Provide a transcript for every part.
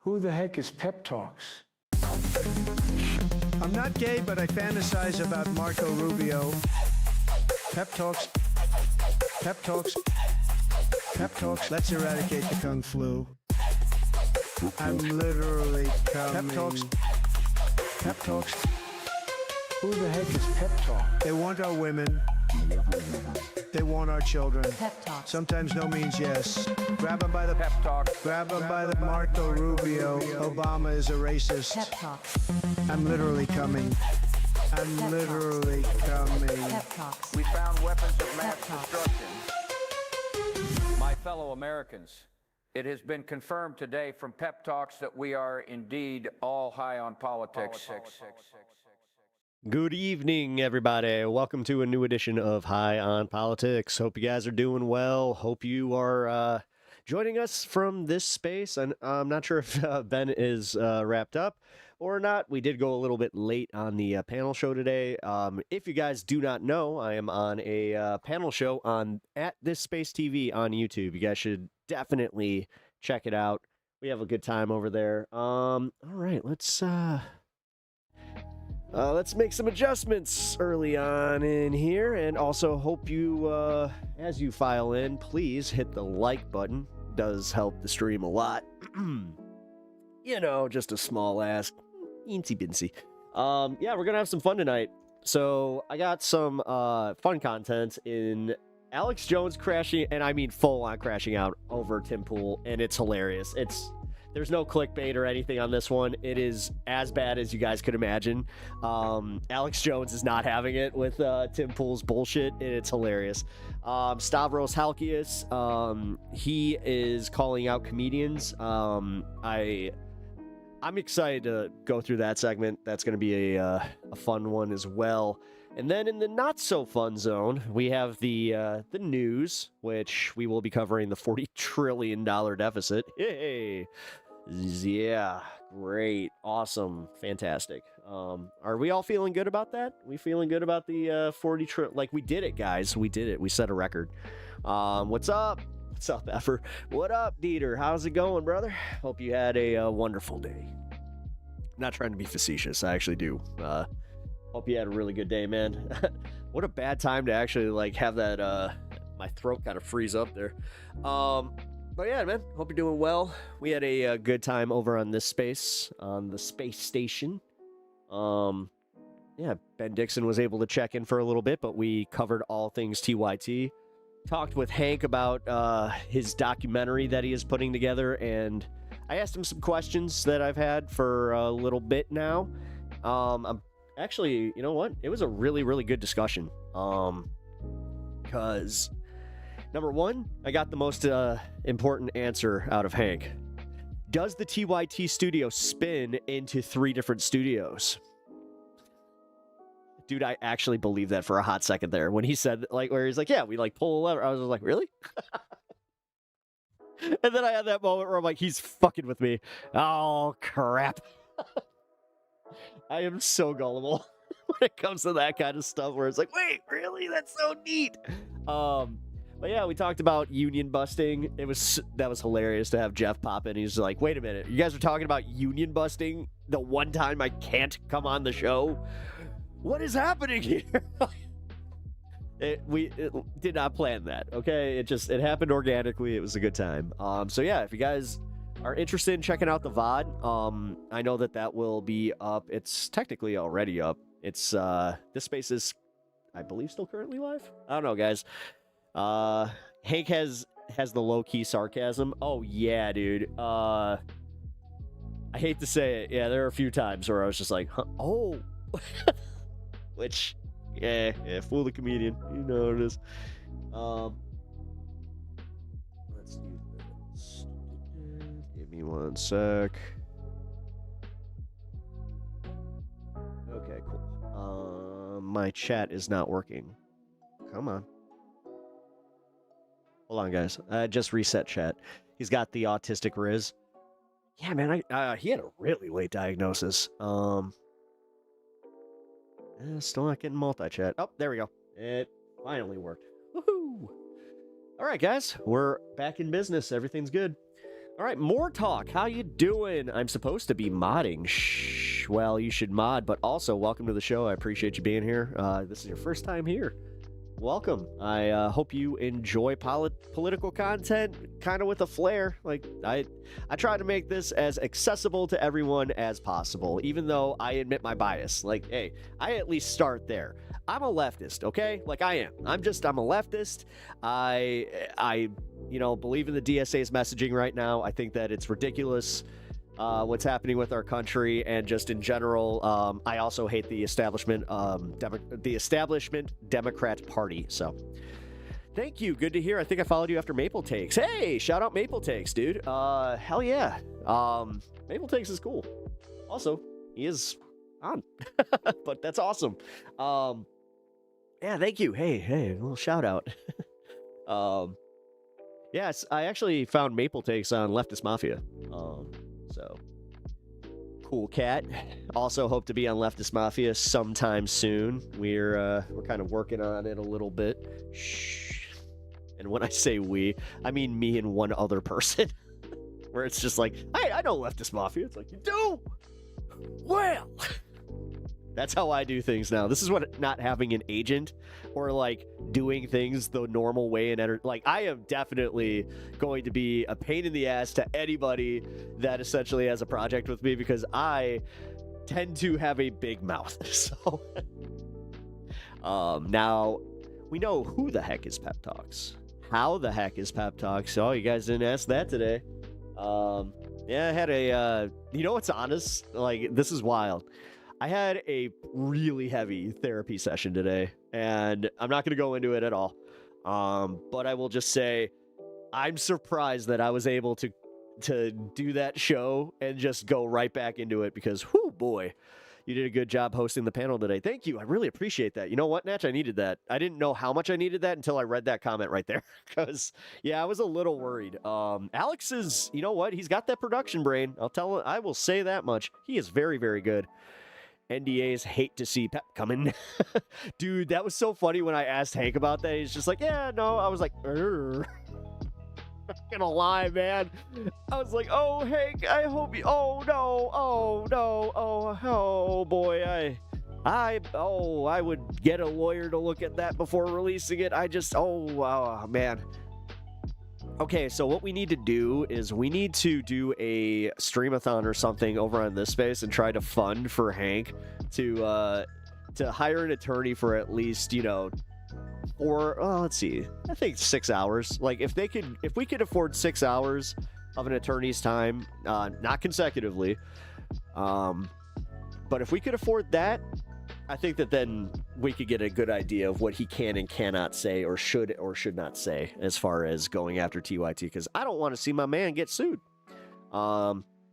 Who the heck is Pep Talks? I'm not gay, but I fantasize about Marco Rubio. Pep Talks. Pep Talks. Pep Talks. Let's eradicate the Kung Flu. I'm literally coming. Pep Talks. Pep Talks. Who the heck is Pep Talk? They want our women. They want our children. Pep Talk. Sometimes no means yes. Grab them by the Pep Talk. Grab them by the Marco Rubio. Obama is a racist. Pep Talk. I'm literally coming. I'm Pep literally coming. Pep Talks. We found weapons of mass Pep Talks. destruction. My fellow Americans, it has been confirmed today from Pep Talks that we are indeed all high on politics. Good evening, everybody. Welcome to a new edition of High on Politics. Hope you guys are doing well. Hope you are joining us from this space. And I'm not sure if Ben is wrapped up or not. We did go a little bit late on the panel show today. If you guys do not know, I am on a panel show on at This Space TV on YouTube. You guys should definitely check it out. We have a good time over there. All right, let's make some adjustments early on in here, and also hope you, as you file in, please hit the like button. It does help the stream a lot. You know, just a small ask. Eensy binsy. Yeah, we're gonna have some fun tonight. So I got some fun content in Alex Jones crashing, and I mean full on crashing out over Tim Pool, and it's hilarious. There's no clickbait or anything on this one. It is as bad as you guys could imagine. Alex Jones is not having it with Tim Pool's bullshit, and it's hilarious. Stavros Halkias, he is calling out comedians. I'm excited to go through that segment. That's going to be a fun one as well. And then in the not-so-fun zone, we have the news, which we will be covering the $40 trillion deficit. Hey! Yeah, great, awesome, fantastic. Are we all feeling good about that? We feeling good about the 40 trillion? Like, we did it, guys. We did it. We set a record. What's up? What's up, Effer? What up, Dieter? How's it going, brother? Hope you had a wonderful day. Not trying to be facetious. I actually do. Hope you had a really good day, man. What a bad time to actually, like, have that, my throat kind of freeze up there. But yeah, man, hope you're doing well. We had a good time over on this space, on the space station. Yeah, Ben Dixon was able to check in for a little bit, but we covered all things TYT. Talked with Hank about his documentary that he is putting together, and I asked him some questions that I've had for a little bit now. I'm actually, you know what? It was a really, really good discussion. Because, number one, I got the most important answer out of Hank. Does the TYT studio spin into 3 different studios? Dude, I actually believed that for a hot second there. When he said, like, where he's like, yeah, we, like, pull a lever. I was like, really? And then I had that moment where I'm like, he's fucking with me. Oh, crap. I am so gullible when it comes to that kind of stuff where it's like, wait, really? That's so neat. But yeah, we talked about union busting. That was hilarious to have Jeff pop in. He's like, wait a minute. You guys are talking about union busting the one time I can't come on the show? What is happening here? We did not plan that, okay? It happened organically. It was a good time. So yeah, if you guys are interested in checking out the VOD, I know that will be up. It's technically already up. It's this space is, I believe, still currently live. I don't know, guys. Hank has the low-key sarcasm. Oh yeah, dude. I hate to say it. Yeah, there are a few times where I was just like, huh? Oh. Which, yeah, fool the comedian. You know what it is. Let's do this. Give me one sec. Okay, cool. My chat is not working. Come on. Hold on, guys. I just reset chat. He's got the autistic Riz. Yeah, man, he had a really late diagnosis. Still not getting multi-chat. Oh, there we go. It finally worked. Woohoo! All right, guys. We're back in business. Everything's good. All right, more talk. How you doing? I'm supposed to be modding. Shh. Well, you should mod, but also welcome to the show. I appreciate you being here. This is your first time here. Welcome. I hope you enjoy political content, kind of with a flair. Like I try to make this as accessible to everyone as possible, even though I admit my bias. Like, hey, I at least start there. I'm a leftist, okay? Like I am. I'm a leftist. I believe in the DSA's messaging right now. I think that it's ridiculous what's happening with our country, and just in general, I also hate the establishment Democrat Party. So, thank you. Good to hear. I think I followed you after Maple Takes. Hey, shout out Maple Takes, dude. Hell yeah. Maple Takes is cool. Also, he is on, but that's awesome. Yeah, thank you. Hey, a little shout out. Yes, I actually found Maple Takes on Leftist Mafia. So cool cat. Also hope to be on Leftist Mafia sometime soon. We're kind of working on it a little bit. Shh. And when I say we, I mean me and one other person. Where it's just like, hey, I know Leftist Mafia. It's like, you do? Well, that's how I do things now. This is what not having an agent or like doing things the normal way and like I am definitely going to be a pain in the ass to anybody that essentially has a project with me, because I tend to have a big mouth. So now we know who the heck is Pep Talks. How the heck is Pep Talks? Oh, you guys didn't ask that today. Yeah, I had a you know what's honest? Like, this is wild. I had a really heavy therapy session today, and I'm not going to go into it at all. But I will just say I'm surprised that I was able to do that show and just go right back into it, because, whoo, boy, you did a good job hosting the panel today. Thank you. I really appreciate that. You know what, Natch? I needed that. I didn't know how much I needed that until I read that comment right there, because, yeah, I was a little worried. Alex is, you know what? He's got that production brain. I will say that much. He is very, very good. NDAs hate to see Pep coming. Dude, that was so funny when I asked Hank about that. He's just like, yeah, no. I was like, not gonna lie, man. I was like, oh, Hank, I hope you, oh, no, oh, boy, I would get a lawyer to look at that before releasing it. Oh, man. Okay, so what we need to do is we need to do a streamathon or something over on this space and try to fund for Hank to hire an attorney for at least, let's see, I think 6 hours. Like, if we could afford 6 hours of an attorney's time, not consecutively, but if we could afford that, I think that then we could get a good idea of what he can and cannot say, or should not say, as far as going after TYT, because I don't want to see my man get sued. NDAs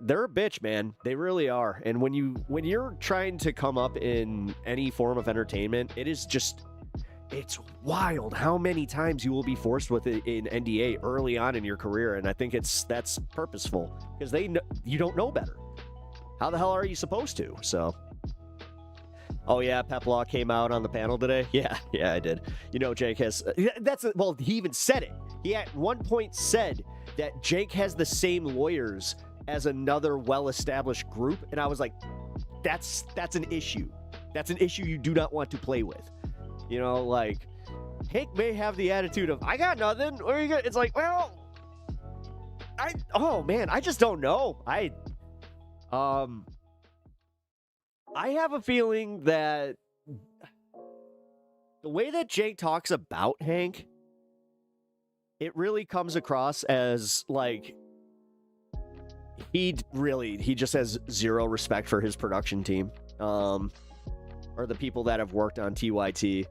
they're a bitch, man. They really are. And when you're trying to come up in any form of entertainment, it's wild how many times you will be forced with an NDA early on in your career. And I think that's purposeful, because you don't know better. How the hell are you supposed to? So, oh yeah, Pep Law came out on the panel today. Yeah, I did. Jake has. He even said it. He at one point said that Jake has the same lawyers as another well-established group, and I was like, that's an issue. That's an issue you do not want to play with. Like, Hank may have the attitude of, I got nothing. Or you got? It's like, well, I just don't know. I have a feeling that the way that Jake talks about Hank, it really comes across as like he just has zero respect for his production team, or the people that have worked on TYT.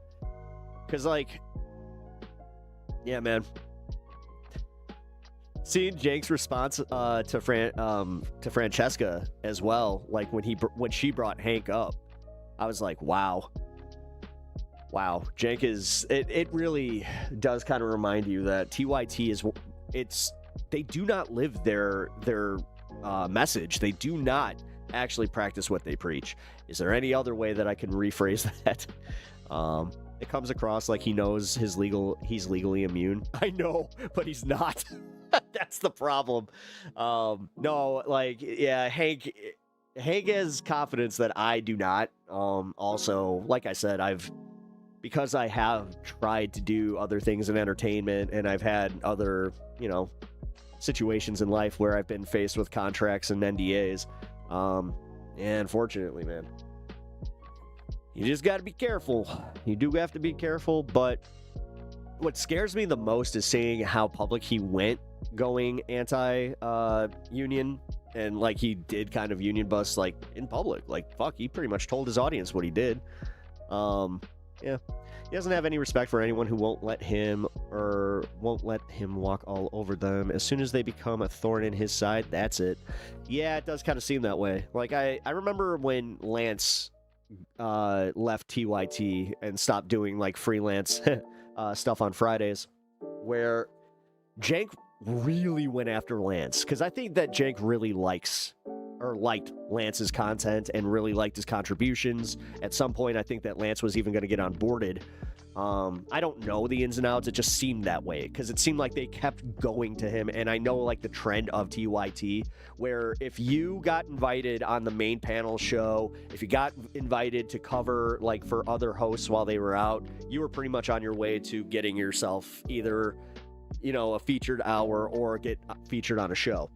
Because, like, yeah, man. Seeing Jake's response to Francesca as well, like when she brought Hank up, I was like, wow. Jake is it really does kind of remind you that TYT they do not live their message. They do not actually practice what they preach. Is there any other way that I can rephrase that? it comes across like he knows he's legally immune. I know, but he's not. That's the problem. No, like, yeah, Hank has confidence that I do not. Also, like I said, because I have tried to do other things in entertainment, and I've had other, situations in life where I've been faced with contracts and NDAs. And unfortunately, man, you just got to be careful. You do have to be careful, but what scares me the most is seeing how public he went going anti-union, and like he did kind of union bust like in public. Like, fuck, he pretty much told his audience what he did. Yeah, he doesn't have any respect for anyone who won't let him walk all over them. As soon as they become a thorn in his side, that's it. Yeah, it does kind of seem that way. Like, I remember when Lance left TYT and stopped doing like freelance stuff on Fridays, where Jank really went after Lance, because I think that Jank really liked Lance's content and really liked his contributions. At some point, I think that Lance was even going to get onboarded. I don't know the ins and outs. It just seemed that way, because it seemed like they kept going to him. And I know like the trend of TYT, where if you got invited on the main panel show, if you got invited to cover like for other hosts while they were out, you were pretty much on your way to getting yourself either, a featured hour or get featured on a show.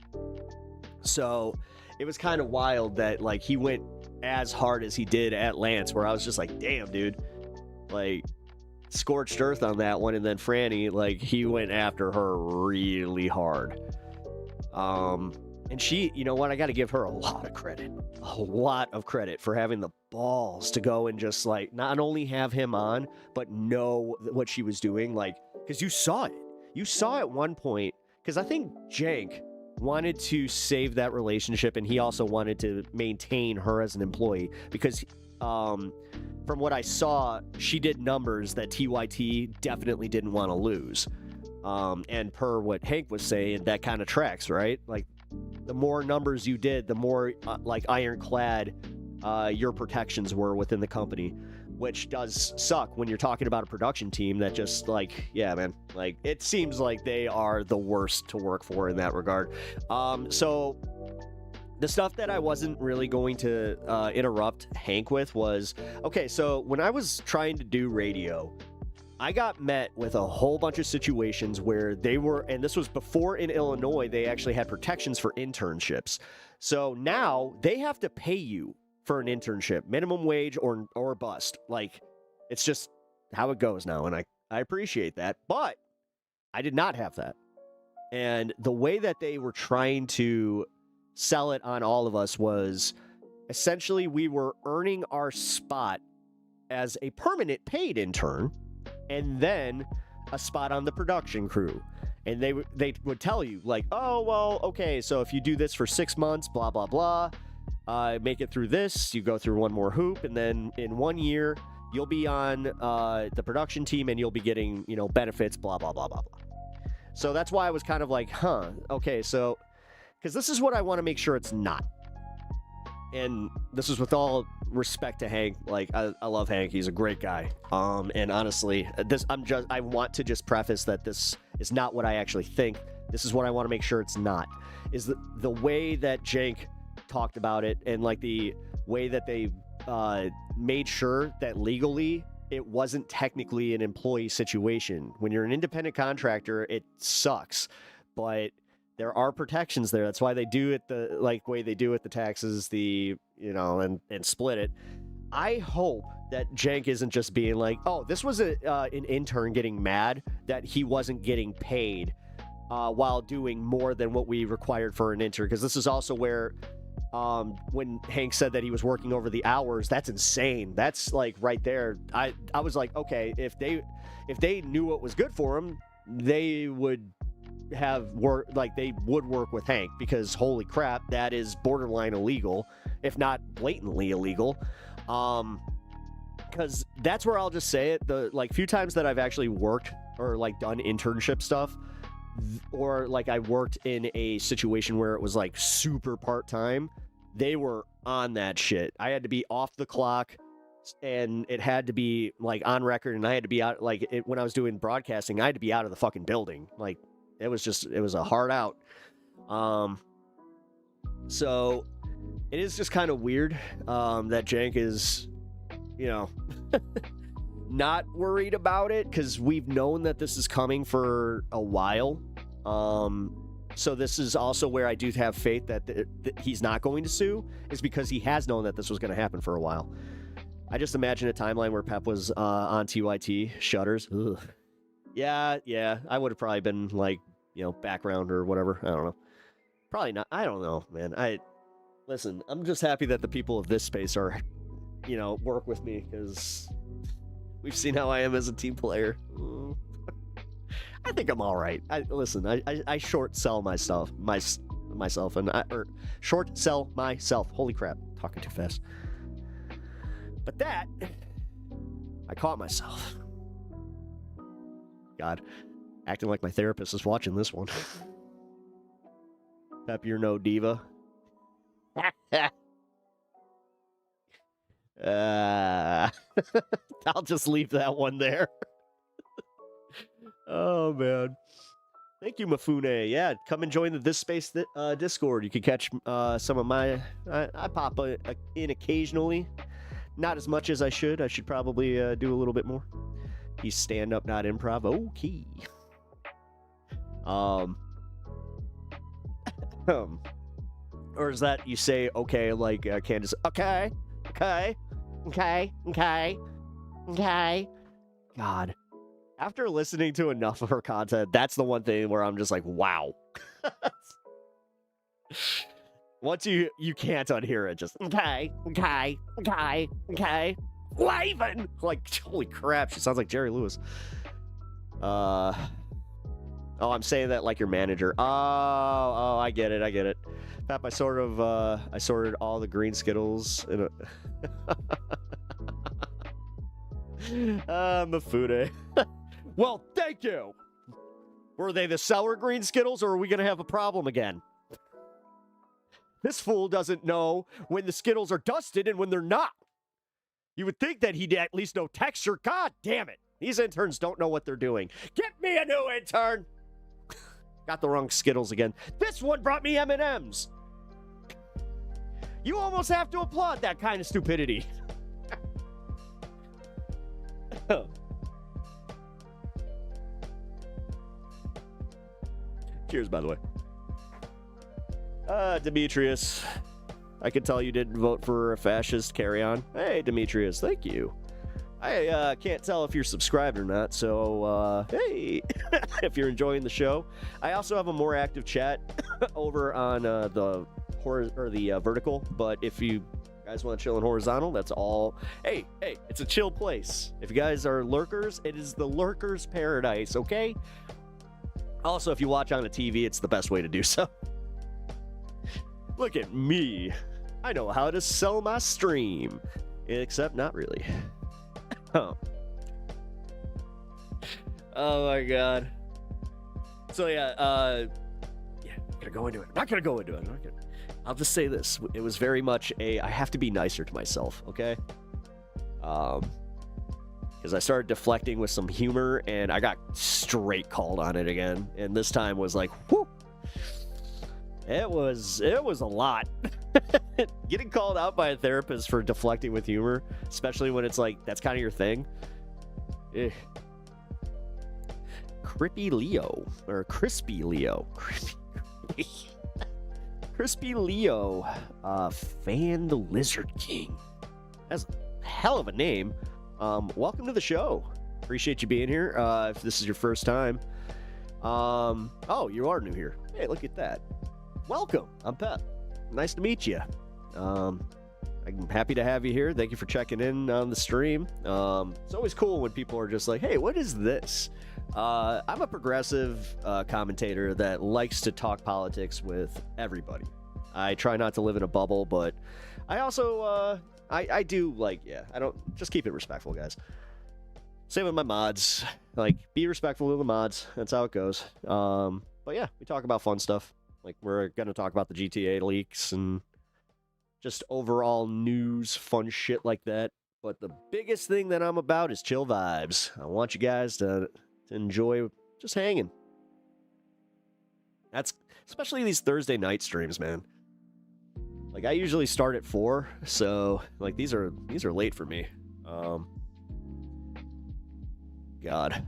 So it was kind of wild that like he went as hard as he did at Lance, where I was just like, damn, dude, like scorched earth on that one. And then Franny, like, he went after her really hard. And she, you know what, I got to give her a lot of credit for having the balls to go and just like not only have him on, but know what she was doing. Like, because you saw at one point, because I think Jank wanted to save that relationship, and he also wanted to maintain her as an employee, because from what I saw, she did numbers that TYT definitely didn't want to lose. And per what Hank was saying, that kind of tracks, right? Like, the more numbers you did, the more like ironclad your protections were within the company, which does suck when you're talking about a production team that just like, yeah, man, like it seems like they are the worst to work for in that regard. So the stuff that I wasn't really going to interrupt Hank with was, okay, so when I was trying to do radio, I got met with a whole bunch of situations where they were, and this was before in Illinois, they actually had protections for internships. So now they have to pay you for an internship, minimum wage or bust. Like, it's just how it goes now, and I appreciate that, but I did not have that. And the way that they were trying to sell it on all of us was essentially we were earning our spot as a permanent paid intern, and then a spot on the production crew. And they would tell you, like, oh, well, okay, so if you do this for 6 months, blah, blah, blah, make it through this, you go through one more hoop, and then in 1 year, you'll be on the production team, and you'll be getting, benefits, blah, blah, blah, blah, blah. So that's why I was kind of like, okay, so, because this is what I want to make sure it's not. And this is with all respect to Hank. Like, I love Hank. He's a great guy. And honestly, I want to just preface that this is not what I actually think. This is what I want to make sure it's not. Is the way that Jank talked about it, and like the way that they made sure that legally it wasn't technically an employee situation. When you're an independent contractor, it sucks, but there are protections there. That's why they do it the way they do it, the taxes, and split it. I hope that Jank isn't just being like, oh, this was an intern getting mad that he wasn't getting paid while doing more than what we required for an intern. Because this is also where when Hank said that he was working over the hours, that's insane. That's like right there. I was like, okay, if they knew what was good for him, they would have work, like they would work with Hank, because holy crap, that is borderline illegal, if not blatantly illegal. Because that's where I'll just say it, the like few times that I've actually worked or like done internship stuff, or like I worked in a situation where it was like super part-time, they were on that shit. I had to be off the clock and it had to be like on record, and I had to be out when I was doing broadcasting, I had to be out of the fucking building. Like it was a hard out. So it is just kind of weird that Jank is, not worried about it, because we've known that this is coming for a while. So this is also where I do have faith that he's not going to sue, is because he has known that this was going to happen for a while. I just imagine a timeline where Pep was on TYT, Shutters. Ugh. Yeah, I would have probably been like, background or whatever. I don't know. Probably not. I don't know, man. Listen, I'm just happy that the people of this space are, work with me, because we've seen how I am as a team player. I think I'm all right. I short sell myself, or short sell myself. Holy crap, talking too fast. But that, I caught myself. God, acting like my therapist is watching this one. Pep, you're no diva. I'll just leave that one there. Oh, man. Thank you, Mafune. Yeah, come and join the This Space Discord. You can catch some of my... I pop in occasionally. Not as much as I should. I should probably do a little bit more. He's stand-up, not improv. Okay. Or is that you say, okay, like Candace, okay. God. After listening to enough of her content, that's the one thing where I'm just like, wow. Once you can't unhear it, just, okay. Laven! Like, holy crap, she sounds like Jerry Lewis. Oh, I'm saying that like your manager. Oh, I get it. Pap, I sorted all the green Skittles in a... Mafune. Well, thank you. Were they the sour green Skittles, or are we going to have a problem again? This fool doesn't know when the Skittles are dusted and when they're not. You would think that he'd at least know texture. God damn it. These interns don't know what they're doing. Get me a new intern. Got the wrong Skittles again. This one brought me M&Ms. You almost have to applaud that kind of stupidity. Cheers, by the way. Demetrius. I can tell you didn't vote for a fascist. Carry on. Hey, Demetrius, thank you. I can't tell if you're subscribed or not, so, hey, if you're enjoying the show. I also have a more active chat over on the vertical, but if you guys want to chill in horizontal, that's all. Hey, it's a chill place. If you guys are lurkers, it is the lurkers' paradise, okay? Also, if you watch on a TV, it's the best way to do so. Look at me. I know how to sell my stream. Except not really. Oh my god. So yeah, I'm not gonna go into it. I'll just say this. It was very much I have to be nicer to myself, okay? Because I started deflecting with some humor, and I got straight called on it again. And this time was like, whoo! It was a lot. Getting called out by a therapist for deflecting with humor, especially when it's like, that's kind of your thing. Crispy Leo. Crispy Leo. Fan the Lizard King. That's a hell of a name. Welcome to the show. Appreciate you being here. If this is your first time. Oh, you are new here. Hey, look at that. Welcome. I'm Pep. Nice to meet you. I'm happy to have you here. Thank you for checking in on the stream. It's always cool when people are just like, hey, what is this? I'm a progressive commentator that likes to talk politics with everybody. I try not to live in a bubble, but I also, I do like, I don't, just keep it respectful, guys. Same with my mods. Like, be respectful to the mods. That's how it goes. But yeah, we talk about fun stuff. Like, we're going to talk about the GTA leaks and just overall news, fun shit like that. But the biggest thing that I'm about is chill vibes. I want you guys to enjoy just hanging. That's especially these Thursday night streams, man. Like I usually start at 4, so like these are late for me. God.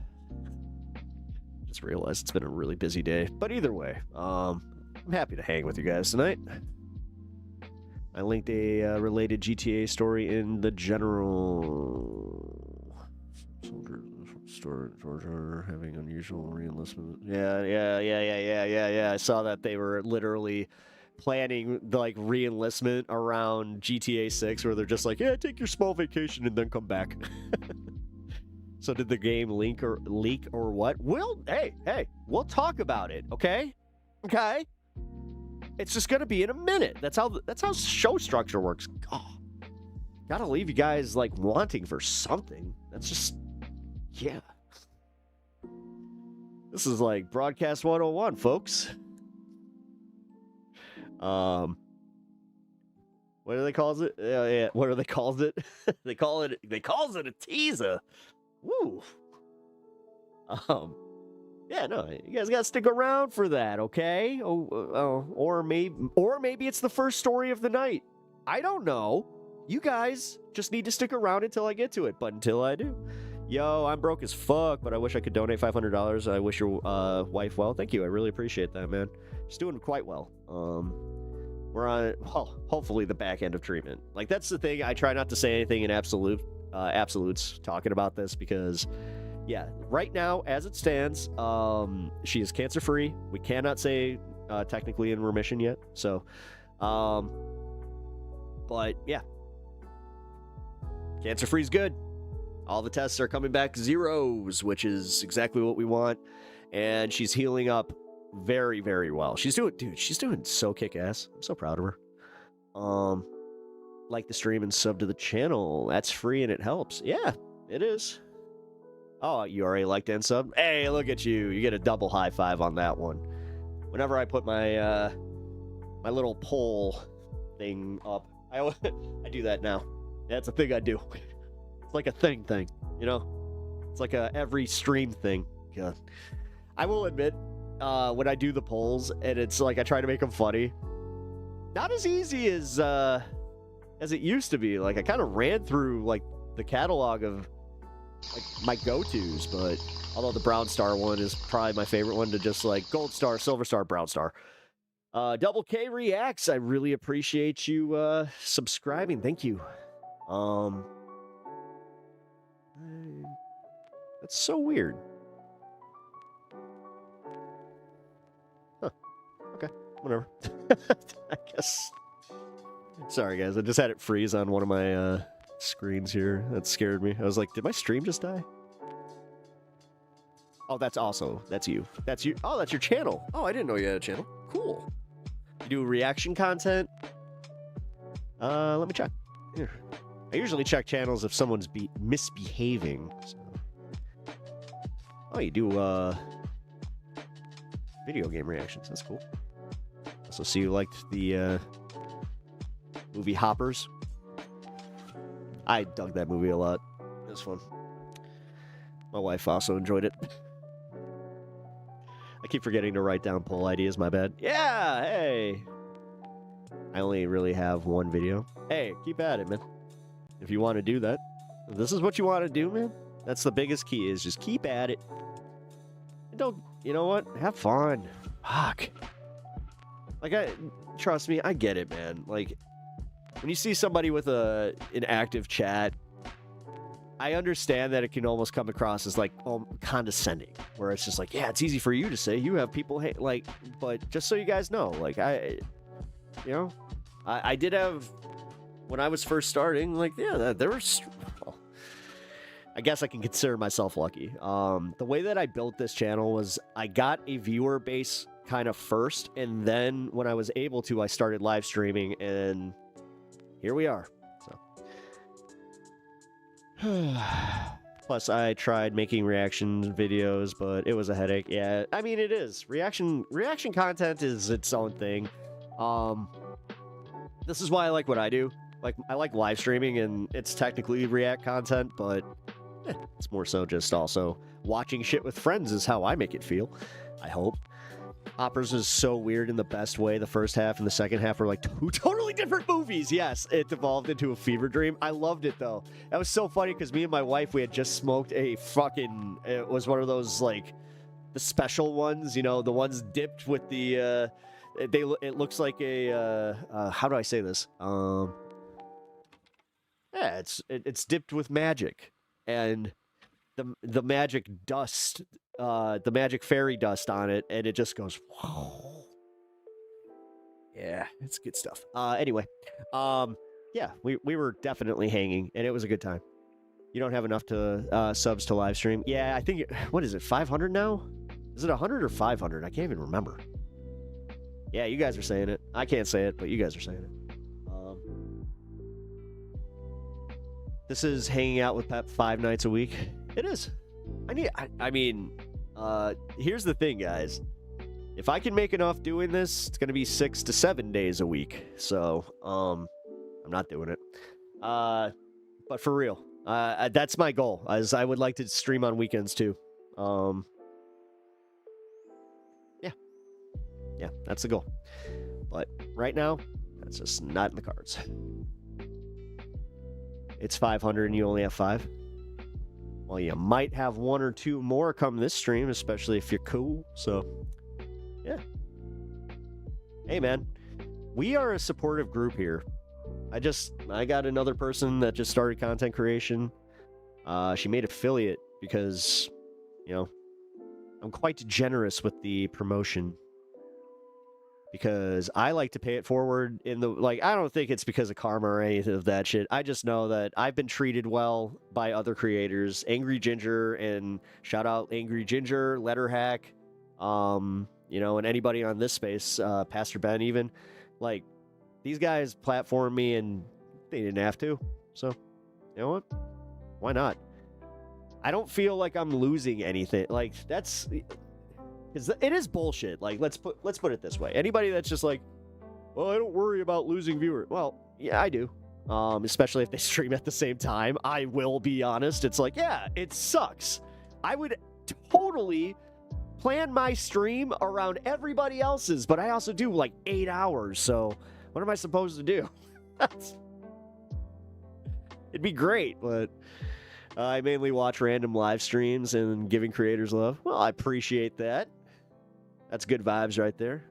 Just realized it's been a really busy day. But either way, I'm happy to hang with you guys tonight. I linked a related GTA story in the general story. Georgia having unusual reenlistment. Yeah. I saw that they were literally planning like reenlistment around GTA 6, where they're just like, yeah, take your small vacation and then come back. So did the game leak or what? Well, hey, we'll talk about it, okay? Okay. It's just gonna be in a minute. That's how show structure works. Oh, gotta leave you guys like wanting for something. That's just, yeah. This is like broadcast 101, folks. What do they call it? Yeah. What do they call it? they calls it a teaser. Woo. Yeah, no, you guys gotta stick around for that, okay? Or maybe it's the first story of the night. I don't know. You guys just need to stick around until I get to it. But until I do, yo, I'm broke as fuck, but I wish I could donate $500. I wish your wife well. Thank you. I really appreciate that, man. She's doing quite well. We're on, hopefully the back end of treatment. Like that's the thing. I try not to say anything in absolutes talking about this because. Yeah, right now, as it stands, she is cancer-free. We cannot say technically in remission yet. So, but yeah, cancer-free is good. All the tests are coming back zeros, which is exactly what we want. And she's healing up very, very well. She's doing so kick-ass. I'm so proud of her. Like the stream and sub to the channel. That's free and it helps. Yeah, it is. Oh, you already liked and sub? Hey, look at you. You get a double high five on that one. Whenever I put my my little poll thing up, I do that now. That's a thing I do. It's like a thing, you know? It's like a every stream thing. God. I will admit, when I do the polls, and it's like I try to make them funny, not as easy as it used to be. Like, I kind of ran through, like, the catalog of like my go-tos, but although the brown star one is probably my favorite one to just like gold star, silver star, brown star. Double K reacts. I really appreciate you subscribing. Thank you. That's so weird. Huh. Okay. Whatever. I guess. Sorry guys, I just had it freeze on one of my screens here. That scared me. I was like, did my stream just die? Oh, that's you. That's you. Oh, that's your channel. Oh, I didn't know you had a channel. Cool. You do reaction content? Let me check. Here. I usually check channels if someone's misbehaving. So. Oh, you do video game reactions. That's cool. Also, see you liked the movie Hoppers. I dug that movie a lot. It was fun. My wife also enjoyed it. I keep forgetting to write down poll ideas, my bad. Yeah, hey! I only really have one video. Hey, keep at it, man. If you want to do that. If this is what you want to do, man. That's the biggest key, is just keep at it. And don't, you know what? Have fun. Fuck. Like, trust me, I get it, man. Like, when you see somebody with an active chat, I understand that it can almost come across as like condescending, where it's just like, yeah, it's easy for you to say. You have people like, but just so you guys know, like I did have, when I was first starting, like, yeah, there were. Well, I guess I can consider myself lucky. The way that I built this channel was I got a viewer base kind of first, and then when I was able to, I started live streaming, and here we are. So. Plus, I tried making reaction videos, but it was a headache. Yeah, I mean, it is. Reaction content is its own thing. This is why I like what I do. Like, I like live streaming, and it's technically React content, but it's more so just also watching shit with friends is how I make it feel. I hope. Hoppers is so weird in the best way. The first half and the second half are like two totally different movies. Yes, it devolved into a fever dream. I loved it, though. That was so funny because me and my wife, we had just smoked a fucking... It was one of those, like, the special ones, you know, the ones dipped with the... It looks like a... how do I say this? Yeah, it's dipped with magic. And the magic dust... the magic fairy dust on it, and it just goes, whoa. Yeah, it's good stuff. Anyway, yeah, we were definitely hanging, and it was a good time. You don't have enough to subs to live stream. Yeah, I think, what is it, 500 now? Is it 100 or 500? I can't even remember. Yeah, you guys are saying it. I can't say it, but you guys are saying it. This is hanging out with Pep 5 nights a week. It is. I mean, here's the thing, guys. If I can make enough doing this, it's going to be 6 to 7 days a week. So, I'm not doing it. But for real, that's my goal, as I would like to stream on weekends too. Yeah, that's the goal. But right now, that's just not in the cards. It's 500 and you only have 5. Well, you might have 1 or 2 more come this stream, especially if you're cool. So, yeah. Hey, man. We are a supportive group here. I got another person that just started content creation. She made affiliate because, you know, I'm quite generous with the promotion. Because I like to pay it forward in the, like, I don't think it's because of karma or anything of that shit. I just know that I've been treated well by other creators. Angry Ginger, and shout out Angry Ginger, Letterhack, you know, and anybody on this space, Pastor Ben even. Like, these guys platformed me and they didn't have to. So, you know what? Why not? I don't feel like I'm losing anything. Like, that's... Because it is bullshit. Like, let's put it this way. Anybody that's just like, well, I don't worry about losing viewers. Well, yeah, I do. Especially if they stream at the same time. I will be honest. It's like, yeah, it sucks. I would totally plan my stream around everybody else's, but I also do like 8 hours. So what am I supposed to do? It'd be great, but I mainly watch random live streams and giving creators love. Well, I appreciate that. That's good vibes right there.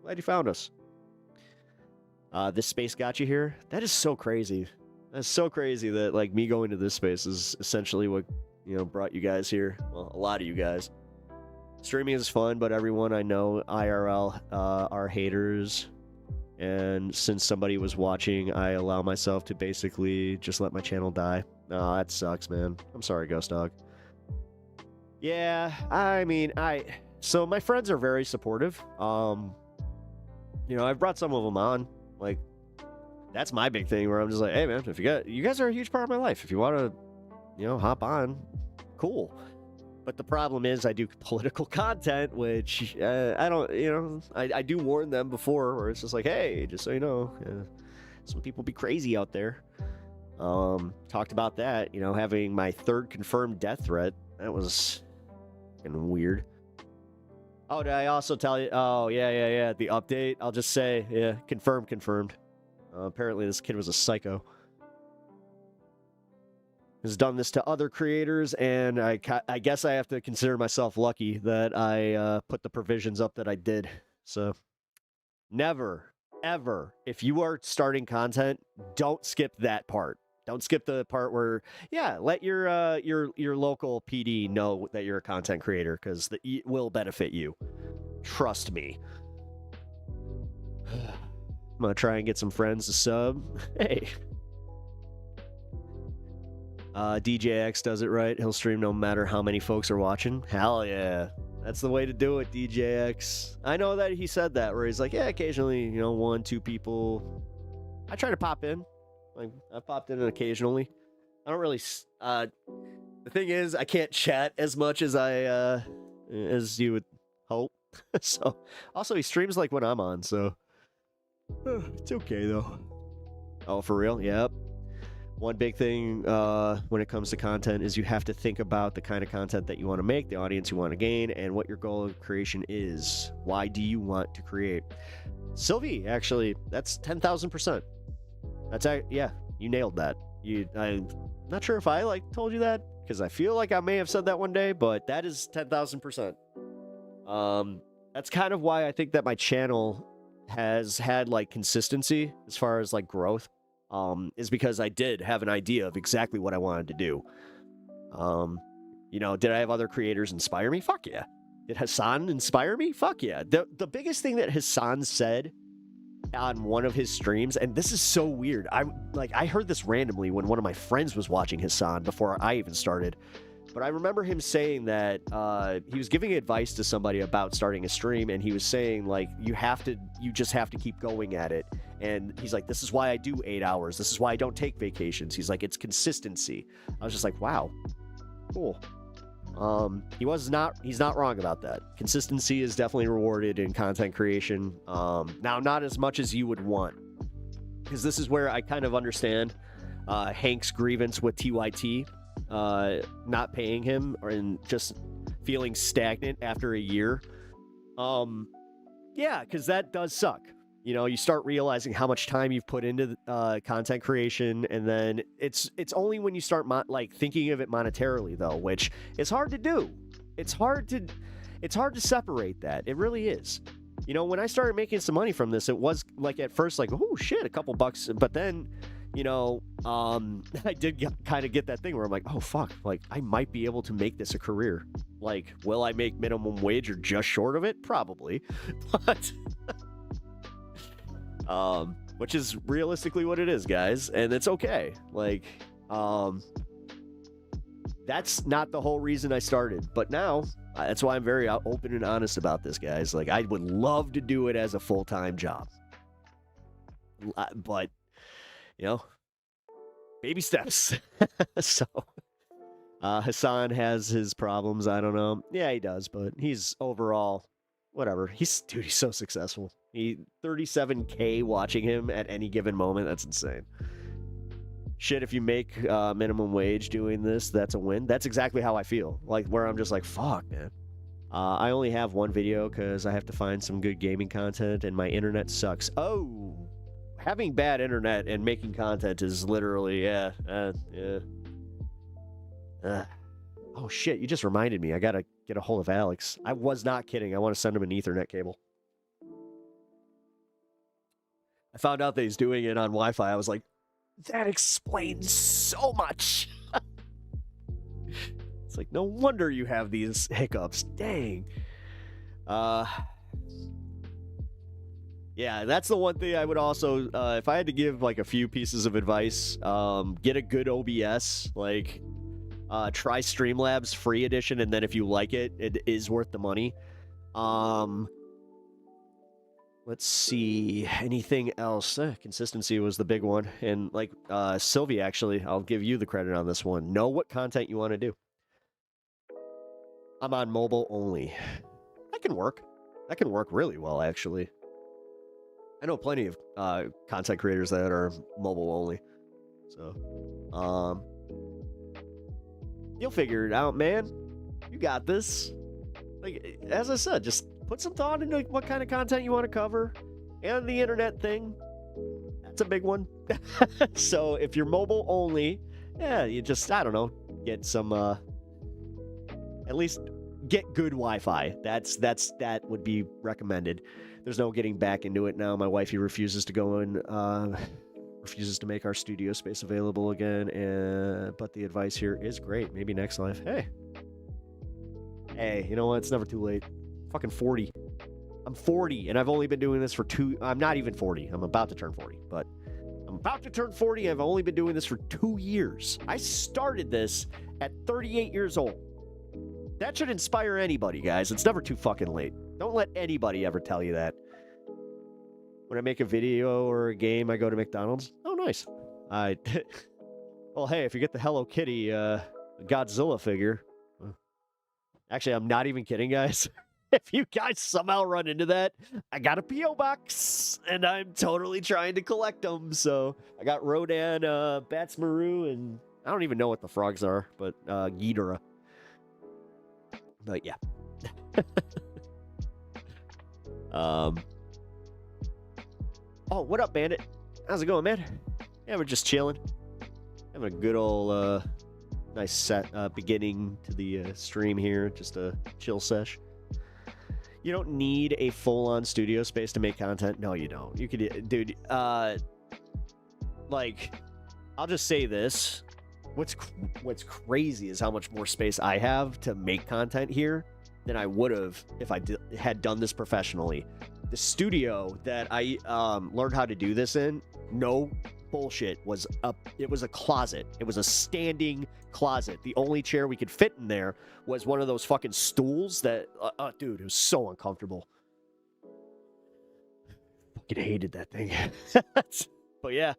Glad you found us. This space got you here? That is so crazy. That's so crazy that, like, me going to this space is essentially what, you know, brought you guys here. Well, a lot of you guys. Streaming is fun, but everyone I know IRL are haters. And since somebody was watching, I allow myself to basically just let my channel die. Oh, that sucks, man. I'm sorry, Ghost Dog. Yeah, I mean, so my friends are very supportive. You know, I've brought some of them on. Like, that's my big thing where I'm just like, hey, man, if you guys are a huge part of my life. If you want to, you know, hop on, cool. But the problem is I do political content, which I don't, you know, I do warn them before where it's just like, hey, just so you know, some people be crazy out there. Talked about that, you know, having my 3rd confirmed death threat. That was fucking weird. Oh, did I also tell you? Oh, yeah. The update. I'll just say, yeah, confirmed. Apparently this kid was a psycho. Has done this to other creators, and I guess I have to consider myself lucky that I put the provisions up that I did. So, never, ever, if you are starting content, don't skip that part. Don't skip the part where, yeah, let your local PD know that you're a content creator, because it will benefit you. Trust me. I'm gonna try and get some friends to sub. Hey. DJX does it right. He'll stream no matter how many folks are watching. Hell yeah. That's the way to do it, DJX. I know that he said that, where he's like, yeah, occasionally, you know, 1, 2 people. I try to pop in. Like, I've popped in occasionally. I don't really... the thing is, I can't chat as much as as you would hope. So, also, he streams like when I'm on, so... it's okay, though. Oh, for real? Yep. One big thing when it comes to content is you have to think about the kind of content that you want to make, the audience you want to gain, and what your goal of creation is. Why do you want to create? Sylvie, actually, that's 10,000%. That's yeah, you nailed that. I'm not sure if I told you that because I feel like I may have said that one day, but that is 10,000%. That's kind of why I think that my channel has had consistency as far as growth. Is because I did have an idea of exactly what I wanted to do. Did I have other creators inspire me? Fuck yeah. Did Hassan inspire me? Fuck yeah. The biggest thing that Hassan said on one of his streams, and this is so weird. I heard this randomly when one of my friends was watching Hassan before I even started. But I remember him saying that he was giving advice to somebody about starting a stream, and he was saying you just have to keep going at it. And he's like, this is why I do 8 hours. This is why I don't take vacations. He's like, it's consistency. I was just like, wow, cool. He's not wrong about that. Consistency is definitely rewarded in content creation. Now, not as much as you would want, because this is where I kind of understand Hank's grievance with TYT. Not paying him and just feeling stagnant after a year. Yeah, because that does suck. You start realizing how much time you've put into content creation, and then it's only when you start thinking of it monetarily, though, which is hard to do. It's hard to separate that. It really is. When I started making some money from this, it was at first oh shit, a couple bucks, but then I did kind of get that thing where I'm like, oh fuck, I might be able to make this a career. Will I make minimum wage or just short of it? Probably. But which is realistically what it is, guys, and it's okay. That's not the whole reason I started, but now that's why I'm very open and honest about this, guys. I would love to do it as a full-time job, but baby steps. So Hassan has his problems. I don't know. Yeah, he does, but he's overall whatever. He's so successful. 37K watching him at any given moment. That's insane. Shit, if you make minimum wage doing this, that's a win. That's exactly how I feel. Where I'm just fuck, man. I only have one video because I have to find some good gaming content and my internet sucks. Oh, having bad internet and making content is literally, yeah. Oh shit, you just reminded me. I gotta get a hold of Alex. I was not kidding. I want to send him an Ethernet cable. I found out that he's doing it on Wi-Fi. I was like, that explains so much. It's no wonder you have these hiccups. Dang. Yeah, that's the one thing I would also, if I had to give a few pieces of advice, get a good OBS, try Streamlabs free edition, and then if you like it, it is worth the money. Let's see, anything else? Consistency was the big one, and Sylvie, actually, I'll give you the credit on this one. Know what content you want to do. I'm on mobile only. That can work. That can work really well, actually. I know plenty of content creators that are mobile only. So, you'll figure it out, man. You got this. As I said, just put some thought into what kind of content you want to cover. And the internet thing. That's a big one. So, if you're mobile only, yeah, you just, I don't know, get some, at least get good Wi-Fi. That would be recommended. There's no getting back into it now. My wifey refuses to go in, refuses to make our studio space available again. But the advice here is great. Maybe next life. Hey, you know what? It's never too late. Fucking 40. I'm 40, and I've only been doing this for I'm not even 40. I'm about to turn 40, but I'm about to turn 40. I've only been doing this for 2 years. I started this at 38 years old. That should inspire anybody, guys. It's never too fucking late. Don't let anybody ever tell you that. When I make a video or a game, I go to McDonald's. Oh, nice. Well, hey, if you get the Hello Kitty Godzilla figure. Actually, I'm not even kidding, guys. if you guys somehow run into that, I got a P.O. box, and I'm totally trying to collect them. So I got Rodan, Batsmaru, and I don't even know what the frogs are, but Ghidorah. But yeah. Oh, what up, Bandit? How's it going, man? Yeah, we're just chilling. Having a good old, nice set beginning to the stream here. Just a chill sesh. You don't need a full-on studio space to make content. No, you don't. You could, dude. Like, I'll just say this. What's crazy is how much more space I have to make content here than I would have if I had done this professionally. The studio that I learned how to do this in, no bullshit, it was a closet. It was a standing closet. The only chair we could fit in there was one of those fucking stools that, dude, it was so uncomfortable. Fucking hated that thing. But yeah,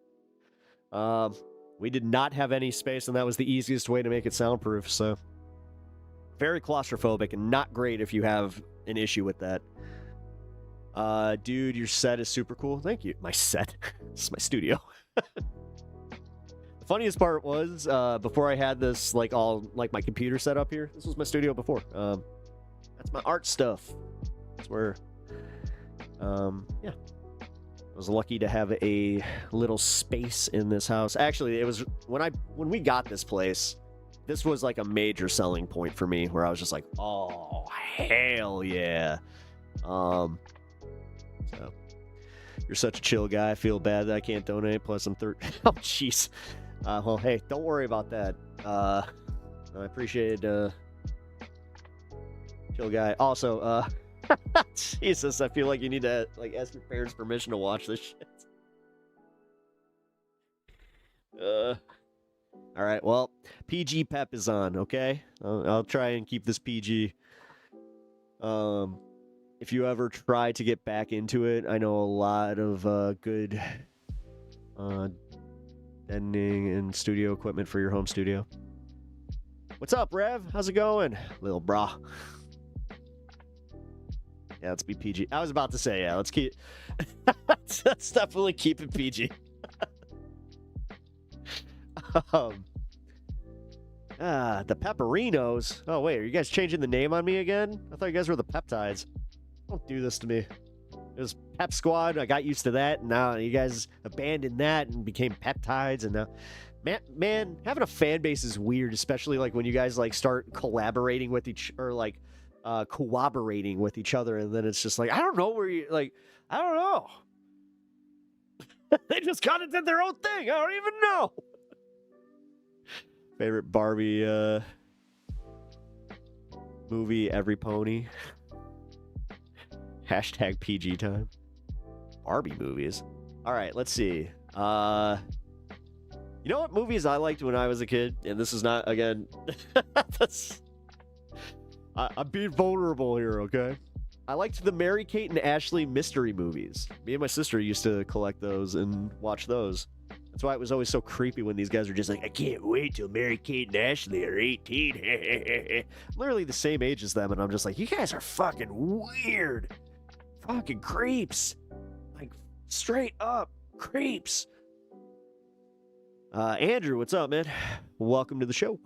we did not have any space, and that was the easiest way to make it soundproof. So very claustrophobic and not great if you have an issue with that. Dude, your set is super cool. Thank you. My set. This is my studio. The funniest part was, before I had this, like, all, like, my computer set up here, this was my studio before. That's my art stuff. That's where, yeah. I was lucky to have a little space in this house. Actually, it was, when we got this place, this was, like, a major selling point for me, where I was just like, oh, hell yeah. So, you're such a chill guy. I feel bad that I can't donate. Plus, I'm oh, jeez. Well, hey, don't worry about that. I appreciate chill guy. Also, Jesus, I feel like you need to like ask your parents' permission to watch this shit. All right. Well, PG Pep is on. Okay, I'll try and keep this PG. If you ever try to get back into it, I know a lot of good editing and studio equipment for your home studio. What's up, Rev? How's it going? Little brah. Yeah, let's be PG. I was about to say, yeah, let's keep... let's definitely keep it PG. The Pepperinos. Oh, wait, are you guys changing the name on me again? I thought you guys were the Peptides. Don't do this to me. It was Pep Squad. I got used to that. And now you guys abandoned that and became Peptides. And now, man, having a fan base is weird, especially like when you guys like start collaborating with like cooperating with each other. And then it's just like, I don't know where you like, I don't know. They just kind of did their own thing. I don't even know. Favorite Barbie movie, Every Pony. Hashtag PG time. Barbie movies. All right, let's see. You know what movies I liked when I was a kid? And this is not, again, I'm being vulnerable here, okay? I liked the Mary-Kate and Ashley mystery movies. Me and my sister used to collect those and watch those. That's why it was always so creepy when these guys were just like, I can't wait till Mary-Kate and Ashley are 18. I'm literally the same age as them, and I'm just like, you guys are fucking weird. Fucking creeps. Like, straight up creeps. Andrew, what's up, man? Welcome to the show.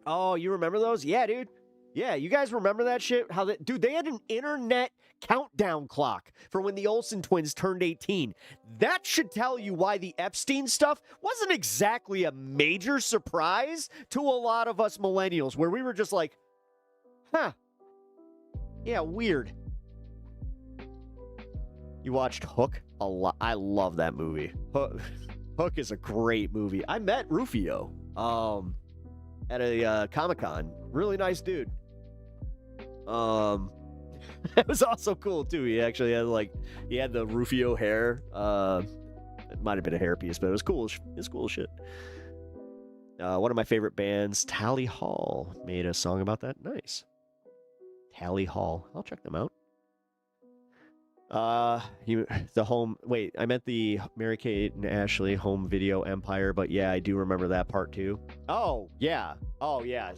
Oh, you remember those? Yeah, dude. Yeah, you guys remember that shit? Dude, they had an internet countdown clock for when the Olsen twins turned 18. That should tell you why the Epstein stuff wasn't exactly a major surprise to a lot of us millennials, where we were just like, huh. Yeah, weird. You watched Hook a lot. I love that movie. Hook is a great movie. I met Rufio at a Comic-Con. Really nice dude. It was also cool too. He actually had he had the Rufio hair. It might have been a hairpiece, but it was cool. It's cool as shit. One of my favorite bands, Tally Hall, made a song about that. Nice. Tally Hall. I'll check them out. The home. Wait, I meant the Mary-Kate and Ashley home video empire, but yeah, I do remember that part too. Oh yeah. Oh yeah.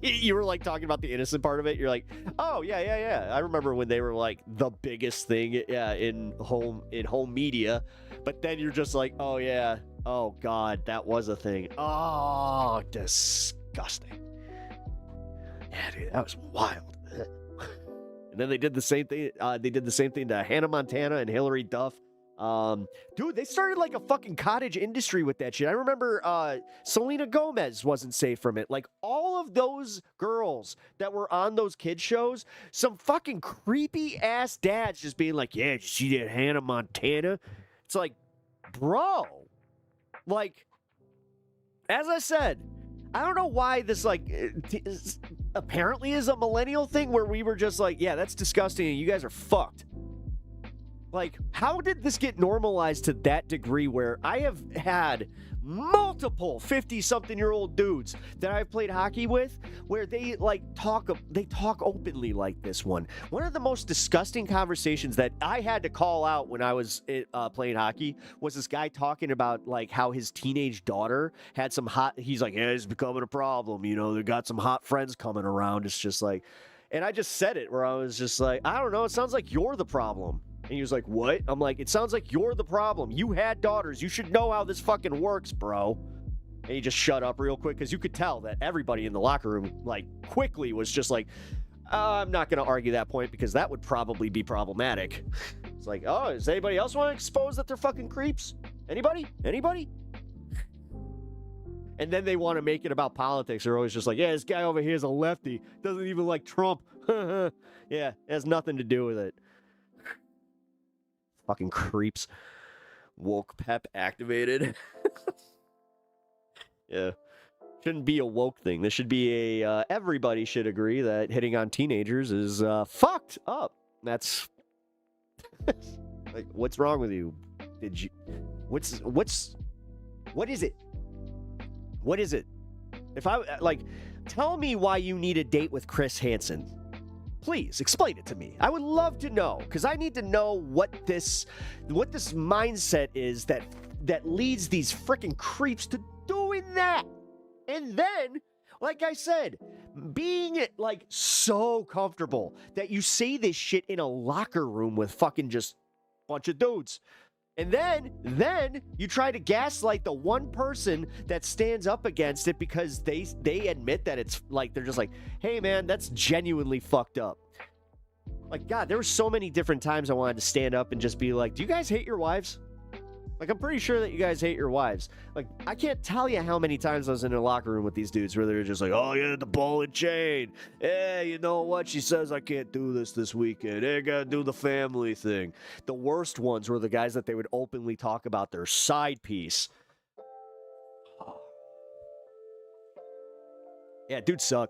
You were like talking about the innocent part of it. You're like, oh yeah. I remember when they were like the biggest thing, yeah, in home media. But then you're just like, oh yeah, oh god, that was a thing. Oh, disgusting. Yeah, dude, that was wild. And then they did the same thing. They did the same thing to Hannah Montana and Hillary Duff. Dude, they started like a fucking cottage industry with that shit. I remember Selena Gomez wasn't safe from it. Like all of those girls that were on those kid shows, some fucking creepy ass dads just being like, "Yeah, did you see that Hannah Montana?" It's like, bro, like, as I said, I don't know why this like apparently is a millennial thing where we were just like, yeah, that's disgusting and you guys are fucked. Like, how did this get normalized to that degree where I have had multiple 50-something-year-old dudes that I've played hockey with where they talk openly like this one. One of the most disgusting conversations that I had to call out when I was playing hockey was this guy talking about like how his teenage daughter had some he's like, yeah, it's becoming a problem, you know, they got some hot friends coming around. It's just like, and I just said it where I was just like, I don't know, it sounds like you're the problem. And he was like, what? I'm like, it sounds like you're the problem. You had daughters. You should know how this fucking works, bro. And he just shut up real quick because you could tell that everybody in the locker room, like, quickly was just like, I'm not going to argue that point because that would probably be problematic. It's like, oh, does anybody else want to expose that they're fucking creeps? Anybody? Anybody? And then they want to make it about politics. They're always just like, yeah, this guy over here is a lefty. Doesn't even like Trump. Yeah, it has nothing to do with it. Fucking creeps. Woke pep activated. Yeah. Shouldn't be a woke thing. This should be a, everybody should agree that hitting on teenagers is, fucked up. That's, like, what's wrong with you? What is it? What is it? If I, like, tell me why you need a date with Chris Hansen. Please explain it to me. I would love to know because I need to know what this mindset is that leads these freaking creeps to doing that. And then, like I said, being like so comfortable that you say this shit in a locker room with fucking just a bunch of dudes. And then you try to gaslight the one person that stands up against it because they admit that it's like, they're just like, hey man, that's genuinely fucked up. Like, God, there were so many different times I wanted to stand up and just be like, do you guys hate your wives? Like, I'm pretty sure that you guys hate your wives. Like, I can't tell you how many times I was in a locker room with these dudes where they're just like, oh, yeah, the ball and chain. Yeah, you know what? She says I can't do this weekend. I gotta do the family thing. The worst ones were the guys that they would openly talk about their side piece. Yeah, dudes suck.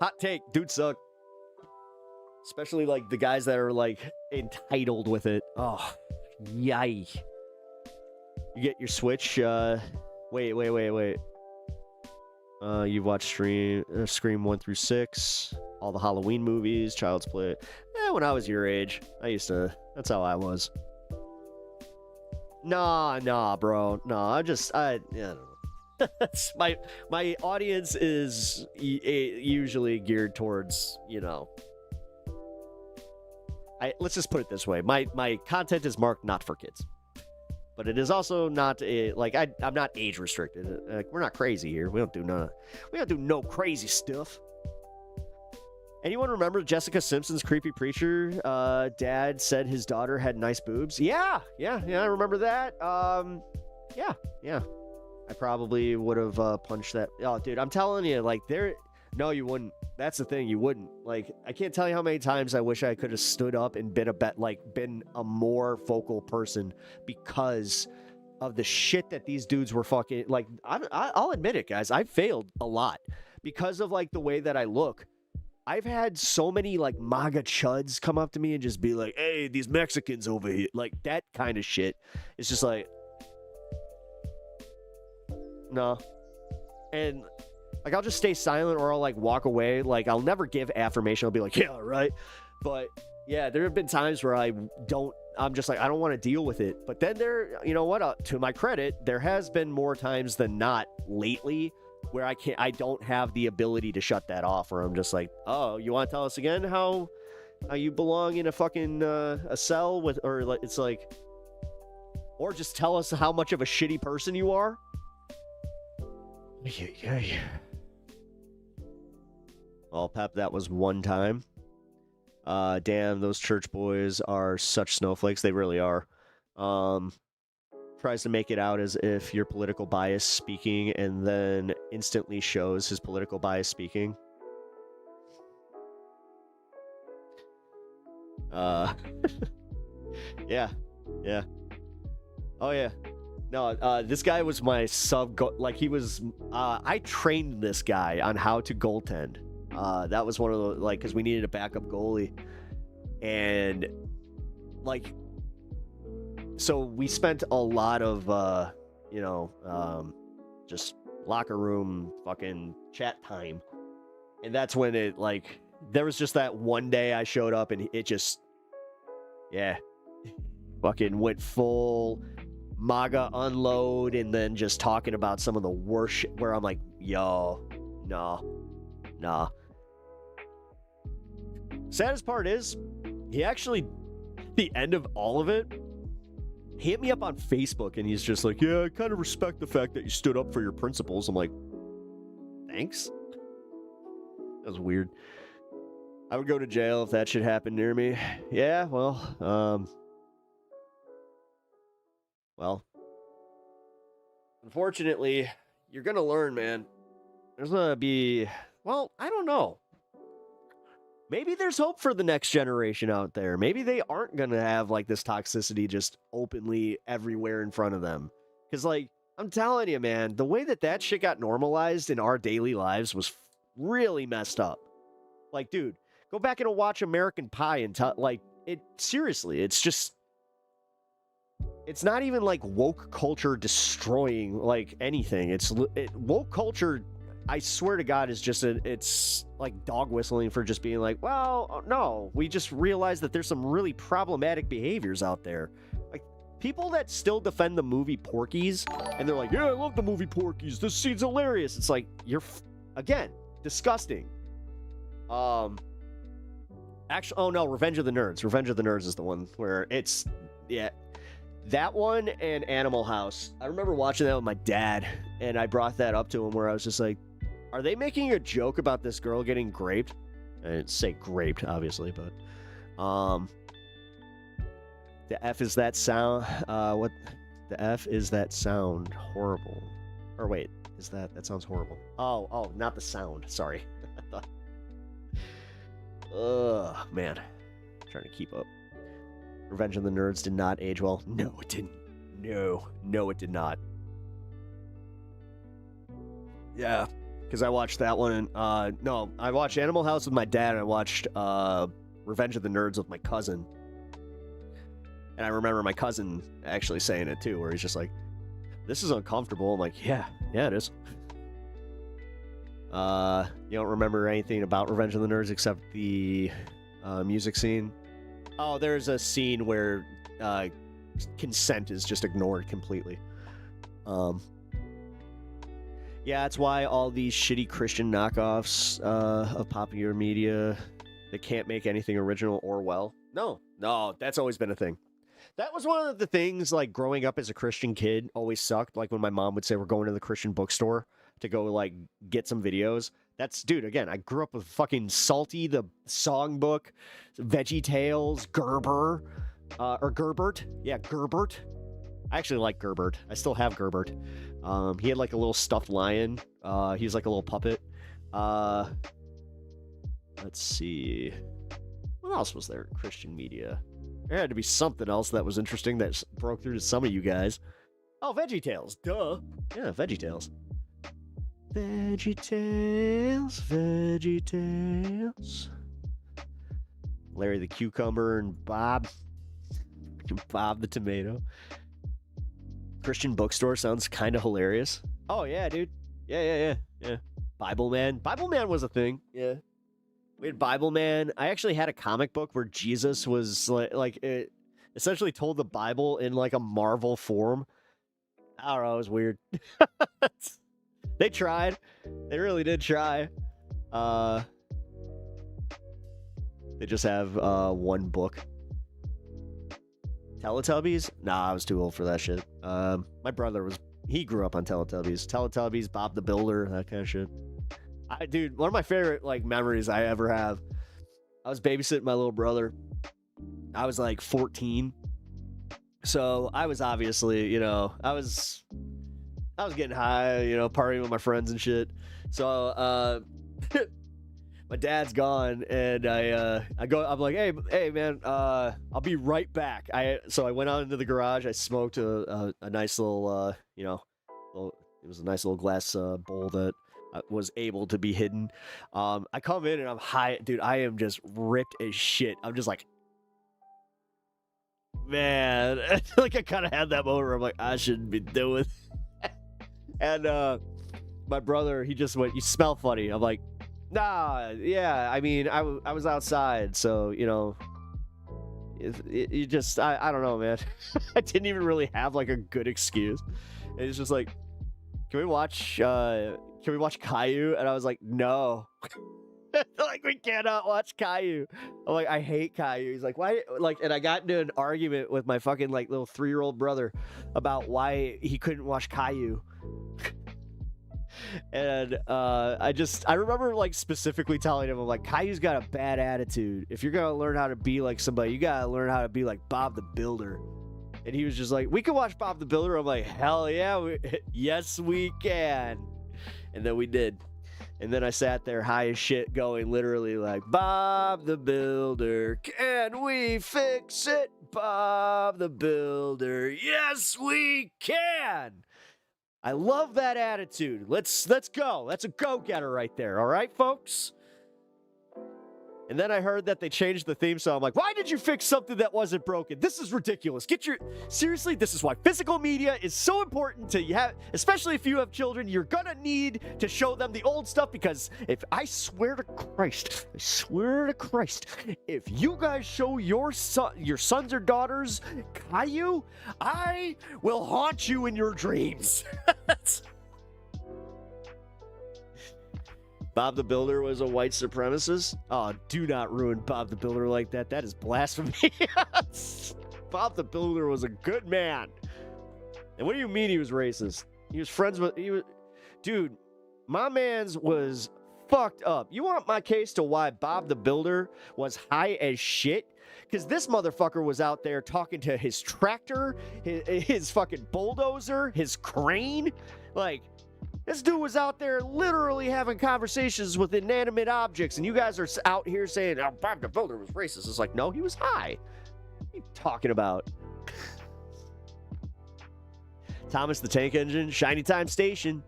Hot take, dudes suck. Especially, like, the guys that are, like, entitled with it. Oh. Yay. You get your Switch, wait. You've watched Scream 1 through 6, all the Halloween movies, Child's Play. When I was your age, that's how I was. Nah, bro. I don't know. my audience is usually geared towards, you know, let's just put it this way. My content is marked not for kids. But it is also not I'm not age restricted. Like, we're not crazy here. We don't do no crazy stuff. Anyone remember Jessica Simpson's creepy preacher? Dad said his daughter had nice boobs. Yeah, I remember that. Yeah. I probably would have punched that. Oh, dude, I'm telling you, like, no, you wouldn't. That's the thing, you wouldn't. Like, I can't tell you how many times I wish I could have stood up and been a more vocal person because of the shit that these dudes were fucking, like, I'll admit it, guys. I failed a lot because of, like, the way that I look. I've had so many, like, MAGA chuds come up to me and just be like, hey, these Mexicans over here. Like, that kind of shit. It's just like, no. And, like, I'll just stay silent or I'll, like, walk away. Like, I'll never give affirmation. I'll be like, yeah, right. But Yeah, there have been times where I'm just like, I don't want to deal with it. But then you know what? To my credit, there has been more times than not lately where I don't have the ability to shut that off. Where I'm just like, oh, you want to tell us again how you belong in a fucking a cell with, or it's like, or just tell us how much of a shitty person you are. Yeah. Well, Pep, that was one time. Damn, those church boys are such snowflakes. They really are. Tries to make it out as if your political bias speaking and then instantly shows his political bias speaking. Yeah. Oh, yeah. No, this guy was my he was, I trained this guy on how to goaltend. That was one of the, because we needed a backup goalie. And, so we spent a lot of, just locker room fucking chat time. And that's when it, there was just that one day I showed up and it just, fucking went full MAGA unload and then just talking about some of the worst shit where I'm like, yo, nah. Saddest part is, he actually, at the end of all of it, he hit me up on Facebook and he's just like, yeah, I kind of respect the fact that you stood up for your principles. I'm like, thanks? That was weird. I would go to jail if that shit happened near me. Yeah, well, unfortunately, you're gonna learn, man. There's gonna be, I don't know. Maybe there's hope for the next generation out there. Maybe they aren't gonna have this toxicity just openly everywhere in front of them. Because I'm telling you, man, the way that shit got normalized in our daily lives was really messed up. Dude, go back and watch American Pie and seriously, it's just, it's not even woke culture destroying anything. Woke culture, I swear to God, is just it's like dog whistling for just being like, well, no, we just realized that there's some really problematic behaviors out there. People that still defend the movie Porky's and they're like, yeah, I love the movie Porky's. This scene's hilarious. It's like, again, disgusting. Actually, oh no, Revenge of the Nerds. Revenge of the Nerds is the one where it's, that one and Animal House. I remember watching that with my dad, and I brought that up to him where I was just like, are they making a joke about this girl getting raped? I didn't say raped, obviously, but the F is that sound. What the F is that sound? Horrible. Or wait, is that sounds horrible? Oh, not the sound. Sorry. Ugh, man. I'm trying to keep up. Revenge of the Nerds did not age well. No, it didn't. No, it did not. Yeah, because I watched that one. No, I watched Animal House with my dad, and I watched Revenge of the Nerds with my cousin. And I remember my cousin actually saying it too, where he's just like, "This is uncomfortable." I'm like, "Yeah, it is." You don't remember anything about Revenge of the Nerds except the music scene? Oh, there's a scene where consent is just ignored completely. Yeah, that's why all these shitty Christian knockoffs of popular media, they can't make anything original or well. No, that's always been a thing. That was one of the things, growing up as a Christian kid always sucked. When my mom would say we're going to the Christian bookstore to go, get some videos. Dude, again, I grew up with fucking Salty, the songbook, Veggie Tales, Gerber, or Gerbert. Yeah, Gerbert. I actually like Gerbert. I still have Gerbert. He had, a little stuffed lion. He's like a little puppet. Let's see. What else was there in Christian media? There had to be something else that was interesting that broke through to some of you guys. Oh, Veggie Tales. Duh. Yeah, Veggie Tales. Veggie Tales. Larry the Cucumber and Bob the Tomato. Christian bookstore sounds kind of hilarious. Oh, yeah, dude. Yeah. Bible Man. Bible Man was a thing. Yeah. We had Bible Man. I actually had a comic book where Jesus was like it essentially told the Bible in like a Marvel form. I don't know, it was weird. They tried. They really did try. They just have one book. Teletubbies? Nah, I was too old for that shit. My brother he grew up on Teletubbies. Teletubbies, Bob the Builder, that kind of shit. Dude, one of my favorite like memories I ever have. I was babysitting my little brother. I was like 14. So I was obviously, you know, I was getting high, you know, partying with my friends and shit. So my dad's gone, and I'm like, hey man, I'll be right back. So I went out into the garage. I smoked a nice little, you know, it was a nice little glass bowl that was able to be hidden. I come in and I'm high, dude. I am just ripped as shit. I'm just like, man, like I kind of had that moment where I'm like, I shouldn't be doing. And my brother, he just went, "You smell funny." I'm like, nah, yeah. I mean, I was outside, so you know, you just I don't know, man. I didn't even really have like a good excuse. And it's just like, can we watch Caillou? And I was like, no. Like, we cannot watch Caillou. I'm like, I hate Caillou. He's like, why? Like, and I got into an argument with my fucking like little 3-year-old brother about why he couldn't watch Caillou. And I remember like specifically telling him, I'm like, Caillou's got a bad attitude. If you're gonna learn how to be like somebody, you gotta learn how to be like Bob the Builder. And he was just like, we can watch Bob the Builder. I'm like, hell yeah, yes we can. And then we did. And then I sat there high as shit going literally like, Bob the Builder, can we fix it? Bob the Builder, yes we can. I love that attitude. Let's go. That's a go-getter right there. All right, folks? And then I heard that they changed the theme song. I'm like, why did you fix something that wasn't broken? This is ridiculous. Seriously, this is why physical media is so important to you have, especially if you have children. You're gonna need to show them the old stuff, because I swear to Christ, if you guys show your sons or daughters Caillou, I will haunt you in your dreams. Bob the Builder was a white supremacist? Oh, do not ruin Bob the Builder like that. That is blasphemy. Bob the Builder was a good man. And what do you mean he was racist? He was friends with... Dude, my man's was fucked up. You want my case to why Bob the Builder was high as shit? Because this motherfucker was out there talking to his tractor, his fucking bulldozer, his crane. Like... This dude was out there literally having conversations with inanimate objects, and you guys are out here saying, oh, Bob the Builder was racist. It's like, no, he was high. What are you talking about? Thomas the Tank Engine, Shiny Time Station.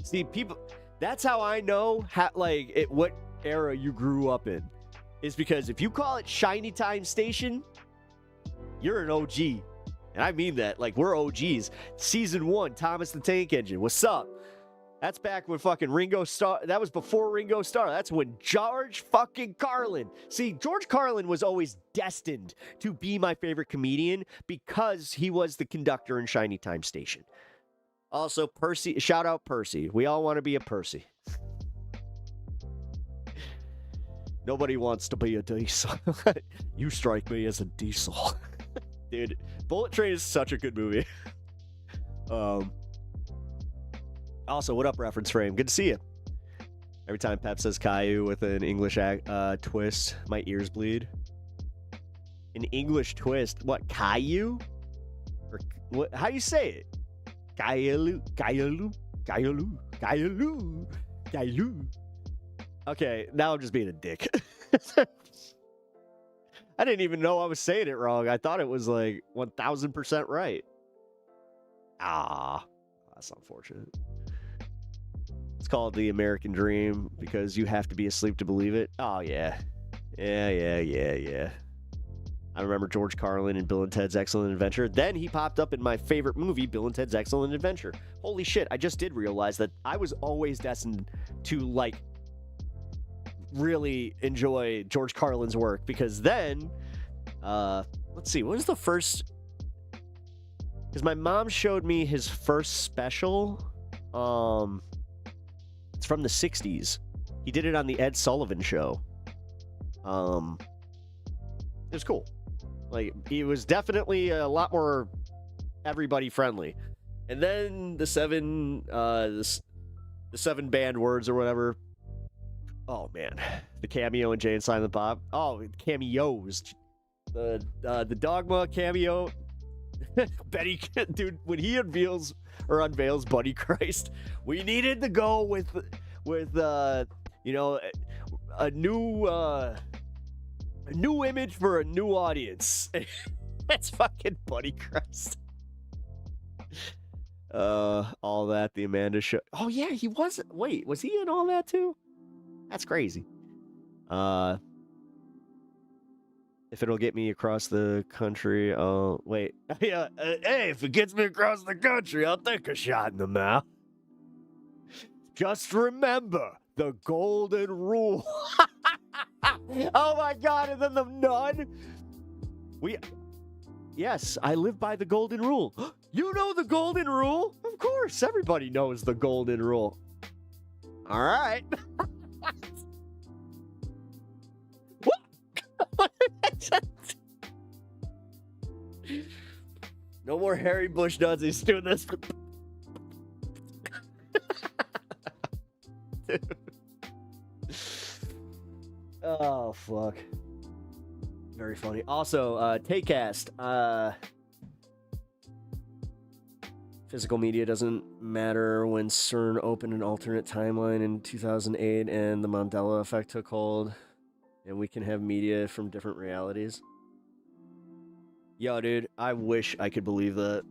See, people, that's how I know what era you grew up in. Is because if you call it Shiny Time Station, you're an OG. And I mean that. Like, we're OGs. Season 1, Thomas the Tank Engine. What's up? That's back when fucking Ringo Starr... That was before Ringo Starr. That's when George fucking Carlin... See, George Carlin was always destined to be my favorite comedian because he was the conductor in Shiny Time Station. Also, Percy... Shout out Percy. We all want to be a Percy. Nobody wants to be a diesel. You strike me as a diesel. Dude, Bullet Train is such a good movie. Also, what up, Reference Frame? Good to see you. Every time Pep says Caillou with an English twist, my ears bleed. An English twist? What, Caillou? Or what? How do you say it? Caillou, Caillou, Caillou, Caillou, Caillou. Okay, now I'm just being a dick. I didn't even know I was saying it wrong. I thought it was like 1000% right. Ah, that's unfortunate. It's called the American Dream because you have to be asleep to believe it. Oh, yeah. Yeah. I remember George Carlin in Bill and Ted's Excellent Adventure. Then he popped up in my favorite movie, Bill and Ted's Excellent Adventure. Holy shit, I just did realize that I was always destined to, like, really enjoy George Carlin's work, because then, let's see, what was the first? Because my mom showed me his first special. It's from the 60s. He did it on the Ed Sullivan Show. It was cool. Like, he was definitely a lot more everybody friendly. And then the seven banned words or whatever. Oh man, the cameo in Jay and Silent Bob. Oh, cameos. The Dogma cameo. Betty, dude, when he unveils Buddy Christ, we needed to go with you know, a new image for a new audience. That's fucking Buddy Christ. All that, the Amanda Show. Oh yeah, he was. Wait, was he in all that too? That's crazy. If it'll get me across the country, oh wait, yeah. Hey, if it gets me across the country, I'll take a shot in the mouth. Just remember the golden rule. Oh my God! And then the nun. Yes, I live by the golden rule. You know the golden rule? Of course, everybody knows the golden rule. All right. What? No more Harry Bush nuts. He's doing this. Oh, fuck. Very funny. Also, Takecast. Physical media doesn't matter when CERN opened an alternate timeline in 2008 and the Mandela effect took hold, and we can have media from different realities. Yo, dude, I wish I could believe that.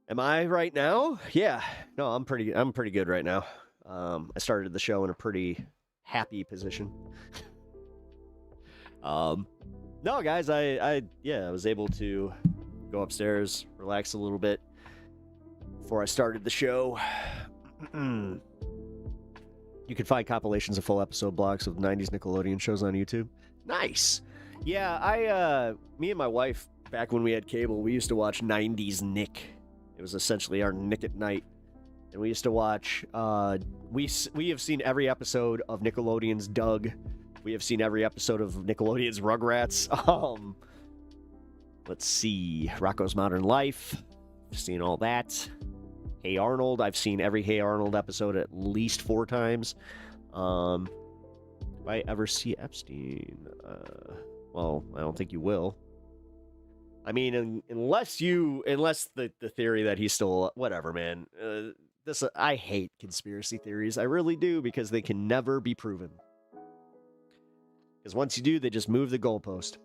Am I right now? Yeah. No, I'm pretty good right now. I started the show in a pretty happy position. No, guys, I was able to go upstairs, relax a little bit before I started the show. You can find compilations of full episode blocks of 90s Nickelodeon shows on YouTube. Nice. Yeah, me and my wife, back when we had cable, we used to watch 90s Nick. It was essentially our Nick at Night. And we used to watch, we have seen every episode of Nickelodeon's Doug. We have seen every episode of Nickelodeon's Rugrats. Let's see, Rocko's Modern Life. I've seen all that. Hey Arnold, I've seen every Hey Arnold episode at least 4 times. If I ever see Epstein, well, I don't think you will. I mean, unless the theory that he's still, whatever, man. I hate conspiracy theories. I really do, because they can never be proven. Because once you do, they just move the goalpost.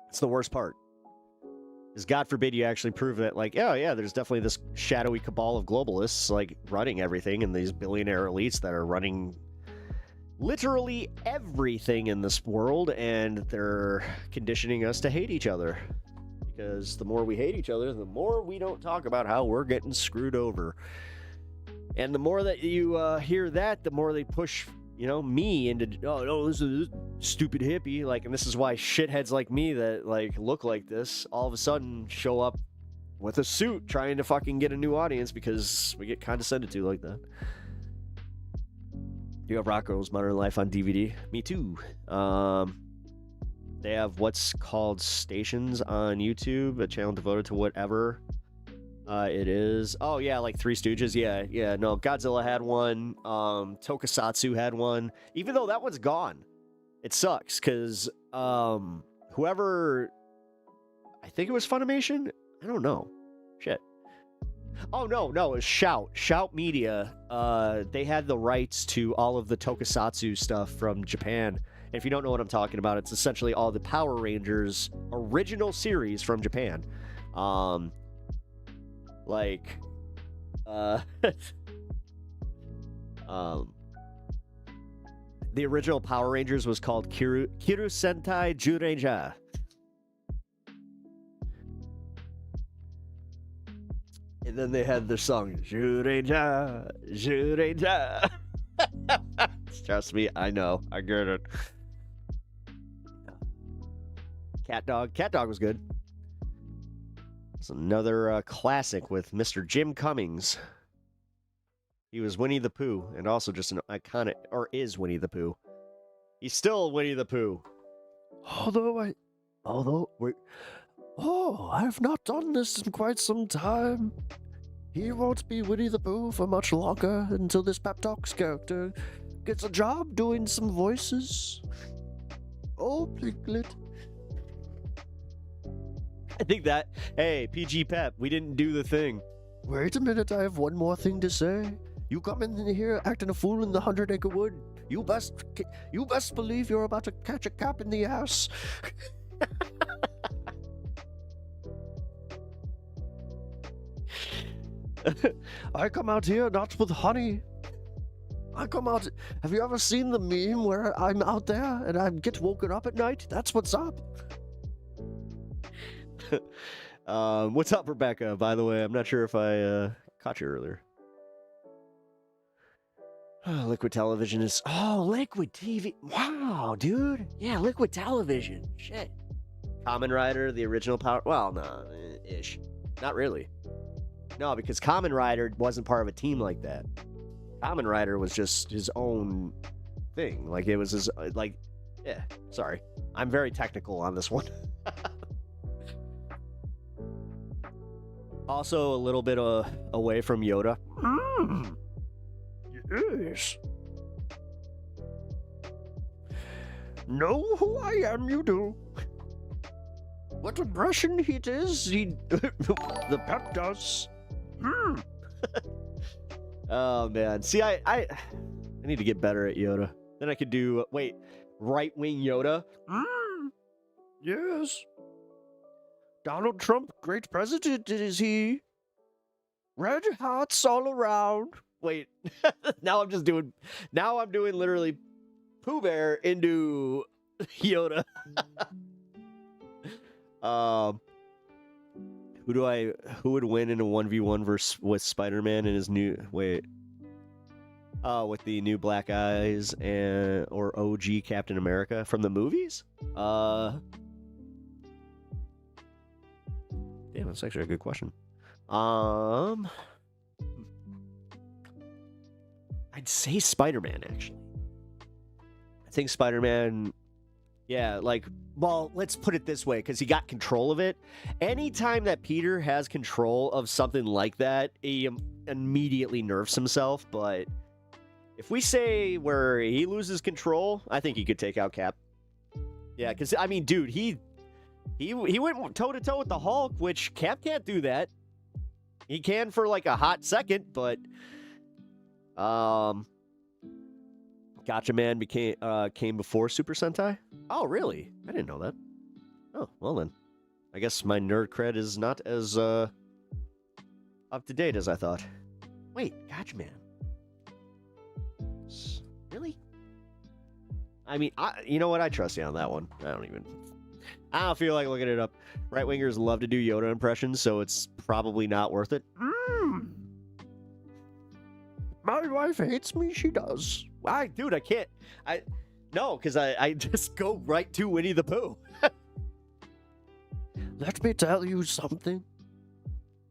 It's the worst part. Is God forbid you actually prove that, like, oh yeah, there's definitely this shadowy cabal of globalists, like, running everything, and these billionaire elites that are running literally everything in this world, and they're conditioning us to hate each other. Because the more we hate each other, the more we don't talk about how we're getting screwed over. And the more that you hear that, the more they push, me into, oh no, this is stupid hippie. Like, and this is why shitheads like me that, like, look like this all of a sudden show up with a suit trying to fucking get a new audience, because we get condescended to like that. You have Rocko's Modern Life on DVD. Me too. They have what's called Stations on YouTube, a channel devoted to whatever it is. Oh, yeah, like Three Stooges. Yeah, no, Godzilla had one. Tokusatsu had one. Even though that one's gone. It sucks, because whoever... I think it was Funimation? I don't know. Shit. Oh, no, it was Shout. Shout Media. They had the rights to all of the Tokusatsu stuff from Japan. And if you don't know what I'm talking about, it's essentially all the Power Rangers original series from Japan. The original Power Rangers was called Kiru Sentai And then they had their song, Shooting-ja, Shooting-ja. Trust me, I know. I get it. Cat Dog was good. It's another classic with Mr. Jim Cummings. He was Winnie the Pooh, and also just an iconic, or is Winnie the Pooh. He's still Winnie the Pooh. I have not done this in quite some time. He won't be Winnie the Pooh for much longer until this Pep Talks character gets a job doing some voices. Oh, Piglet. I think that, hey, PG Pep, we didn't do the thing. Wait a minute, I have one more thing to say. You come in here acting a fool in the 100-acre wood. You best believe you're about to catch a cap in the ass. I come out here not with honey. I come out. Have you ever seen the meme where I'm out there and I get woken up at night? That's what's up. What's up, Rebecca? By the way, I'm not sure if I caught you earlier. Liquid television is... Oh, Liquid TV. Wow, dude. Yeah, Liquid television. Shit. Kamen Rider, the original Power... Well, no, ish. Not really. No, because Kamen Rider wasn't part of a team like that. Kamen Rider was just his own thing. Like, it was his... Like, yeah, sorry. I'm very technical on this one. Also, a little bit away from Yoda. Yes. Know who I am, you do. What impression it is, the Pep does. Oh, man. See, I need to get better at Yoda. Then I could do, wait, right-wing Yoda? Yes. Donald Trump, great president, is he? Red hearts all around. Wait, now I'm doing literally Pooh Bear into Yoda. Who would win in a 1v1 with Spider-Man and his new, with the new Black Eyes or OG Captain America from the movies? Damn, that's actually a good question. I'd say Spider-Man, actually. I think Spider-Man, yeah, like, well, let's put it this way, because he got control of it. Anytime that Peter has control of something like that, he immediately nerfs himself, but if we say where he loses control, I think he could take out Cap. Yeah, because, I mean, dude, he went toe-to-toe with the Hulk, which Cap can't do that. He can for, like, a hot second, but... Gotcha Man came before Super Sentai? Oh, really? I didn't know that. Oh, well then. I guess my nerd cred is not as up to date as I thought. Wait, Gotcha Man. Really? I mean, you know what? I trust you on that one. I don't feel like looking it up. Right-wingers love to do Yoda impressions, so it's probably not worth it. My wife hates me, she does. Dude, I can't. No, because I just go right to Winnie the Pooh. Let me tell you something.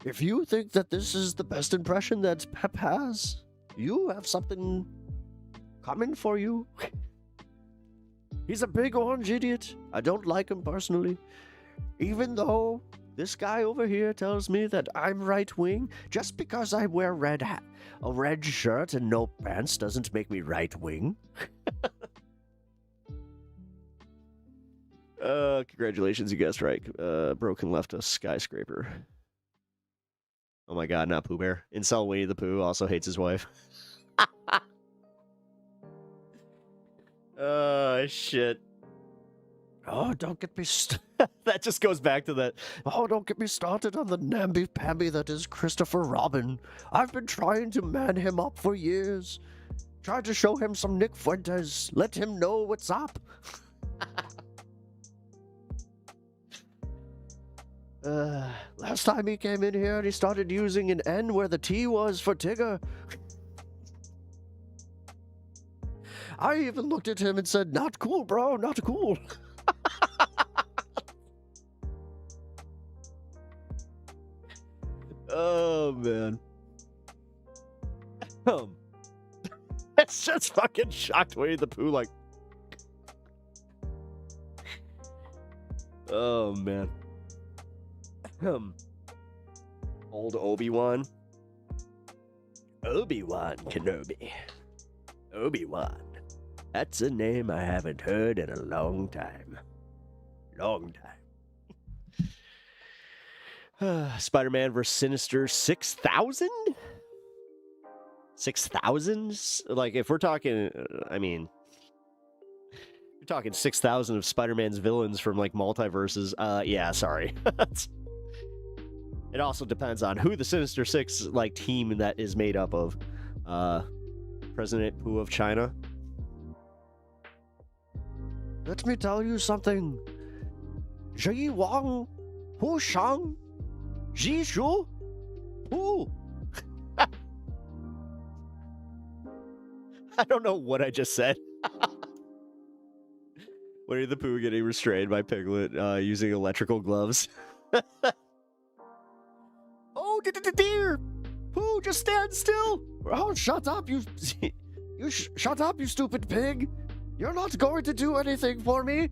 If you think that this is the best impression that Pep has, you have something coming for you. He's a big orange idiot. I don't like him personally. Even though this guy over here tells me that I'm right-wing, just because I wear a red shirt and no pants doesn't make me right-wing. Congratulations, you guessed right. Broken left a skyscraper. Oh my god, not Pooh Bear. Incel Winnie the Pooh also hates his wife. Oh, shit. Oh, don't get me that just goes back to that. Oh, don't get me started on the namby-pamby that is Christopher Robin. I've been trying to man him up for years. Tried to show him some Nick Fuentes. Let him know what's up. Last time he came in here, he started using an N where the T was for Tigger. I even looked at him and said, not cool, bro, not cool. Oh, man. It's just fucking shocked Winnie the Pooh, like... Oh, man. Old Obi-Wan. Obi-Wan Kenobi. Obi-Wan. That's a name I haven't heard in a long time. Long time. Spider-Man vs. Sinister 6,000? 6,000? Like, if we're talking, I mean... You're talking 6,000 of Spider-Man's villains from, like, multiverses. Yeah, sorry. It also depends on who the Sinister Six, like, team that is made up of. President Pu of China. Let me tell you something. Ji Wang, Hu Shang, Ji Shu, Pu. I don't know what I just said. Winnie the Pooh getting restrained by Piglet using electrical gloves. Oh, dear! Pooh, just stand still! Oh, shut up, you shut up, you stupid pig! You're not going to do anything for me!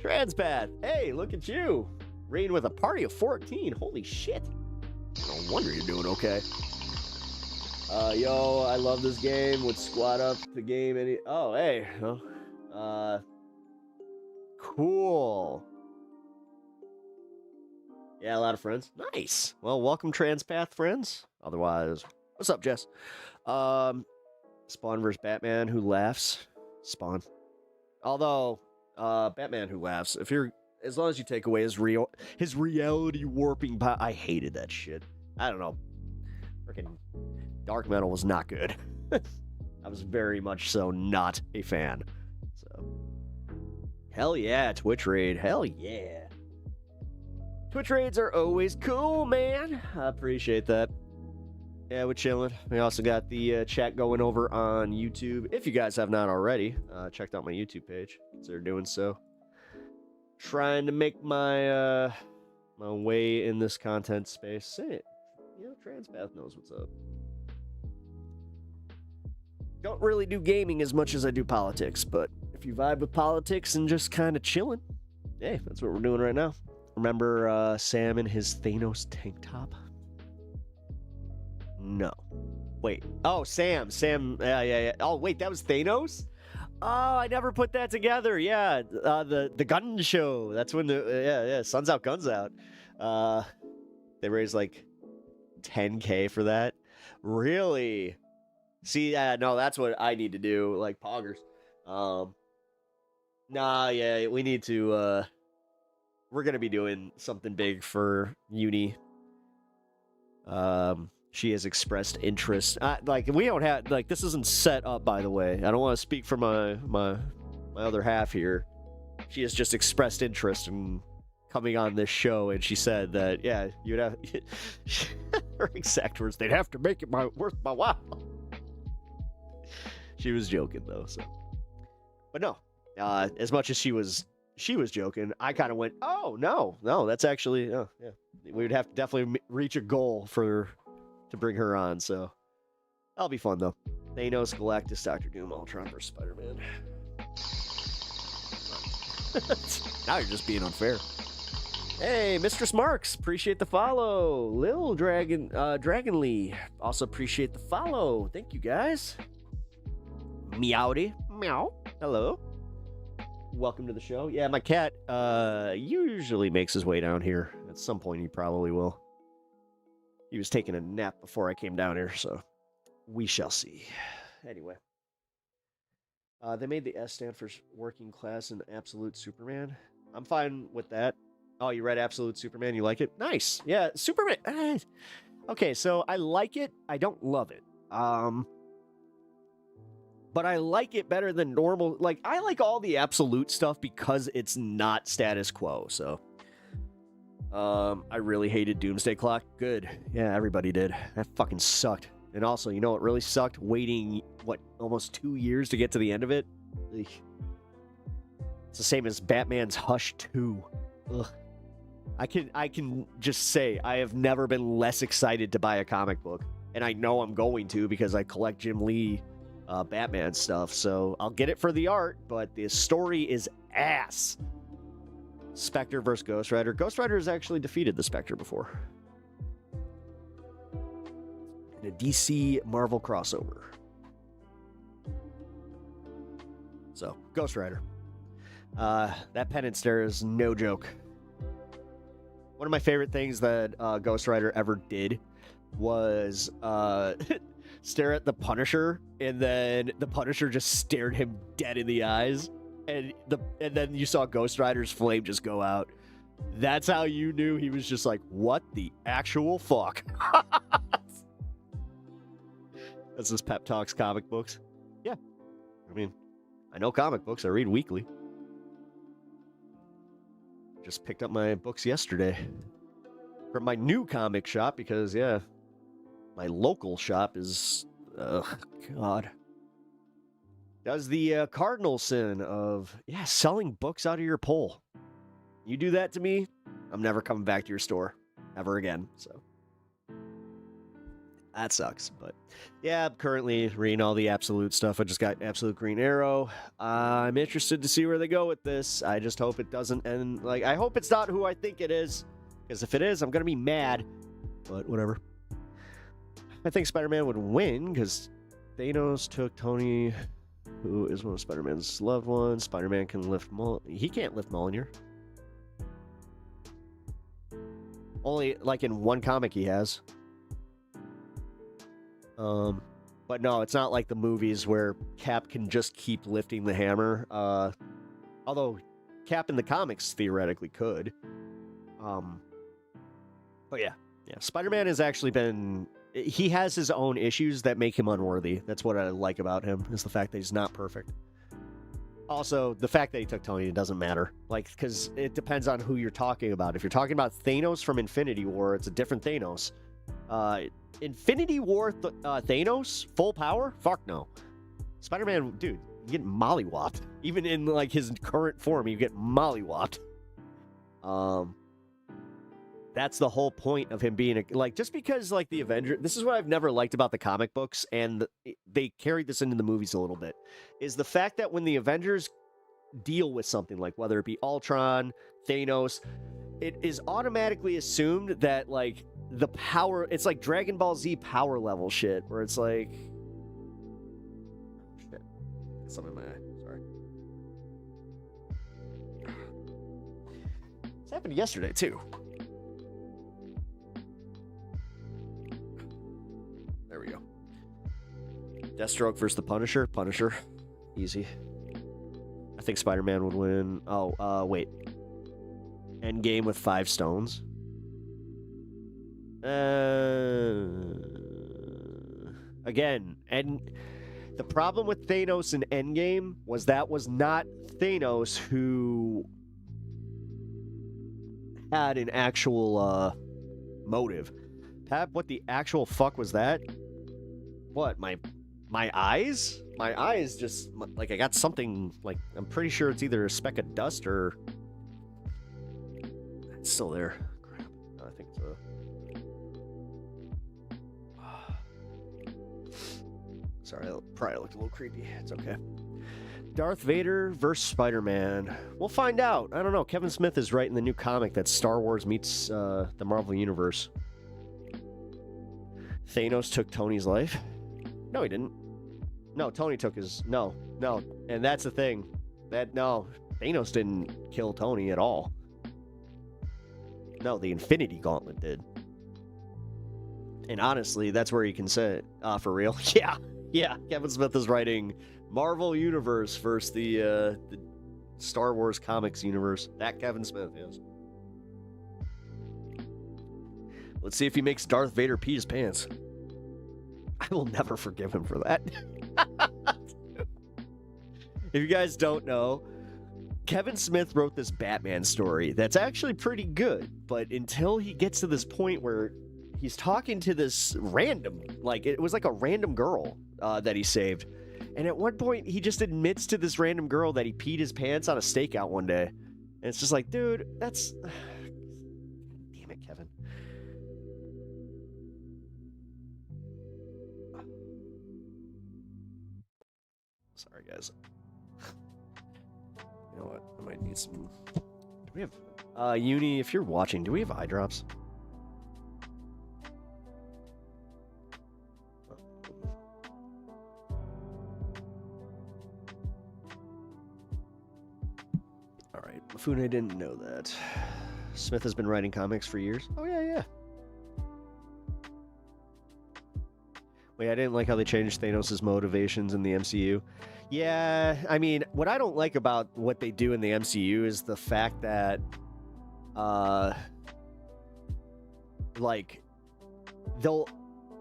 Transpath, hey, look at you! Reign with a party of 14, holy shit! No wonder you're doing okay. Yo, I love this game. Would squat up the game any... Oh, hey. Cool. Yeah, a lot of friends. Nice. Well, welcome, Transpath friends. Otherwise, what's up, Jess? Spawn versus Batman, who laughs? Spawn. Although, Batman who laughs, if you're... As long as you take away his reality warping I hated that shit. I don't know. Freaking Dark Metal was not good. I was very much so not a fan. So, hell yeah, Twitch raid. Hell yeah. Twitch raids are always cool, man. I appreciate that. Yeah, we're chilling. We also got the chat going over on YouTube. If you guys have not already, checked out my YouTube page. Consider doing so. Trying to make my my way in this content space. Say it. You know, Transpath knows what's up. Don't really do gaming as much as I do politics, but if you vibe with politics and just kind of chilling, hey, that's what we're doing right now. Remember Sam and his Thanos tank top? No. Wait. Oh, Sam. Yeah. Oh, wait, that was Thanos? Oh, I never put that together. Yeah, the gun show. That's when the Sun's Out, Guns Out. They raised like 10K for that. Really? See, no, that's what I need to do, like poggers. Nah, yeah, we need to, we're gonna be doing something big for Uni. She has expressed interest. Like, we don't have, like, this isn't set up, by the way. I don't want to speak for my other half here. She has just expressed interest in coming on this show, and she said that, yeah, you'd have, her exact words, they'd have to make it worth my while. She was joking, though, so. But no, as much as she was joking, I kind of went, oh, no, that's actually, oh, yeah. We would have to definitely reach a goal to bring her on, so. That'll be fun, though. Thanos, Galactus, Dr. Doom, Ultron vs. Spider-Man. Now you're just being unfair. Hey, Mistress Marks, appreciate the follow. Lil Dragon, Dragonly, also appreciate the follow. Thank you, guys. Meowdy, meow, hello. Welcome to the show. Yeah, my cat, usually makes his way down here. At some point, he probably will. He was taking a nap before I came down here, so we shall see. Anyway. They made the S stand for working class in Absolute Superman. I'm fine with that. Oh, you read Absolute Superman? You like it? Nice. Yeah, Superman. Okay, so I like it. I don't love it. but I like it better than normal. Like, I like all the absolute stuff because it's not status quo, so. I really hated Doomsday Clock. Good. Yeah, everybody did. That fucking sucked. And also, you know what really sucked? Waiting, what, almost 2 years to get to the end of it? Ugh. It's the same as Batman's Hush 2. Ugh. I can just say I have never been less excited to buy a comic book. And I know I'm going to because I collect Jim Lee Batman stuff. So I'll get it for the art, but the story is ass. Spectre versus Ghost Rider. Ghost Rider has actually defeated the Spectre before. In a DC Marvel crossover. So, Ghost Rider. That penance there is no joke. One of my favorite things that Ghost Rider ever did was stare at the Punisher, and then the Punisher just stared him dead in the eyes. And then you saw Ghost Rider's flame just go out. That's how you knew he was just like, what the actual fuck? That's his Pep Talks comic books. Yeah. I mean, I know comic books. I read weekly. Just picked up my books yesterday from my new comic shop because, yeah, my local shop is, God. Does the cardinal sin of, yeah, selling books out of your pull. You do that to me, I'm never coming back to your store ever again. So that sucks. But yeah, I'm currently reading all the Absolute stuff. I just got Absolute Green Arrow. I'm interested to see where they go with this. I just hope it doesn't end. Like, I hope it's not who I think it is. Because if it is, I'm going to be mad. But whatever. I think Spider-Man would win because Thanos took Tony, who is one of Spider-Man's loved ones. Spider-Man can lift he can't lift Mjolnir. Only, like, in one comic he has. But no, it's not like the movies where Cap can just keep lifting the hammer. Although Cap in the comics theoretically could. But yeah. Spider-Man has actually been... He has his own issues that make him unworthy. That's what I like about him, is the fact that he's not perfect. Also, the fact that he took Tony, it doesn't matter. Like, because it depends on who you're talking about. If you're talking about Thanos from Infinity War, it's a different Thanos. Infinity War Thanos, full power? Fuck no. Spider-Man, dude, you get mollywopped. Even in, like, his current form, you get mollywopped. That's the whole point of him being like, just because, like, the Avenger, this is what I've never liked about the comic books, and they carried this into the movies a little bit, is the fact that when the Avengers deal with something, like whether it be Ultron, Thanos, it is automatically assumed that, like, the power, it's like Dragon Ball Z power level shit, where it's like, shit, get something in my eye, sorry. This happened yesterday, too. There we go. Deathstroke versus the Punisher. Punisher. Easy. I think Spider-Man would win. Oh, wait. Endgame with 5 stones. Again, and the problem with Thanos in Endgame was that was not Thanos who had an actual motive. Pab, what the actual fuck was that? What, my eyes? My eyes just, like, I got something, like, I'm pretty sure it's either a speck of dust or... It's still there. Crap. I think it's Sorry, that probably looked a little creepy. It's okay. Darth Vader versus Spider-Man. We'll find out. I don't know. Kevin Smith is writing the new comic that Star Wars meets the Marvel Universe. Thanos took Tony's life? No, he didn't. No, Tony took his... No. And that's the thing. No, Thanos didn't kill Tony at all. No, the Infinity Gauntlet did. And honestly, that's where you can say it. For real? Yeah. Kevin Smith is writing Marvel Universe versus the Star Wars comics universe. That Kevin Smith is. Let's see if he makes Darth Vader pee his pants. I will never forgive him for that. If you guys don't know, Kevin Smith wrote this Batman story that's actually pretty good, but until he gets to this point where he's talking to this random, like it was like a random girl that he saved. And at one point, he just admits to this random girl that he peed his pants on a stakeout one day. And it's just like, dude, that's... Damn it, Kevin. Sorry, guys. You know what? I might need some... Do we have... Uni, if you're watching, do we have eye drops? Alright, Mifune didn't know that. Smith has been writing comics for years. Oh, yeah. Wait, I didn't like how they changed Thanos' motivations in the MCU. Yeah, I mean, what I don't like about what they do in the MCU is the fact that, like, they'll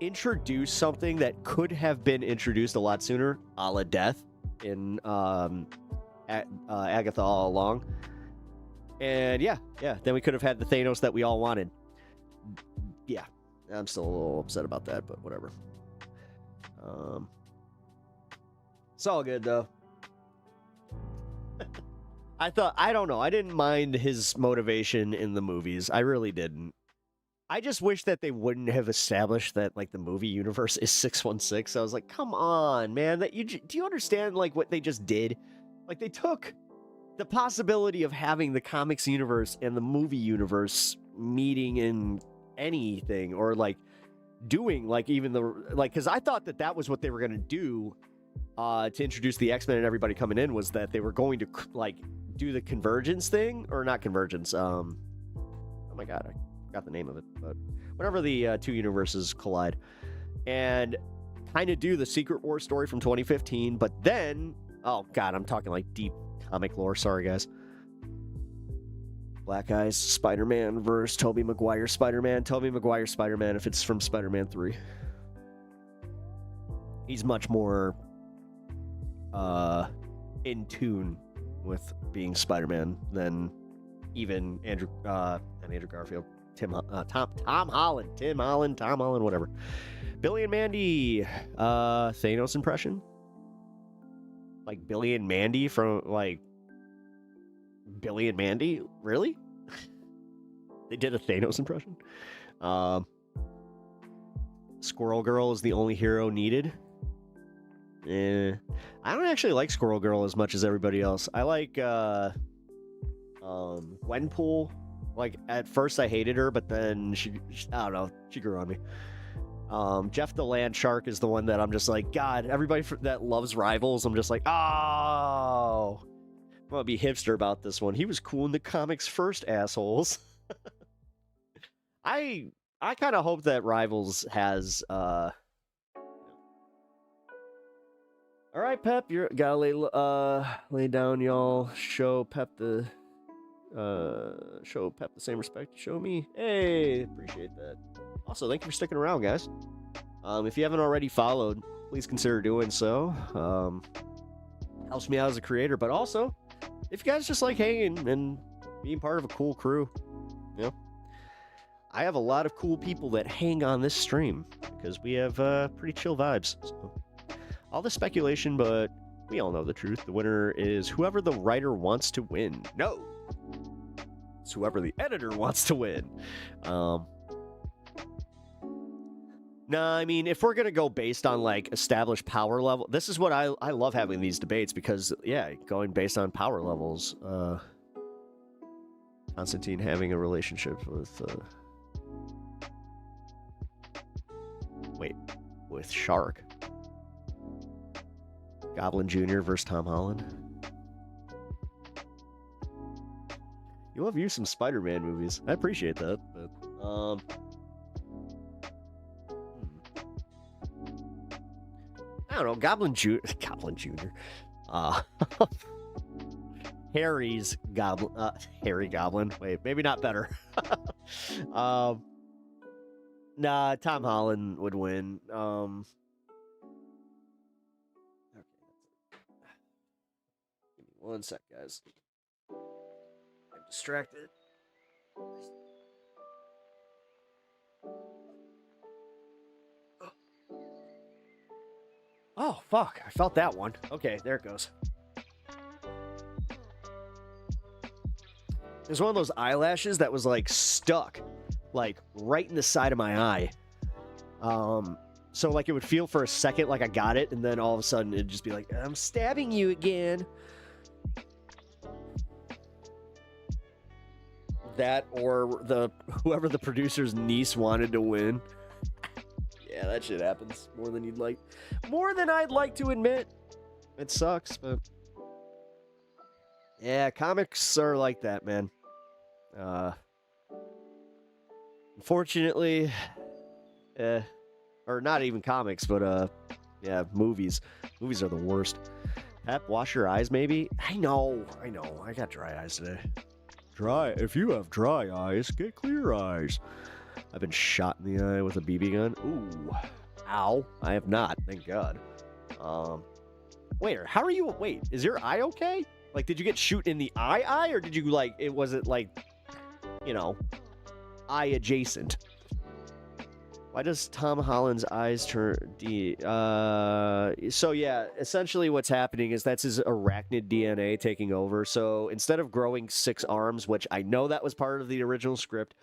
introduce something that could have been introduced a lot sooner, a la Death in Agatha All Along. And yeah, then we could have had the Thanos that we all wanted. Yeah, I'm still a little upset about that, but whatever. It's all good though. I don't know. I didn't mind his motivation in the movies. I really didn't. I just wish that they wouldn't have established that like the movie universe is 616. I was like, come on, man. Do you understand like what they just did? Like they took the possibility of having the comics universe and the movie universe meeting in anything, or like doing like even the like, because I thought that was what they were gonna do to introduce the X-Men and everybody coming in, was that they were going to like do the convergence thing, or not convergence. Oh my god, I forgot the name of it, but whenever the two universes collide, and kind of do the Secret War story from 2015, but then, oh god, I'm talking like deep comic lore. Sorry, guys. Black Eyes Spider-Man versus Tobey Maguire Spider-Man. Tobey Maguire Spider-Man if it's from Spider-Man 3. He's much more in tune with being Spider-Man than even not Andrew Garfield, Tom Holland, whatever. Billy and Mandy, Thanos impression? Like Billy and Mandy from like Billy and Mandy? Really? They did a Thanos impression? Squirrel Girl is the only hero needed. I don't actually like Squirrel Girl as much as everybody else. I like Gwenpool. Like at first I hated her, but then she I don't know, she grew on me. Jeff the Land Shark is the one that I'm just like, God, everybody that loves Rivals, I'm just like, oh, I'm gonna be hipster about this one. He was cool in the comics first, assholes. I kind of hope that Rivals has all right, Pep, you gotta lay down, y'all. Show Pep the same respect you show me. Hey, appreciate that. Also, thank you for sticking around, guys. If you haven't already followed, please consider doing so. Helps me out as a creator, but also, if you guys just like hanging and being part of a cool crew, you know, I have a lot of cool people that hang on this stream because we have pretty chill vibes. So, all the speculation, but we all know the truth. The winner is whoever the writer wants to win. No, it's whoever the editor wants to win. Nah, I mean, if we're gonna go based on like established power level, this is what I love having these debates because yeah, going based on power levels. Constantine having a relationship with with Shark. Goblin Jr. versus Tom Holland. You love you some Spider-Man movies. I appreciate that, but I don't know. Goblin Jr. Harry's Goblin. Harry Goblin. Wait, maybe not better. Nah, Tom Holland would win. One sec, guys. I'm distracted. Oh, fuck. I felt that one. Okay, there it goes. There's one of those eyelashes that was, like, stuck, like, right in the side of my eye. So, like, it would feel for a second like I got it, and then all of a sudden it'd just be like, I'm stabbing you again. That or whoever the producer's niece wanted to win. Yeah, that shit happens more than you'd like. More than I'd like to admit. It sucks, but yeah, comics are like that, man. Unfortunately, or not even comics, but yeah, movies. Movies are the worst. Pep, wash your eyes, maybe. I know. I got dry eyes today. If you have dry eyes, get clear eyes. I've been shot in the eye with a BB gun. Ooh. Ow. I have not, thank God. Wait, how are you? Wait, is your eye okay? Like, did you get shoot in the eye, or did you, like, was it, like, you know, eye adjacent? Why does Tom Holland's eyes turn so yeah, essentially what's happening is that's his arachnid DNA taking over. So instead of growing 6 arms, which I know that was part of the original script,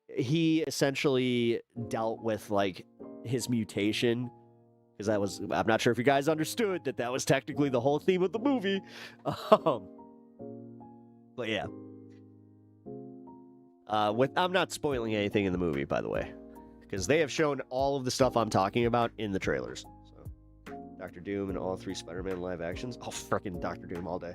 he essentially dealt with, like, his mutation, because I'm not sure if you guys understood that was technically the whole theme of the movie. But yeah. I'm not spoiling anything in the movie, by the way, because they have shown all of the stuff I'm talking about in the trailers. So, Dr. Doom and all 3 Spider-Man live actions. Oh, frickin' Dr. Doom all day.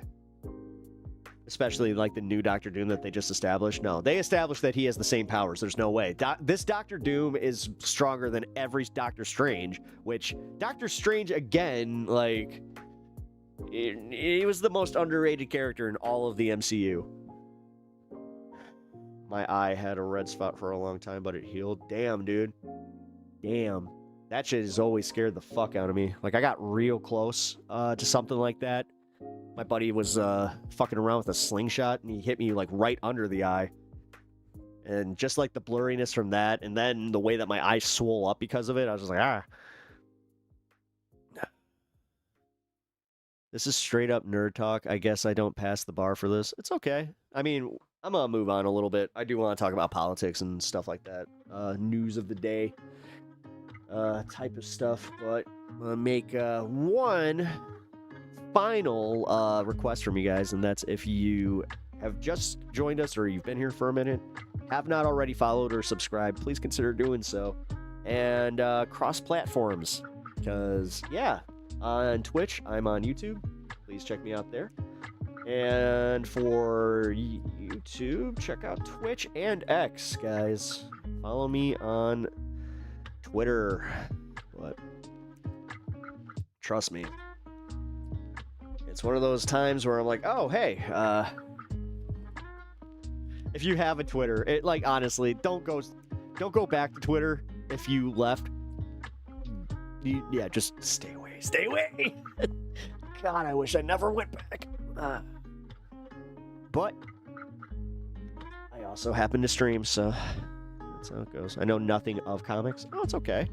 Especially, like, the new Dr. Doom that they just established. No, they established that he has the same powers. There's no way. This Dr. Doom is stronger than every Doctor Strange, which Doctor Strange, again, like, he was the most underrated character in all of the MCU. My eye had a red spot for a long time, but it healed. Damn, dude. Damn. That shit has always scared the fuck out of me. Like, I got real close to something like that. My buddy was fucking around with a slingshot, and he hit me, like, right under the eye. And just, like, the blurriness from that, and then the way that my eye swole up because of it, I was just like, ah. This is straight up nerd talk. I guess I don't pass the bar for this. It's okay. I mean, I'm gonna move on a little bit. I do want to talk about politics and stuff like that. News of the day type of stuff. But I'm gonna make one final request from you guys, and that's if you have just joined us or you've been here for a minute, have not already followed or subscribed, please consider doing so. And cross platforms, because yeah, on Twitch, I'm on YouTube. Please check me out there. And for YouTube, check out Twitch and X, guys. Follow me on Twitter. But trust me, it's one of those times where I'm like, oh, hey, if you have a Twitter, like, honestly, don't go back to Twitter if you left. Yeah, just stay away. Stay away. God, I wish I never went back. But I also happen to stream, so that's how it goes. I know nothing of comics. Oh, it's okay.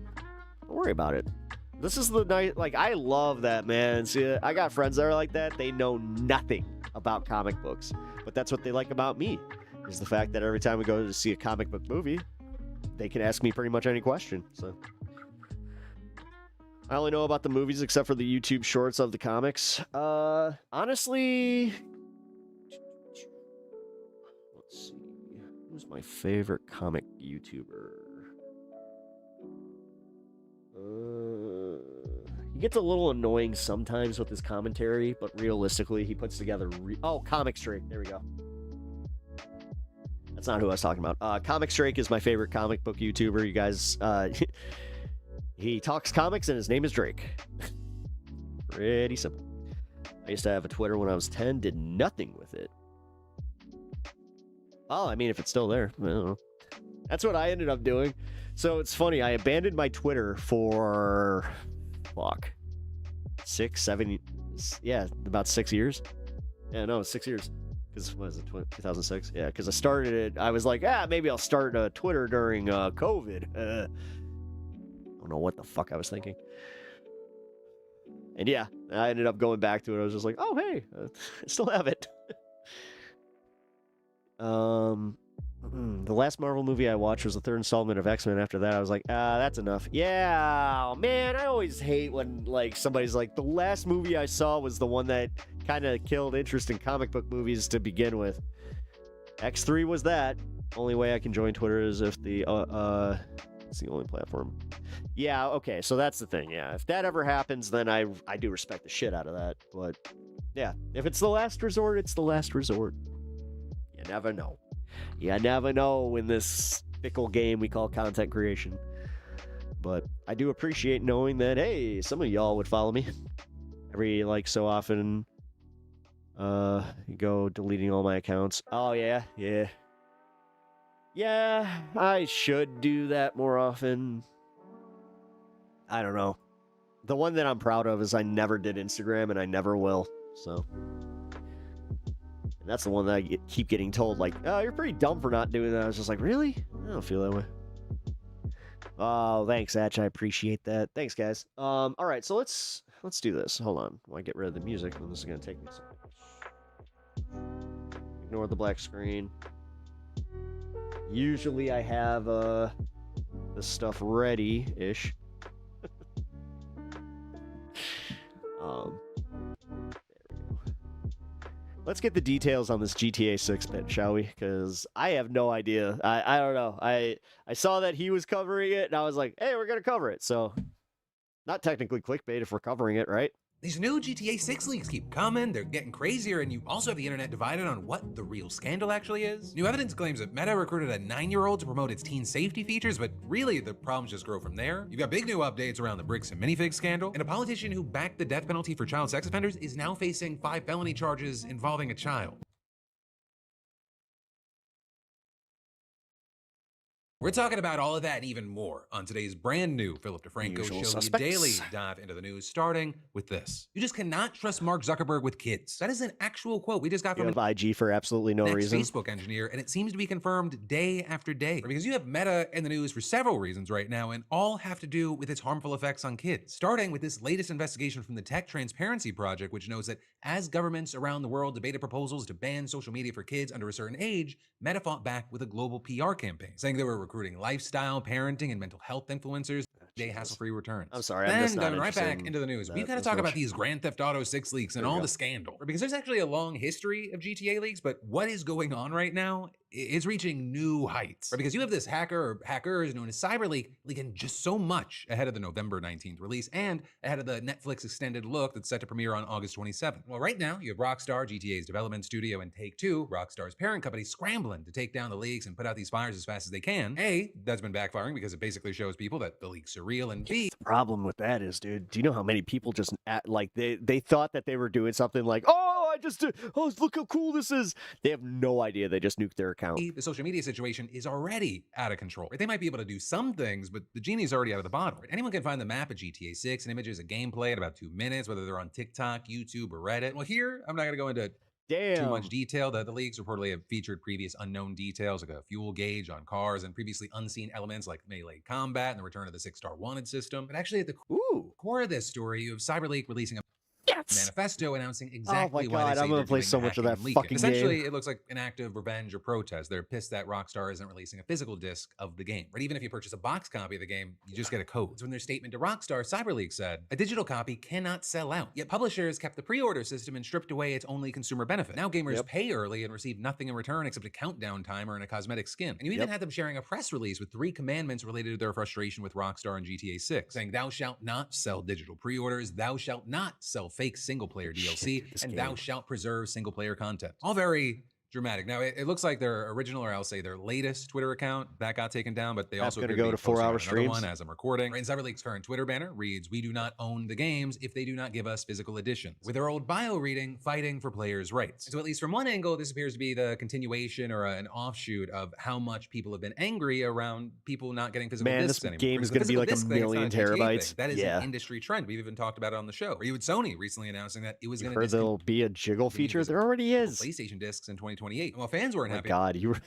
Don't worry about it. This is the night. Like, I love that, man. See, I got friends that are like that. They know nothing about comic books, but that's what they like about me, is the fact that every time we go to see a comic book movie, they can ask me pretty much any question. So I only know about the movies except for the YouTube shorts of the comics. Honestly, let's see. Who's my favorite comic YouTuber? He gets a little annoying sometimes with his commentary, but realistically, he puts together... Comic Drake. There we go. That's not who I was talking about. Comic Drake is my favorite comic book YouTuber. You guys... He talks comics, and his name is Drake. Pretty simple. I used to have a Twitter when I was 10, did nothing with it. Oh, I mean, if it's still there, I don't know. That's what I ended up doing. So it's funny, I abandoned my Twitter for, 6, 7 Yeah, about 6 years. Yeah, no, 6 years. Because what is it, 2006? Yeah, because I started it. I was like, maybe I'll start Twitter during COVID. I don't know what the fuck I was thinking. And yeah, I ended up going back to it. I was just like, oh, hey, I still have it. The last Marvel movie I watched was the third installment of X-Men. After that, I was like, that's enough. Yeah, man, I always hate when, like, somebody's like, the last movie I saw was the one that kind of killed interest in comic book movies to begin with. X3 was that. Only way I can join Twitter is if it's the only platform. Yeah, okay, so that's the thing, yeah. If that ever happens, then I do respect the shit out of that. But, yeah, if it's the last resort, it's the last resort. You never know. You never know in this fickle game we call content creation. But I do appreciate knowing that, hey, some of y'all would follow me. Every, like, so often, you go deleting all my accounts. Oh, yeah. Yeah, I should do that more often. I don't know. The one that I'm proud of is I never did Instagram, and I never will, so... And that's the one that I keep getting told, like, oh, you're pretty dumb for not doing that. I was just like, really? I don't feel that way. Oh, thanks, Atch. I appreciate that. Thanks, guys. All right, so let's do this. Hold on. While I get rid of the music, this is going to take me a second. Ignore the black screen. Usually I have this stuff ready-ish. Let's get the details on this GTA 6 bit, shall we? Because I have no idea. I don't know. I saw that he was covering it, and I was like, hey, we're going to cover it. So, not technically clickbait if we're covering it, right? These new GTA 6 leaks keep coming, they're getting crazier, and you also have the internet divided on what the real scandal actually is. New evidence claims that Meta recruited a 9-year-old to promote its teen safety features, but really the problems just grow from there. You've got big new updates around the bricks and minifigs scandal, and a politician who backed the death penalty for child sex offenders is now facing 5 felony charges involving a child. We're talking about all of that and even more on today's brand new Philip DeFranco Usual show, suspects. the daily dive into the news, starting with this. You just cannot trust Mark Zuckerberg with kids. That is an actual quote we just got You from have IG for absolutely no next reason. Facebook engineer, and it seems to be confirmed day after day. Because you have Meta in the news for several reasons right now, and all have to do with its harmful effects on kids. Starting with this latest investigation from the Tech Transparency Project, which knows that as governments around the world debated proposals to ban social media for kids under a certain age, Meta fought back with a global PR campaign, saying they were recruiting lifestyle, parenting, and mental health influencers. Day hassle-free returns. I'm sorry, I'm Then just not diving right interested back in into the news. We've that got to as talk much. about these Grand Theft Auto 6 leaks and There we all go. the scandal. Because there's actually a long history of GTA leaks, but what is going on right now is reaching new heights. Because you have this hacker or hackers known as CyberLeak leaking just so much ahead of the November 19th release and ahead of the Netflix extended look that's set to premiere on August 27th. Well, right now you have Rockstar, GTA's development studio, and Take-Two, Rockstar's parent company, scrambling to take down the leaks and put out these fires as fast as they can. A, that's been backfiring because it basically shows people that the leaks are real, and B, The problem with that is, dude, do you know how many people just act like they thought that they were doing something like, oh, I just did, oh, look how cool this is. They have no idea they just nuked their account. the social media situation is already out of control. Right? They might be able to do some things, but the genie's already out of the bottle. Right? Anyone can find the map of GTA 6 and images of gameplay in about 2 minutes, whether they're on TikTok, YouTube, or Reddit. Well, here, I'm not going to go into Damn. too much detail. The leaks reportedly have featured previous unknown details like a fuel gauge on cars and previously unseen elements like melee combat and the return of the 6-star wanted system. But actually at the Ooh. core of this story, you have CyberLeak releasing a Yes. manifesto announcing exactly why God, they say I'm gonna they're play doing so the much of hacking that and leaking. fucking Essentially, game. it looks like an act of revenge or protest. They're pissed that Rockstar isn't releasing a physical disc of the game. But even if you purchase a box copy of the game, you just get a code. So in their statement to Rockstar, CyberLeak said, a digital copy cannot sell out. Yet publishers kept the pre-order system and stripped away its only consumer benefit. Now gamers Yep. pay early and receive nothing in return except a countdown timer and a cosmetic skin. And you even Yep. had them sharing a press release with 3 commandments related to their frustration with Rockstar and GTA 6, saying thou shalt not sell digital pre-orders, thou shalt not sell fake single-player DLC, this and game. thou shalt preserve single-player content. All very dramatic. Now, it looks like their original, or I'll say their latest Twitter account, that got taken down, but they That's also gonna appear go be to posting 4-hour on another streams? one as I'm recording. And CyberLeak's current Twitter banner reads, "We do not own the games if they do not give us physical editions," with their old bio reading, "Fighting for players' rights." And so at least from one angle, this appears to be the continuation or an offshoot of how much people have been angry around people not getting physical Man, discs this anymore. game is Because gonna the be physical like a disc thing, it's not million GTA terabytes. thing. That is Yeah. an industry trend. We've even talked about it on the show. Or even Sony recently announcing that it was You going to heard there'll be a jiggle feature? There already is. PlayStation discs in 2028. And while fans Oh weren't my happy God, you were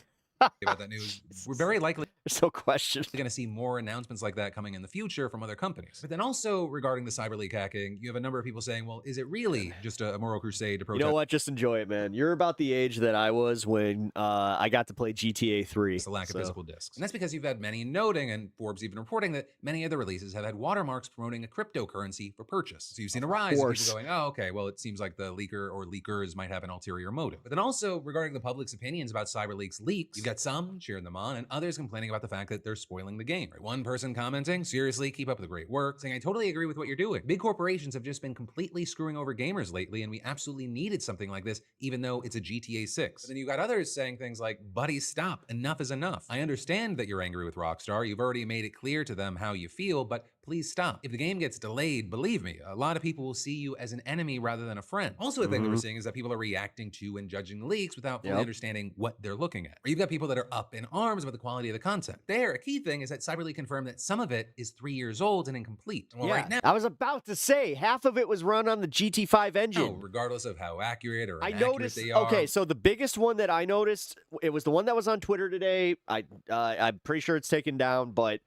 about that news, we're very likely There's no question. going to see more announcements like that coming in the future from other companies. But then also regarding the CyberLeak hacking, you have a number of people saying, well, is it really just a moral crusade to You protest know what? Just enjoy it, man. You're about the age that I was when I got to play GTA 3. the lack so- of physical discs? And that's because you've had many noting, and Forbes even reporting, that many of the releases have had watermarks promoting a cryptocurrency for purchase. So you've seen a rise of course. people going, oh, okay, well, it seems like the leaker or leakers might have an ulterior motive. But then also regarding the public's opinions about CyberLeak's leaks, you've got some cheering them on and others complaining about the fact that they're spoiling the game. Right? One person commenting, seriously, keep up the great work, saying, I totally agree with what you're doing. Big corporations have just been completely screwing over gamers lately, and we absolutely needed something like this, even though it's a GTA 6. But then you've got others saying things like, buddy, stop, enough is enough. I understand that you're angry with Rockstar. You've already made it clear to them how you feel, but please stop. If the game gets delayed, believe me, a lot of people will see you as an enemy rather than a friend. Also, a thing that we're seeing is that people are reacting to and judging leaks without fully Yep. understanding what they're looking at. Or you've got people that are up in arms about the quality of the content. There, a key thing is that CyberLeak confirmed that some of it is 3 years old and incomplete. Well, yeah, right now, I was about to say half of it was run on the GT5 engine. regardless of how accurate or I inaccurate noticed. they are, Okay, so the biggest one that I noticed, it was the one that was on Twitter today. I'm pretty sure it's taken down, but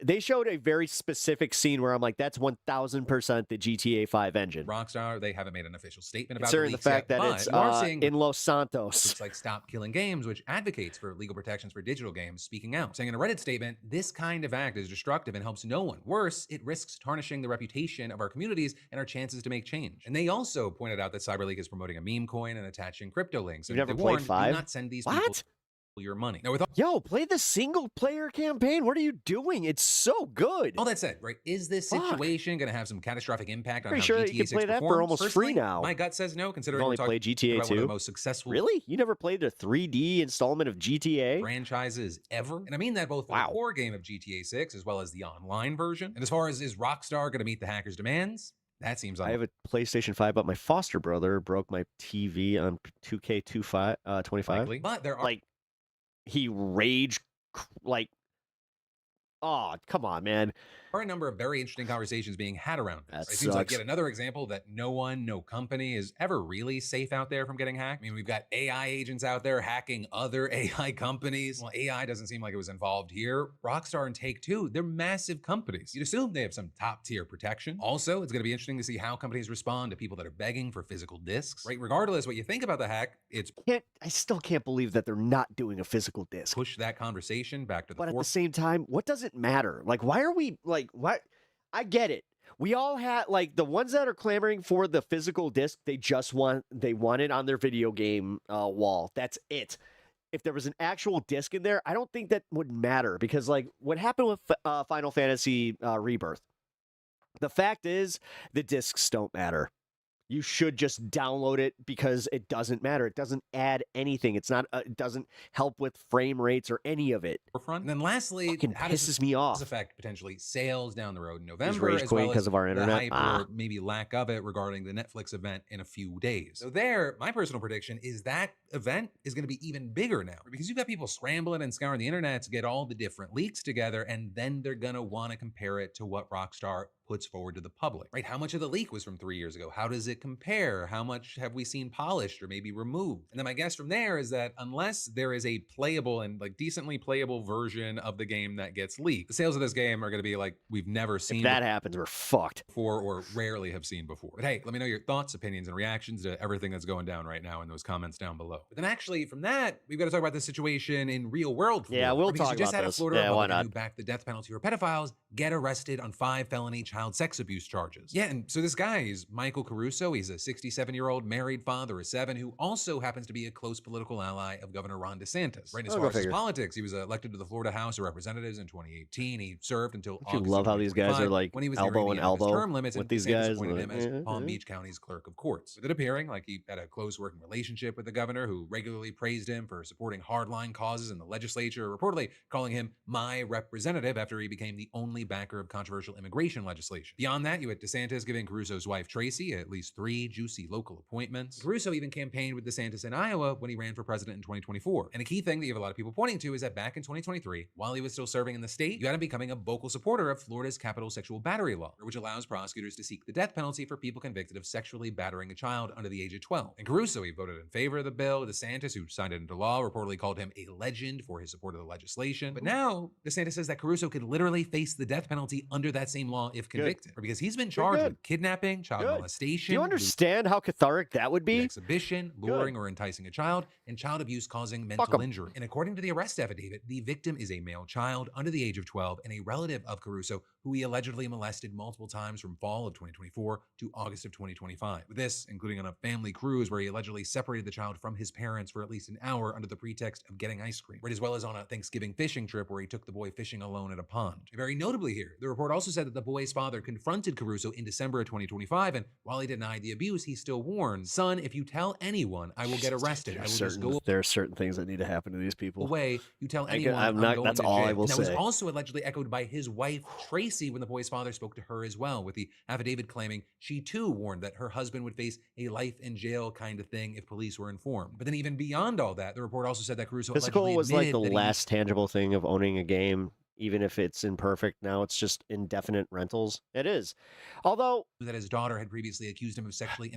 they showed a very specific scene where I'm like, that's 1000% the GTA 5 engine. Rockstar, they haven't made an official statement about Considering the leaks fact yet, that but it's you are seeing in Los Santos. groups like Stop Killing Games, which advocates for legal protections for digital games, speaking out, saying in a Reddit statement, this kind of act is destructive and helps no one. Worse, it risks tarnishing the reputation of our communities and our chances to make change. And they also pointed out that CyberLeak is promoting a meme coin and attaching crypto links. You've And never they played warned, 5? Do not send these people What? your money. Now, with Yo, play the single player campaign. What are you doing? It's so good. all that said, right, is this Fuck. situation going to have some catastrophic impact on Pretty how sure GTA you can 6 play that for performs? almost free Personally, now. My gut says no, considering only we're talking played GTA about one of 2? the most successful Really? You never played a 3D installment of GTA? franchises ever. And I mean that both for Wow. the core game of GTA 6 as well as the online version. And as far as is Rockstar going to meet the hackers' demands, that seems I have a PlayStation 5, but my foster brother broke my TV on 2K25. unlikely. But there are Like, he rage, like, oh, come on, man. a number of very interesting conversations being had around this. That It seems like sucks. yet another example that no one, no company is ever really safe out there from getting hacked. I mean, we've got AI agents out there hacking other AI companies. Well, AI doesn't seem like it was involved here. Rockstar and Take-Two, they're massive companies. You'd assume they have some top-tier protection. Also, it's going to be interesting to see how companies respond to people that are begging for physical discs. Right? Regardless what you think about the hack, it's I still can't believe that they're not doing a physical disc. push that conversation back to the But at the forefront. same time, what does it matter? Like, why are we, like, what? I get it. We all had, like, the ones that are clamoring for the physical disc, they want it on their video game wall. That's it. If there was an actual disc in there, I don't think that would matter because, like, what happened with Final Fantasy Rebirth? The fact is, the discs don't matter. You should just download it because it doesn't matter. It doesn't add anything. It's not. It doesn't help with frame rates or any of it. Forefront. And then lastly, Fucking how does pisses me off. this affect potentially sales down the road in Just November, rage as quitting well because as of our the internet? hype Ah. or maybe lack of it regarding the Netflix event in a few days. So there, my personal prediction is that event is going to be even bigger now because you've got people scrambling and scouring the internet to get all the different leaks together, and then they're going to want to compare it to what Rockstar puts forward to the public, right? How much of the leak was from 3 years ago? How does it compare? How much have we seen polished or maybe removed? And then my guess from there is that unless there is a playable and like decently playable version of the game that gets leaked, the sales of this game are going to be like we've never seen If that happens, we're fucked. before or rarely have seen before. But hey, let me know your thoughts, opinions, and reactions to everything that's going down right now in those comments down below. But then actually from that, we've got to talk about the situation in real world Yeah, Florida, we'll because talk you just about had this. a Florida Yeah, why Republican not? who backed the death penalty for pedophiles get arrested on 5 felony child sex abuse charges. Yeah, and so this guy is Michael Caruso. Caruso. He's a 67-year-old married father of 7 who also happens to be a close political ally of Governor Ron DeSantis. Right, as Oh, far go as his figure. politics, he was elected to the Florida House of Representatives in 2018. He served until Don't you August love of how these guys are 2025, like when he was elbow nearing and the end of his elbow term limits, with and these DeSantis guys? appointed him as Yeah, Palm yeah. Beach County's clerk of courts, with it appearing like he had a close working relationship with the governor, who regularly praised him for supporting hardline causes in the legislature, reportedly calling him my representative after he became the only backer of controversial immigration legislation. Beyond that, you had DeSantis giving Caruso's wife Tracy at least 3 juicy local appointments. Caruso even campaigned with DeSantis in Iowa when he ran for president in 2024. And a key thing that you have a lot of people pointing to is that back in 2023, while he was still serving in the state, you had him becoming a vocal supporter of Florida's capital sexual battery law, which allows prosecutors to seek the death penalty for people convicted of sexually battering a child under the age of 12. And Caruso, he voted in favor of the bill. DeSantis, who signed it into law, reportedly called him a legend for his support of the legislation. But now, DeSantis says that Caruso could literally face the death penalty under that same law if convicted. Or because he's been charged good. with kidnapping, child Good. molestation, Do you understand how cathartic that would be? exhibition, luring or enticing a child, and child abuse causing Fuck mental 'em. injury. And according to the arrest affidavit, the victim is a male child under the age of 12 and a relative of Caruso who he allegedly molested multiple times from fall of 2024 to August of 2025. With this, including on a family cruise where he allegedly separated the child from his parents for at least an hour under the pretext of getting ice cream, right, as well as on a Thanksgiving fishing trip where he took the boy fishing alone at a pond. Very notably here, the report also said that the boy's father confronted Caruso in December of 2025, and while he denied the abuse, he still warned, son, if you tell anyone, I will get arrested. I will just go There are certain things that need to happen to these people. away. You tell I can- anyone, I'm I'm not- going that's to all I jail. will And that was say. also allegedly echoed by his wife, Tracy, when the boy's father spoke to her as well, with the affidavit claiming she too warned that her husband would face a life in jail kind of thing if police were informed. But then even beyond all that, the report also said that Caruso Physical allegedly was like the admitted that he last tangible thing of owning a game, even if it's imperfect. Now it's just indefinite rentals. It is. Although that his daughter had previously accused him of sexually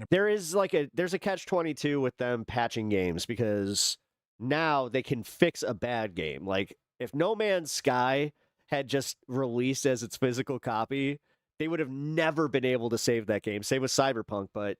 there's a catch-22 with them patching games, because now they can fix a bad game. Like if No Man's Sky had just released as its physical copy, they would have never been able to save that game. Same with Cyberpunk, but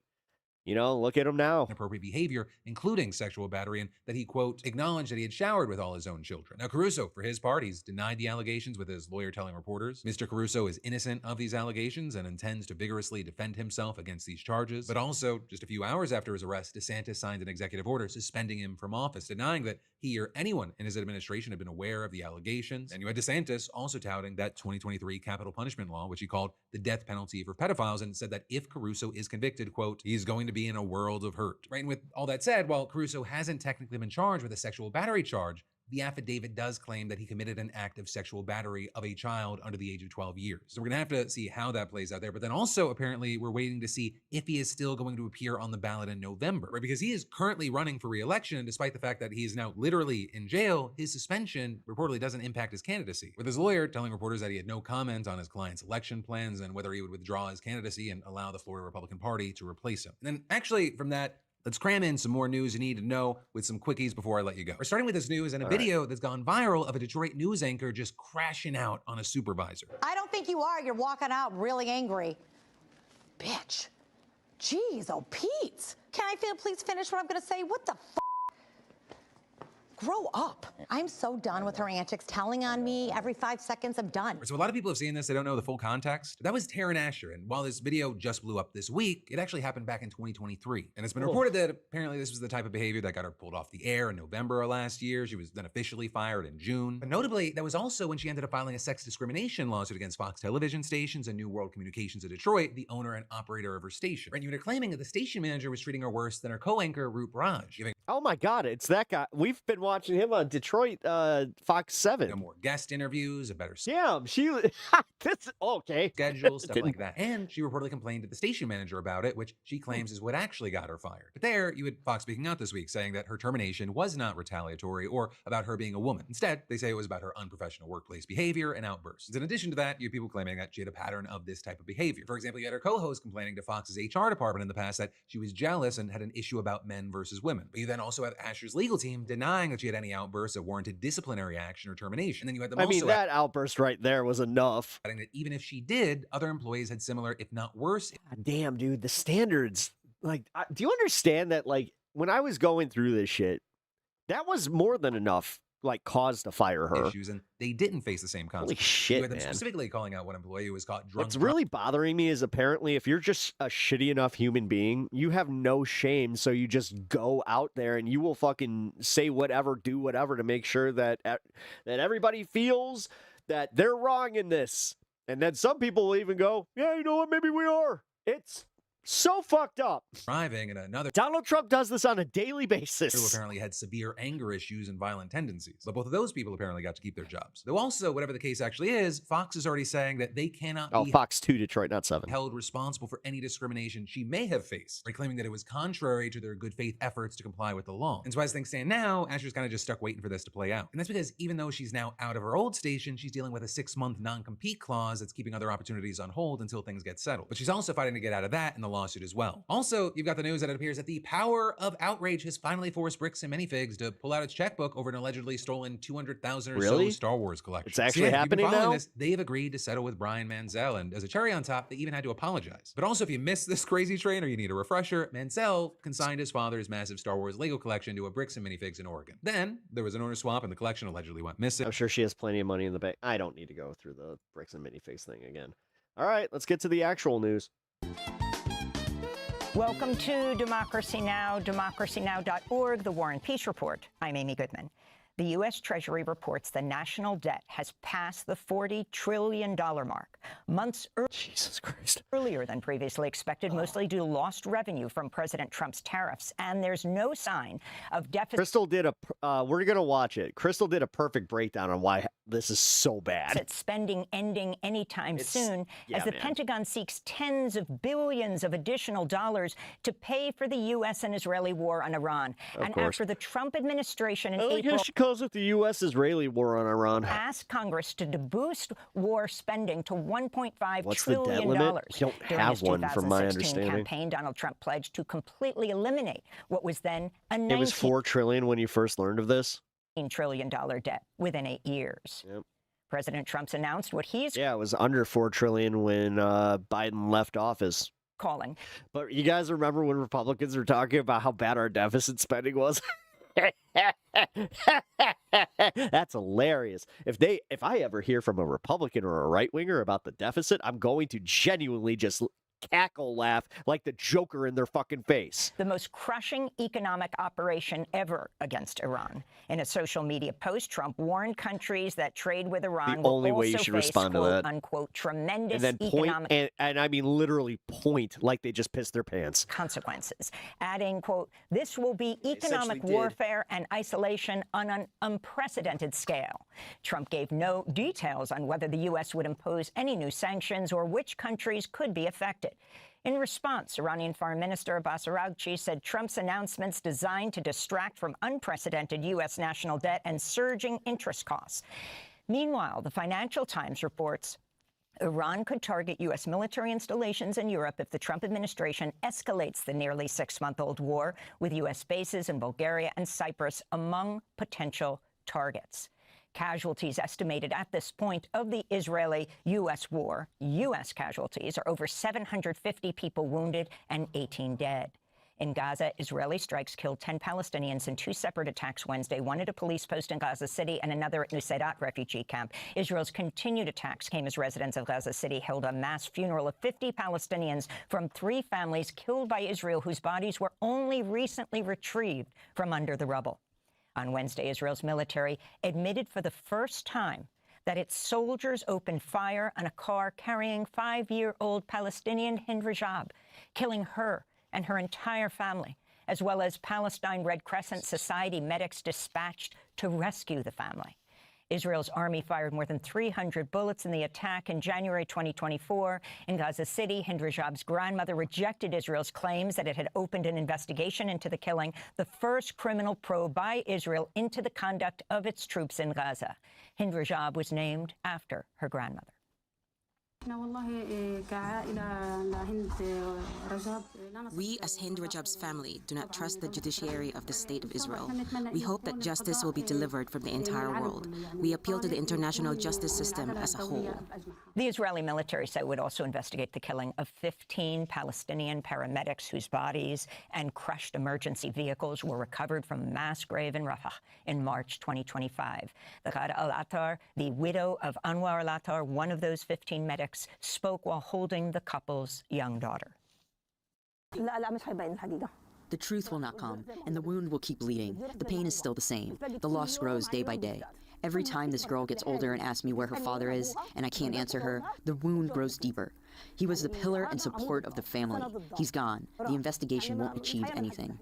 you know, look at them now. inappropriate behavior, including sexual battery, and that he, quote, acknowledged that he had showered with all his own children. Now, Caruso, for his part, he's denied the allegations, with his lawyer telling reporters Mr. Caruso is innocent of these allegations and intends to vigorously defend himself against these charges. But also, just a few hours after his arrest, DeSantis signed an executive order suspending him from office, denying that he or anyone in his administration had been aware of the allegations. And you had DeSantis also touting that 2023 capital punishment law, which he called the death penalty for pedophiles, and said that if Caruso is convicted, quote, he's going to be in a world of hurt. Right? And with all that said, while Caruso hasn't technically been charged with a sexual battery charge, the affidavit does claim that he committed an act of sexual battery of a child under the age of 12 years. So we're going to have to see how that plays out there. But then also, apparently, we're waiting to see if he is still going to appear on the ballot in November, right? Because he is currently running for re-election, and despite the fact that he is now literally in jail, his suspension reportedly doesn't impact his candidacy, with his lawyer telling reporters that he had no comment on his client's election plans and whether he would withdraw his candidacy and allow the Florida Republican Party to replace him. And then actually, from that, let's cram in some more news you need to know with some quickies before I let you go. We're starting with this news and a video that's gone viral of a Detroit news anchor just crashing out on a supervisor. I don't think you are. You're walking out really angry. Bitch. Jeez, oh, Pete. Can I please finish what I'm going to say? What the f? Grow up. I'm so done with her antics, telling on me every 5 seconds. I'm done. So a lot of people have seen this. They don't know the full context. That was Taryn Asher. And while this video just blew up this week, it actually happened back in 2023. And it's been reported that apparently this was the type of behavior that got her pulled off the air in November of last year. She was then officially fired in June. But notably, that was also when she ended up filing a sex discrimination lawsuit against Fox television stations and New World Communications of Detroit, the owner and operator of her station. And you were claiming that the station manager was treating her worse than her co-anchor, Roop Raj, giving Oh my God, it's that guy. We've been watching him on Detroit, Fox 7. more guest interviews, a better Damn, she. That's okay. schedule, stuff Didn't- like that. And she reportedly complained to the station manager about it, which she claims is what actually got her fired. But there, you had Fox speaking out this week saying that her termination was not retaliatory or about her being a woman. Instead, they say it was about her unprofessional workplace behavior and outbursts. In addition to that, you have people claiming that she had a pattern of this type of behavior. For example, you had her co-host complaining to Fox's HR department in the past that she was jealous and had an issue about men versus women. But you then also have Asher's legal team denying that she had any outbursts that warranted disciplinary action or termination. And then you had them I mean, also that outburst right there was enough. adding that even if she did, other employees had similar, if not worse. God damn, dude, the standards. Like, do you understand that? Like, when I was going through this shit, that was more than enough like cause to fire her. issues, and they didn't face the same Holy consequences. shit, You had them man. specifically calling out one employee who was caught drunk. What's really bothering me is apparently if you're just a shitty enough human being, you have no shame, so you just go out there and you will fucking say whatever, do whatever to make sure that everybody feels that they're wrong in this. And then some people will even go, yeah, you know what, maybe we are. It's so fucked up. driving, and another Donald Trump does this on a daily who basis. apparently had severe anger issues and violent tendencies. But both of those people apparently got to keep their jobs. Though also, whatever the case actually is, Fox is already saying that they cannot Oh, be Fox 2 Detroit, not 7. held responsible for any discrimination she may have faced, by claiming that it was contrary to their good faith efforts to comply with the law. And so as things stand now, Asher's kind of just stuck waiting for this to play out. And that's because even though she's now out of her old station, she's dealing with a 6-month non-compete clause that's keeping other opportunities on hold until things get settled. But she's also fighting to get out of that in the lawsuit as well. Also, you've got the news that it appears that the power of outrage has finally forced Bricks and Minifigs to pull out its checkbook over an allegedly stolen 200,000 or Really? so Star Wars collection. It's actually if you've been happening following now? this, they've agreed to settle with Brian Manziel, and as a cherry on top, they even had to apologize. But also, if you missed this crazy train or you need a refresher, Manziel consigned his father's massive Star Wars Lego collection to a Bricks and Minifigs in Oregon. Then, there was an owner swap and the collection allegedly went missing. I'm sure she has plenty of money in the bank. I don't need to go through the Bricks and Minifigs thing again. All right, let's get to the actual news. Welcome to Democracy Now!, democracynow.org, the War and Peace Report. I'm Amy Goodman. The U.S. Treasury reports the national debt has passed the $40 trillion mark, months Jesus Christ. earlier than previously expected, mostly due to lost revenue from President Trump's tariffs. And there's no sign of deficit Crystal did we're going to watch it. Crystal did a perfect breakdown on why this is so bad. spending ending anytime soon, yeah, as the man. Pentagon seeks tens of billions of additional dollars to pay for the U.S. and Israeli war on Iran. And course. after the Trump administration in I April guess she calls it the U.S.-Israeli war on Iran. asked Congress to boost war spending to $1.5 What's the trillion. debt limit? We don't During have his one, from my 2016 understanding. campaign, Donald Trump pledged to completely eliminate what was then a It was $19 $4 trillion when you first learned of this. trillion debt within 8 years. Yep. President Trump's announced what he's Yeah, it was under $4 trillion when Biden left office. calling But you guys remember when Republicans were talking about how bad our deficit spending was? That's hilarious. If I ever hear from a Republican or a right winger about the deficit, I'm going to genuinely just cackle laugh like the Joker in their fucking face. the most crushing economic operation ever against Iran. In a social media post, Trump warned countries that trade with Iran will only way you also should face, respond to quote, that. unquote, tremendous And then point, economic and I mean literally point like they just pissed their pants. consequences, adding, quote, this will be economic essentially did. warfare and isolation on an unprecedented scale. Trump gave no details on whether the U.S. would impose any new sanctions or which countries could be affected. In response, Iranian Foreign Minister Abbas Araghchi said Trump's announcements designed to distract from unprecedented U.S. national debt and surging interest costs. Meanwhile, the Financial Times reports Iran could target U.S. military installations in Europe if the Trump administration escalates the nearly 6-month-old war, with U.S. bases in Bulgaria and Cyprus among potential targets. Casualties estimated at this point of the Israeli-U.S. war, U.S. casualties, are over 750 people wounded and 18 dead. In Gaza, Israeli strikes killed 10 Palestinians in 2 separate attacks Wednesday, one at a police post in Gaza City and another at Nuseirat refugee camp. Israel's continued attacks came as residents of Gaza City held a mass funeral of 50 Palestinians from 3 families killed by Israel whose bodies were only recently retrieved from under the rubble. On Wednesday, Israel's military admitted for the first time that its soldiers opened fire on a car carrying 5-year-old Palestinian Hind Rajab, killing her and her entire family, as well as Palestine Red Crescent Society medics dispatched to rescue the family. Israel's army fired more than 300 bullets in the attack in January 2024. In Gaza City, Hind Rajab's grandmother rejected Israel's claims that it had opened an investigation into the killing, the first criminal probe by Israel into the conduct of its troops in Gaza. Hind Rajab was named after her grandmother. We, as Hind Rajab's family, do not trust the judiciary of the State of Israel. We hope that justice will be delivered from the entire world. We appeal to the international justice system as a whole. The Israeli military said it would also investigate the killing of 15 Palestinian paramedics whose bodies and crushed emergency vehicles were recovered from a mass grave in Rafah in March 2025. Ghada al-Attar, the widow of Anwar al-Attar, one of those 15 medics, spoke while holding the couple's young daughter. The truth will not come, and the wound will keep bleeding. The pain is still the same. The loss grows day by day. Every time this girl gets older and asks me where her father is, and I can't answer her, the wound grows deeper. He was the pillar and support of the family. He's gone. The investigation won't achieve anything.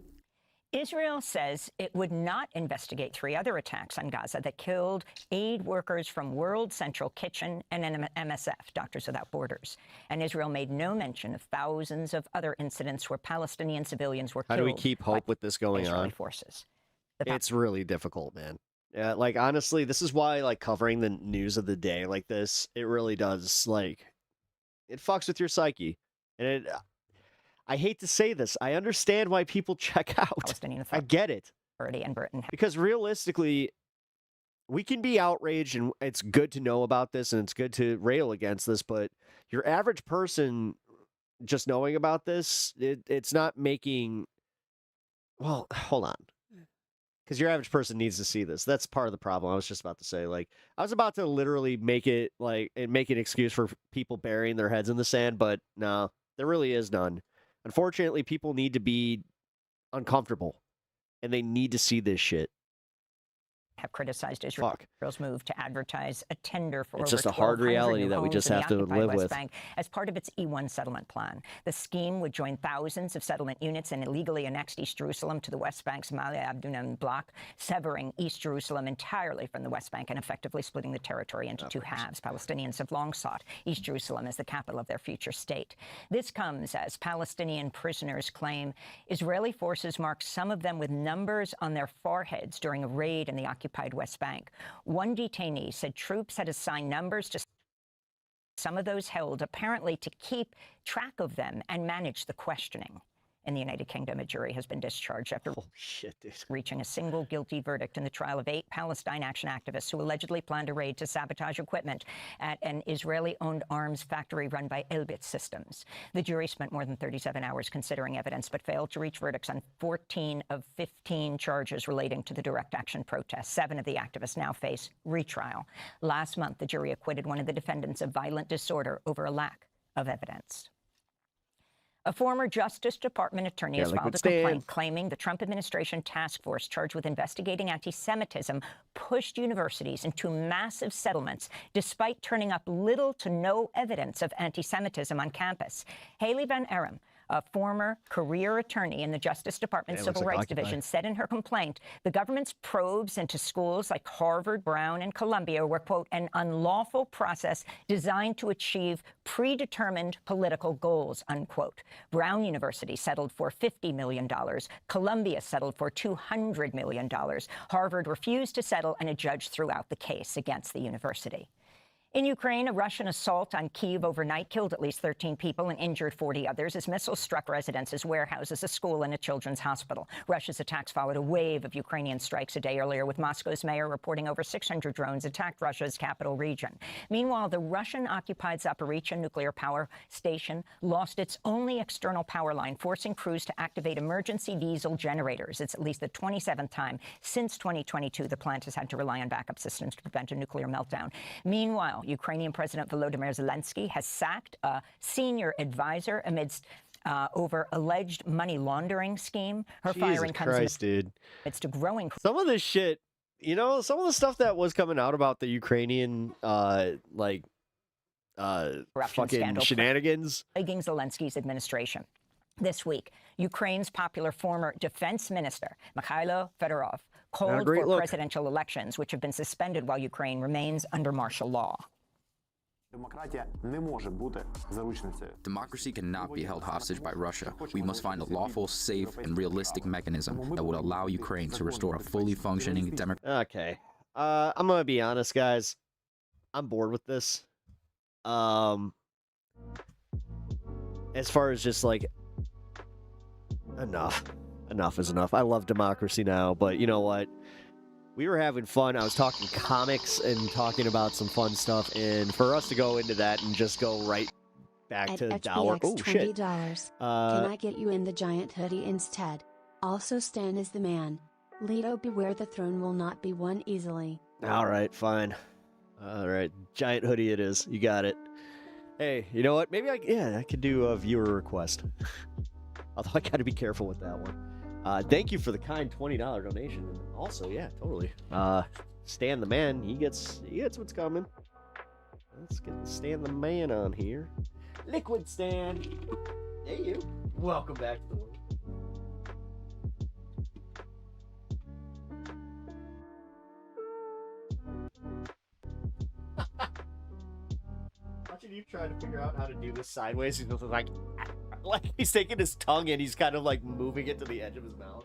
Israel says it would not investigate 3 other attacks on Gaza that killed aid workers from World Central Kitchen and MSF, Doctors Without Borders. And Israel made no mention of thousands of other incidents where Palestinian civilians were killed. How do we keep hope with this going Israeli on? Forces. It's really difficult, man. Yeah, like, honestly, this is why, like, covering the news of the day like this, it really does, like, it fucks with your psyche. And it... I hate to say this. I understand why people check out. I get it. And Britain. Because realistically, we can be outraged, and it's good to know about this, and it's good to rail against this, but your average person just knowing about this, it's not making... Well, hold on. Because your average person needs to see this. That's part of the problem. I was just about to say, like, I was about to literally make it, like, and make an excuse for people burying their heads in the sand, but no, there really is none. Unfortunately, people need to be uncomfortable, and they need to see this shit. Have criticized Israel's move to advertise a tender for it's over just a hard 1,200 reality new that we homes just in the have to occupied live West with. Bank as part of its E1 settlement plan. The scheme would join thousands of settlement units in illegally annexed East Jerusalem to the West Bank's Ma'ale Adumim block, severing East Jerusalem entirely from the West Bank and effectively splitting the territory into 2 halves. Palestinians have long sought East Jerusalem as the capital of their future state. This comes as Palestinian prisoners claim Israeli forces marked some of them with numbers on their foreheads during a raid in the occupied West Bank. One detainee said troops had assigned numbers to some of those held, apparently to keep track of them and manage the questioning. In the United Kingdom, a jury has been discharged after reaching a single guilty verdict in the trial of 8 Palestine Action activists who allegedly planned a raid to sabotage equipment at an Israeli-owned arms factory run by Elbit Systems. The jury spent more than 37 hours considering evidence, but failed to reach verdicts on 14 of 15 charges relating to the direct action protests. 7 of the activists now face retrial. Last month, the jury acquitted one of the defendants of violent disorder over a lack of evidence. A former Justice Department attorney has filed a complaint claiming the Trump administration task force charged with investigating anti-Semitism pushed universities into massive settlements despite turning up little to no evidence of anti-Semitism on campus. Haley Van Arum, a former career attorney in the Justice Department's Civil Rights Division, said in her complaint the government's probes into schools like Harvard, Brown, and Columbia were, quote, an unlawful process designed to achieve predetermined political goals, unquote. Brown University settled for $50 million. Columbia settled for $200 million. Harvard refused to settle, and a judge threw out the case against the university. In Ukraine, a Russian assault on Kyiv overnight killed at least 13 people and injured 40 others as missiles struck residences, warehouses, a school, and a children's hospital. Russia's attacks followed a wave of Ukrainian strikes a day earlier, with Moscow's mayor reporting over 600 drones attacked Russia's capital region. Meanwhile, the Russian-occupied Zaporizhzhia nuclear power station lost its only external power line, forcing crews to activate emergency diesel generators. It's at least the 27th time since 2022 the plant has had to rely on backup systems to prevent a nuclear meltdown. Meanwhile, Ukrainian President Volodymyr Zelensky has sacked a senior advisor amidst over alleged money laundering scheme. Her firing comes amidst a growing... Some of this shit, you know, some of the stuff that was coming out about the Ukrainian, fucking shenanigans. Plaguing Zelensky's administration. This week, Ukraine's popular former defense minister, Mikhailo Fedorov, called for presidential elections, which have been suspended while Ukraine remains under martial law. Democracy cannot be held hostage by Russia. We must find a lawful, safe, and realistic mechanism that would allow Ukraine to restore a fully functioning democracy. Okay. I'm going to be honest, guys. I'm bored with this. as far as just like enough is enough. I love Democracy Now, but you know what? We were having fun. I was talking comics and talking about some fun stuff, and for us to go into that and just go right back to dollar. Oh shit! $20. Can I get you in the giant hoodie instead? Also, Stan is the man. Leto, beware the throne will not be won easily. All right, fine. All right, giant hoodie it is. You got it. Hey, you know what? Maybe I could do a viewer request. Although I got to be careful with that one. Thank you for the kind $20 donation. And also, yeah, totally. Stan the man, he gets what's coming. Let's get Stan the man on here. Liquid Stan. Hey you. Welcome back to the world. Watching you try to figure out how to do this sideways, he's just like he's taking his tongue and he's kind of like moving it to the edge of his mouth.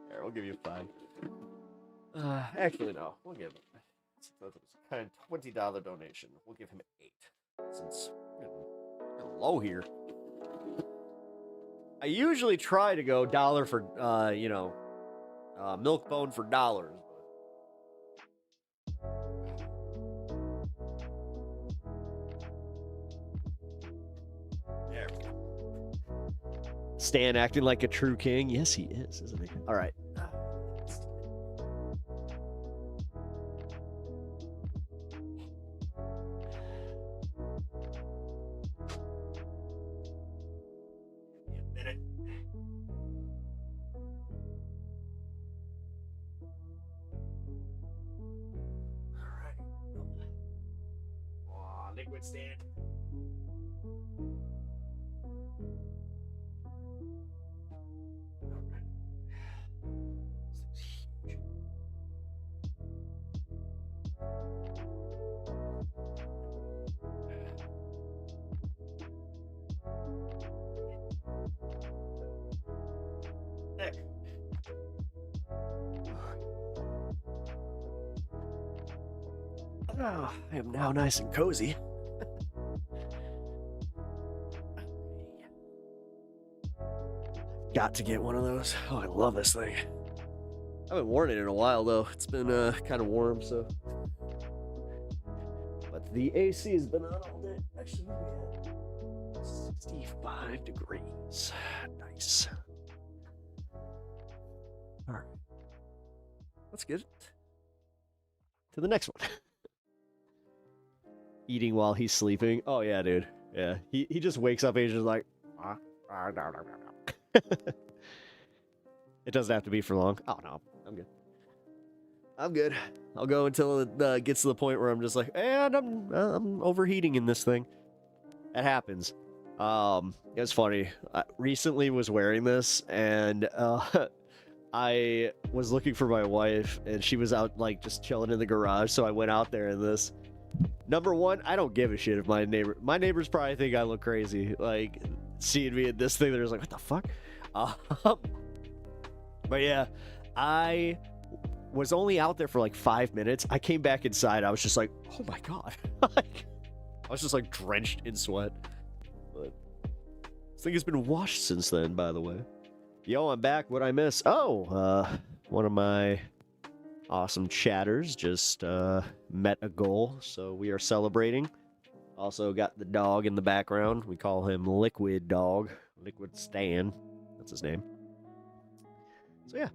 Here, we'll give you 5. Actually, no. We'll give him a kind of $20 donation. We'll give him 8 since we're low here. I usually try to go dollar for milk bone for dollars. There we go. Stan acting like a true king. Yes, he is, isn't he? All right. Liquid Stan. Oh, I am now nice and cozy. Got to get one of those. Oh, I love this thing. I haven't worn it in a while, though. It's been kind of warm, so. But the AC has been on all day. Actually, we had 65 degrees. Nice. All right. Let's get to the next one. Eating while he's sleeping. Oh, yeah, dude. Yeah. He just wakes up and he's just like, It doesn't have to be for long. Oh, no. I'm good. I'm good. I'll go until it gets to the point where I'm just like, and I'm overheating in this thing. It happens. It was funny. I recently was wearing this, and I was looking for my wife, and she was out, like, just chilling in the garage, so I went out there in this. Number one, I don't give a shit if my neighbors probably think I look crazy, like, seeing me in this thing. They're just like, what the fuck? But yeah, I was only out there for like 5 minutes. I came back inside. I was just like, oh my God. I was just like drenched in sweat. But this thing has been washed since then, by the way. Yo, I'm back. What'd I miss? Oh, one of my awesome chatters just met a goal, so we are celebrating. Also got the dog in the background. We call him Liquid Dog. Liquid Stan. That's his name. So yeah,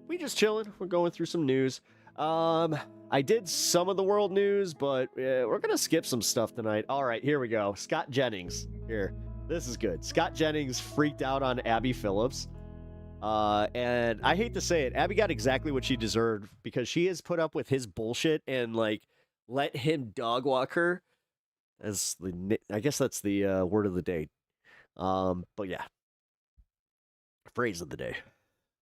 we just chilling. We're going through some news. I did some of the world news, but we're gonna skip some stuff tonight. All right, here we go. Scott Jennings. Here, this is good. Scott Jennings freaked out on Abby Phillips. And I hate to say it, Abby got exactly what she deserved because she has put up with his bullshit and like let him dog walk her. I guess that's the word of the day. But yeah, phrase of the day.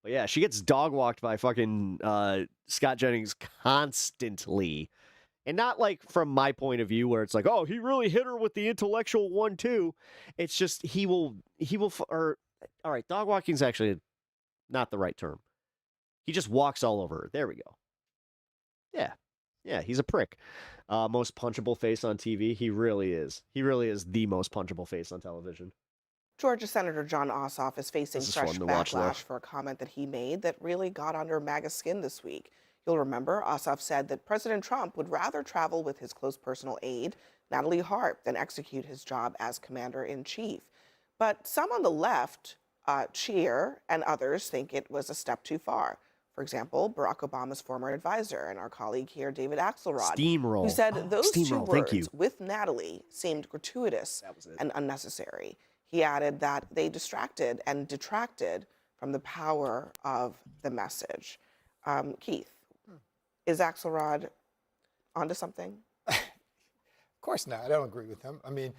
But yeah, she gets dog walked by fucking Scott Jennings constantly. And not like from my point of view where it's like, oh, he really hit her with the intellectual 1-2. It's just all right, dog walking is actually not the right term. He just walks all over her. There we go. Yeah. Yeah, he's a prick. Most punchable face on TV. He really is. He really is the most punchable face on television. Georgia Senator Jon Ossoff is facing This is fresh fun to watch, though. backlash for a comment that he made that really got under MAGA skin this week. You'll remember Ossoff said that President Trump would rather travel with his close personal aide, Natalie Hart, than execute his job as commander-in-chief. But some on the left cheer, and others think it was a step too far. For example, Barack Obama's former advisor and our colleague here, David Axelrod, Steamroll. who said those two Steamroll, thank you. words with Natalie seemed gratuitous and unnecessary. He added that they distracted and detracted from the power of the message. Keith, is Axelrod onto something? Of course not. I don't agree with him. I mean,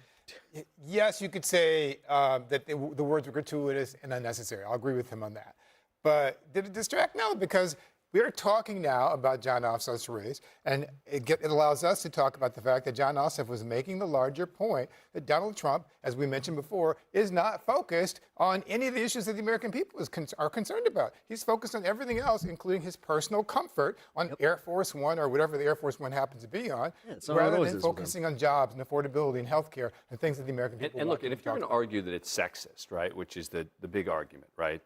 yes, you could say that the words were gratuitous and unnecessary. I'll agree with him on that. But did it distract? No, because we are talking now about Jon Ossoff's race, and it allows us to talk about the fact that Jon Ossoff was making the larger point that Donald Trump, as we mentioned before, is not focused on any of the issues that the American people are concerned about. He's focused on everything else, including his personal comfort on Air Force One or whatever the Air Force One happens to be on, rather than focusing on jobs and affordability and health care and things that the American people and want. look, and if you're going to argue that it's sexist, right, which is the big argument, right,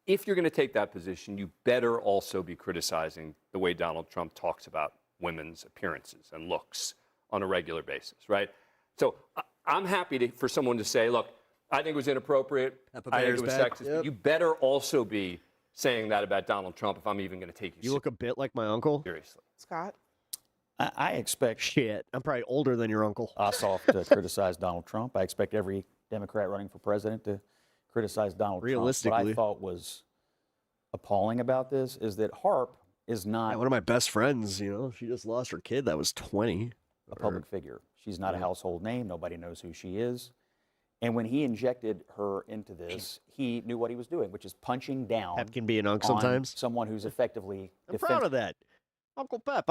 if you're going to take that position, you better also be criticizing the way Donald Trump talks about women's appearances and looks on a regular basis, right? So I'm happy for someone to say, look, I think it was inappropriate. I think it was sexist. But you better also be saying that about Donald Trump if I'm even going to take you You look a bit like my uncle. seriously. Scott? I expect Shit, I'm probably older than your uncle. Ossoff to criticize Donald Trump. I expect every Democrat running for president to criticize Donald Trump. What Realistically. I thought was appalling about this is that Harp is not Yeah, one of my best friends, you know, she just lost her kid that was 20. a public figure. She's not a household name. Nobody knows who she is. And when he injected her into this, he knew what he was doing, which is punching down Pep can be an unk on sometimes. someone who's effectively I'm proud of that. Uncle Pep,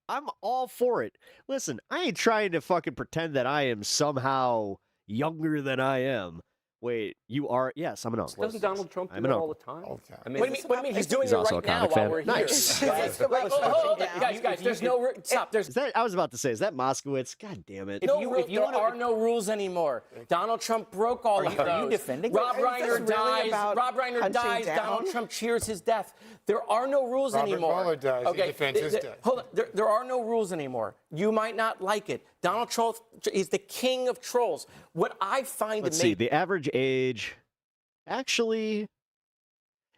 I'm all for it. Listen, I ain't trying to fucking pretend that I am somehow younger than I am. Wait, you are? Yes, I'm an uncle. Doesn't Donald Trump do I'm that an all uncle. the time? I mean, What do you mean? He's doing it also right a now comic while fan. we're here. Nice. Guys, there's no stop. There's Is that? I was about to say, is that Moskowitz? God damn it. there are no rules anymore. Donald Trump broke all of those. Are you defending Rob Is this Reiner really dies. about Rob Reiner punching dies. down? Donald Trump cheers his death. There are no rules Robert anymore. Mueller dies. He defends his death. Hold on. There are no rules anymore. You might not like it. Donald Trump is the king of trolls. What I find Let's see, the average age, actually,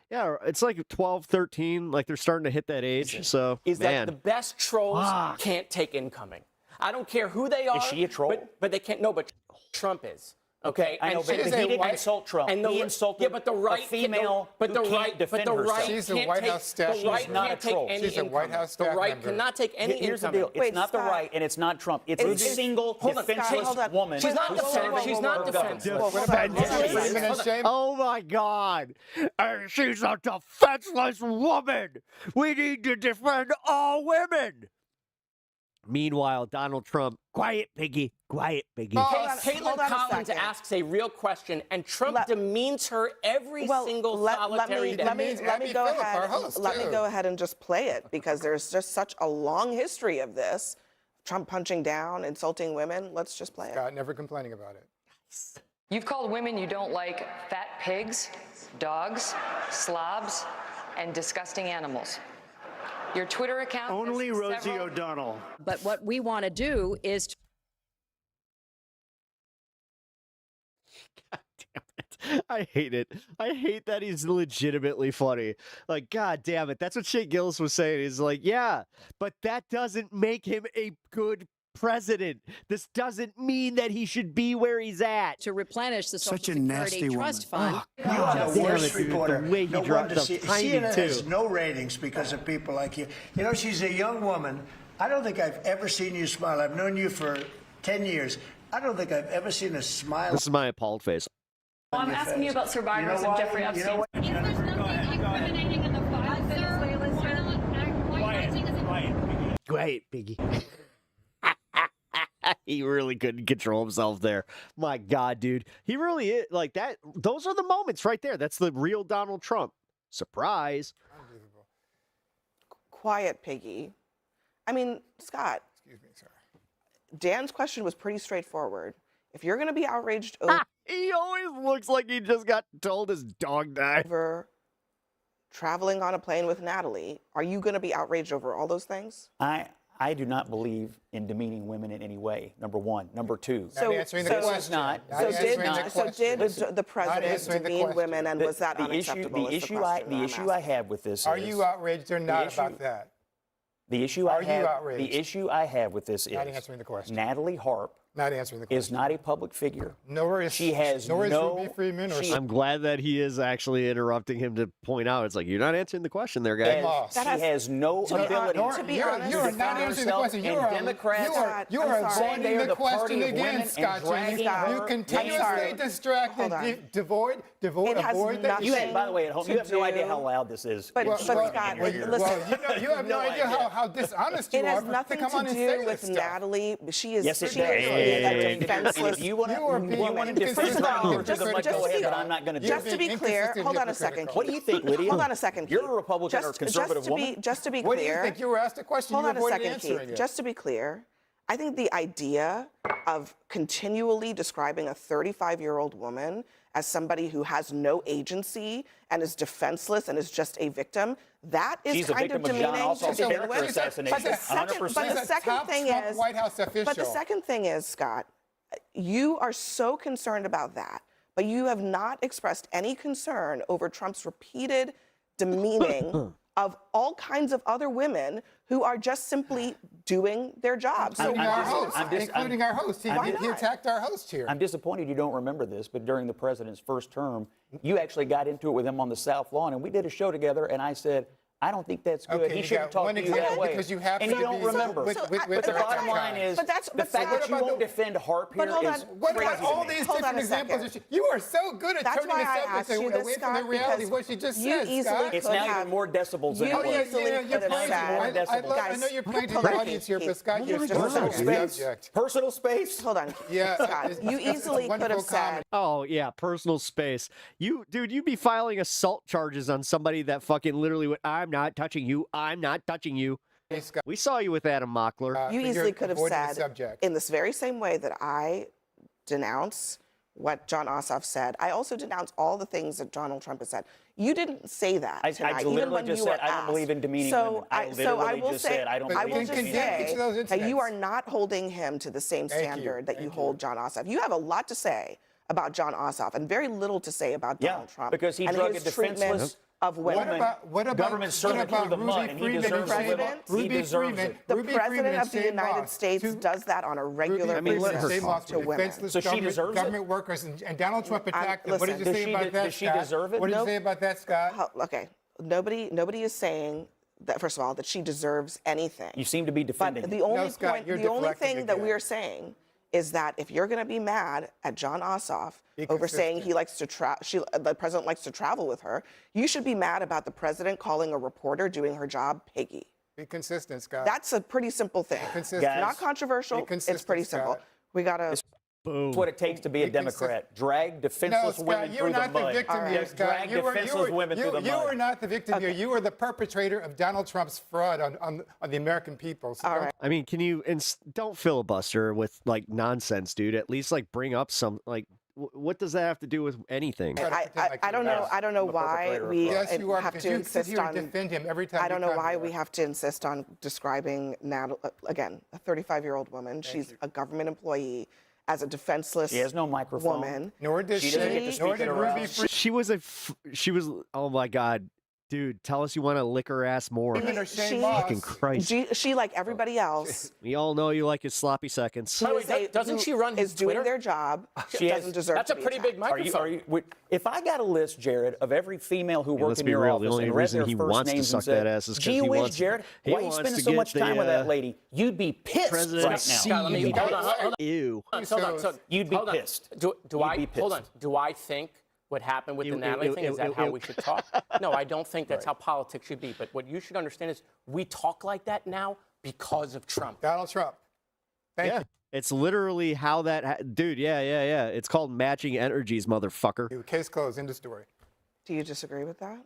yeah, it's like 12, 13, like they're starting to hit that age. So, is man. that the best trolls can't take incoming. I don't care who they are. Is she a troll? But they can't. No, but Trump is. Okay, I know, and but he didn't insult Trump. And He insulted but the right a female but the who can't right, defend but the herself. right She's a can't White take, House staff the right member. not a can't take troll. any She's a White incoming. House The staff right member. cannot take any Here's the incoming. deal. It's Wait, not the Scott. right, and it's not Trump. It's a It's- single, hold on, Scott, defenseless hold on. woman. She's not who defenseless. serves She's not her government. defenseless. What about shame and shame? Oh my God. She's a defenseless woman. We need to defend all women. Meanwhile, Donald Trump, quiet piggy, quiet piggy. Caitlin hold on a Collins second. asks a real question, and Trump demeans her every single solitary day. Let me go Phillip, ahead. our host, Let me too. go ahead and just play it because there's just such a long history of this. Trump punching down, insulting women. Let's just play it. Scott never complaining about it. You've called women you don't like fat pigs, dogs, slobs, and disgusting animals. Your Twitter account. Only Rosie O'Donnell. But what we want to do is. I hate it. I hate that he's legitimately funny. Like, God damn it. That's what Shea Gillis was saying. He's like, yeah, but that doesn't make him a good president. This doesn't mean that he should be where he's at. To replenish the Such Social a Security nasty Trust woman. Fund. You are the Damn worst it, dude. reporter. The way he No dropped wonder the timing, CNN has too. no ratings because of people like you. You know, she's a young woman. I don't think I've ever seen you smile. I've known you for 10 years. I don't think I've ever seen a smile. This is my appalled face. Well, I'm asking you about survivors of Jeffrey Epstein. Great, Biggie. He really couldn't control himself there. My God, dude. He really is like that. Those are the moments right there. That's the real Donald Trump. Surprise. Quiet piggy. I mean, Scott. Excuse me, sir. Dan's question was pretty straightforward. If you're going to be outraged over, He always looks like he just got told his dog died. Traveling on a plane with Natalie, are you going to be outraged over all those things? I do not believe in demeaning women in any way, number one. Number two. So, answering the so, question. not. so did the president demean women, and was that unacceptable? The issue I have with this Are is, you outraged or not about that? the issue Are I you have outraged? the issue I have with this Not is answering the question. Natalie Harp Not answering the question. is not a public figure. Nor is She has nor is no. Ruby Freeman or I'm glad that he is actually interrupting him to point out. It's like, you're not answering the question there, guy. She has no ability to be honest, you are not answering the question. You are Democrats you are saying they avoiding are the the party question of again, women Scott. and dragging You her continuously into- distracted, devoid, It has avoid nothing You have, by the way, at home, you to have no idea do- how loud this is. But It's Scott, screaming in your ear. listen. Well, you have no idea how dishonest you It are has to nothing come on to and say do with this stuff. Natalie. She is Yes, it she is does. a defenseless If you want You are to being defend inconsistent. her, You're just being go ahead, hypocritical. but I'm not going to do Just it. to be clear, inconsistent, hold on a hypocritical. second. What do you think, Lydia? Hold on a second. You're a Republican or conservative woman. Just to be What do clear. you think? You were asked a question. Hold You on a avoided second, answering Keith. it. Just to be clear, I think the idea of continually describing a 35-year-old woman as somebody who has no agency and is defenseless and is just a victim, that is She's a kind victim of of John demeaning Ossoff's to begin character with. assassination, But the second, 100%. but the second Top thing Trump is, White House official. but the second thing is, Scott, you are so concerned about that, but you have not expressed any concern over Trump's repeated demeaning of all kinds of other women who are just simply doing their jobs. So Including our host. why- Our host. He attacked our host here. I'm disappointed you don't remember this, but during the president's first term, you actually got into it with him on the South Lawn, and we did a show together, and I said, I don't think that's good. Okay, He you shouldn't got talk one to you that example way. because you happen and you to don't be remember. with But the bottom line is, But that's- the but fact so- that you won't defend Harp here But hold on. is What about crazy all to me. these Hold on different a examples? second. You are so good at That's turning why the I subject asked you away this, from the Scott, reality because of what you just you said, easily Scott. It's could now have- even more decibels than you it was. easily you're could have playing said- more I decibels. know you're playing to the Guys, audience here, but Scott, you're just so a second. off the subject. Personal space? Hold on. Yeah, Scott, it's- you it's easily could wonderful have said, Oh, yeah, personal space. Dude, you'd be filing assault charges on somebody that fucking literally went, I'm not touching you, I'm not touching you. We saw you with Adam Mockler. you but easily you're could have avoiding the said, subject. in this very same way that I denounce what John Ossoff said, I also denounce all the things that Donald Trump has said. You didn't say that I tonight, even literally when just you said, were I don't asked. believe in demeaning so women. I I so I literally will just say, said, I don't I believe will in just demeaning condemn each say of those that you incidents. are not holding him to the same Thank you. standard that you Thank hold John Ossoff. You have a lot to say about John Ossoff and very little to say about Yeah, Donald Trump because he and drug his a defenseless treatment of women. What about government servant through the mud, and he Ruby deserves Freeman? it. He Ruby deserves Freeman. it. The Ruby president Freeman of the and Shane United Moss, States two- does that on a regular I mean, let her basis talk. to women. defenseless So she government, deserves it? government workers, and Donald Trump attacked them. What did you listen, say about that, does she Scott? deserve it? What did you Nope. say about that, Scott? Okay, nobody is saying that. First of all, that she deserves anything. You seem to be defending But it. the only Scott, point, you're the only deflecting thing that we again. are saying is that if you're going to be mad at John Ossoff Be over saying consistent. he likes to the president likes to travel with her, you should be mad about the president calling a reporter doing her job piggy. Be consistent, Scott. That's a pretty simple thing. consistent. Guys, Not controversial. be consistent, It's pretty simple. Scott. We gotta. Boom. That's what it takes to be a Be consistent. Democrat. Drag No, defenseless Scott, women you're through the not the mud. victim here, Scott. Drag defenseless women through the You mud. are not the victim here. You are the perpetrator of Donald Trump's fraud on the American people. So All don't- right. I mean, can you don't filibuster with like nonsense, dude? At least like bring up some like what does that have to do with anything? I don't know. I don't know why we Yes, you are, have because to you sit insist here and on. defend him every time I don't you know come why here. we have to insist on describing Natalie again, a 35-year-old woman. She's a government employee, as a defenseless She has no microphone. woman. Nor did She doesn't get to speak at her Ruby house. Freeman. She was. Oh my God, dude! Tell us you want to lick her ass more. Or Shane Moss. Fucking Christ! She like everybody else, We all know you like his sloppy seconds. By the way, doesn't she run is doing Twitter? their job. She doesn't has- deserve That's to a be pretty big attacked. microphone. If I got a list, Jared, of every female who Yeah, worked let's in be your real, office the only and read reason their he first wants to names suck and said, that ass is 'cause "Gee he whiz, wants- Jared, he why are you wants spending to so get much time with the, that lady?" You'd be pissed President right now. Scott, let me hold on. Ew. Hold on. So You'd be hold on. pissed. Do You'd I be pissed. hold on? Do I think what happened with the Natalie thing is that how we should talk? No, I don't think that's how politics should be. But what you should understand is we talk like that now because of Trump. Donald Trump. Thank you. It's literally how that dude. Yeah. It's called matching energies, motherfucker. Case closed. End of story. Do you disagree with that?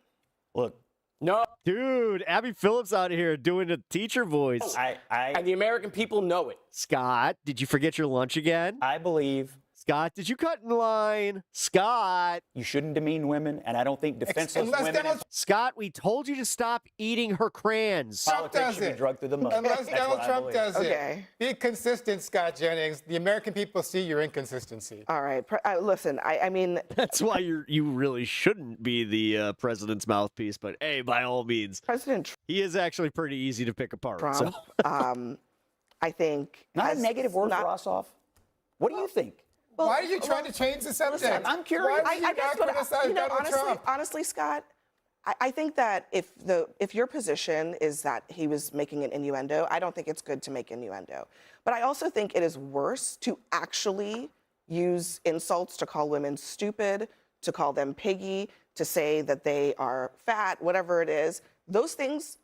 Look, No. Dude, Abby Phillips out here doing a teacher voice. And the American people know it. Scott, did you forget your lunch again? I believe. Scott, did you cut in line? Scott. You shouldn't demean women, and I don't think defenseless women. Scott, we told you to stop eating her crayons. Politics should be drugged through the mud. Unless That's Donald what I Trump believe. does Okay. it. Be consistent, Scott Jennings. The American people see your inconsistency. All right. Listen, I mean. That's why you really shouldn't be the president's mouthpiece, but hey, by all means. He is actually pretty easy to pick apart. Trump, So. I think. Not a negative word for Ossoff. What do you think? Why are you trying to change the subject? Listen, I'm curious. Why would you not criticize Donald Trump? Honestly, Scott, I think that if your position is that he was making an innuendo, I don't think it's good to make innuendo. But I also think it is worse to actually use insults to call women stupid, to call them piggy, to say that they are fat, whatever it is. Those things,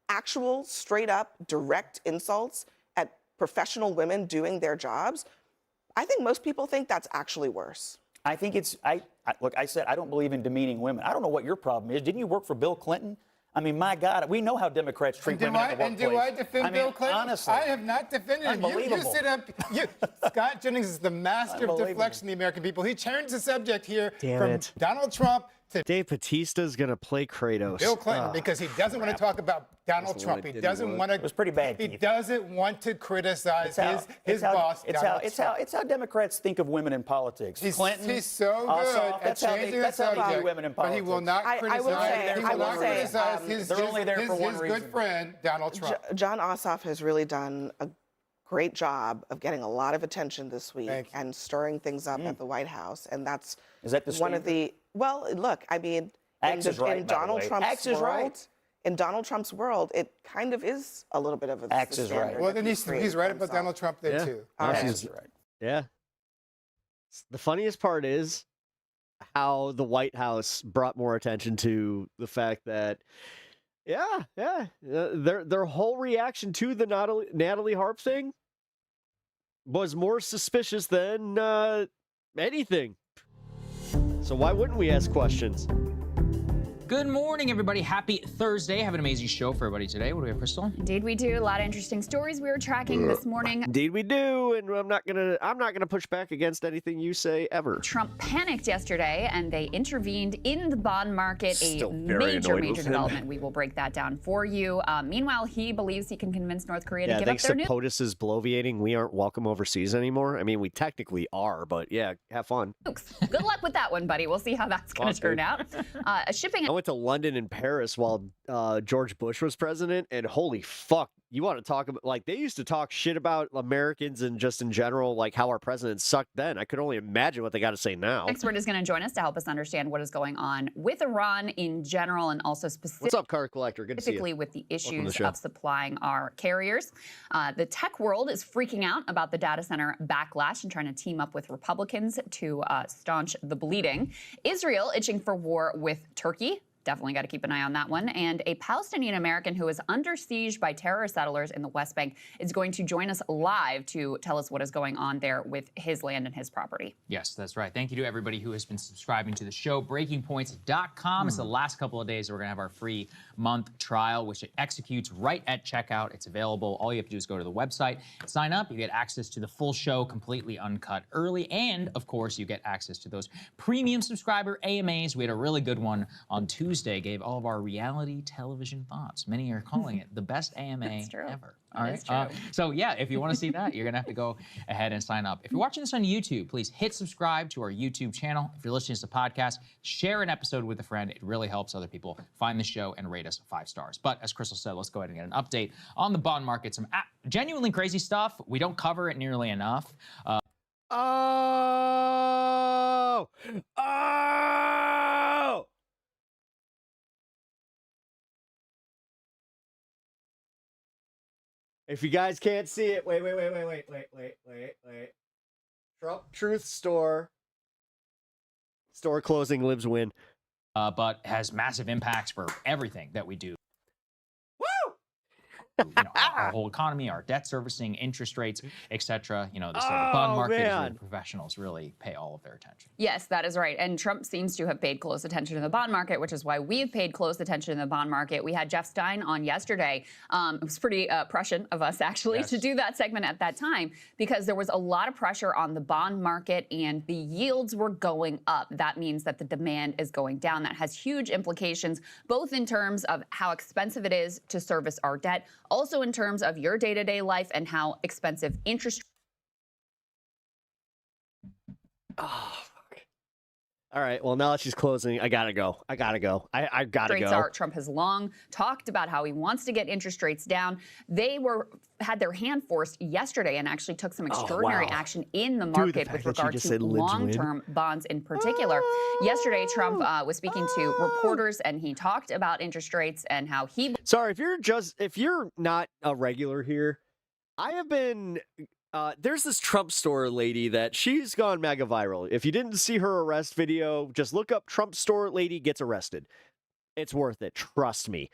actual, straight up, direct insults at professional women doing their jobs, I think most people think that's actually worse. I think it's, look, I said I don't believe in demeaning women. I don't know what your problem is. Didn't you work for Bill Clinton? I mean, my God, we know how Democrats treat women in the workplace. And do I defend Bill Clinton? Honestly. I have not defended him. You sit up. Scott Jennings is the master of deflection, the American people. He changed the subject here from Donald Trump to Dave Bautista's going to play Kratos. Bill Clinton because he doesn't want to talk about Donald Trump. He doesn't want to. It was pretty bad. He doesn't want to criticize his boss. It's how Democrats think of women in politics. Clinton, he's so Ossoff, good at changing the subject. How they view women in politics. But he will not criticize his good friend, Donald Trump. John Ossoff has really done a great job of getting a lot of attention this week and stirring things up at the White House. And that's one of the, well, look, I mean, in Donald Trump's world, in Donald Trump's world, it kind of is a little bit of a Axe is right. Well, then he's right about Donald Trump there, too. Axe is right. Yeah. The funniest part is how the White House brought more attention to the fact that, their whole reaction to the Natalie Harp thing was more suspicious than anything. So why wouldn't we ask questions? Good morning, everybody. Happy Thursday. Have an amazing show for everybody today. What do we have, Crystal? Indeed, we do. A lot of interesting stories we were tracking this morning. Indeed, we do, and I'm not gonna push back against anything you say ever. Trump panicked yesterday, and they intervened in the bond market. Still a very major annoyed with him. development. We will break that down for you. Meanwhile, he believes he can convince North Korea to give up thanks their to POTUS's bloviating, we aren't welcome overseas anymore. I mean, we technically are, but yeah, have fun. nukes. Good luck with that one, buddy. We'll see how that's going to turn out. Shipping. I went to London and Paris while George Bush was president, and holy fuck, you want to talk about, like, they used to talk shit about Americans and just in general, like how our president sucked then. I could only imagine what they got to say now. Expert is going to join us to help us understand what is going on with Iran in general and also What's up, Card Collector? Good to see you. specifically with the issues show. of supplying our carriers. The tech world is freaking out about the data center backlash and trying to team up with Republicans to staunch the bleeding. Israel itching for war with Turkey. Definitely got to keep an eye on that one. And a Palestinian American who is under siege by terror settlers in the West Bank is going to join us live to tell us what is going on there with his land and his property. Yes, that's right. Thank you to everybody who has been subscribing to the show. BreakingPoints.com. It's the last couple of days we're going to have our free month trial, which it executes right at checkout. It's available. All you have to do is go to the website, sign up. You get access to the full show completely uncut early. And, of course, you get access to those premium subscriber AMAs. We had a really good one on Tuesday. Gave all of our reality television thoughts. Many are calling it the best AMA ever. All right. So yeah, if you want to see that, you're gonna have to go ahead and sign up. If you're watching this on YouTube, please hit subscribe to our YouTube channel. If you're listening to the podcast, share an episode with a friend. It really helps other people find the show and rate us 5 stars. But as Crystal said, let's go ahead and get an update on the bond market. Some genuinely crazy stuff. We don't cover it nearly enough. If you guys can't see it, wait. Trump Truth Store. Store closing, lives win. But has massive impacts for everything that we do. Woo! our whole economy, our debt servicing, interest rates, etc. You know, the sort of bond market is where the professionals really pay all of their attention. Yes, that is right. And Trump seems to have paid close attention to the bond market, which is why we've paid close attention to the bond market. We had Jeff Stein on yesterday. It was pretty prescient of us, actually, to do that segment at that time, because there was a lot of pressure on the bond market and the yields were going up. That means that the demand is going down. That has huge implications, both in terms of how expensive it is to service our debt, also in terms of your day-to-day life and how expensive interest. Oh, fuck. All right. Well, now that she's closing, I gotta go. I gotta go. Trump has long talked about how he wants to get interest rates down. They had their hand forced yesterday and actually took some extraordinary action in the market with regard to long-term bonds in particular. Yesterday, Trump was speaking to reporters and he talked about interest rates and how he. Sorry, if you're not a regular here, I have been. There's this Trump store lady that she's gone mega viral. If you didn't see her arrest video, just look up Trump store lady gets arrested. It's worth it. Trust me.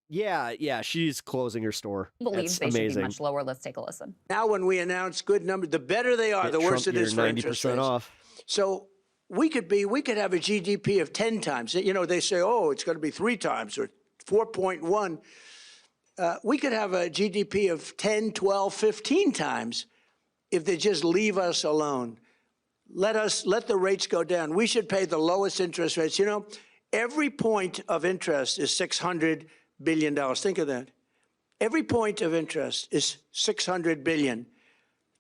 Yeah, she's closing her store. Believes they should be much lower. Let's take a listen. Now, when we announce good numbers, the better they are, the worse it is for interest rates. Off. So we could have a GDP of 10 times. You know, they say, oh, it's going to be 3 times or 4.1. We could have a GDP of 10, 12, 15 times if they just leave us alone. Let the rates go down. We should pay the lowest interest rates. You know, every point of interest is $600 billion. Think of that. Every point of interest is $600 billion.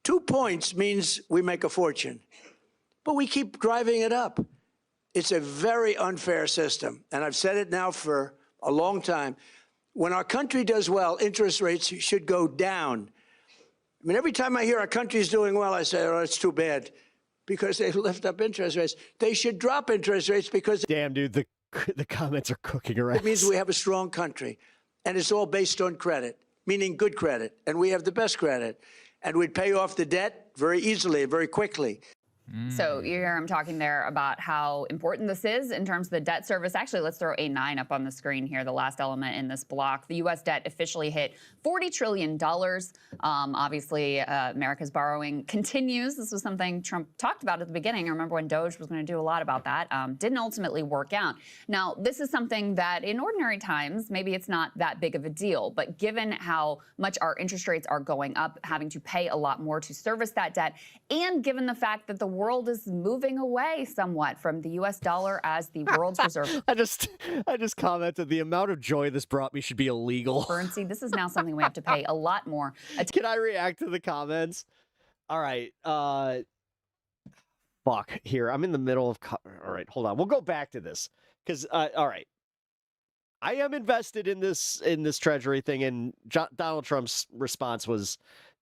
2 points means we make a fortune, but we keep driving it up. It's a very unfair system, and I've said it now for a long time. When our country does well, interest rates should go down. I mean, every time I hear our country is doing well, I say, oh, it's too bad, because they lift up interest rates. They should drop interest rates because... Damn, dude, the comments are cooking around. It means we have a strong country, and it's all based on credit, meaning good credit, and we have the best credit. And we'd pay off the debt very easily, very quickly. So you hear him talking there about how important this is in terms of the debt service. Actually, let's throw A9 up on the screen here, the last element in this block. The U.S. debt officially hit $40 trillion. Obviously, America's borrowing continues. This was something Trump talked about at the beginning. I remember when Doge was going to do a lot about that. Didn't ultimately work out. Now, this is something that in ordinary times, maybe it's not that big of a deal. But given how much our interest rates are going up, having to pay a lot more to service that debt, and given the fact that the world is moving away somewhat from the U.S. dollar as the world's reserve. I just commented the amount of joy this brought me should be illegal. Currency. This is now something we have to pay a lot more. Can I react to the comments? All right. Fuck. Here, I'm in the middle of. All right, hold on. We'll go back to this because. All right. I am invested in this treasury thing, and Donald Trump's response was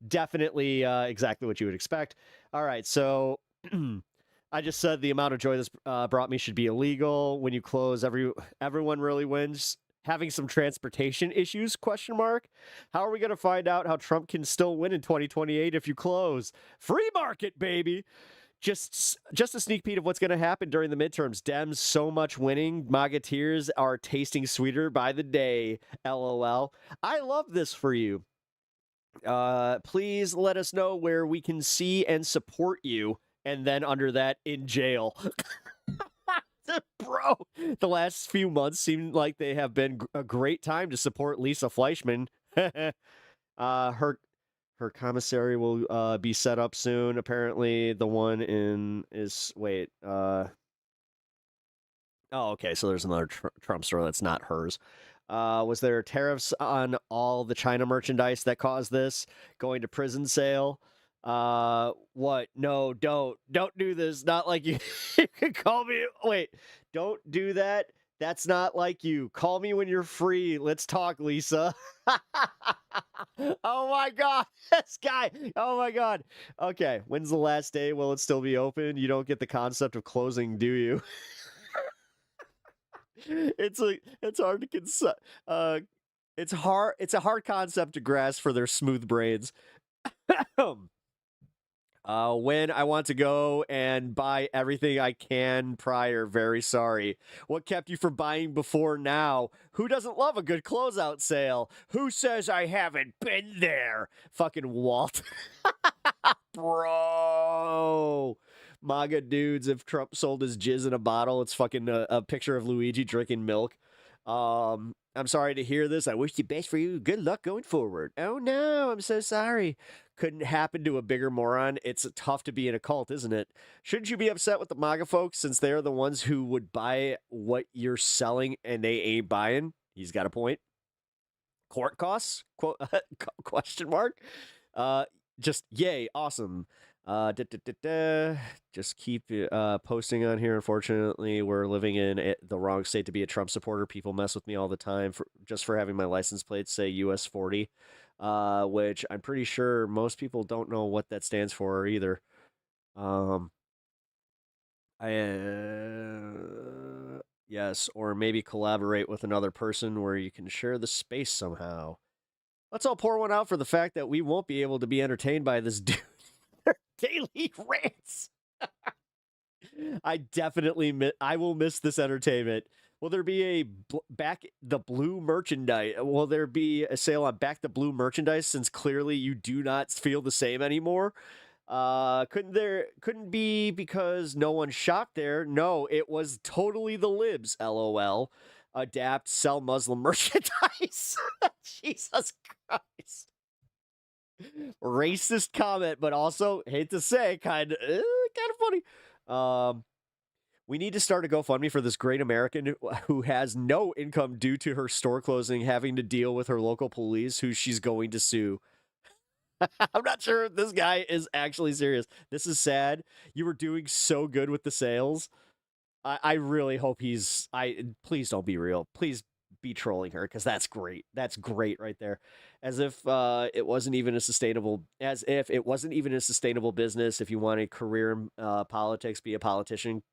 definitely exactly what you would expect. All right, so I just said the amount of joy this brought me should be illegal. When you close, everyone really wins. Having some transportation issues, ? How are we going to find out how Trump can still win in 2028 if you close? Free market, baby. Just a sneak peek of what's going to happen during the midterms. Dems, so much winning. MAGA tears are tasting sweeter by the day. LOL. I love this for you. Please let us know where we can see and support you. And then under that, in jail. Bro, the last few months seem like they have been a great time to support Lisa Fleischman. Her commissary will be set up soon. Apparently, the one oh, okay, so there's another Trump store that's not hers. Was there tariffs on all the China merchandise that caused this? Going to prison sale? What? No, don't do this. Not like you can call me. Wait, don't do that. That's not like you. Call me when you're free. Let's talk, Lisa. Oh my God, this guy. Oh my God. Okay, when's the last day? Will it still be open? You don't get the concept of closing, do you? It's hard to it's a hard concept to grasp for their smooth brains. When I want to go and buy everything I can prior, very sorry. What kept you from buying before now? Who doesn't love a good closeout sale? Who says I haven't been there? Fucking Walt. Bro. MAGA dudes, if Trump sold his jizz in a bottle, it's fucking a picture of Luigi drinking milk. I'm sorry to hear this. I wish the best for you. Good luck going forward. Oh no, I'm so sorry. Couldn't happen to a bigger moron. It's tough to be in a cult, isn't it? Shouldn't you be upset with the MAGA folks since they're the ones who would buy what you're selling and they ain't buying? He's got a point. Court costs? Question mark. Just yay, awesome. Just keep posting on here. Unfortunately, we're living in the wrong state to be a Trump supporter. People mess with me all the time just for having my license plate say US 40, which I'm pretty sure most people don't know what that stands for either. Yes, or maybe collaborate with another person where you can share the space somehow. Let's all pour one out for the fact that we won't be able to be entertained by this dude. Daily rants. I will miss this entertainment. Will there be a back the blue merchandise? Will there be a sale on back the blue merchandise since clearly you do not feel the same anymore? Couldn't be because no one shopped there. No, it was totally the libs. LOL. Adapt, sell Muslim merchandise. Jesus Christ. Racist comment, but also hate to say, kind of funny. We need to start a GoFundMe for this great American who has no income due to her store closing, having to deal with her local police, who she's going to sue. I'm not sure if this guy is actually serious. This is sad. You were doing so good with the sales. I really hope please don't be real. Please be trolling her, because that's great. That's great right there. As if it wasn't even a sustainable business. If you want a career in politics, be a politician.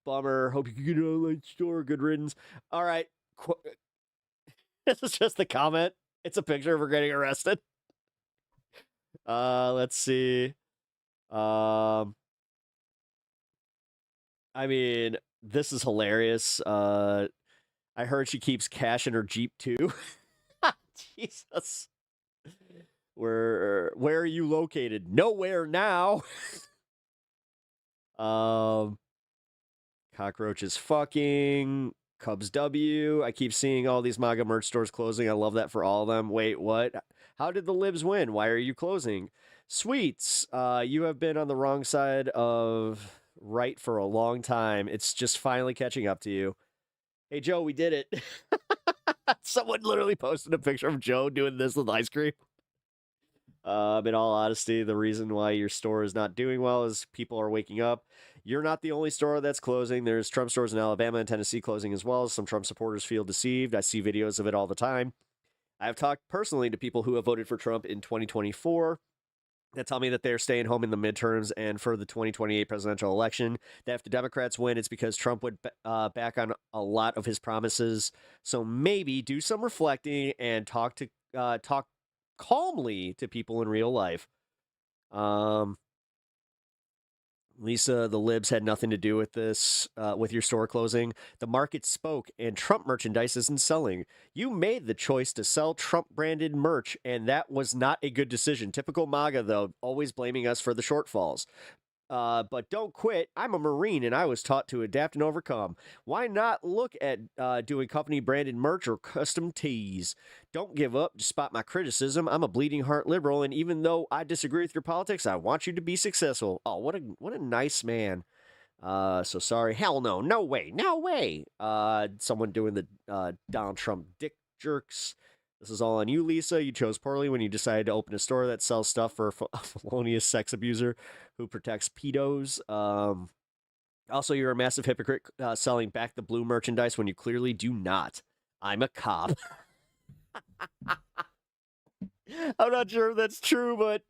Bummer. Hope you can get an online store. Good riddance. All right. This is just the comment. It's a picture of her getting arrested. Let's see. I mean, this is hilarious. I heard she keeps cash in her Jeep too. Jesus. Where are you located? Nowhere now. Cockroaches fucking. Cubs W. I keep seeing all these MAGA merch stores closing. I love that for all of them. Wait, what? How did the libs win? Why are you closing? Sweets. You have been on the wrong side of right for a long time. It's just finally catching up to you. Hey, Joe, we did it. Someone literally posted a picture of Joe doing this with ice cream. In all honesty, the reason why your store is not doing well is people are waking up. You're not the only store that's closing. There's Trump stores in Alabama and Tennessee closing as well. Some Trump supporters feel deceived. I see videos of it all the time. I've talked personally to people who have voted for Trump in 2024 that tell me that they're staying home in the midterms and for the 2028 presidential election. That if the Democrats win, it's because Trump would back on a lot of his promises. So maybe do some reflecting and talk calmly to people in real life. Lisa, the libs had nothing to do with this, with your store closing. The market spoke, and Trump merchandise isn't selling. You made the choice to sell Trump-branded merch, and that was not a good decision. Typical MAGA, though, always blaming us for the shortfalls. But don't quit. I'm a Marine, and I was taught to adapt and overcome. Why not look at doing company-branded merch or custom tees? Don't give up despite my criticism. I'm a bleeding heart liberal, and even though I disagree with your politics, I want you to be successful. Oh, what a nice man. So sorry. Hell no. No way. No way. Someone doing the Donald Trump dick jerks. This is all on you, Lisa. You chose poorly when you decided to open a store that sells stuff for a felonious sex abuser who protects pedos. Also, you're a massive hypocrite selling back the blue merchandise when you clearly do not. I'm a cop. I'm not sure if that's true, but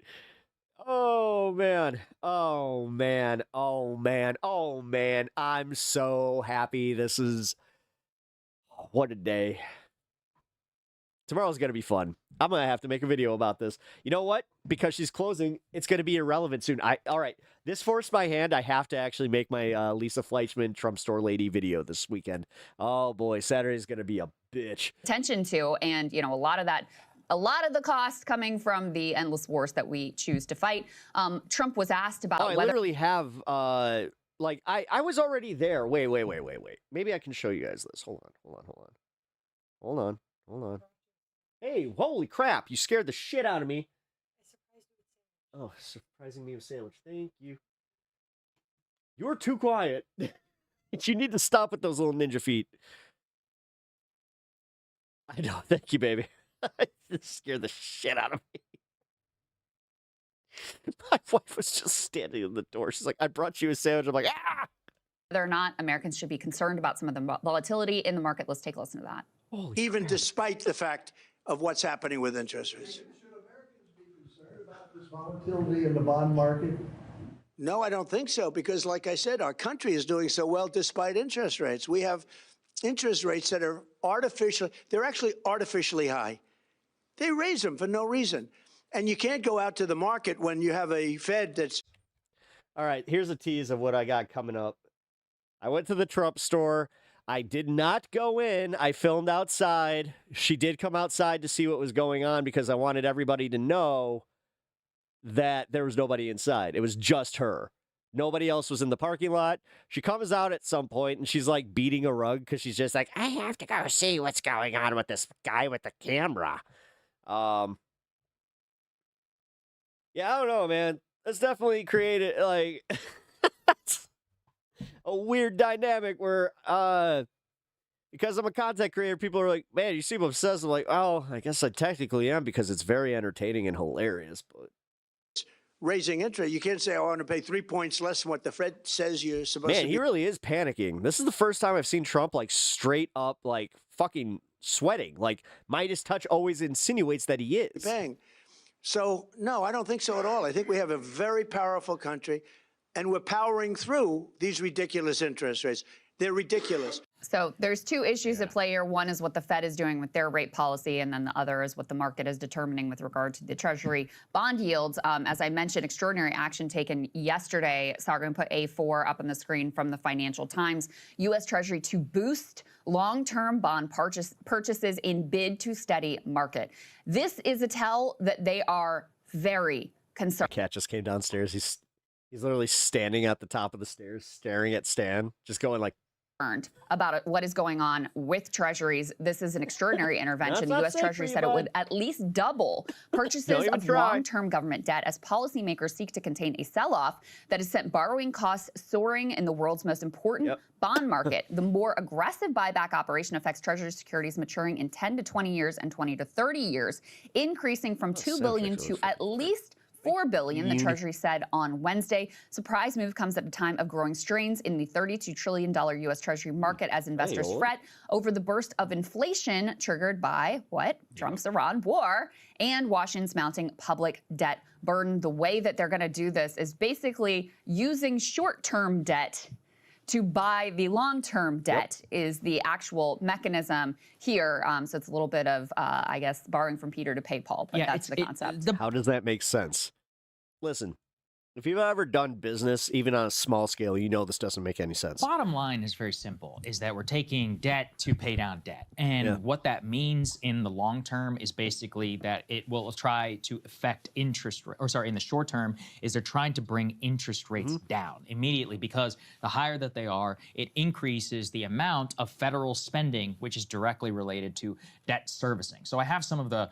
oh man. Oh man. Oh man. Oh man. I'm so happy. This is what a day. Tomorrow's going to be fun. I'm going to have to make a video about this. You know what? Because she's closing, it's going to be irrelevant soon. All right. This forced my hand. I have to actually make my Lisa Fleischman Trump store lady video this weekend. Oh, boy. Saturday's going to be a bitch. Attention to, and, you know, a lot of the cost coming from the endless wars that we choose to fight. Trump was asked about I literally have, like, I was already there. Wait. Maybe I can show you guys this. Hold on. Hey, holy crap. You scared the shit out of me. Oh, surprising me with sandwich. Thank you. You're too quiet. You need to stop with those little ninja feet. I know. Thank you, baby. It scared the shit out of me. My wife was just standing in the door. She's like, I brought you a sandwich. I'm like, ah! whether or not Americans should be concerned about some of the volatility in the market. Let's take a listen to that. Even despite the fact of what's happening with interest rates. This volatility in the bond market? No, I don't think so, because like I said, our country is doing so well despite interest rates. We have interest rates that are they're actually artificially high. They raise them for no reason. And you can't go out to the market when you have a Fed that's... All right, here's a tease of what I got coming up. I went to the Trump store. I did not go in. I filmed outside. She did come outside to see what was going on because I wanted everybody to know that there was nobody inside. It was just her. Nobody else was in the parking lot. She comes out at some point and she's like beating a rug because she's just like, I have to go see what's going on with this guy with the camera. Yeah, I don't know, man. That's definitely created like a weird dynamic where because I'm a content creator, people are like, man, you seem obsessed. I'm like, oh, I guess I technically am because it's very entertaining and hilarious, but raising interest. You can't say, oh, I want to pay 3 points less than what the Fed says you're supposed to be. Man, he really is panicking. This is the first time I've seen Trump like straight up like fucking sweating. Like Midas touch always insinuates that he is. Bang. So, no, I don't think so at all. I think we have a very powerful country, and we're powering through these ridiculous interest rates. They're ridiculous. So there's two issues at play here. One is what the Fed is doing with their rate policy, and then the other is what the market is determining with regard to the Treasury bond yields. As I mentioned, extraordinary action taken yesterday. So we're going to put A4 up on the screen from the Financial Times. U.S. Treasury to boost long-term bond purchases in bid to steady market. This is a tell that they are very concerned. Cat just came downstairs. He's literally standing at the top of the stairs, staring at Stan, just going like, about what is going on with treasuries. This is an extraordinary intervention. The U.S. Treasury said it would at least double purchases of long-term government debt as policymakers seek to contain a sell-off that has sent borrowing costs soaring in the world's most important bond market. The more aggressive buyback operation affects Treasury securities maturing in 10 to 20 years and 20 to 30 years, increasing from $2 billion to at least $4 billion, the Treasury said on Wednesday. Surprise move comes at a time of growing strains in the $32 trillion U.S. Treasury market as investors fret over the burst of inflation triggered by what? Trump's Iran war and Washington's mounting public debt burden. The way that they're going to do this is basically using short-term debt to buy the long-term debt is the actual mechanism here. So it's a little bit of, I guess, borrowing from Peter to pay Paul, but that's the concept. How does that make sense? Listen, if you've ever done business, even on a small scale, you know this doesn't make any sense. Bottom line is very simple, is that we're taking debt to pay down debt. And what that means in the long term is basically that it will try to affect interest, in the short term, is they're trying to bring interest rates down immediately because the higher that they are, it increases the amount of federal spending, which is directly related to debt servicing. So I have some of the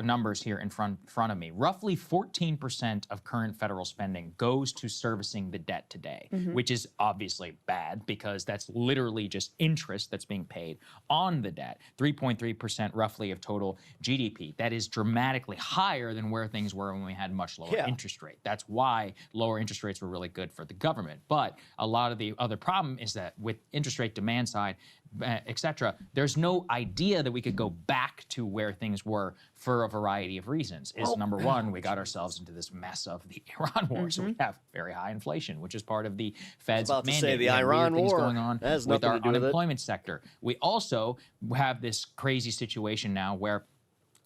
numbers here in front of me. Roughly 14% of current federal spending goes to servicing the debt today, which is obviously bad because that's literally just interest that's being paid on the debt. 3.3% roughly of total GDP. That is dramatically higher than where things were when we had much lower interest rate. That's why lower interest rates were really good for the government. But a lot of the other problem is that with interest rate demand side, et cetera, there's no idea that we could go back to where things were for a variety of reasons. Number one, we got ourselves into this mess of the Iran war, so we have very high inflation, which is part of the Fed's mandate. Say the Iran war going on with our unemployment sector. We also have this crazy situation now where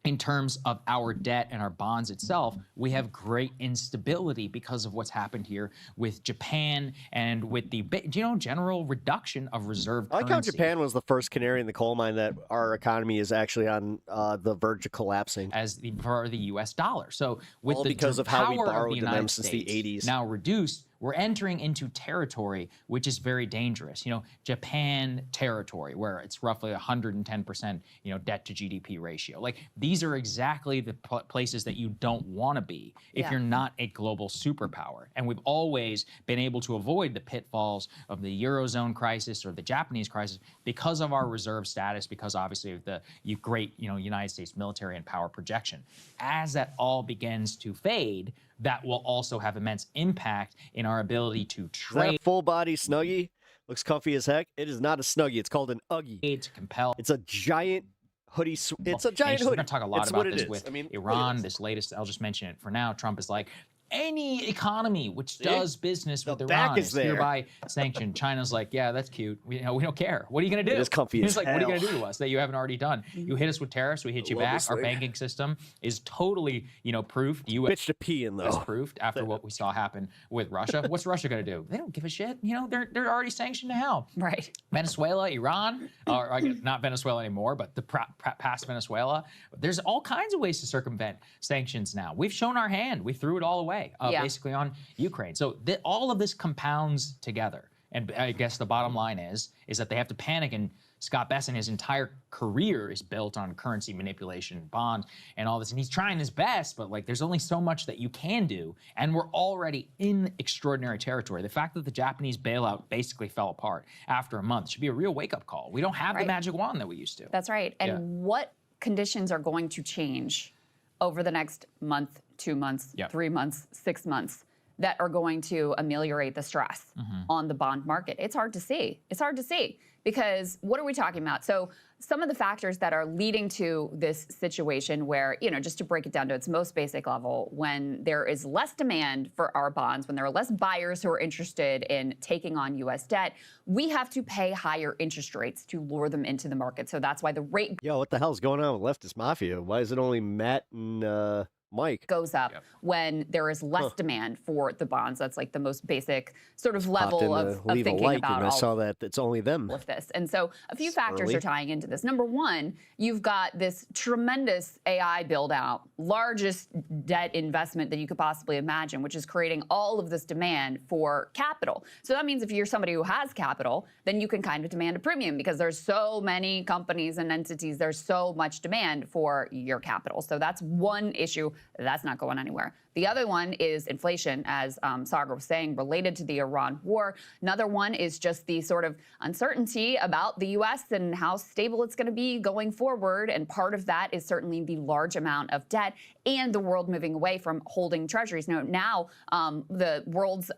in terms of our debt and our bonds itself, we have great instability because of what's happened here with Japan and with the general reduction of reserve I currency. like how Japan was the first canary in the coal mine that our economy is actually on the verge of collapsing. For the U.S. dollar. So with all the because of how we power of borrowed the to them United since States the 80s. now reduced, we're entering into territory which is very dangerous. Japan territory, where it's roughly 110%, debt to GDP ratio. Like, these are exactly the places that you don't want to be if you're not a global superpower. And we've always been able to avoid the pitfalls of the Eurozone crisis or the Japanese crisis because of our reserve status, because obviously of the great, United States military and power projection. As that all begins to fade, that will also have immense impact in our ability to trade. Is that a full body Snuggie? Looks comfy as heck. It is not a Snuggie. It's called an Uggie. To compel. It's a giant hoodie. It's a giant We're hoodie. going to talk a lot It's about what it this is. with I mean, Iran, this latest. I'll just mention it for now. Trump is like, any economy which does business with back Iran is there. hereby sanctioned. China's like, yeah, that's cute. We don't care. What are you going to do? It is comfy He's as like, what are you hell. going to do to us that you haven't already done? You hit us with tariffs, we hit you Love back. this Our thing. banking system is totally, proofed. U.S. Bitch to pee in, though. is proofed after what we saw happen with Russia. What's Russia going to do? They don't give a shit. They're already sanctioned to hell. Right. Venezuela, Iran, or I guess not Venezuela anymore, but the past Venezuela. There's all kinds of ways to circumvent sanctions now. We've shown our hand. We threw it all away, basically on Ukraine. So all of this compounds together. And I guess the bottom line is that they have to panic. And Scott Bessent, his entire career is built on currency manipulation, bond, and all this. And he's trying his best, but there's only so much that you can do. And we're already in extraordinary territory. The fact that the Japanese bailout basically fell apart after a month should be a real wake-up call. We don't have the magic wand that we used to. That's right. And what conditions are going to change over the next month, 2 months, 3 months, 6 months that are going to ameliorate the stress on the bond market? It's hard to see. It's hard to see because what are we talking about? So some of the factors that are leading to this situation where, just to break it down to its most basic level, when there is less demand for our bonds, when there are less buyers who are interested in taking on U.S. debt, we have to pay higher interest rates to lure them into the market. So that's why the rate Yo, what the hell's going on with leftist mafia? Why is it only Matt and Mike goes up when there is less demand for the bonds. That's like the most basic sort of level of leave thinking a like about and I saw that it's only them. all of this. And so a few factors Early. are tying into this. Number one, you've got this tremendous AI build out, largest debt investment that you could possibly imagine, which is creating all of this demand for capital. So that means if you're somebody who has capital, then you can kind of demand a premium because there's so many companies and entities, there's so much demand for your capital. So that's one issue. That's not going anywhere. The other one is inflation, as Sagar was saying, related to the Iran war. Another one is just the sort of uncertainty about the U.S. and how stable it's going to be going forward. And part of that is certainly the large amount of debt and the world moving away from holding treasuries. Now the world's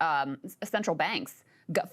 central banks,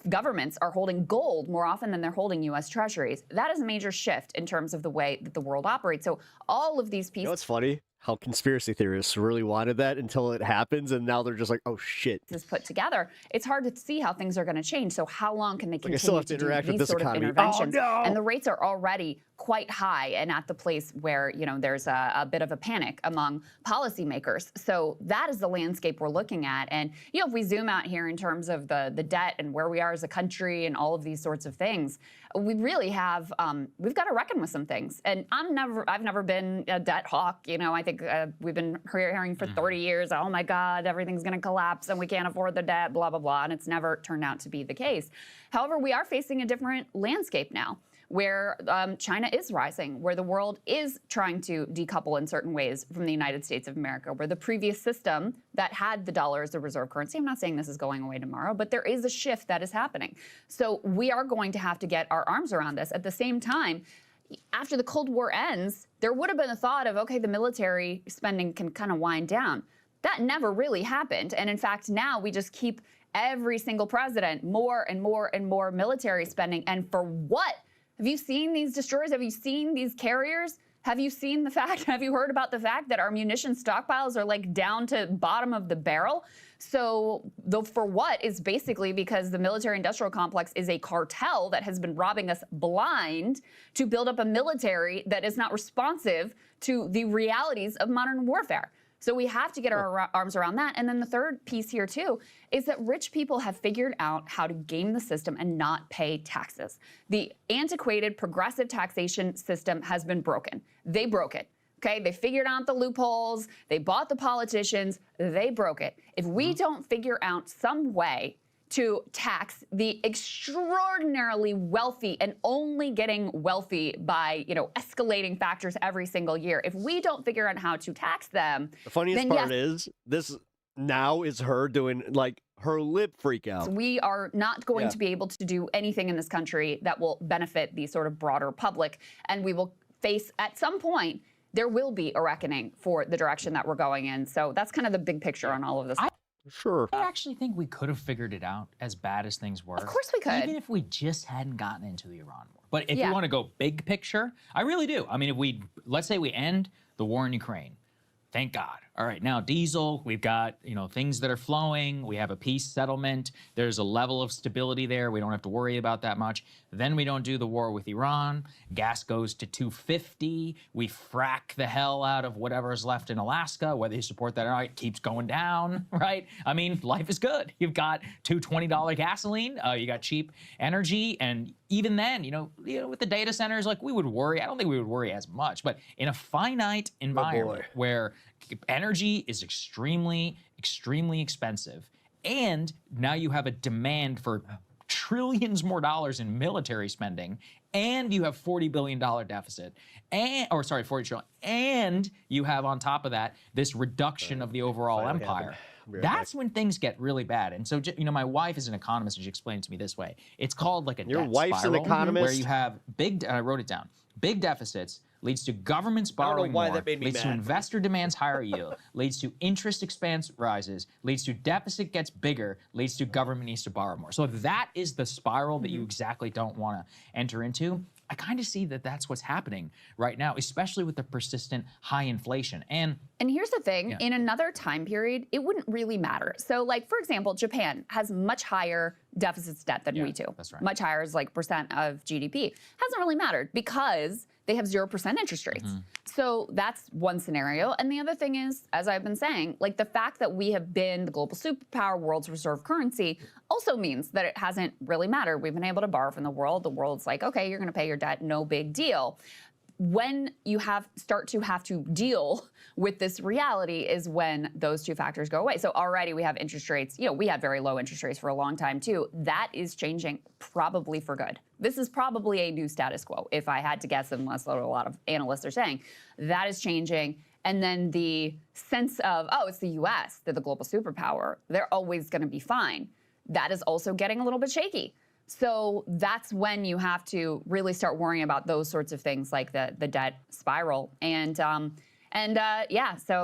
governments are holding gold more often than they're holding U.S. treasuries. That is a major shift in terms of the way that the world operates. So all of these pieces. You know what's funny? How conspiracy theorists really wanted that until it happens, and now they're just like, oh shit. Is put together, it's hard to see how things are going to change. So how long can they Like, I still continue have to to do interact with these this sort of economy. interventions? Oh, no! And the rates are already quite high and at the place where there's a bit of a panic among policymakers. So that is the landscape we're looking at. And if we zoom out here in terms of the debt and where we are as a country and all of these sorts of things, we really have we've got to reckon with some things. And I've never been a debt hawk. I think we've been hearing for 30 years, oh my God, everything's going to collapse and we can't afford the debt, blah, blah, blah. And it's never turned out to be the case. However, we are facing a different landscape now, where China is rising, where the world is trying to decouple in certain ways from the United States of America, where the previous system that had the dollar as a reserve currency, I'm not saying this is going away tomorrow, but there is a shift that is happening. So we are going to have to get our arms around this. At the same time, after the Cold War ends, there would have been a thought of, okay, the military spending can kind of wind down. That never really happened. And in fact, now we just keep every single president more and more and more military spending. And for what? Have you seen these destroyers? Have you seen these carriers? Have you seen the fact, have you heard about the fact that our munition stockpiles are like down to bottom of the barrel? So for what is basically because the military industrial complex is a cartel that has been robbing us blind to build up a military that is not responsive to the realities of modern warfare. So we have to get our arms around that. And then the third piece here too is that rich people have figured out how to game the system and not pay taxes. The antiquated progressive taxation system has been broken. They broke it. Okay, they figured out the loopholes, they bought the politicians, they broke it. If we don't figure out some way to tax the extraordinarily wealthy and only getting wealthy by, escalating factors every single year, if we don't figure out how to tax them, The funniest then part yes, is this now is her doing like her lip freak out. we are not going Yeah. to be able to do anything in this country that will benefit the sort of broader public, and we will face at some point there will be a reckoning for the direction that we're going in. So that's kind of the big picture on all of this. Sure. I actually think we could have figured it out as bad as things were. Of course we could. Even if we just hadn't gotten into the Iran war. But if Yeah. you want to go big picture, I really do. I mean, let's say we end the war in Ukraine. Thank God. All right, now diesel, we've got, things that are flowing. We have a peace settlement. There's a level of stability there. We don't have to worry about that much. Then we don't do the war with Iran. Gas goes to $2.50. We frack the hell out of whatever's left in Alaska. Whether you support that or not, it keeps going down, right? I mean, life is good. You've got $2.20 gasoline. You got cheap energy. And even then, with the data centers, like we would worry. I don't think we would worry as much. But in a finite environment where energy is extremely, extremely expensive, and now you have a demand for trillions more dollars in military spending, and you have $40 billion deficit, 40 trillion, and you have on top of that this reduction of the overall empire. That's when things get really bad. And so, my wife is an economist, and she explained it to me this way. It's called like a Your debt wife's an spiral, economist? where you have I wrote it down, big deficits leads to governments borrowing why more, that made me leads to mad. investor demands higher yield, leads to interest expense rises, leads to deficit gets bigger, leads to government needs to borrow more. So that is the spiral that you exactly don't want to enter into. I kind of see that that's what's happening right now, especially with the persistent high inflation. And here's the thing, in another time period, it wouldn't really matter. So like, for example, Japan has much higher deficits debt than we do. That's right. Much higher as like percent of GDP. Hasn't really mattered because they have 0% interest rates. So that's one scenario. And the other thing is, as I've been saying, like the fact that we have been the global superpower, world's reserve currency, also means that it hasn't really mattered. We've been able to borrow from the world. The world's like, okay, you're going to pay your debt, no big deal. When you start to have to deal with this reality is when those two factors go away. So already we have interest rates, we had very low interest rates for a long time too. That is changing probably for good. This is probably a new status quo, if I had to guess, unless a lot of analysts are saying. That is changing. And then the sense of, it's the US, they're the global superpower, they're always going to be fine. That is also getting a little bit shaky. So that's when you have to really start worrying about those sorts of things like the debt spiral. So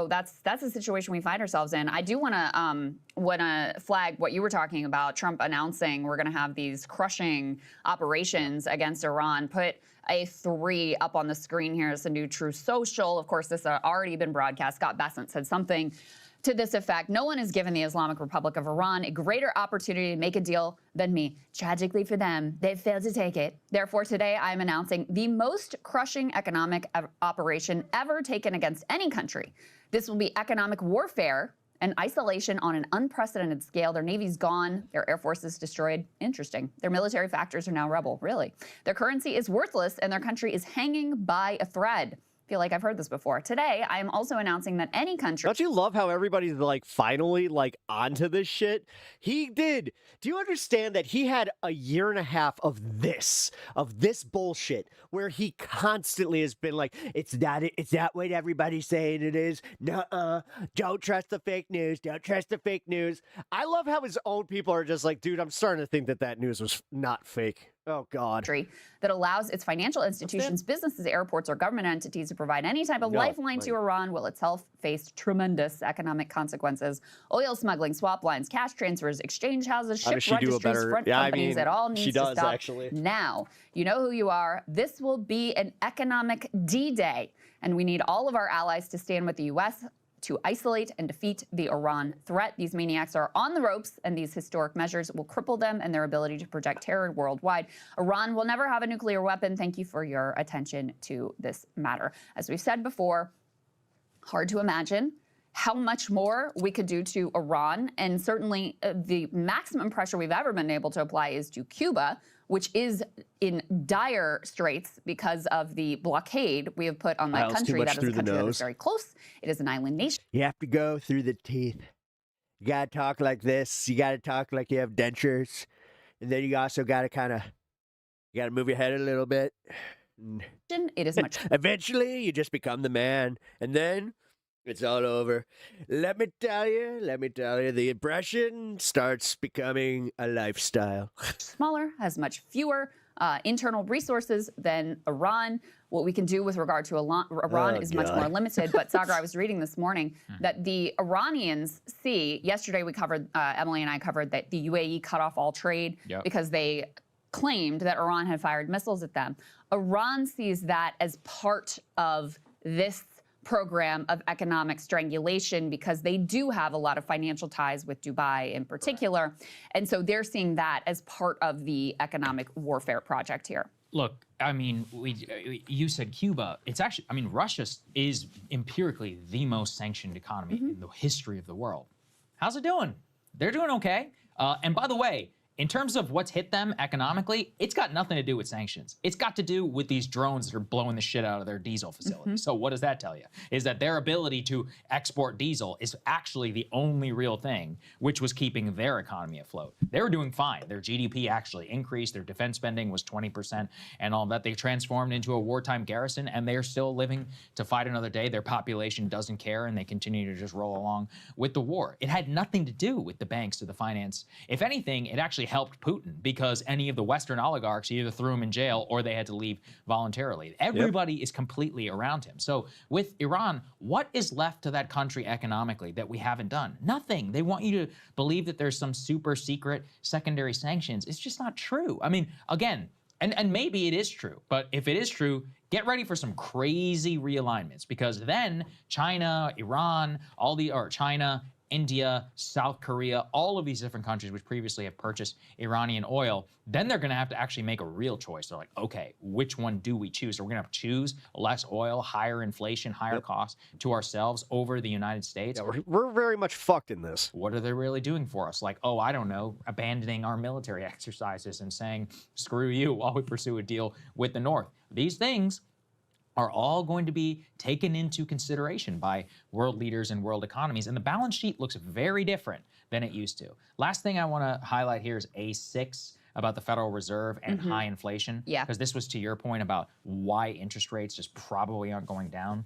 that's the situation we find ourselves in. I do want to flag what you were talking about, Trump announcing we're going to have these crushing operations against Iran. Put a 3 up on the screen here. It's a new True Social. Of course, this has already been broadcast. Scott Bessent said something to this effect: no one has given the Islamic Republic of Iran a greater opportunity to make a deal than me. Tragically for them, they've failed to take it. Therefore, today I am announcing the most crushing economic operation ever taken against any country. This will be economic warfare and isolation on an unprecedented scale. Their navy's gone, their air force is destroyed. Interesting. Their military factors are now rebel, really. Their currency is worthless and their country is hanging by a thread. Feel like I've heard this before. Today, I am also announcing that any country... Don't you love how everybody's like finally like onto this shit? He did. Do you understand that he had a year and a half of this bullshit where he constantly has been like, it's not what everybody's saying it is. Nuh-uh. Don't trust the fake news. Don't trust the fake news. I love how his own people are just like, dude, I'm starting to think that news was not fake. Oh, God. That allows its financial institutions, businesses, airports, or government entities to provide any type of lifeline to Iran will itself face tremendous economic consequences. Oil smuggling, swap lines, cash transfers, exchange houses, ship registries, front companies, it all needs to stop now. You know who you are. This will be an economic D-Day. And we need all of our allies to stand with the U.S. to isolate and defeat the Iran threat. These maniacs are on the ropes, and these historic measures will cripple them and their ability to project terror worldwide. Iran will never have a nuclear weapon. Thank you for your attention to this matter. As we've said before, hard to imagine how much more we could do to Iran. And certainly the maximum pressure we've ever been able to apply is to Cuba, which is in dire straits because of the blockade we have put on that country. That is a country that is very close. It is an island nation. You have to go through the teeth. You got to talk like this. You got to talk like you have dentures. And then you also got to you got to move your head a little bit. It is much. Eventually, you just become the man. And then it's all over. Let me tell you, the oppression starts becoming a lifestyle. Smaller, has much fewer internal resources than Iran. What we can do with regard to Iran is much more limited. But Sagar, I was reading this morning that the Iranians see, yesterday we covered, Emily and I covered that the UAE cut off all trade because they claimed that Iran had fired missiles at them. Iran sees that as part of this program of economic strangulation because they do have a lot of financial ties with Dubai in particular. And so they're seeing that as part of the economic warfare project here. Look, I mean, you said Cuba. It's actually, I mean, Russia is empirically the most sanctioned economy in the history of the world. How's it doing? They're doing okay. And by the way, in terms of what's hit them economically, it's got nothing to do with sanctions. It's got to do with these drones that are blowing the shit out of their diesel facilities. So what does that tell you? Is that their ability to export diesel is actually the only real thing which was keeping their economy afloat. They were doing fine. Their GDP actually increased. Their defense spending was 20% and all that. They transformed into a wartime garrison, and they are still living to fight another day. Their population doesn't care, and they continue to just roll along with the war. It had nothing to do with the banks or the finance. If anything, it actually helped Putin because any of the Western oligarchs either threw him in jail or they had to leave voluntarily. Everybody is completely around him. So with Iran, what is left to that country economically that we haven't done? Nothing. They want you to believe that there's some super secret secondary sanctions. It's just not true. I mean, again, and maybe it is true, but if it is true, get ready for some crazy realignments because then China, Iran, China, India, South Korea, all of these different countries which previously have purchased Iranian oil, then they're going to have to actually make a real choice. They're like, okay, which one do we choose? So we're going to have to choose less oil, higher inflation, higher costs to ourselves over the United States. Yeah, we're very much fucked in this. What are they really doing for us? Like, oh, I don't know, abandoning our military exercises and saying, screw you while we pursue a deal with the North. These things are all going to be taken into consideration by world leaders and world economies. And the balance sheet looks very different than it used to. Last thing I want to highlight here is A6 about the Federal Reserve and high inflation. Yeah. Because this was to your point about why interest rates just probably aren't going down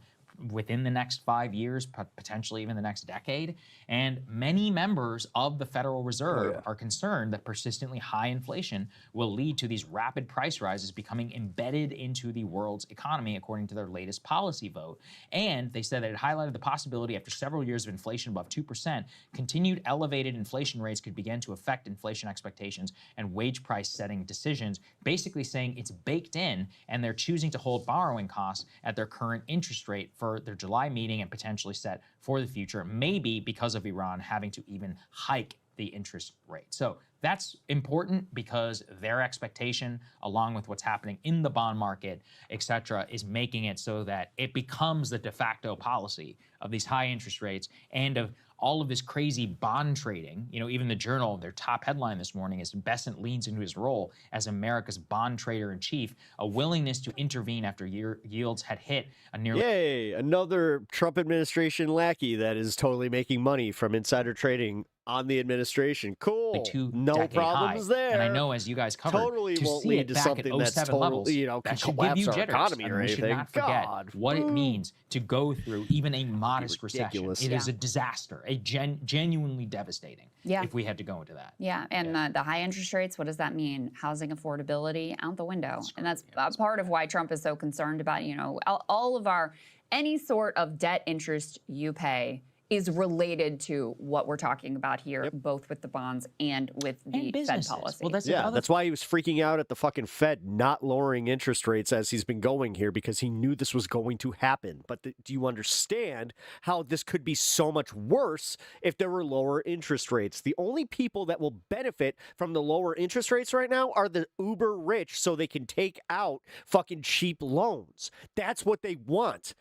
within the next 5 years, potentially even the next decade. And many members of the Federal Reserve are concerned that persistently high inflation will lead to these rapid price rises becoming embedded into the world's economy, according to their latest policy vote. And they said that it highlighted the possibility after several years of inflation above 2%, continued elevated inflation rates could begin to affect inflation expectations and wage price setting decisions, basically saying it's baked in and they're choosing to hold borrowing costs at their current interest rate for their July meeting and potentially set for the future, maybe because of Iran having to even hike the interest rate. So that's important because their expectation, along with what's happening in the bond market, et cetera, is making it so that it becomes the de facto policy of these high interest rates and of all of this crazy bond trading. You know, even the Journal, their top headline this morning is Bessent leans into his role as America's bond trader in chief, a willingness to intervene after yields had hit a nearly... Yay, another Trump administration lackey that is totally making money from insider trading on the administration. Cool. No problems there. And I know, as you guys covered, totally to won't see lead it to back something at that's 07 totally, levels, you know, that can should give you collapse our jitters. economy I or mean, we should anything. not forget what it means to go through even a modest recession. It is Yeah. a disaster, a genuinely devastating if we had to go into that. Yeah, and the high interest rates, what does that mean? Housing affordability out the window. And that's part of why Trump is so concerned about, you know, all of our, any sort of debt interest you pay is related to what we're talking about here, both with the bonds and with the Fed policy. Well, that's why he was freaking out at the fucking Fed not lowering interest rates as he's been going here, because he knew this was going to happen. But do you understand how this could be so much worse if there were lower interest rates? The only people that will benefit from the lower interest rates right now are the uber rich, so they can take out fucking cheap loans. That's what they want.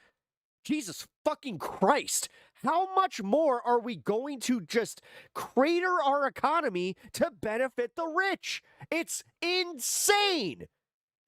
Jesus fucking Christ. How much more are we going to just crater our economy to benefit the rich? It's insane.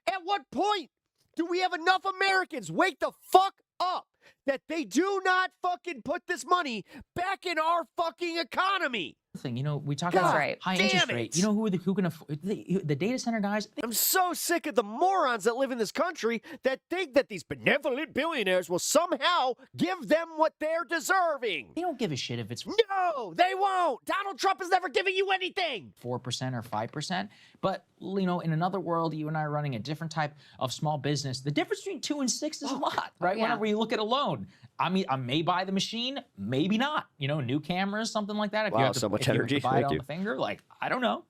At what point do we have enough Americans wake the fuck up that they do not fucking put this money back in our fucking economy? Thing, we talk about high interest rate. Who can afford the data center guys? I'm so sick of the morons that live in this country that think that these benevolent billionaires will somehow give them what they're deserving. They don't give a shit if it's no, they won't. Donald Trump is never giving you anything. 4% or 5%. But in another world, you and I are running a different type of small business. The difference between 2 and 6 is a lot, right? Whenever you look at a loan, I mean, I may buy the machine, maybe not. New cameras, something like that. If wow, you have to, so much if you energy. have to buy Thank it on you. the finger, I don't know,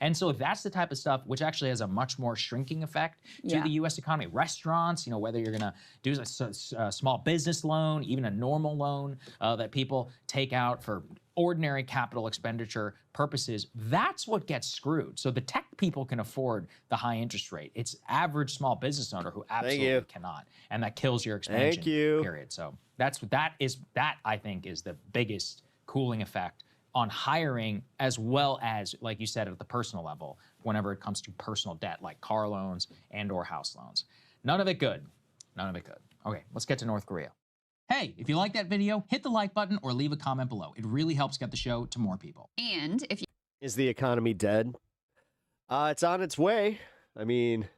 And so that's the type of stuff which actually has a much more shrinking effect to the U.S. economy. Restaurants, whether you're going to do a small business loan, even a normal loan that people take out for ordinary capital expenditure purposes, that's what gets screwed. So the tech people can afford the high interest rate. It's average small business owner who absolutely cannot, and that kills your expansion. Period. So that I think is the biggest cooling effect on hiring, as well as, like you said, at the personal level, whenever it comes to personal debt like car loans and or house loans. None of it good. None of it good. Okay, let's get to North Korea. Hey, if you like that video, hit the like button or leave a comment below. It really helps get the show to more people. And if you... Is the economy dead? It's on its way. I mean,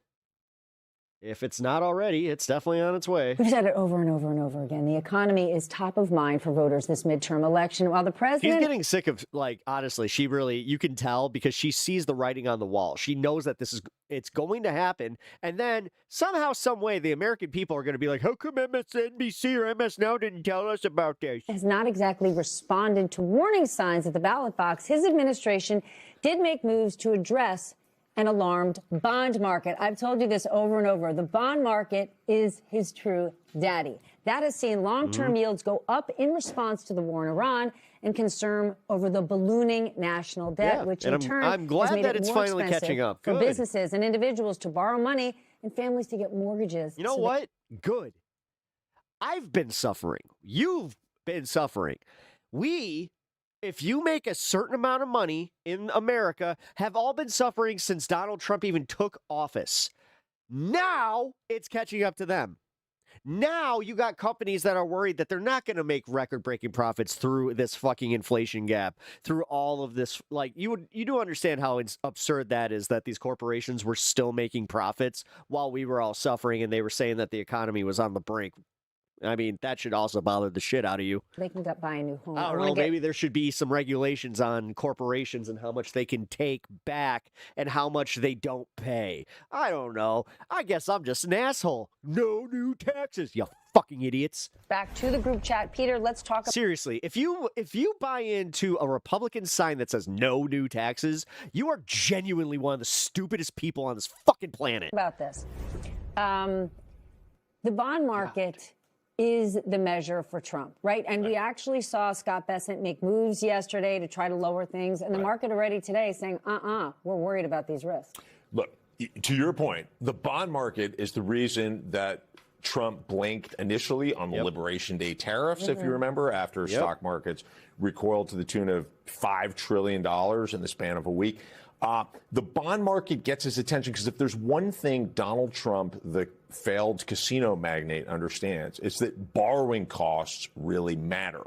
if it's not already, it's definitely on its way. We've said it over and over and over again. The economy is top of mind for voters this midterm election. While the president... She's getting sick of, honestly, you can tell because she sees the writing on the wall. She knows that it's going to happen. And then somehow, some way, the American people are going to be like, how come MSNBC or MS Now didn't tell us about this? Has not exactly responded to warning signs at the ballot box. His administration did make moves to address an alarmed bond market. I've told you this over and over. The bond market is his true daddy. That has seen long-term yields go up in response to the war in Iran and concern over the ballooning national debt, which in turn I'm glad has made that it it's more finally expensive catching up. for Good. businesses and individuals to borrow money and families to get mortgages. You know what? Good. I've been suffering. You've been suffering. If you make a certain amount of money in America, have all been suffering since Donald Trump even took office. Now it's catching up to them. Now you got companies that are worried that they're not going to make record-breaking profits through this fucking inflation gap, through all of this. You do understand how absurd that is, that these corporations were still making profits while we were all suffering, and they were saying that the economy was on the brink. I mean, that should also bother the shit out of you. They can buy a new home. I don't know. Maybe there should be some regulations on corporations and how much they can take back and how much they don't pay. I don't know. I guess I'm just an asshole. No new taxes, you fucking idiots. Back to the group chat. Peter, let's talk. Seriously, if you buy into a Republican sign that says no new taxes, you are genuinely one of the stupidest people on this fucking planet. About this. The bond market is the measure for Trump, right? And we actually saw Scott Bessent make moves yesterday to try to lower things. And the market already today is saying, we're worried about these risks. Look, to your point, the bond market is the reason that Trump blinked initially on the Liberation Day tariffs, if you remember, after stock markets recoiled to the tune of $5 trillion in the span of a week. The bond market gets his attention because if there's one thing Donald Trump, the failed casino magnate, understands, it's that borrowing costs really matter.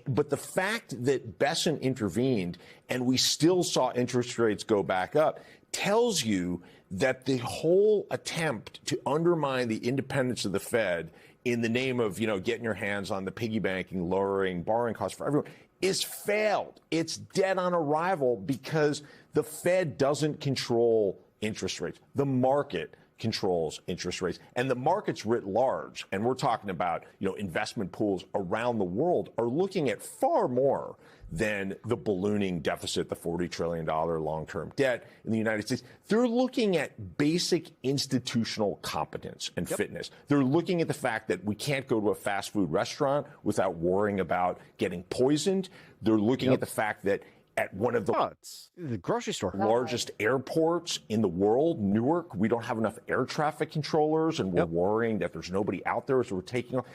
But the fact that Bessent intervened and we still saw interest rates go back up tells you that the whole attempt to undermine the independence of the Fed in the name of, getting your hands on the piggy banking, lowering borrowing costs for everyone is failed. It's dead on arrival because the Fed doesn't control interest rates. The market controls interest rates, and the markets writ large, and we're talking about, investment pools around the world are looking at far more than the ballooning deficit, the $40 trillion long-term debt in the United States. They're looking at basic institutional competence and fitness. They're looking at the fact that we can't go to a fast food restaurant without worrying about getting poisoned. They're looking at the fact that at one of the grocery store largest airports in the world, Newark, we don't have enough air traffic controllers, and we're worrying that there's nobody out there, so we're taking off.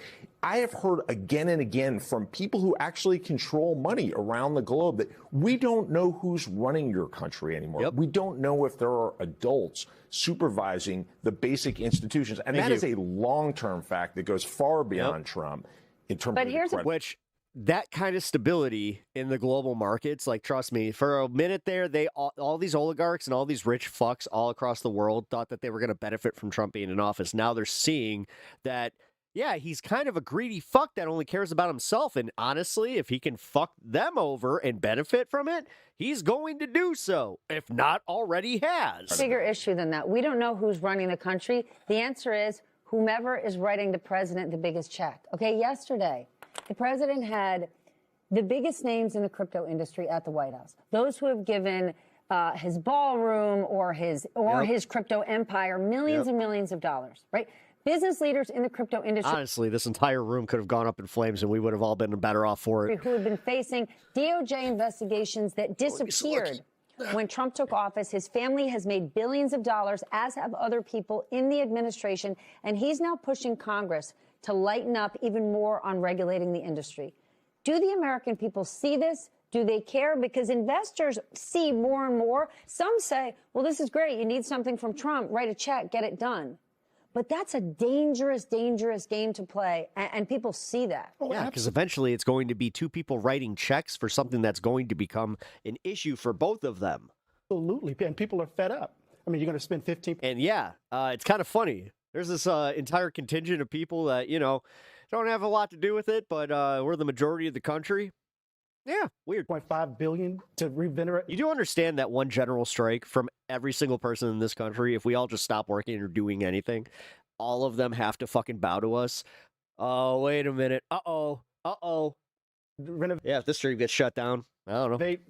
I have heard again and again from people who actually control money around the globe that we don't know who's running your country anymore. We don't know if there are adults supervising the basic institutions, and that is a long-term fact that goes far beyond Trump in terms of that kind of stability in the global markets, like, trust me, for a minute there, all these oligarchs and all these rich fucks all across the world thought that they were going to benefit from Trump being in office. Now they're seeing that, yeah, he's kind of a greedy fuck that only cares about himself. And honestly, if he can fuck them over and benefit from it, he's going to do so, if not already has. Bigger issue than that. We don't know who's running the country. The answer is whomever is writing the president the biggest check. Okay, yesterday, the president had the biggest names in the crypto industry at the White House. Those who have given his ballroom or his crypto empire millions and millions of dollars, right? Business leaders in the crypto industry. Honestly, this entire room could have gone up in flames and we would have all been better off for it. Who have been facing DOJ investigations that disappeared when Trump took office. His family has made billions of dollars, as have other people in the administration, and he's now pushing Congress to lighten up even more on regulating the industry. Do the American people see this? Do they care? Because investors see more and more. Some say, well, this is great. You need something from Trump. Write a check, get it done. But that's a dangerous, dangerous game to play, and people see that. Yeah, because eventually it's going to be two people writing checks for something that's going to become an issue for both of them. Absolutely, and people are fed up. I mean, you're going to spend 15. And yeah, it's kind of funny. There's this entire contingent of people that, don't have a lot to do with it, but we're the majority of the country. Yeah, weird. $0.5 billion to regenerate. You do understand that one general strike from every single person in this country, if we all just stop working or doing anything, all of them have to fucking bow to us. Oh, wait a minute. Uh-oh. Yeah, if this stream gets shut down, I don't know. Take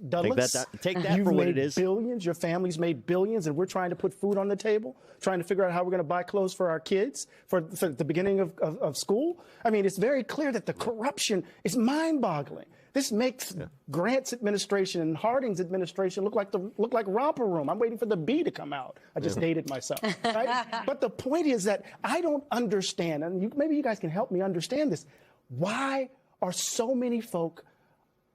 that for what it is. Billions. Your family's made billions, and we're trying to put food on the table, trying to figure out how we're going to buy clothes for our kids for the beginning of school. I mean, it's very clear that the corruption is mind-boggling. This makes Grant's administration and Harding's administration look like romper room. I'm waiting for the bee to come out. I just dated myself. Right? But the point is that I don't understand, and maybe you guys can help me understand this. Why are so many folk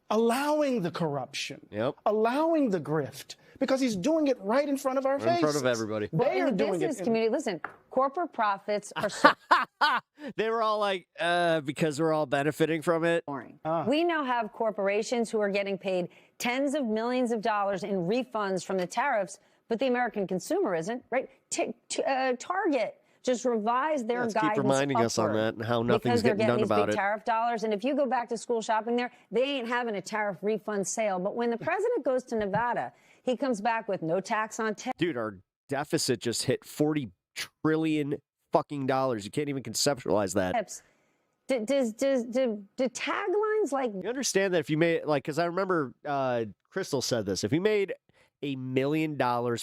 allowing the corruption, allowing the grift? Because he's doing it right in front of our faces. In front of everybody. They are doing it. In the business community, listen, corporate profits are so they were all like, because we're all benefiting from it. We now have corporations who are getting paid tens of millions of dollars in refunds from the tariffs, but the American consumer isn't, right? Target just revised their guidance keep reminding us on that and how nothing's getting done about it. Because they're getting these big tariff dollars, and if you go back to school shopping there, they ain't having a tariff refund sale. But when the president goes to Nevada, he comes back with no tax on tips. Dude, our deficit just hit $40 trillion fucking dollars. You can't even conceptualize that. Do taglines like... You understand that if you made, because I remember Crystal said this, if you made $1 million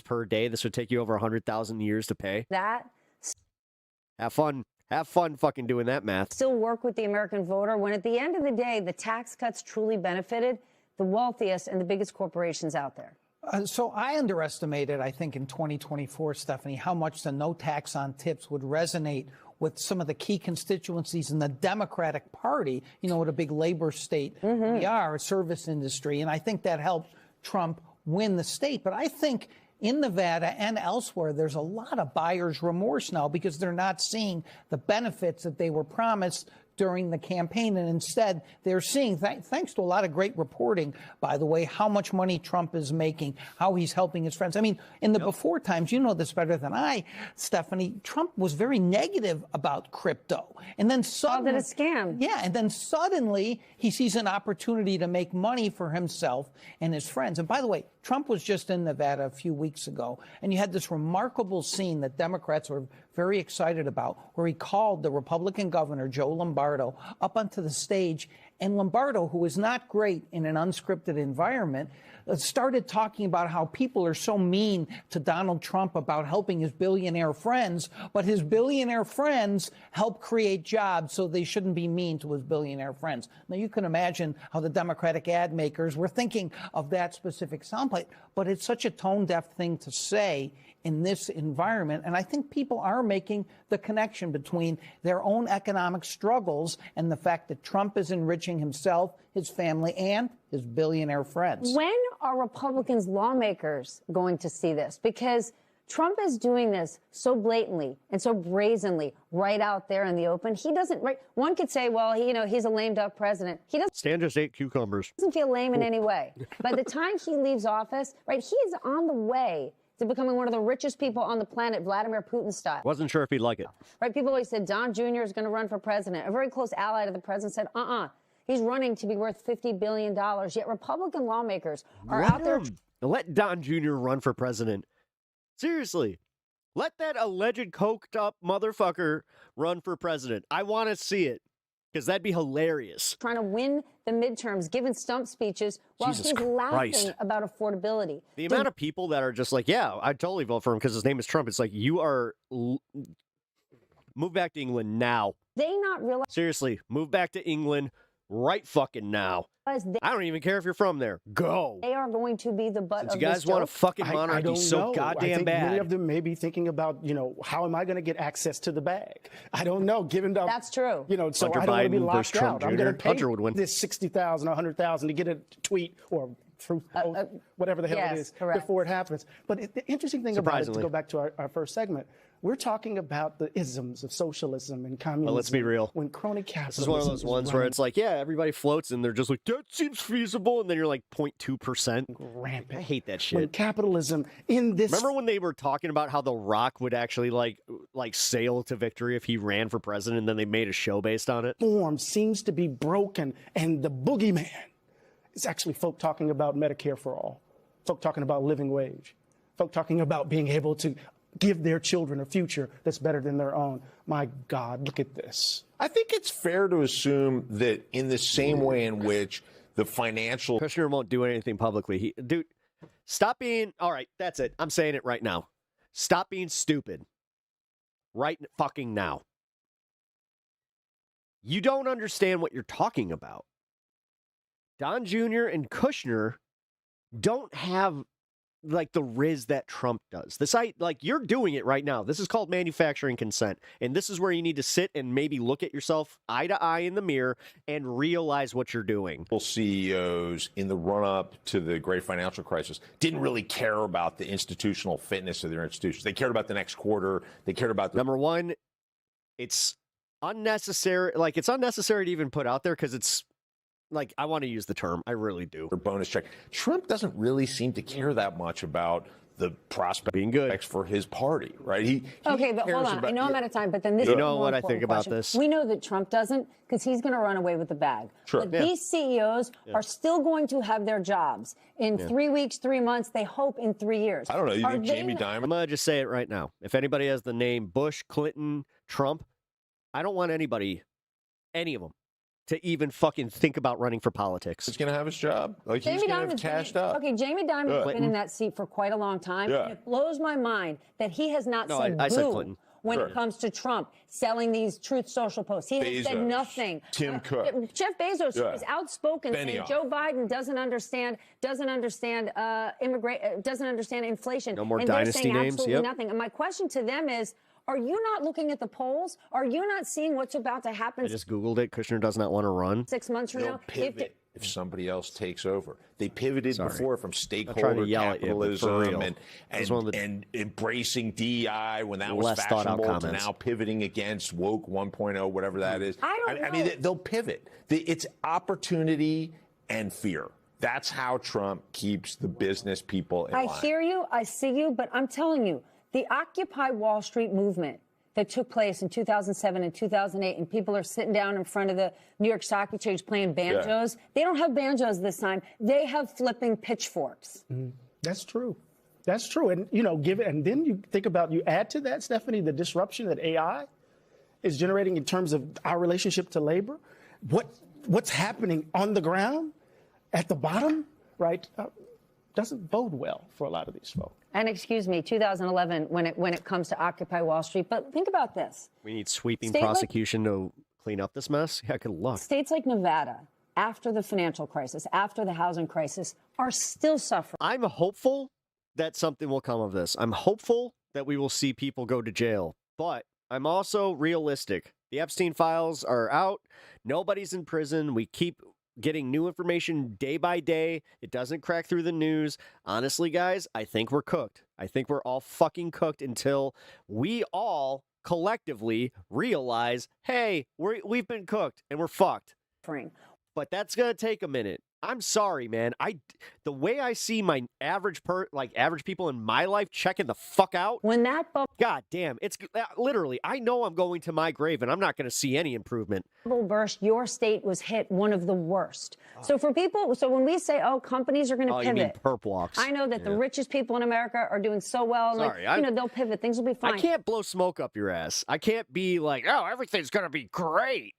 per day, this would take you over 100,000 years to pay. That... Have fun fucking doing that math. Still work with the American voter when at the end of the day, the tax cuts truly benefited the wealthiest and the biggest corporations out there. So I underestimated, I think, in 2024, Stephanie, how much the no tax on tips would resonate with some of the key constituencies in the Democratic Party, what a big labor state we are, a service industry. And I think that helped Trump win the state. But I think in Nevada and elsewhere, there's a lot of buyer's remorse now because they're not seeing the benefits that they were promised during the campaign. And instead, they're seeing, thanks to a lot of great reporting, by the way, how much money Trump is making, how he's helping his friends. I mean, in the before times, you know this better than I, Stephanie, Trump was very negative about crypto. And then suddenly... Called it a scam. Yeah, and then suddenly he sees an opportunity to make money for himself and his friends. And by the way, Trump was just in Nevada a few weeks ago, and you had this remarkable scene that Democrats were very excited about, where he called the Republican governor, Joe Lombardo, up onto the stage. And Lombardo, who is not great in an unscripted environment, started talking about how people are so mean to Donald Trump about helping his billionaire friends, but his billionaire friends help create jobs, so they shouldn't be mean to his billionaire friends. Now, you can imagine how the Democratic ad makers were thinking of that specific soundbite, but it's such a tone-deaf thing to say in this environment. And I think people are making the connection between their own economic struggles and the fact that Trump is enriching himself, his family, and his billionaire friends. When are Republicans lawmakers going to see this? Because Trump is doing this so blatantly and so brazenly right out there in the open. He doesn't, right? One could say, well, he's a lame duck president. He doesn't. Stan just ate cucumbers. Doesn't feel lame in any way. By the time he leaves office, right, he is on the way to becoming one of the richest people on the planet, Vladimir Putin style. Wasn't sure if he'd like it. Right? People always said Don Jr. is going to run for president. A very close ally to the president said, he's running to be worth $50 billion. Yet Republican lawmakers are out there. Let Don Jr. run for president. Seriously. Let that alleged coked up motherfucker run for president. I want to see it. Because that'd be hilarious. Trying to win the midterms, giving stump speeches while Jesus he's laughing Christ. about affordability. The amount of people that are just like, yeah, I'd totally vote for him because his name is Trump. It's like, you are... Move back to England now. They not realize... Seriously, move back to England right fucking now. I don't even care if you're from there. Go. They are going to be the butt Since of you guys this want a joke. fucking I monarchy don't so know. I goddamn think bad. Many of them may be thinking about, how am I going to get access to the bag? I don't know. Given the, that's true. So Hunter I don't want to be Biden versus locked Trump out. I'm Jr. going to pay Hunter would win. this $60,000, $100,000 to get a tweet or truth, whatever the hell yes, it is, correct. before it happens. But the interesting thing about it, to Surprisingly. go back to our first segment, we're talking about the isms of socialism and communism. Well, let's be real. When crony capitalism This is one of those ones where it's like, yeah, everybody floats and they're just like, that seems feasible. And then you're like 0.2%. rampant. I hate that When shit. capitalism in this... Remember when they were talking about how The Rock would actually like sail to victory if he ran for president, and then they made a show based on it? Form seems to be broken, and the boogeyman is actually folk talking about Medicare for all, folk talking about living wage, folk talking about being able to give their children a future that's better than their own. My God, look at this. I think it's fair to assume that in the same way in which the financial... Kushner won't do anything publicly. Dude, stop being... All right, that's it. I'm saying it right now. Stop being stupid. Right fucking now. You don't understand what you're talking about. Don Jr. and Kushner don't have like the riz that Trump does. You're doing it right now. This is called manufacturing consent. And this is where you need to sit and maybe look at yourself eye to eye in the mirror and realize what you're doing. CEOs in the run-up to the great financial crisis didn't really care about the institutional fitness of their institutions. They cared about the next quarter. They cared about Number one, it's unnecessary. It's unnecessary to even put out there because it's I want to use the term. I really do. Their bonus check. Trump doesn't really seem to care that much about the prospect being good for his party, right? He Okay, but hold on. I know I'm out of time, but then this You is know a more what I important think about question. this? We know that Trump doesn't because he's going to run away with the bag. Sure. But Yeah. these CEOs are still going to have their jobs in 3 weeks, 3 months. They hope in 3 years. I don't know. You Are think they Jamie not- Dimon? I'm going to just say it right now. If anybody has the name Bush, Clinton, Trump, I don't want any of them, to even fucking think about running for politics. He's going to have his job. He's Jamie going to have Dimon's cashed been, up. Okay, Jamie Dimon Yeah. has been in that seat for quite a long time. Yeah. And it blows my mind that he has not No, said I said boo Clinton. when Sure. it comes to Trump selling these Truth Social posts. He has said Bezos, nothing. Tim Cook. Jeff Bezos Yeah. is outspoken saying Benioff. Joe Biden doesn't understand inflation. No more and they're dynasty saying names, absolutely yep. nothing. And my question to them is, are you not looking at the polls? Are you not seeing what's about to happen I just Googled it. Kushner does not want to run. 6 months from They'll now? pivot if somebody else takes over. They pivoted Sorry. before from trying to stakeholder yell at you, but for capitalism real. This is one of the and embracing DEI when that was less thought out fashionable to comments. now pivoting against woke 1.0, whatever that is. I mean, they'll pivot. It's opportunity and fear. That's how Trump keeps the business people in line. I hear you, I see you, but I'm telling you, the Occupy Wall Street movement that took place in 2007 and 2008, and people are sitting down in front of the New York Stock Exchange playing banjos. They don't have banjos this time. They have flipping pitchforks. That's true. That's true. And, and then you think about, you add to that, Stephanie, the disruption that AI is generating in terms of our relationship to labor. What's happening on the ground at the bottom, right, doesn't bode well for a lot of these folks. And excuse me, 2011 when it comes to Occupy Wall Street. But think about this. We need sweeping prosecution to clean up this mess. Yeah, good luck. States like Nevada, after the financial crisis, after the housing crisis, are still suffering. I'm hopeful that something will come of this. I'm hopeful that we will see people go to jail. But I'm also realistic. The Epstein files are out. Nobody's in prison. We keep getting new information day by day. It doesn't crack through the news. Honestly, guys, I think we're cooked. I think we're all fucking cooked until we all collectively realize, hey, we've been cooked and we're fucked. But that's going to take a minute. I'm sorry, man. The way I see my average people in my life checking the fuck out. When that God damn, it's literally, I know I'm going to my grave and I'm not going to see any improvement. Burst, your state was hit one of the worst. So for people, when we say, companies are going to pivot. You mean perp walks. I know that the richest people in America are doing so well. Sorry, they'll pivot. Things will be fine. I can't blow smoke up your ass. I can't be like, everything's going to be great.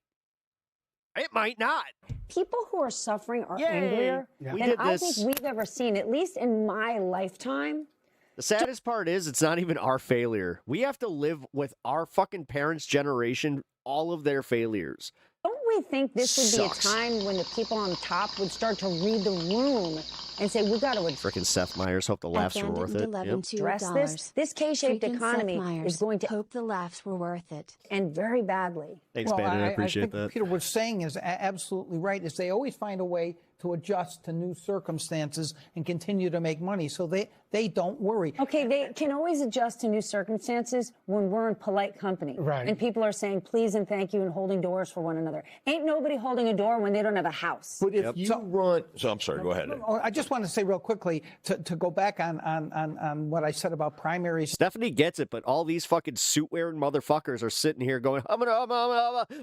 It might not. People who are suffering are angrier than I think we've ever seen, at least in my lifetime. The saddest part is it's not even our failure. We have to live with our fucking parents' generation, all of their failures. Don't we think this would be a time when the people on top would start to read the room and say, we got to... Frickin' Seth Meyers, hope the laughs were worth it. Yep. This K-shaped economy is going to... Hope the laughs were worth it. And very badly. Thanks, Bannon. I appreciate think that. What Peter was saying is absolutely right, is they always find a way to adjust to new circumstances and continue to make money. So they don't worry. Okay, they can always adjust to new circumstances when we're in polite company. Right. And people are saying please and thank you and holding doors for one another. Ain't nobody holding a door when they don't have a house. But if you run... So I'm sorry, go ahead. I just want to say real quickly, to go back on what I said about primaries. Stephanie gets it, but all these fucking suit-wearing motherfuckers are sitting here going,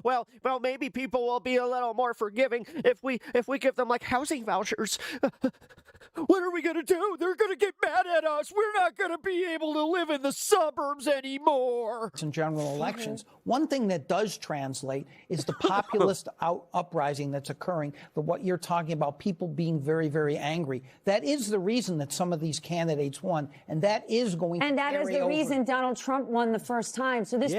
well, maybe people will be a little more forgiving if we give them like housing vouchers. What are we going to do? They're going to get mad at us. We're not going to be able to live in the suburbs anymore. In general elections, one thing that does translate is the populist uprising that's occurring, what you're talking about, people being very, very angry. That is the reason that some of these candidates won, and that is going to carry over. And that is the reason Donald Trump won the first time. So this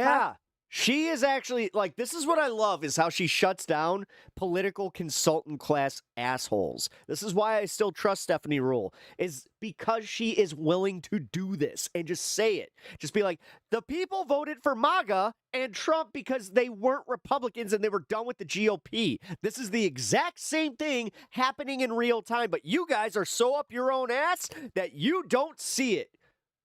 She is actually, this is what I love, is how she shuts down political consultant class assholes. This is why I still trust Stephanie Ruhle, is because she is willing to do this and just say it. Just be like, the people voted for MAGA and Trump because they weren't Republicans and they were done with the GOP. This is the exact same thing happening in real time, but you guys are so up your own ass that you don't see it.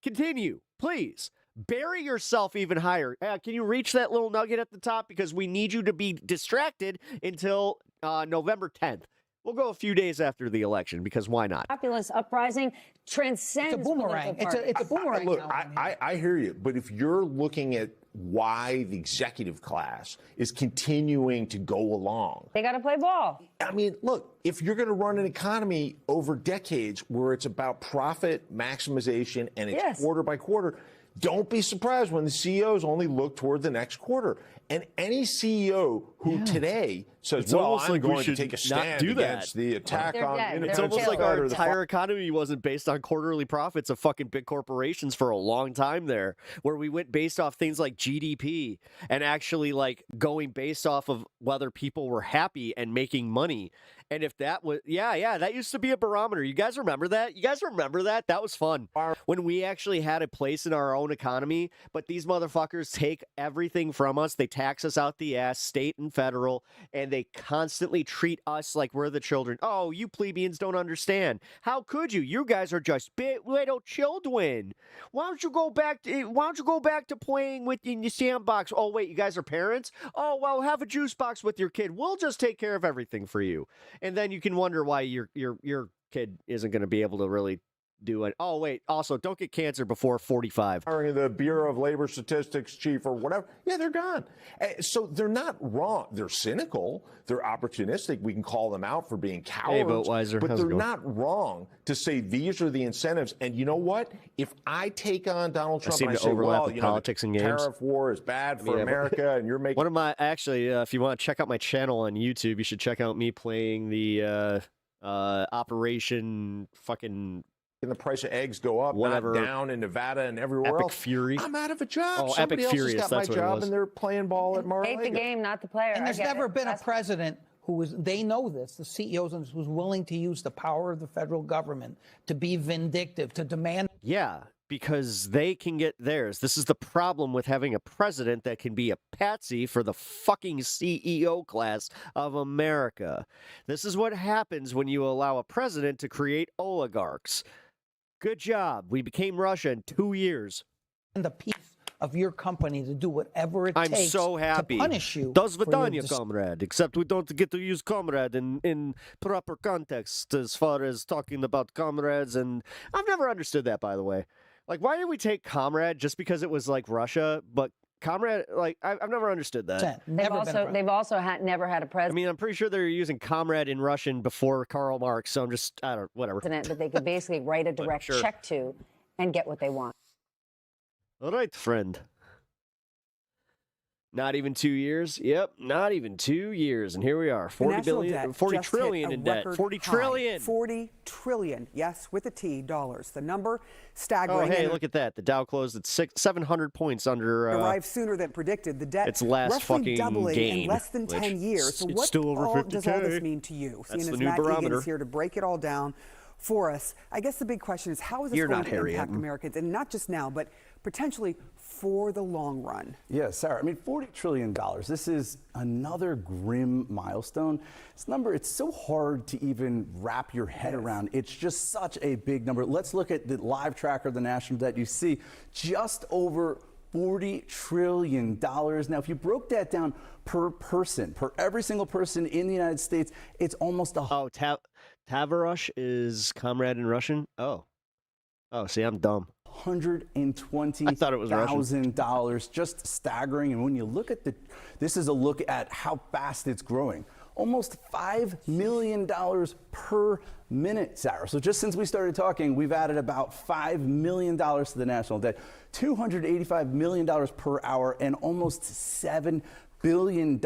Continue, please. Bury yourself even higher. Can you reach that little nugget at the top? Because we need you to be distracted until November 10th. We'll go a few days after the election, because why not? Populist uprising transcends It's a boomerang. It's a boomerang. Look, I hear you, but if you're looking at why the executive class is continuing to go along, they got to play ball. I mean, look, if you're going to run an economy over decades where it's about profit maximization and it's quarter by quarter, don't be surprised when the CEOs only look toward the next quarter. And any CEO who today says, I'm going to take a stand against the attack on independent... It's almost like our entire economy wasn't based on quarterly profits of fucking big corporations for a long time there, where we went based off things like GDP and actually going based off of whether people were happy and making money. And if that was, that used to be a barometer. You guys remember that? That was fun. When we actually had a place in our own economy, but these motherfuckers take everything from us. They tax us out the ass, state and federal, and they constantly treat us like we're the children. Oh, you plebeians don't understand. How could you? You guys are just little children. Why don't you go back to playing in the sandbox? Oh, wait, you guys are parents? Oh, well, have a juice box with your kid. We'll just take care of everything for you. And then you can wonder why your kid isn't going to be able to really do it. Oh, wait. Also, don't get cancer before 45. The Bureau of Labor Statistics chief or whatever. Yeah, they're gone. So they're not wrong. They're cynical. They're opportunistic. We can call them out for being cowards. Hey, Vote-Weiser. But How's it they're going? not wrong to say these are the incentives. And you know what? If I take on Donald Trump seem and I to say, overlap well, with you know, politics the and games. tariff war is bad for Yeah, America, and you're making One of my, actually, if you want to check out my channel on YouTube, you should check out me playing the Operation fucking... And the price of eggs go up, whatever, not down in Nevada and everywhere Epic else. Fury. I'm out of a job. Oh, Somebody Epic else Furious, has got that's my what it job, was. and they're playing ball at Mar-a-Lago. Hate the game, not the player. And I there's get never it. been a president who was, they know this, the CEOs, and was willing to use the power of the federal government to be vindictive, to demand. Yeah, because they can get theirs. This is the problem with having a president that can be a patsy for the fucking CEO class of America. This is what happens when you allow a president to create oligarchs. Good job. We became Russia in 2 years. And the piece of your company to do whatever it I'm takes so happy. to punish you. Does for your Vidania, comrade, except we don't get to use comrade in proper context as far as talking about comrades. And I've never understood that, by the way. Like, why did we take comrade just because it was like Russia, but comrade, like, I've never understood that. They've also never had a I president. mean, I'm pretty sure they're using comrade in Russian before Karl Marx, so I'm just, I don't, whatever. That they could basically write a direct sure. check to and get what they want. All right, friend. Not even 2 years? Yep, not even 2 years. And here we are, 40 billion, 40 trillion in debt. 40 trillion. 40 trillion, yes, with a T, dollars. The number Oh, staggering. hey, and look at that. The Dow closed at 700 points under... arrived sooner than predicted. The debt its last roughly fucking doubling gain, in less than which 10 years. So it's what still over does all 50K. this mean to you? That's Seeing the as new Matt Egan barometer. is here to break it all down for us. I guess the big question is, how is this You're going not to Harry impact Enton. Americans? And not just now, but potentially for the long run. Yeah, Sarah, I mean, $40 trillion. This is another grim milestone. This number, it's so hard to even wrap your head around. It's just such a big number. Let's look at the live tracker of the national debt. You see just over $40 trillion. Now, if you broke that down per person, per every single person in the United States, it's almost a... Oh, Tavarosh is comrade in Russian? Oh, see, I'm dumb. $120,000, just staggering. And when you look at this is a look at how fast it's growing. Almost $5 million per minute, Sarah. So just since we started talking, we've added about $5 million to the national debt, $285 million per hour, and almost $7 billion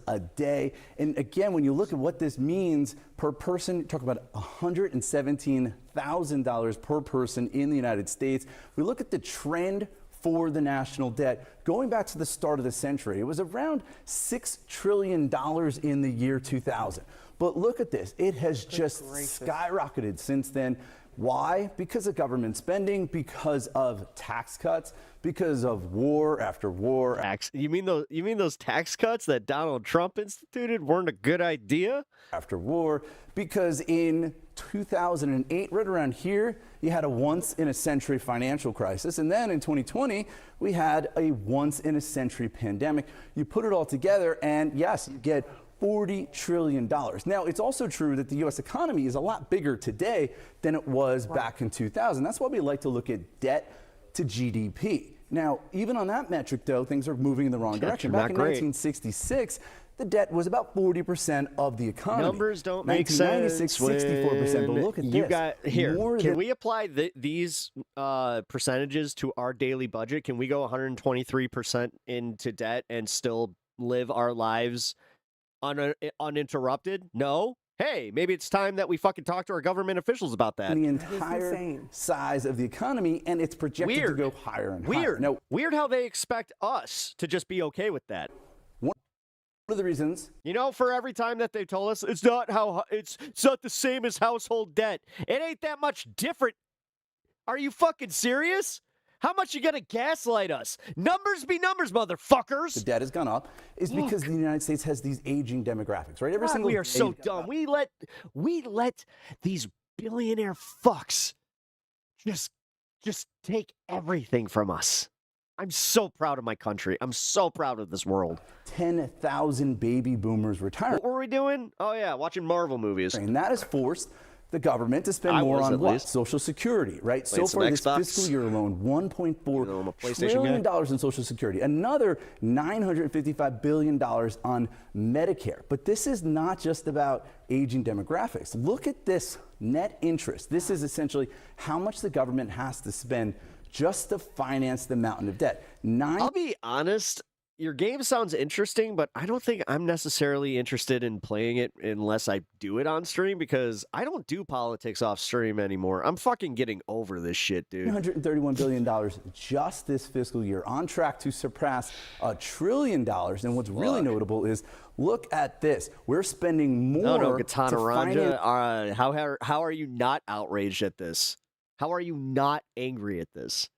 a day. And again, when you look at what this means per person, talk about $117,000 per person in the United States. We look at the trend for the national debt going back to the start of the century. It was around $6 trillion in the year 2000. But look at this. It has just skyrocketed since then. Why? Because of government spending, because of tax cuts, because of war after war. You mean those tax cuts that Donald Trump instituted weren't a good idea? After war, because in 2008, right around here, you had a once-in-a-century financial crisis. And then in 2020, we had a once-in-a-century pandemic. You put it all together, and yes, you get $40 trillion. Now, it's also true that the U.S. economy is a lot bigger today than it was back in 2000. That's why we like to look at debt to GDP. Now, even on that metric, though, things are moving in the wrong direction. Back in 1966, the debt was about 40% of the economy. Numbers don't make sense. 64%. But look at this. You got here. Can than, we apply these percentages to our daily budget? Can we go 123% into debt and still live our lives uninterrupted? No. Hey, maybe it's time that we fucking talk to our government officials about that. The entire size of the economy, and it's projected to go higher and higher. Now, weird how they expect us to just be okay with that. One of the reasons, for every time that they told us it's not the same as household debt. It ain't that much different. Are you fucking serious? How much you gonna gaslight us? Numbers be numbers, motherfuckers. The debt has gone up is because the United States has these aging demographics, right? Every single we are so dumb. We let these billionaire fucks just take everything from us. I'm so proud of my country. I'm so proud of this world. 10,000 baby boomers retire. What were we doing? Oh yeah, watching Marvel movies. And that has forced the government to spend more on at what? least. Social Security, right? Played So far some this Xbox. fiscal year alone, $1.4 trillion in Social Security. Another $955 billion on Medicare. But this is not just about aging demographics. Look at this net interest. This is essentially how much the government has to spend just to finance the mountain of debt. I'll be honest. Your game sounds interesting, but I don't think I'm necessarily interested in playing it unless I do it on stream, because I don't do politics off stream anymore. I'm fucking getting over this shit, dude. $131 billion just this fiscal year, on track to surpass $1 trillion. And what's really notable is, look at this. We're spending more No, to Katana finance. Ranja, how are you not outraged at this? How are you not angry at this?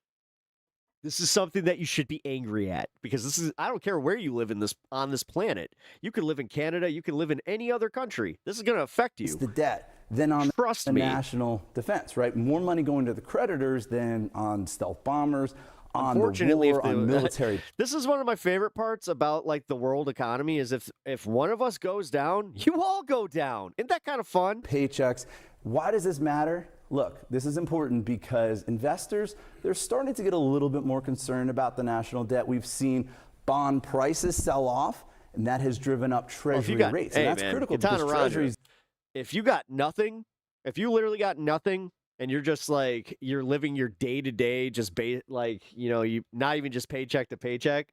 This is something that you should be angry at, because this is, I don't care where you live on this planet. You could live in Canada, you could live in any other country. This is going to affect you. It's the debt. Then on Trust the me. national defense, right? More money going to the creditors than on stealth bombers, on the Unfortunately, war, on military. This is one of my favorite parts about like the world economy is if one of us goes down, you all go down. Isn't that kind of fun? Paychecks. Why does this matter? Look, this is important because investors, they're starting to get a little bit more concerned about the national debt. We've seen bond prices sell off, and that has driven up treasury rates. And that's critical because treasuries. If you got nothing, if you literally got nothing, and you're just like, you're living your day to day, just like, you know, you not even just paycheck to paycheck.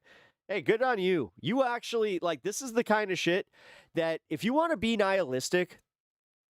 Hey, good on you. You actually, like, this is the kind of shit that if you want to be nihilistic,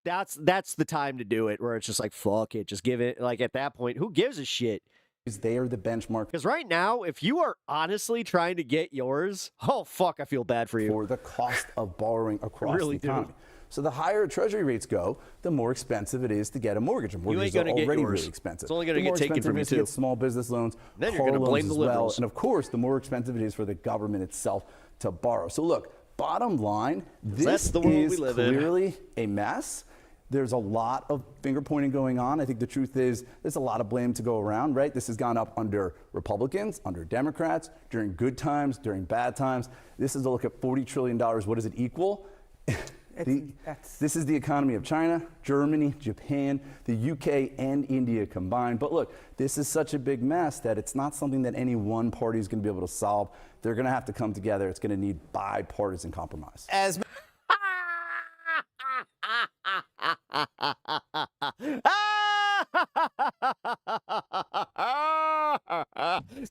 that's the time to do it, where it's just like, fuck it, just give it. Like, at that point, who gives a shit? They are the benchmark. Because right now, if you are honestly trying to get yours, oh, fuck, I feel bad for you. For the cost of borrowing across really the economy. So the higher treasury rates go, the more expensive it is to get a mortgage. And mortgages are already really expensive. It's only going to get taken from you, too. To get small business loans, then you're going to blame the liberals. And of course, the more expensive it is for the government itself to borrow. So look, bottom line, this is clearly a mess. There's a lot of finger pointing going on. I think the truth is there's a lot of blame to go around, right? This has gone up under Republicans, under Democrats, during good times, during bad times. This is a look at $40 trillion. What does it equal? This is the economy of China, Germany, Japan, the UK, and India combined. But look, this is such a big mess that it's not something that any one party is going to be able to solve. They're going to have to come together. It's going to need bipartisan compromise.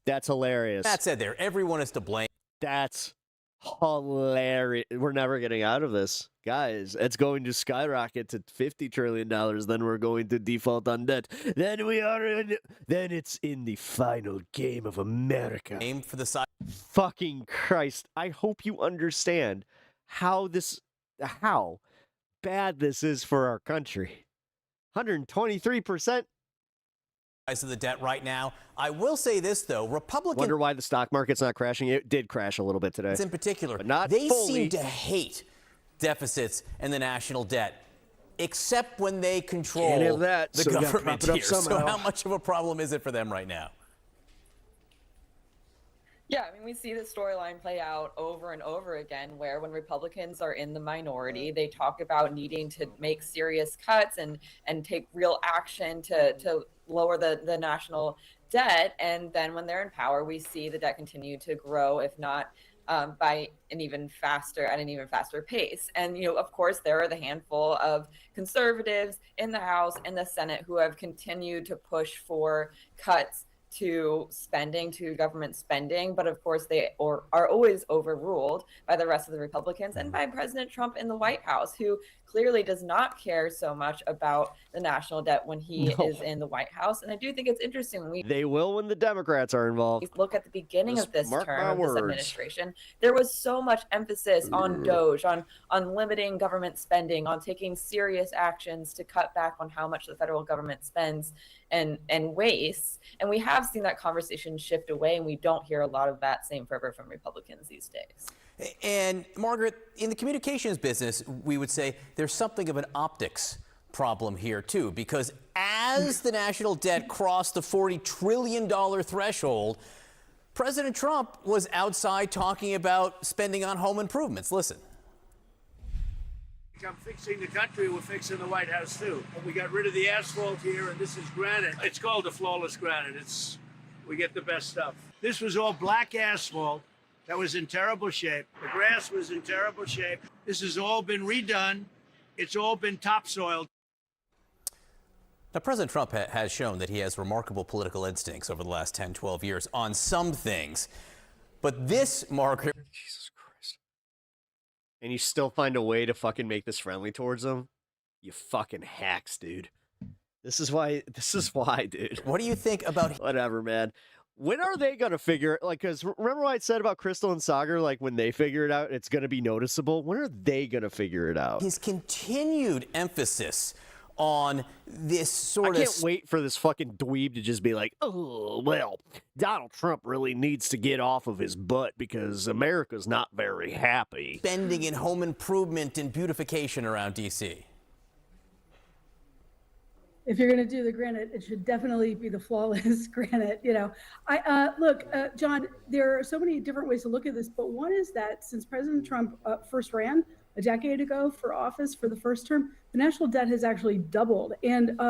That's hilarious. That said, everyone is to blame. That's hilarious. We're never getting out of this. Guys, it's going to skyrocket to $50 trillion. Then we're going to default on debt. Then it's in the final game of America. Aim for the side. Fucking Christ. I hope you understand how bad this is for our country. 123%. Of the debt right now. I will say this, though. Republicans. Wonder why the stock market's not crashing. It did crash a little bit today. In particular, but not they fully. seem to hate deficits and the national debt, except when they control the government here. So how much of a problem is it for them right now? Yeah, I mean, we see the storyline play out over and over again, where when Republicans are in the minority, they talk about needing to make serious cuts and take real action to lower the national debt. And then when they're in power, we see the debt continue to grow, if not by an even faster pace. And, you know, of course, there are the handful of conservatives in the House and the Senate who have continued to push for cuts to government spending. But of course, they are always overruled by the rest of the Republicans and by President Trump in the White House, who clearly does not care so much about the national debt when he is in the White House. And I do think it's interesting when they will when the Democrats are involved. Look at the beginning of this term of this administration. There was so much emphasis on DOGE, on limiting government spending, on taking serious actions to cut back on how much the federal government spends and wastes. And we have seen that conversation shift away, and we don't hear a lot of that same fervor from Republicans these days. And Margaret, in the communications business, we would say there's something of an optics problem here too, because as the national debt crossed the $40 trillion threshold, President Trump was outside talking about spending on home improvements. Listen. I'm fixing the country, we're fixing the White House too. We got rid of the asphalt here, and this is granite. It's called the flawless granite. We get the best stuff. This was all black asphalt that was in terrible shape. The grass was in terrible shape. This has all been redone. It's all been topsoiled. Now, President Trump has shown that he has remarkable political instincts over the last 10, 12 years on some things. But this, Margaret... Jesus Christ. And you still find a way to fucking make this friendly towards them? You fucking hacks, dude. This is why, dude. What do you think about... Whatever, man. When are they going to figure... Like, because remember what I said about Crystal and Sagar? Like, when they figure it out, it's going to be noticeable. When are they going to figure it out? His continued emphasis on this sort of... I can't wait for this fucking dweeb to just be like, oh, well, Donald Trump really needs to get off of his butt because America's not very happy. Spending in home improvement and beautification around D.C. If you're going to do the granite, it should definitely be the flawless granite. You know, look, John, there are so many different ways to look at this, but one is that since President Trump first ran a decade ago for office for the first term, the national debt has actually doubled. And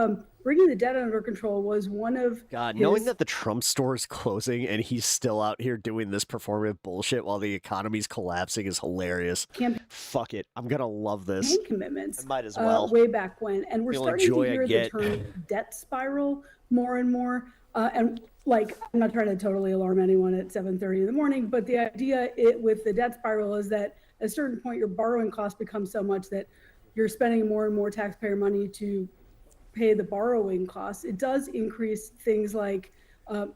bringing the debt under control was one of knowing that the Trump store is closing and he's still out here doing this performative bullshit while the economy's collapsing is hilarious. Fuck it. I'm going to love this. Commitments. I might as well. Way back when. And we're starting to hear the term debt spiral more and more. And like, I'm not trying to totally alarm anyone at 7:30 in the morning, but the idea with the debt spiral is that at a certain point, your borrowing costs become so much that you're spending more and more taxpayer money to pay the borrowing costs. It does increase things like,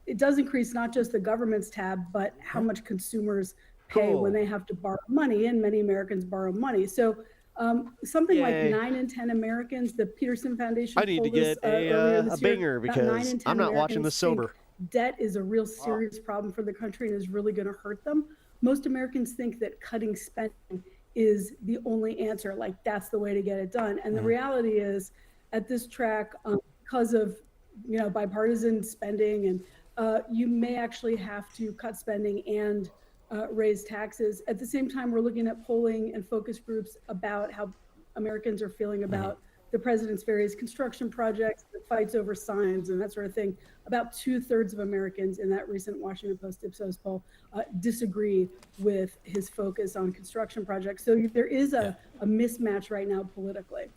it does increase not just the government's tab, but how much consumers pay when they have to borrow money, and many Americans borrow money. So something like 9 in 10 Americans, the Peterson Foundation I need to get a banger because I'm not watching this sober. Debt is a real serious problem for the country and is really going to hurt them. Most Americans think that cutting spending is the only answer, like that's the way to get it done. And the reality is, at this track, because of bipartisan spending, and you may actually have to cut spending and raise taxes. At the same time, we're looking at polling and focus groups about how Americans are feeling about the president's various construction projects, the fights over signs, and that sort of thing. About 2/3 of Americans in that recent Washington Post Ipsos poll disagree with his focus on construction projects. So there is a mismatch right now politically.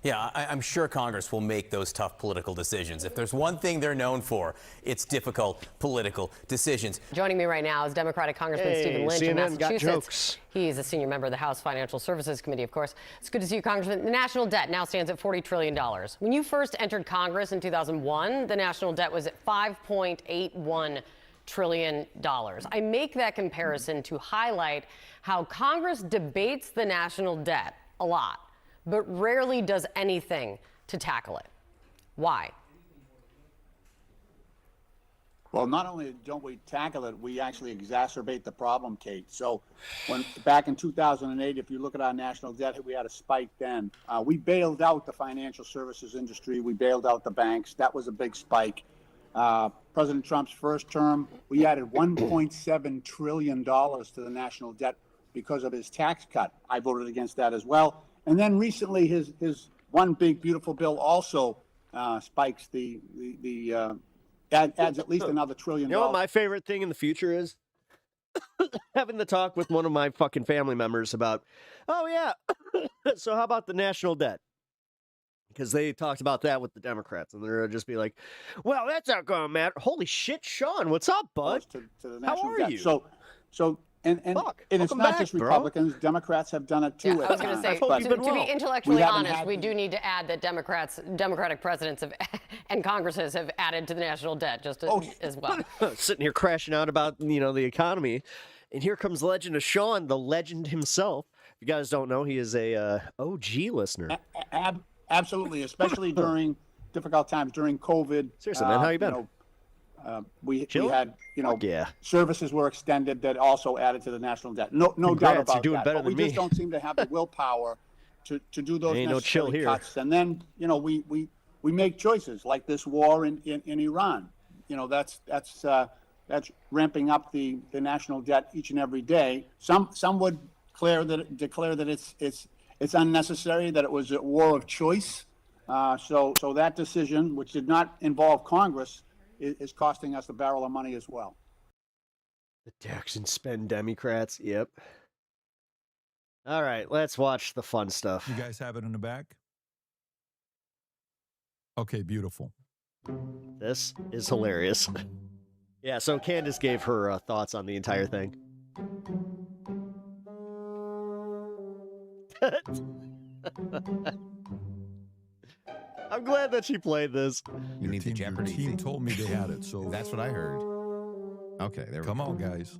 Yeah, I'm sure Congress will make those tough political decisions. If there's one thing they're known for, it's difficult political decisions. Joining me right now is Democratic Congressman Stephen Lynch of Massachusetts. He's a senior member of the House Financial Services Committee, of course. It's good to see you, Congressman. The national debt now stands at $40 trillion. When you first entered Congress in 2001, the national debt was at $5.81 trillion. I make that comparison to highlight how Congress debates the national debt a lot, but rarely does anything to tackle it. Why? Well, not only don't we tackle it, we actually exacerbate the problem, Kate. So back in 2008, if you look at our national debt, we had a spike then. We bailed out the financial services industry. We bailed out the banks. That was a big spike. President Trump's first term, we added $1.7 trillion to the national debt because of his tax cut. I voted against that as well. And then recently, his one big beautiful bill also spikes adds at least another $1 trillion. You know what my favorite thing in the future is? Having the talk with one of my fucking family members about, oh yeah, so how about the national debt? Because they talked about that with the Democrats, and they're just be like, well, that's not going to matter. Holy shit, Sean, what's up, bud? To the how national are debt. you? So and it's not just Republicans. Democrats have done it too. Yeah, I was going to say, to be intellectually honest, we do need to add that Democratic presidents and Congresses have added to the national debt just as well. Sitting here crashing out about the economy, and here comes Legend of Sean, the legend himself. If you guys don't know, he is a OG listener. Absolutely, especially during difficult times during COVID. Seriously, man, how you been? We had, services were extended that also added to the national debt. No Congrats, doubt about you're doing that. better But than we just me. don't seem to have the willpower to do those Ain't no chill necessary here. cuts. And then, we make choices like this war in Iran. That's ramping up the national debt each and every day. Some would declare that it's unnecessary, that it was a war of choice. So that decision, which did not involve Congress, is costing us a barrel of money as well. The tax and spend Democrats. Yep. All right, let's watch the fun stuff. You guys have it in the back? Okay, beautiful. This is hilarious. Yeah, so Candace gave her thoughts on the entire thing. I'm glad that she played this. You need the Jeopardy. Your team told me they had it, so That's what I heard. Okay, there we go. come on, guys.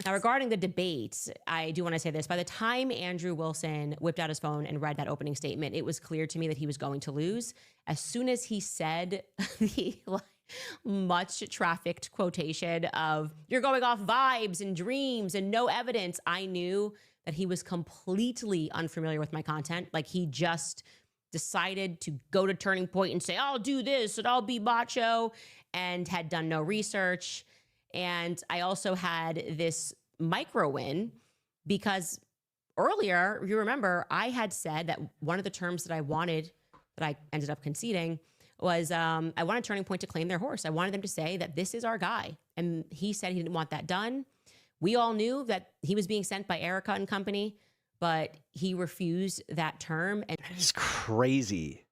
Now, regarding the debates, I do want to say this. By the time Andrew Wilson whipped out his phone and read that opening statement, it was clear to me that he was going to lose. As soon as he said the much trafficked quotation of, "You're going off vibes and dreams and no evidence," I knew that he was completely unfamiliar with my content. Like, he just decided to go to Turning Point and say, "I'll do this and I'll be macho," and had done no research. And I also had this micro win because earlier, you remember, I had said that one of the terms that I wanted, that I ended up conceding, was I wanted Turning Point to claim their horse. I wanted them to say that this is our guy. And he said he didn't want that done. We all knew that he was being sent by Erica and company, but he refused that term. And it's crazy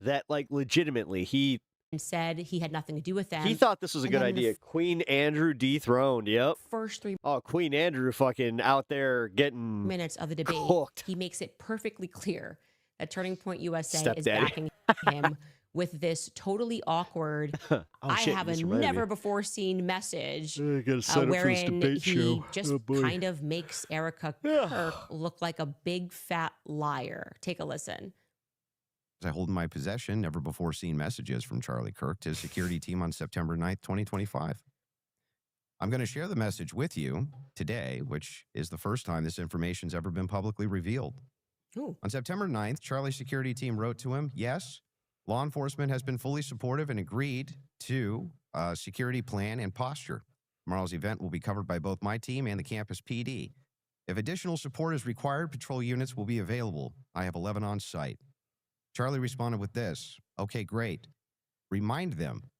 that, like, legitimately, he said he had nothing to do with them. He thought this was a And good then the idea. Queen Andrew dethroned. Yep. First 3 Queen Andrew fucking out there getting minutes of the debate, cooked. he makes it perfectly clear that Turning Point USA is Stepdaddy. backing him with this totally awkward, I shit, have a you just reminded me. never before seen message gotta set up for this wherein debate he show. just Oh, boy. kind of makes Erica Kirk look like a big fat liar. Take a listen. I hold in my possession never before seen messages from Charlie Kirk to his security team on September 9th, 2025. I'm going to share the message with you today, which is the first time this information's ever been publicly revealed. Ooh. On September 9th, Charlie's security team wrote to him, "Yes, law enforcement has been fully supportive and agreed to a security plan and posture. Tomorrow's event will be covered by both my team and the campus PD. If additional support is required, patrol units will be available. I have 11 on site." Charlie responded with this, "Okay, great. Remind them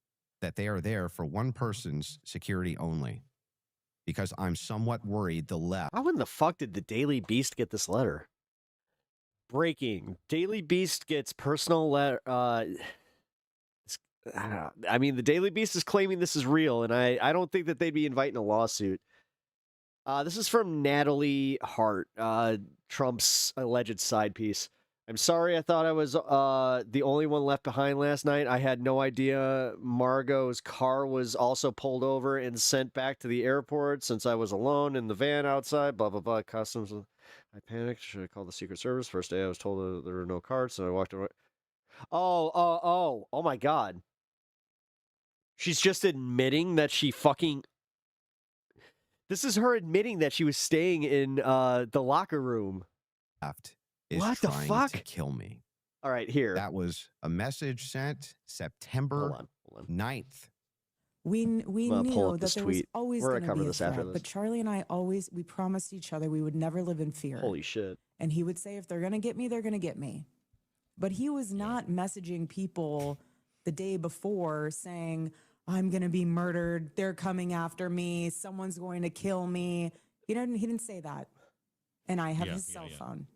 that they are there for one person's security only, because I'm somewhat worried the left." How in the fuck did the Daily Beast get this letter? Breaking. Daily Beast gets personal letter. I mean, the Daily Beast is claiming this is real, and I don't think that they'd be inviting a lawsuit. This is from Natalie Hart, Trump's alleged side piece. "I'm sorry, I thought I was the only one left behind last night. I had no idea Margot's car was also pulled over and sent back to the airport since I was alone in the van outside, blah, blah, blah, customs. I panicked. Should have called the Secret Service. First day I was told that there were no cards, so I walked away." Oh my God. She's just admitting that she fucking... This is her admitting that she was staying in the locker room. Is What the trying fuck? to kill me. All right, here. That was a message sent September 9th. We I'm gonna knew pull up that this there was tweet. always We're going gonna to cover be a this after threat, this. but Charlie and I we promised each other we would never live in fear. Holy shit. And he would say, if they're going to get me, they're going to get me. But he was not messaging people the day before saying, "I'm going to be murdered. They're coming after me. Someone's going to kill me." He didn't say that. And I have his cell phone.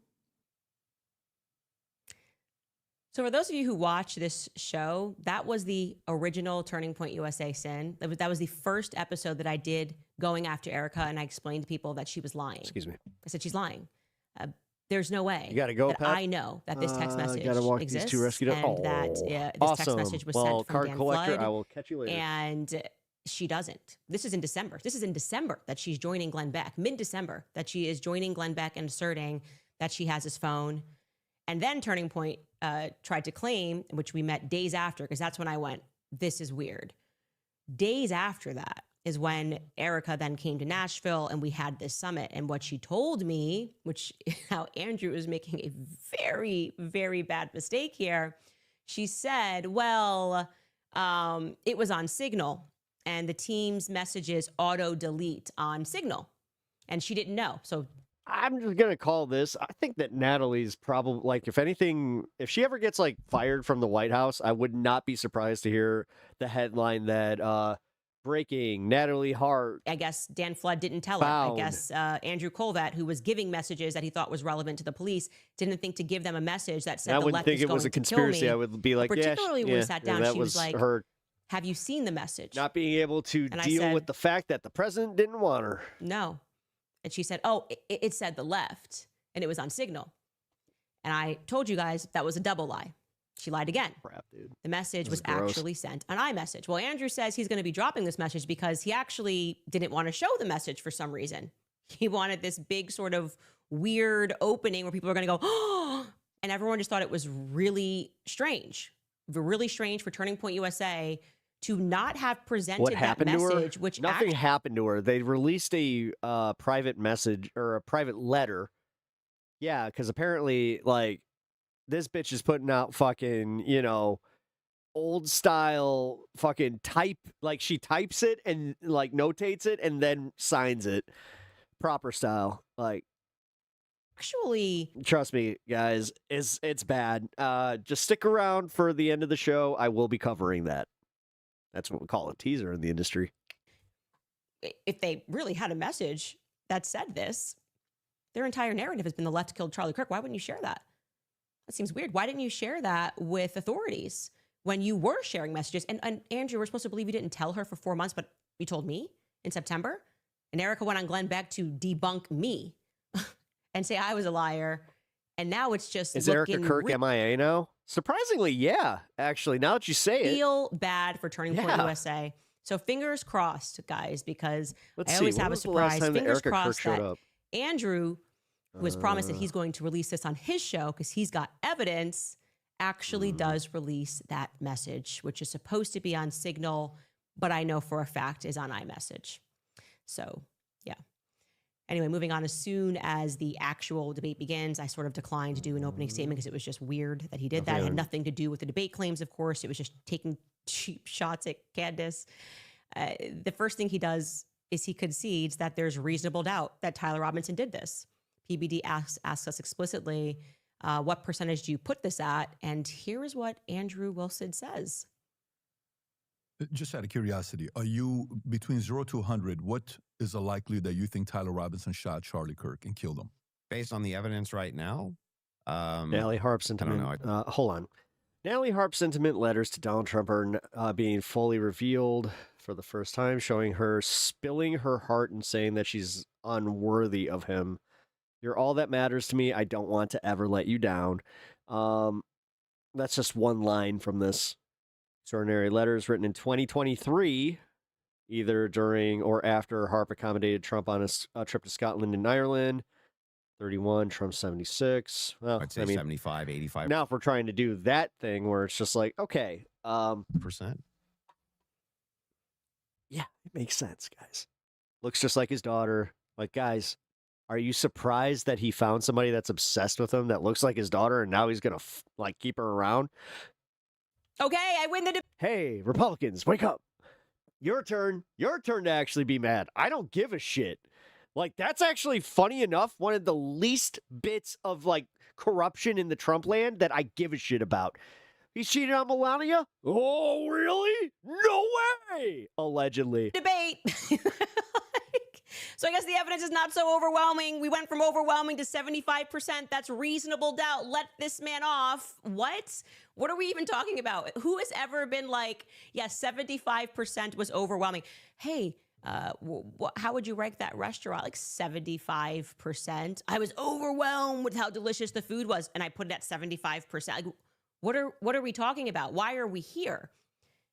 So for those of you who watch this show, that was the original Turning Point USA sin. That was the first episode that I did going after Erica, and I explained to people that she was lying. Excuse me. I said she's lying. There's no way. You gotta go, that Pat? I know that this text message gotta walk exists, these two rescue dogs. and that this text message was Well, sent from card Dan collector, Flood, I will catch you later. And she doesn't. This is in December. This is in December that she's joining Glenn Beck. Mid-December that she is joining Glenn Beck and asserting that she has his phone. And then Turning Point tried to claim, which we met days after, because that's when I went, this is weird. Days after that is when Erica then came to Nashville and we had this summit. And what she told me, which how Andrew is making a very, very bad mistake here. She said, well, it was on Signal. and the team's messages auto-delete on Signal. And she didn't know. So I'm just going to call this. I think that Natalie's probably, like, if anything, if she ever gets, like, fired from the White House, I would not be surprised to hear the headline that, breaking, Natalie Hart. I guess Dan Flood didn't tell Found. her. I guess Andrew Colvat, who was giving messages that he thought was relevant to the police, didn't think to give them a message that said I the wouldn't left think is it going was a to kill conspiracy. me. I would be like, But particularly when we sat down, that she was like, her have you seen the message? not being able to And I deal said- with the fact that the president didn't want her. No. And she said, oh, it said the left, and it was on Signal. And I told you guys that was a double lie. She lied again. Crap, dude. The message This was is gross. actually sent on iMessage. Well, Andrew says he's going to be dropping this message because he actually didn't want to show the message for some reason. He wanted this big sort of weird opening where people are going to go, oh, and everyone just thought it was really strange for Turning Point USA to not have presented What that happened to her? message, which Nothing happened to her. They released a private message or a private letter. Yeah, because apparently, like, this bitch is putting out fucking, old style fucking type. Like, she types it and, like, notates it and then signs it. Proper style. Like, actually, trust me, guys, it's bad. Just stick around for the end of the show. I will be covering that. That's what we call a teaser in the industry. if they really had a message that said this, their entire narrative has been the left killed Charlie Kirk. Why wouldn't you share that? That seems weird. Why didn't you share that with authorities when you were sharing messages? And Andrew, we're supposed to believe you didn't tell her for 4 months, but you told me in September. And Erica went on Glenn Beck to debunk me and say I was a liar. And now it's just Is Erica looking Kirk MIA now? Surprisingly, yeah. Actually, now that you say it. feel bad for Turning Point Yeah. USA. So fingers crossed, guys, because Let's I see, always when have a was the last surprise. time that Fingers Erica Kirk crossed showed that up? Andrew, who has promised that he's going to release this on his show because he's got evidence, actually does release that message, which is supposed to be on Signal, but I know for a fact is on iMessage. So, yeah. Anyway, moving on, as soon as the actual debate begins, I sort of declined to do an opening statement because it was just weird that he did that. It had nothing to do with the debate claims, of course. It was just taking cheap shots at Candace. The first thing he does is he concedes that there's reasonable doubt that Tyler Robinson did this. PBD asks us explicitly, what percentage do you put this at? And here is what Andrew Wilson says. Just out of curiosity, are you between 0 to 100? What is the likelihood that you think Tyler Robinson shot Charlie Kirk and killed him? Based on the evidence right now, Natalie Harp sentiment. Hold on. Natalie Harp sentiment letters to Donald Trump are being fully revealed for the first time, showing her spilling her heart and saying that she's unworthy of him. You're all that matters to me. I don't want to ever let you down. That's just one line from this extraordinary letters written in 2023, either during or after Harp accommodated Trump on a trip to Scotland and Ireland. 31, Trump 76. Well, I'd say 75, 85. Now, if we're trying to do that thing where it's just like, okay, percent. Yeah, it makes sense, guys. Looks just like his daughter. Like, guys, are you surprised that he found somebody that's obsessed with him that looks like his daughter and now he's going to keep her around? Okay, I win the debate. Hey, Republicans, wake up. Your turn. Your turn to actually be mad. I don't give a shit. Like, that's actually funny enough. One of the least bits of, like, corruption in the Trump land that I give a shit about. He's cheating on Melania? Oh, really? No way! Allegedly. Debate. So I guess the evidence is not so overwhelming. We went from overwhelming to 75%. That's reasonable doubt. Let this man off. What? What are we even talking about? Who has ever been like, yes, 75% was overwhelming? Hey, how would you rank that restaurant? Like 75%. I was overwhelmed with how delicious the food was, and I put it at 75%. Like, what are we talking about? Why are we here?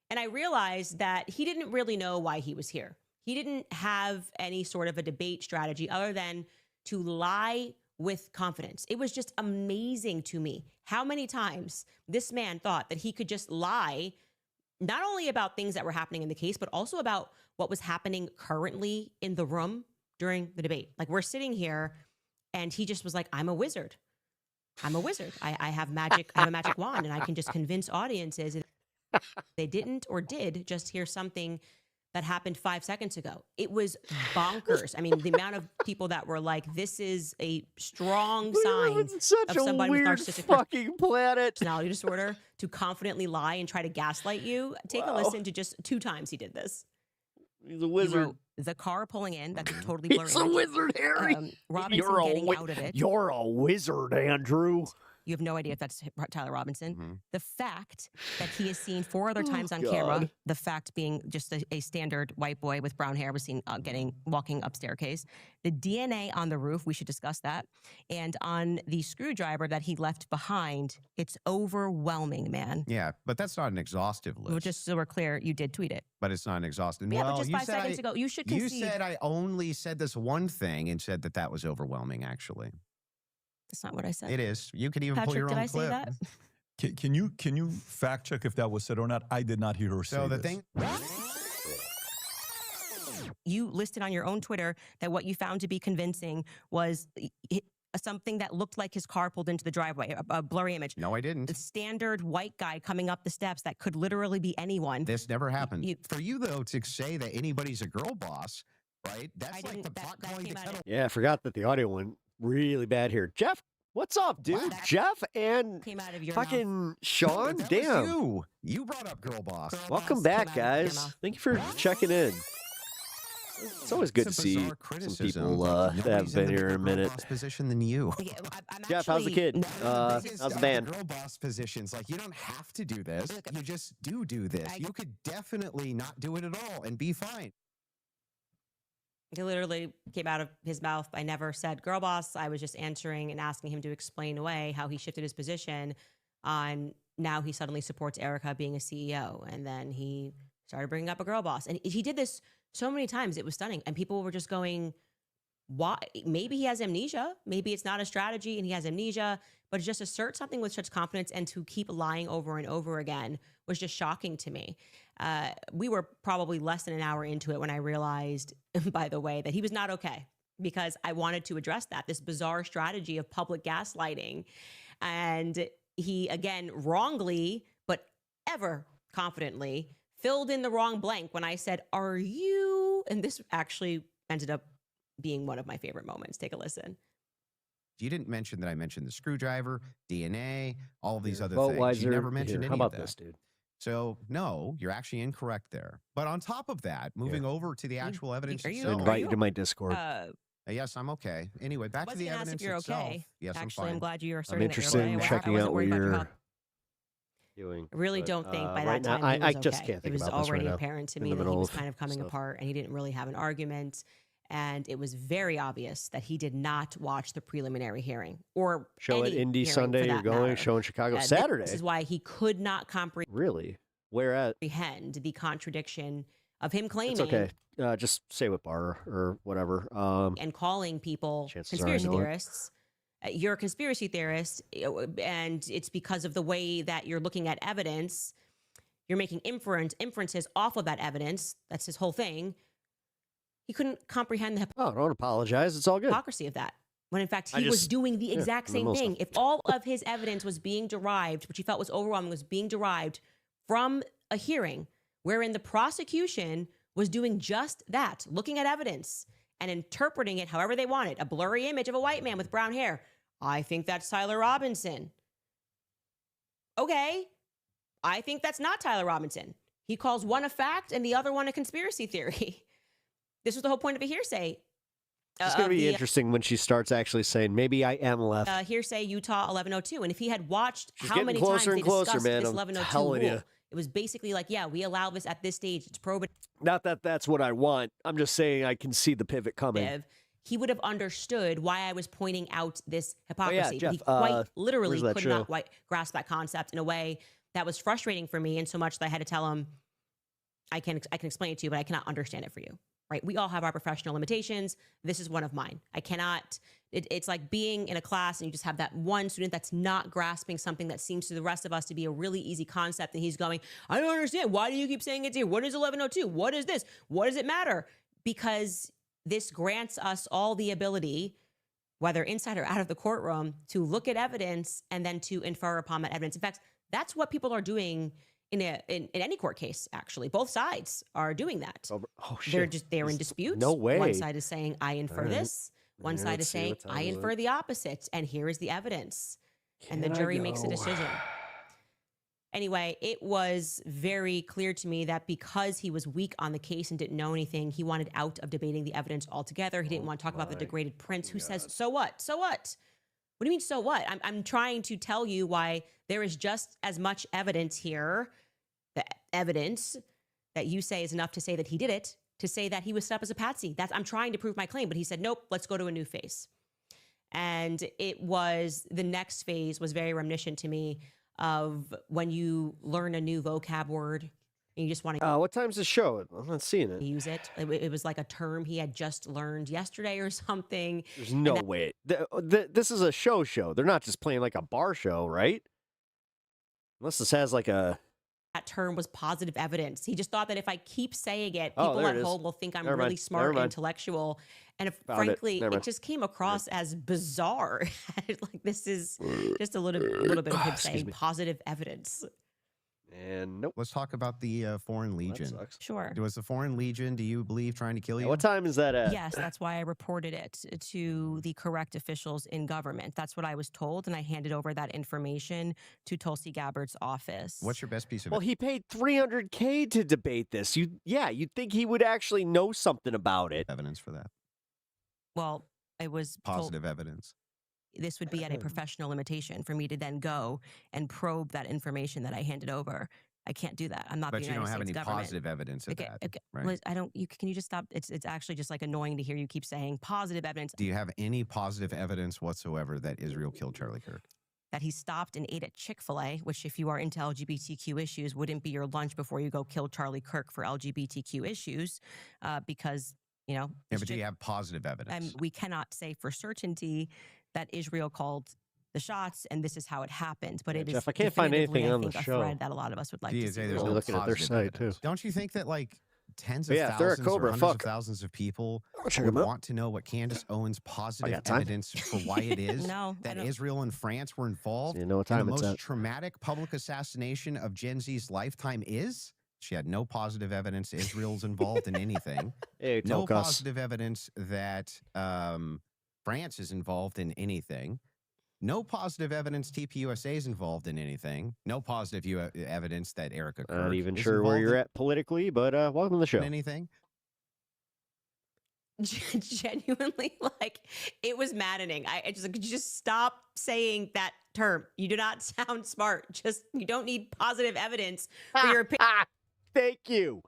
And I realized that he didn't really know why he was here. He didn't have any sort of a debate strategy other than to lie with confidence. It was just amazing to me how many times this man thought that he could just lie, not only about things that were happening in the case, but also about what was happening currently in the room during the debate. Like, we're sitting here and he just was like, I'm a wizard. I'm a wizard. I have magic. I have a magic wand and I can just convince audiences they didn't or did just hear something that happened 5 seconds ago. It was bonkers. I mean, the amount of people that were like, this is a strong sign Such of a somebody with weird narcissistic fucking planet. personality disorder to confidently lie and try to gaslight you. Take a listen to just 2 times he did this. He's a wizard. The car pulling in, that's a totally blurry He's a image. wizard, Harry. Robinson getting out of it. You're a wizard, Andrew. You have no idea if that's Tyler Robinson. The fact that he is seen 4 other Oh, times on God. camera, the fact being just a standard white boy with brown hair was seen walking up staircase. The DNA on the roof, we should discuss that. And on the screwdriver that he left behind, it's overwhelming, man. Yeah, but that's not an exhaustive list. Well, just so we're clear, you did tweet it. But it's not an exhaustive. Yeah, well, but just you 5 said seconds ago, you should You concede. said I only said this one thing and said that that was overwhelming, actually. That's not what I said. It is. You can even pull Patrick, your did own I say clip. that? Can you fact check if that was said or not? I did not hear her say So the this. thing. You listed on your own Twitter that what you found to be convincing was something that looked like his car pulled into the driveway, a blurry image. No, I didn't. The standard white guy coming up the steps that could literally be anyone. This never happened. For you, though, to say that anybody's a girl boss, right? That's like the pot calling the kettle. Yeah, I forgot that the audio went really bad here. Jeff, what's up, dude? Jeff and came out of your fucking Sean? That was Damn. You brought up girl boss. Welcome back, guys. Thank you for checking in. It's always good to see some people that have been here in a minute. Position than you. Jeff, how's the kid? How's the band? Girl boss positions. Like, you don't have to do this. You just do this. You could definitely not do it at all and be fine. It literally came out of his mouth. I never said girl boss. I was just answering and asking him to explain away how he shifted his position on now he suddenly supports Erica being a CEO. And then he started bringing up a girl boss. And he did this so many times. It was stunning. And people were just going, why? Maybe he has amnesia. Maybe it's not a strategy and he has amnesia. But to just assert something with such confidence and to keep lying over and over again was just shocking to me. We were probably less than an hour into it when I realized, by the way, that he was not okay, because I wanted to address that, this bizarre strategy of public gaslighting. And he, again, wrongly, but ever confidently, filled in the wrong blank when I said, are you? And this actually ended up being one of my favorite moments. Take a listen. You didn't mention that I mentioned the screwdriver, DNA, all of these other Budweiser. things. You never mentioned Here, any how about of that. this, dude? So, no, you're actually incorrect there. But on top of that, moving over to the actual evidence itself. Invite you to my Discord. Yes, I'm okay. Anyway, back to Was the gonna ask evidence if you're itself. okay. Yes, Actually, I'm fine. I'm glad you are I'm asserting that interested you're in okay. checking I wasn't out what worried about your you're health. doing. I really but, don't think by right that time now, he was I just okay. can't think It was about this already right now. apparent to In me the that he middle was of kind of coming stuff. apart and he didn't really have an argument. And it was very obvious that he did not watch the preliminary hearing or Show at any Indy hearing Sunday. for You're that going. matter. Show in Chicago This Saturday. is why he could not comprehend Really? Where at? the contradiction of him claiming It's okay. Just say what bar or whatever. and calling people Chances are I conspiracy know it. theorists. You're a conspiracy theorist, and it's because of the way that you're looking at evidence. You're making inferences off of that evidence. That's his whole thing. He couldn't comprehend the Oh, don't apologize. It's all good. hypocrisy of that. When in fact, I he was just- doing the yeah, exact in the same middle of thing. stuff. If all of his evidence was being derived, which he felt was overwhelming, was being derived from a hearing wherein the prosecution was doing just that, looking at evidence and interpreting it however they wanted, a blurry image of a white man with brown hair. I think that's Tyler Robinson. Okay. I think that's not Tyler Robinson. He calls one a fact and the other one a conspiracy theory. This was the whole point of a hearsay. It's going to of be the, interesting when she starts actually saying, maybe I am left. Hearsay Utah 1102. And if he had watched She's how getting many closer times and they closer, discussed man. this I'm 1102 telling rule, you. it was basically like, yeah, we allow this at this stage. It's probative. Not that that's what I want. I'm just saying I can see the pivot coming. He would have understood why I was pointing out this hypocrisy. Jeff, but he quite literally where's that could not show? quite grasp that concept in a way that was frustrating for me, and so much that I had to tell him, I can explain it to you, but I cannot understand it for you. Right? We all have our professional limitations. This is one of mine. I cannot. It's like being in a class and you just have that one student that's not grasping something that seems to the rest of us to be a really easy concept, and he's going, I don't understand. Why do you keep saying it's here? What is 1102? What is this? What does it matter? Because this grants us all the ability, whether inside or out of the courtroom, to look at evidence and then to infer upon that evidence. In fact, that's what people are doing in any court case. Actually, both sides are doing that. Oh shit! They're in dispute. No way. One side is saying I infer All right. this. One Yeah, side let's is see, saying what time I is infer it? the opposite, and here is the evidence. And the Can I jury makes a go? decision. Anyway, it was very clear to me that because he was weak on the case and didn't know anything, he wanted out of debating the evidence altogether. He didn't want to talk about the degraded prince who says, so what? So what? What do you mean, so what? I'm trying to tell you why there is just as much evidence here, the evidence that you say is enough to say that he did it, to say that he was set up as a patsy. I'm trying to prove my claim, but he said, nope, let's go to a new phase. And the next phase was very reminiscent to me of when you learn a new vocab word and you just want to What time's the show? I'm not seeing it. use it. It was like a term he had just learned yesterday or something. There's no way. This is a show. They're not just playing like a bar show, right? Unless this has like a... That term was positive evidence. He just thought that if I keep saying it, Oh, people there at it is. home will think I'm Never really mind. smart Never and mind. intellectual. And Found it. frankly, Never it mind. just came across as bizarre. Like this is just a little bit of him saying positive evidence. And nope. Let's talk about the Foreign Legion. Sure. Was the Foreign Legion, do you believe, trying to kill you? What time is that at? Yes, that's why I reported it to the correct officials in government. That's what I was told, and I handed over that information to Tulsi Gabbard's office. What's your best piece of Well, he paid $300K to debate this. You'd think he would actually know something about it. Evidence for that. Well, it was Positive evidence. This would be at a professional limitation for me to then go and probe that information that I handed over. I can't do that. I'm not But the you United don't have States any government. positive evidence of that, right? Liz, can you just stop? It's actually just like annoying to hear you keep saying positive evidence. Do you have any positive evidence whatsoever that Israel killed Charlie Kirk? That he stopped and ate at Chick-fil-A, which if you are into LGBTQ issues, wouldn't be your lunch before you go kill Charlie Kirk for LGBTQ issues, because, Yeah, but do you have positive evidence? we cannot say for certainty that Israel called the shots and this is how it happened. But Yeah, it is Jeff, I can't find definitively, anything I on the think, show. a thread that a lot of us would like to see. There's no looking at their positive site, evidence. too. Don't you think that like tens of Yeah, if they're a thousands Cobra, or hundreds of fuck. thousands of people check would 'em out. want to know what Candace Owens' positive got time. evidence for why it is No, I that don't. Israel and France were involved You know what in time the it's most at. traumatic public assassination of Gen Z's lifetime is? She had no positive evidence Israel's involved in anything. Hey, No Tokas. positive evidence that France is involved in anything. No positive evidence TPUSA is involved in anything. No positive evidence that Erica Kirk Not even is sure where involved you're in at politically, but welcome to the show. anything. Genuinely, like, it was maddening. I just, could you just stop saying that term? You do not sound smart. You don't need positive evidence for your opinion. Thank you.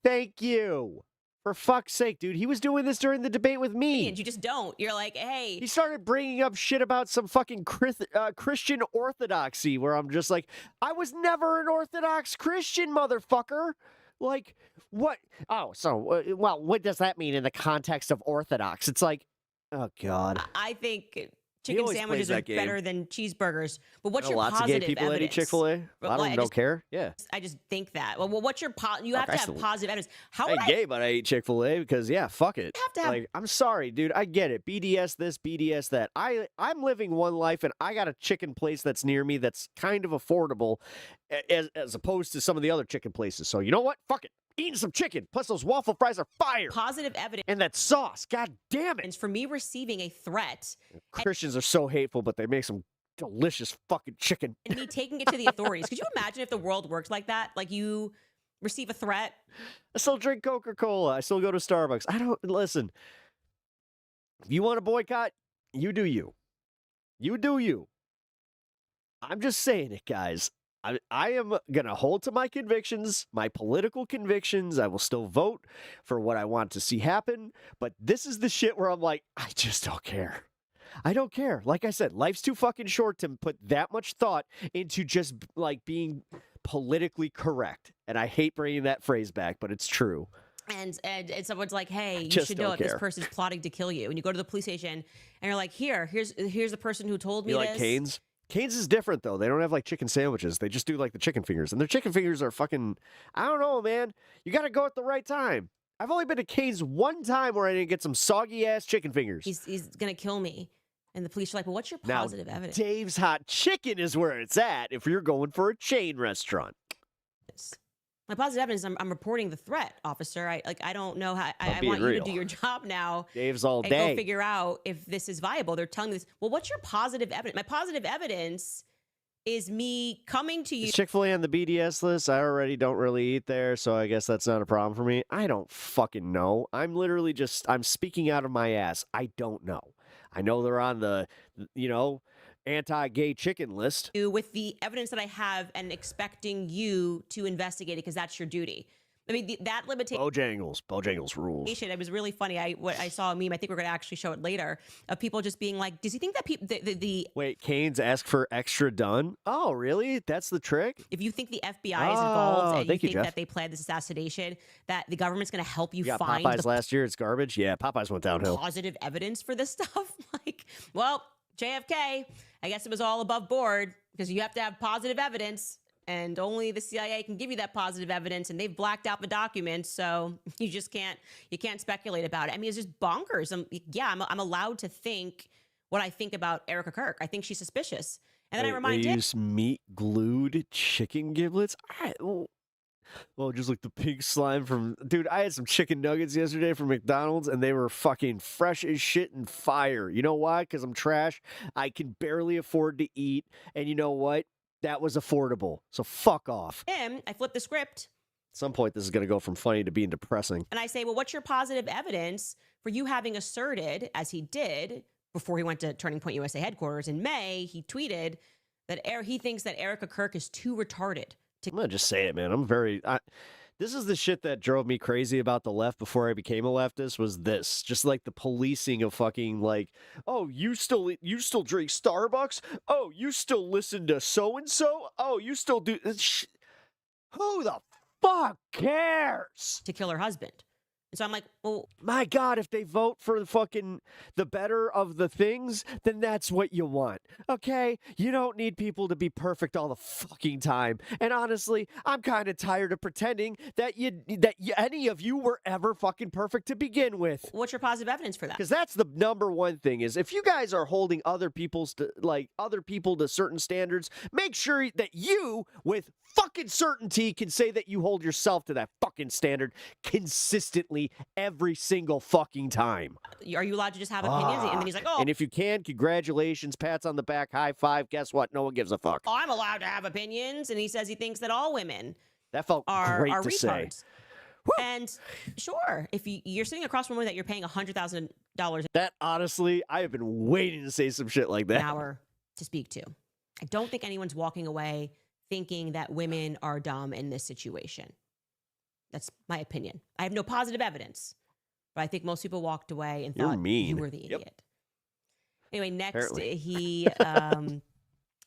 Thank you. For fuck's sake, dude. He was doing this during the debate with me. You just don't. You're like, hey. He started bringing up shit about some fucking Christian orthodoxy where I'm just like, I was never an Orthodox Christian, motherfucker. Like, what? Oh, so, well, what does that mean in the context of Orthodox? It's like, oh, God. I think chicken always sandwiches plays are that game. better than cheeseburgers. But what's your Lots of positive gay people that eat evidence? Chick-fil-A. A Well, lot of I them don't just- care. Yeah. I just think that. Well, what's your you have Look, to I have still- positive evidence. How I would ain't gay, but I eat Chick-fil-A because, yeah, fuck it. have to have- Like, I'm sorry, dude. I get it. BDS this, BDS that. I'm living one life, and I got a chicken place that's near me that's kind of affordable as opposed to some of the other chicken places. So, you know what? Fuck it. Eating some chicken. Plus, those waffle fries are fire. positive evidence And that sauce. God damn it. for me receiving a threat Christians are so hateful, but they make some delicious fucking chicken. and me taking it to the authorities? Could you imagine if the world worked like that? Like you receive a threat. I still drink Coca-Cola. I still go to Starbucks. I don't listen. If you want to boycott, you do you. You do you. I'm just saying it, guys. I am going to hold to my convictions, my political convictions. I will still vote for what I want to see happen. But this is the shit where I'm like, I just don't care. I don't care. Like I said, life's too fucking short to put that much thought into just like being politically correct. And I hate bringing that phrase back, but it's true. And someone's like, hey, you just should know don't if this care. person's plotting to kill you. And you go to the police station and you're like, here's the person who told me You this. like Cane's? Cane's is different, though. They don't have, like, chicken sandwiches. They just do, like, the chicken fingers. And their chicken fingers are fucking... I don't know, man. You got to go at the right time. I've only been to Cane's one time where I didn't get some soggy-ass chicken fingers. He's going to kill me. And the police are like, well, what's your Now, positive evidence? Dave's Hot Chicken is where it's at if you're going for a chain restaurant. My positive evidence, I'm reporting the threat, officer. I don't know how. I being want you to real. do your job now. Dave's all and day. go figure out if this is viable. They're telling me this. Well, what's your positive evidence? My positive evidence is me coming to you. Is Chick-fil-A on the BDS list? I already don't really eat there, so I guess that's not a problem for me. I don't fucking know. I'm literally I'm speaking out of my ass. I don't know. I know they're on the, anti-gay chicken list. With the evidence that I have and expecting you to investigate it because that's your duty. I mean, that limitation. Bojangles rules. It was really funny. I saw a meme. I think we're going to actually show it later of people just being like, "Does he think that people Wait, Canes ask for extra done? Oh, really? That's the trick? if you think the FBI is involved and you thank you, think Jeff. that they planned this assassination, that the government's going to help you You got find Popeyes the last year. It's garbage. Yeah, Popeyes went downhill. positive evidence for this stuff?" Like, well, JFK, I guess it was all above board because you have to have positive evidence. And only the CIA can give you that positive evidence, and they've blacked out the documents, so you just can't speculate about it. I mean, it's just bonkers. I'm allowed to think what I think about Erica Kirk. I think she's suspicious, and then I remind they him. use meat glued chicken giblets. Well, just like the pig slime from dude. I had some chicken nuggets yesterday from McDonald's, and they were fucking fresh as shit and fire. You know why? Because I'm trash. I can barely afford to eat, and you know what? That was affordable. So fuck off. I flip the script At some point, this is going to go from funny to being depressing. and I say, well, what's your positive evidence for you having asserted, as he did before he went to Turning Point USA headquarters in May, he tweeted that he thinks that Erica Kirk is too retarded to. I'm going to just say it, man. This is the shit that drove me crazy about the left before I became a leftist was this. Just like the policing of fucking like, oh, you still drink Starbucks? Oh, you still listen to so-and-so? Oh, you still do... Who the fuck cares? To kill her husband. And so I'm like, well, my God, if they vote for the better of the things, then that's what you want. Okay? You don't need people to be perfect all the fucking time. And honestly, I'm kind of tired of pretending that any of you were ever fucking perfect to begin with. What's your positive evidence for that? Because that's the number one thing is if you guys are holding other people to certain standards, make sure that you, with fucking certainty, can say that you hold yourself to that fucking standard consistently every single fucking time. Are you allowed to just have opinions? And then he's like, oh. And if you can, congratulations, pats on the back, high five. Guess what? No one gives a fuck. I'm allowed to have opinions. And he says he thinks that all women that felt are great to retards. say. And sure, if you're sitting across from a woman that you're paying $100,000 that honestly, I have been waiting to say some shit like that. an hour to speak to. I don't think anyone's walking away thinking that women are dumb in this situation. That's my opinion. I have no positive evidence, but I think most people walked away and You're thought mean. you were the idiot. Anyway, next Apparently. he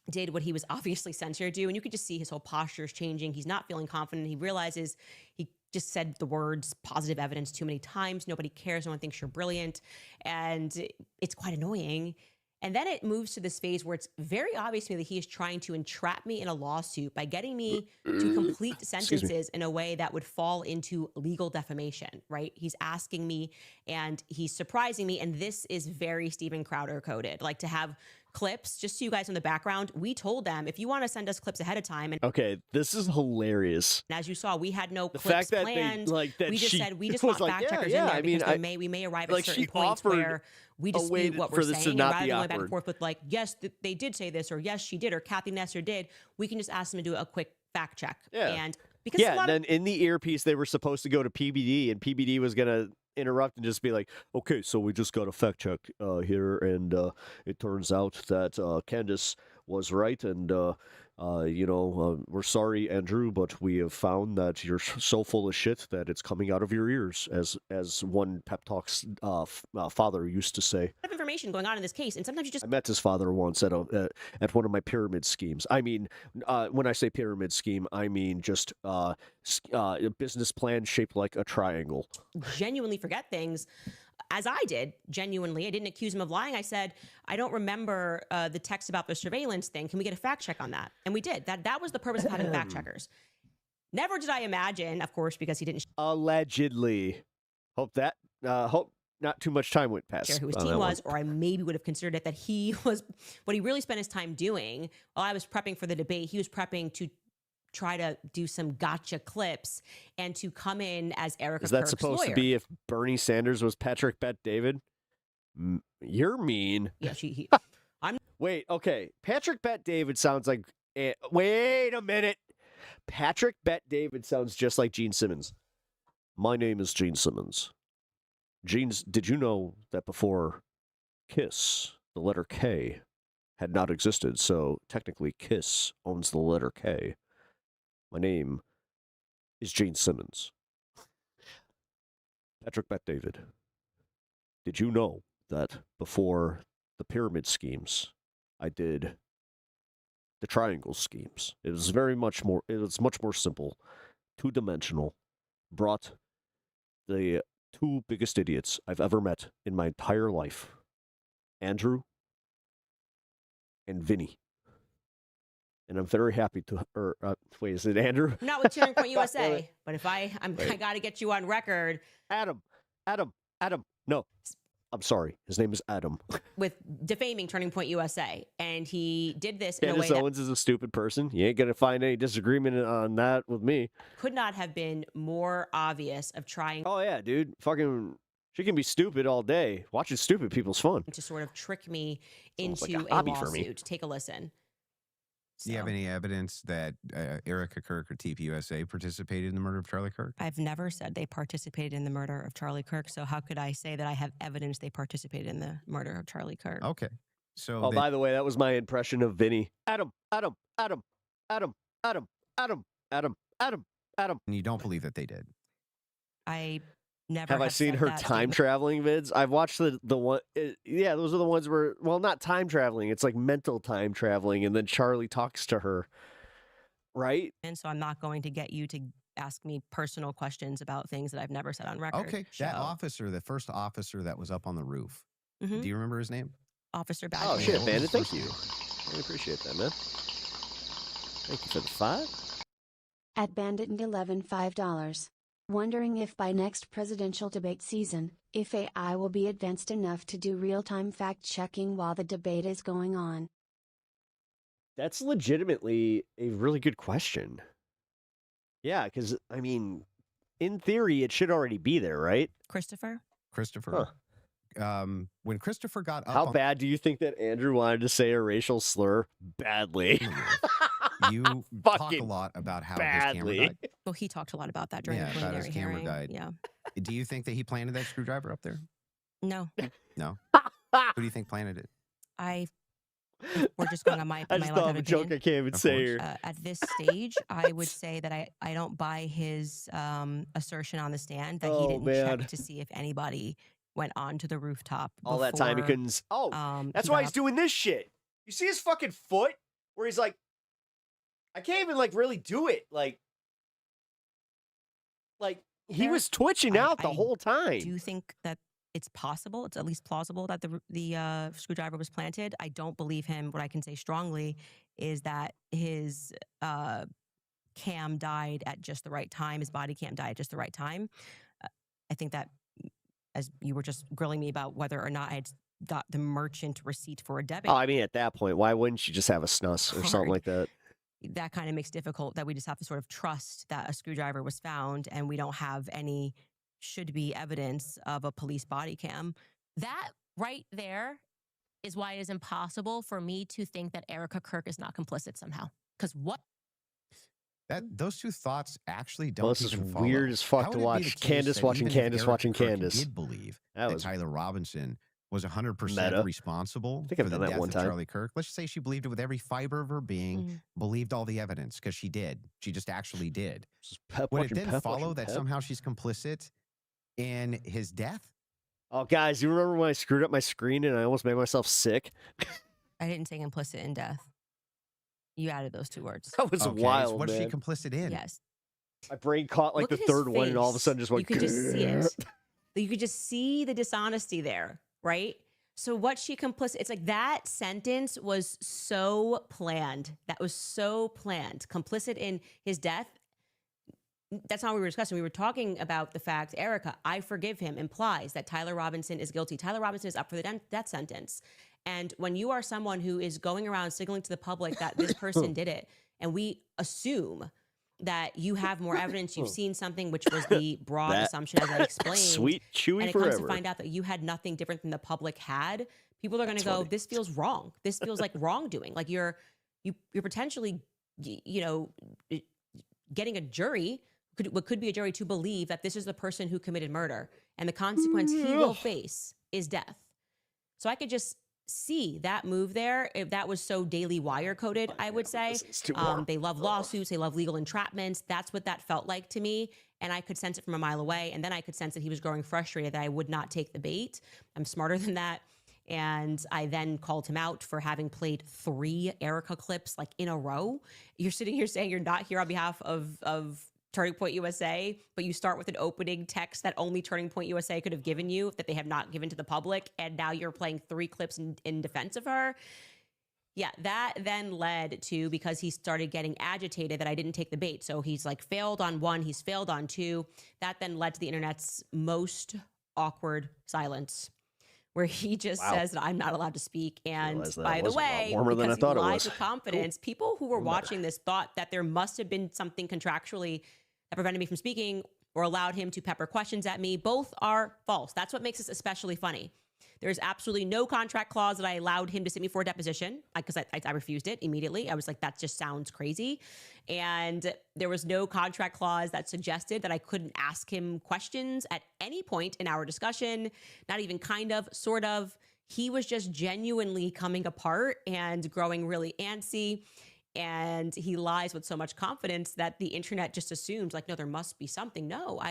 did what he was obviously censored to do, and you could just see his whole posture is changing. He's not feeling confident. He realizes he just said the words positive evidence too many times. Nobody cares. No one thinks you're brilliant, and it's quite annoying. And then it moves to this phase where it's very obvious to me that he is trying to entrap me in a lawsuit by getting me to complete sentences in a way that would fall into legal defamation, right? He's asking me and he's surprising me. And this is very Steven Crowder coded, like to have clips, just so you guys in the background, we told them, if you want to send us clips ahead of time. And Okay, this is hilarious. as you saw, we had no The clips fact that planned. they, like, that we just she said, we just was want like, fact checkers yeah, in there I mean, because I- we may arrive like, at certain she points offered where we a way dispute what for we're this to saying. And not rather be than going back and awkward. forth with like, yes, they did say this, or yes, she did, or Kathy Nesser did, we can just ask them to do a quick fact check. Yeah. And because a Yeah, lot then in the earpiece, they were supposed to go to PBD, and PBD was going to interrupt and just be like, okay, so we just got a fact check here, and it turns out that Candace was right, and we're sorry, Andrew, but we have found that you're so full of shit that it's coming out of your ears, as one Pep Talk's father used to say. of information going on in this case, and sometimes you just I met his father once at one of my pyramid schemes. I mean, when I say pyramid scheme, I mean just a business plan shaped like a triangle. genuinely forget things, as I did. Genuinely, I didn't accuse him of lying. I said, I don't remember the text about the surveillance thing. Can we get a fact check on that? And we did. That was the purpose of having fact checkers. Never did I imagine, of course, because he didn't Allegedly. Hope not too much time went past. share who his on team that was, one. or I maybe would have considered it that he was what he really spent his time doing while I was prepping for the debate. He was prepping to try to do some gotcha clips and to come in as Erica Is that Kirk's supposed lawyer. to be if Bernie Sanders was Patrick Bet David? You're mean. Yeah, I'm. Wait, okay. Patrick Bet David sounds like. Wait a minute. Patrick Bet David sounds just like Gene Simmons. My name is Gene Simmons. Did you know that before KISS, the letter K had not existed, so technically KISS owns the letter K. My name is Gene Simmons. Patrick Bet David, did you know that before the pyramid schemes, I did the triangle schemes? It was much more simple, two-dimensional, brought the two biggest idiots I've ever met in my entire life, Andrew and Vinny. And I'm very happy to, wait, is it Andrew? I'm not with Turning Point USA, but if I got to get you on record. Adam. No, I'm sorry. His name is Adam. With defaming Turning Point USA. And he did this in a way Candace that Owens is a stupid person. You ain't going to find any disagreement on that with me. could not have been more obvious of trying Oh, yeah, dude. Fucking, she can be stupid all day. Watching stupid people's fun. to sort of trick me Sounds into like a a hobby for me. lawsuit. Take a listen. Do you have any evidence that Erica Kirk or TPUSA participated in the murder of Charlie Kirk? I've never said they participated in the murder of Charlie Kirk, so how could I say that I have evidence they participated in the murder of Charlie Kirk? Okay. So Oh, by the way, that was my impression of Vinny. Adam. And you don't believe that they did? I never Have I seen said her that time statement. traveling vids? I've watched the one. Yeah, those are the ones where, well, not time traveling. It's like mental time traveling, and then Charlie talks to her, right? And so I'm not going to get you to ask me personal questions about things that I've never said on record. Okay. That officer, the first officer that was up on the roof, Mhm. do you remember his name? Officer Badger. Oh shit, Bandit! Thank you. Really appreciate that, man. Thank you for the 5. At Bandit and 11 $5. Wondering if by next presidential debate season, if AI will be advanced enough to do real-time fact-checking while the debate is going on. That's legitimately a really good question. Yeah, because I mean, in theory, it should already be there, right? Christopher? Christopher. When Christopher got up How on- bad do you think that Andrew wanted to say a racial slur? Badly. you talk a Fucking lot about how his badly. camera died. Well, he talked a lot about that during Yeah, the about his preliminary camera hearing. died. Yeah. Do you think that he planted that screwdriver up there? No. No. Who do you think planted it? We're just going on my I my just life thought of a joke I can't even Of say course. here. At this stage, I would say that I don't buy his assertion on the stand that he Oh, didn't man. check to see if anybody went onto the rooftop. All that time he before, couldn't. Oh, that's he why got he's up. doing this shit. You see his fucking foot where he's like, I can't even like really do it. Like he There- was twitching out the I whole time. do think that it's possible. It's at least plausible that the screwdriver was planted. I don't believe him. What I can say strongly is that his cam died at just the right time. His body cam died at just the right time. I think that, as you were just grilling me about whether or not I had got the merchant receipt for a debit, Oh, I mean, at that point, why wouldn't you just have a snus or something Hard. like that? that kind of makes difficult that we just have to sort of trust that a screwdriver was found and we don't have any should be evidence of a police body cam. That right there is why it is impossible for me to think that Erica Kirk is not complicit somehow. Because what? Those two thoughts actually don't Well, this is even follow. weird as fuck How to would it be watch the case Candace that watching even if Candace Erica watching Kirk Candace? did believe That that was- Tyler Robinson was 100% Meta. responsible I think for I've the done that death one of time. Charlie Kirk? Let's just say she believed it with every fiber of her being, believed all the evidence, because she did. She just actually did. Pep Would it watching then Pep follow watching that Pep? somehow she's complicit in his death? Oh, guys, you remember when I screwed up my screen and I almost made myself sick? I didn't say implicit in death. You added those two words. That was Okay, so wild, what's she man. complicit in? Yes. My brain caught like Look the at his third one, and all of a face. sudden just went. You could just see it. You could just see the dishonesty there, right? So what she complicit, it's like that sentence was so planned. That was so planned. Complicit in his death. That's not what we were discussing. We were talking about the fact, Erica, I forgive him, implies that Tyler Robinson is guilty. Tyler Robinson is up for the death sentence. And when you are someone who is going around signaling to the public that this person did it, and we assume that you have more evidence, you've seen something, which was the broad assumption as I explained. Sweet Chewy and it forever. comes to find out that you had nothing different than the public had. People are going to go, this feels wrong. This feels like wrongdoing. Like you're potentially, getting a jury, what could be a jury, to believe that this is the person who committed murder, and the consequence he will face is death. So I could just see that move there. If that was so Daily Wire coded, I would say. They love lawsuits. They love legal entrapments. That's what that felt like to me. And I could sense it from a mile away. And then I could sense that he was growing frustrated that I would not take the bait. I'm smarter than that. And I then called him out for having played 3 Erica clips like in a row. You're sitting here saying you're not here on behalf of Turning Point USA, but you start with an opening text that only Turning Point USA could have given you, that they have not given to the public, and now you're playing 3 clips in defense of her. Yeah, that then led to, because he started getting agitated, that I didn't take the bait. So he's like failed on 1, he's failed on 2. That then led to the internet's most awkward silence, where he just says that I'm not allowed to speak. And by the way, because he lies with confidence, people who were watching this thought that there must have been something contractually that prevented me from speaking or allowed him to pepper questions at me. Both are false. That's what makes this especially funny. There's absolutely no contract clause that I allowed him to sit me for a deposition, because I refused it immediately. I was like, that just sounds crazy. And there was no contract clause that suggested that I couldn't ask him questions at any point in our discussion, not even kind of, sort of. He was just genuinely coming apart and growing really antsy. And he lies with so much confidence that the internet just assumes, like, no, there must be something. No,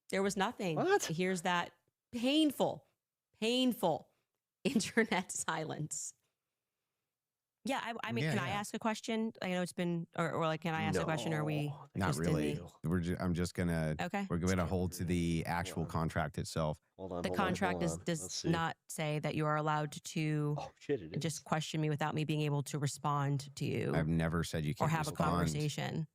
there was nothing. What? Here's that painful internet silence. Yeah, I mean, can I ask a question? I know it's been, or like, can I ask a question? Or are we not really? I'm just gonna. Okay. We're gonna hold to the actual contract itself. Hold on. The contract does not say that you are allowed to just question me without me being able to respond to you. I've never said you can't or have respond. a conversation.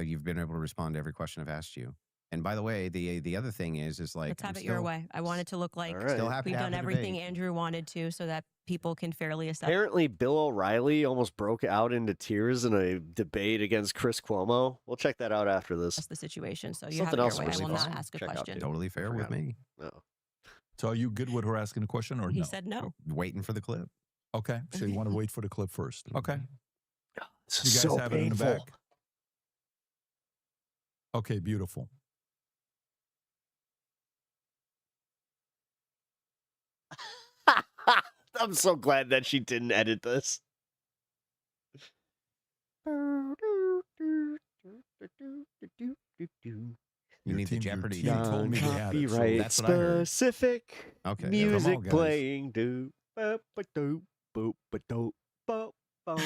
You've been able to respond to every question I've asked you. And by the way, the other thing is like, let's have it your way. I want it to look like we've done everything Andrew wanted to, so that people can fairly assess. Apparently, Bill O'Reilly almost broke out into tears in a debate against Chris Cuomo. We'll check that out after this. That's the situation. So you have it your way. I will not ask a question. Totally fair with me. No. So are you good with her asking a question, or He no? said no. Waiting for the clip. Okay, so you want to wait for the clip first. Okay. This You is guys so have it in the painful. back. Okay, beautiful. I'm so glad that she didn't edit this. You need the Jeopardy. You told me they had it, so Copyright that's what I heard. specific. Okay, come Music on, guys. playing. Do ba ba do boop ba do ba ba. It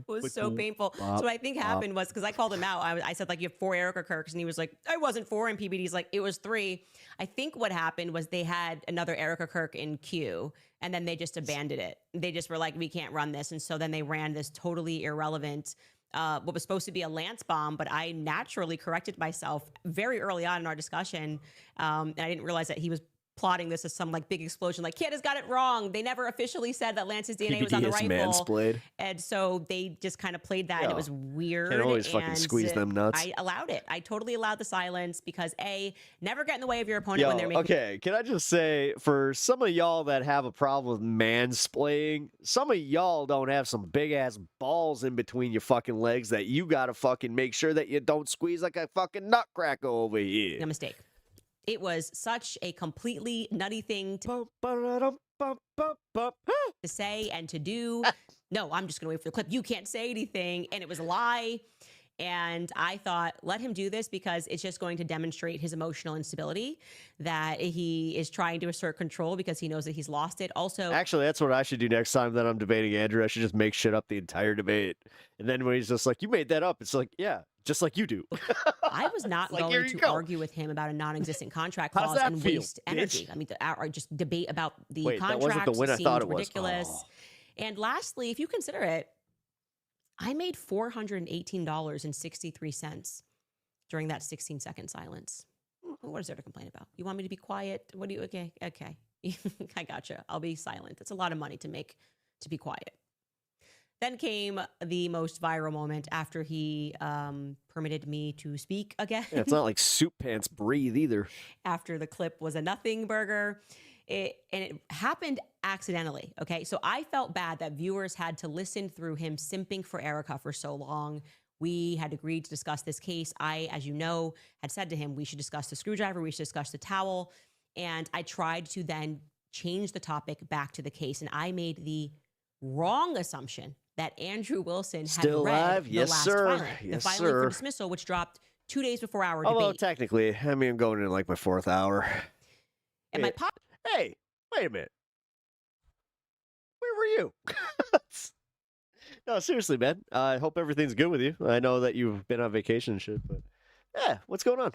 was so painful. So what I think happened was, because I called him out, I said, like, you have 4 Erica Kirks, and he was like, I wasn't 4, and PBD's like, it was 3. I think what happened was they had another Erica Kirk in queue, and then they just abandoned it. They just were like, we can't run this. And so then they ran this totally irrelevant, what was supposed to be a Lance bomb, but I naturally corrected myself very early on in our discussion, and I didn't realize that he was plotting this as some like big explosion. Like, kid has got it wrong. They never officially said that Lance's DNA was on the PBD rifle. has mansplained. And so they just kind of played that, and it was weird. Can't always fucking squeeze them nuts. I allowed it. I totally allowed the silence because never get in the way of your opponent when they're making. Okay, can I just say, for some of y'all that have a problem with mansplaining, some of y'all don't have some big ass balls in between your fucking legs that you gotta fucking make sure that you don't squeeze like a fucking nutcracker over here. A mistake. It was such a completely nutty thing to say and to do. No, I'm just going to wait for the clip. You can't say anything. And it was a lie. And I thought, let him do this because it's just going to demonstrate his emotional instability, that he is trying to assert control because he knows that he's lost it. Also, Actually, that's what I should do next time that I'm debating Andrew. I should just make shit up the entire debate. And then when he's just like, you made that up, it's like, yeah, just like you do. I was not Like, going here you to go. argue with him about a non-existent contract How's clause that and feel, waste energy. bitch? I mean, or just debate about the Wait, that contract. wasn't the win I thought it was. Ridiculous. Oh. And lastly, if you consider it, I made $418.63 during that 16-second silence. What is there to complain about? You want me to be quiet? What do you? Okay. I gotcha. I'll be silent. That's a lot of money to make to be quiet. Then came the most viral moment after he permitted me to speak again. Yeah, it's not like Soup Pants breathe either. After the clip was a nothing burger. And it happened accidentally. Okay. So I felt bad that viewers had to listen through him simping for Erica for so long. We had agreed to discuss this case. I, as you know, had said to him, we should discuss the screwdriver, we should discuss the towel. And I tried to then change the topic back to the case. And I made the wrong assumption that Andrew Wilson had Still read alive? the Yes, last sir. filing, the Yes, filing sir. for dismissal, which dropped 2 days before our Although debate. technically, I mean, I'm going in like my 4th hour. And my pop. Hey, wait a minute. Where were you? No, seriously, man. I hope everything's good with you. I know that you've been on vacation and shit, but yeah, what's going on?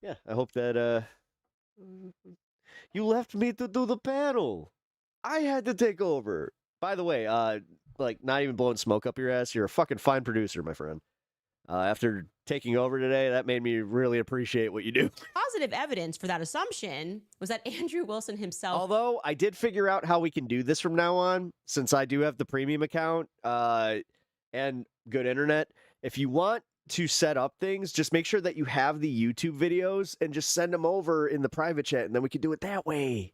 Yeah, I hope that you left me to do the panel. I had to take over. By the way, like not even blowing smoke up your ass. You're a fucking fine producer, my friend. After taking over today, that made me really appreciate what you do. Positive evidence for that assumption was that Andrew Wilson himself. Although I did figure out how we can do this from now on, since I do have the premium account and good internet. If you want to set up things, just make sure that you have the YouTube videos and just send them over in the private chat, and then we can do it that way.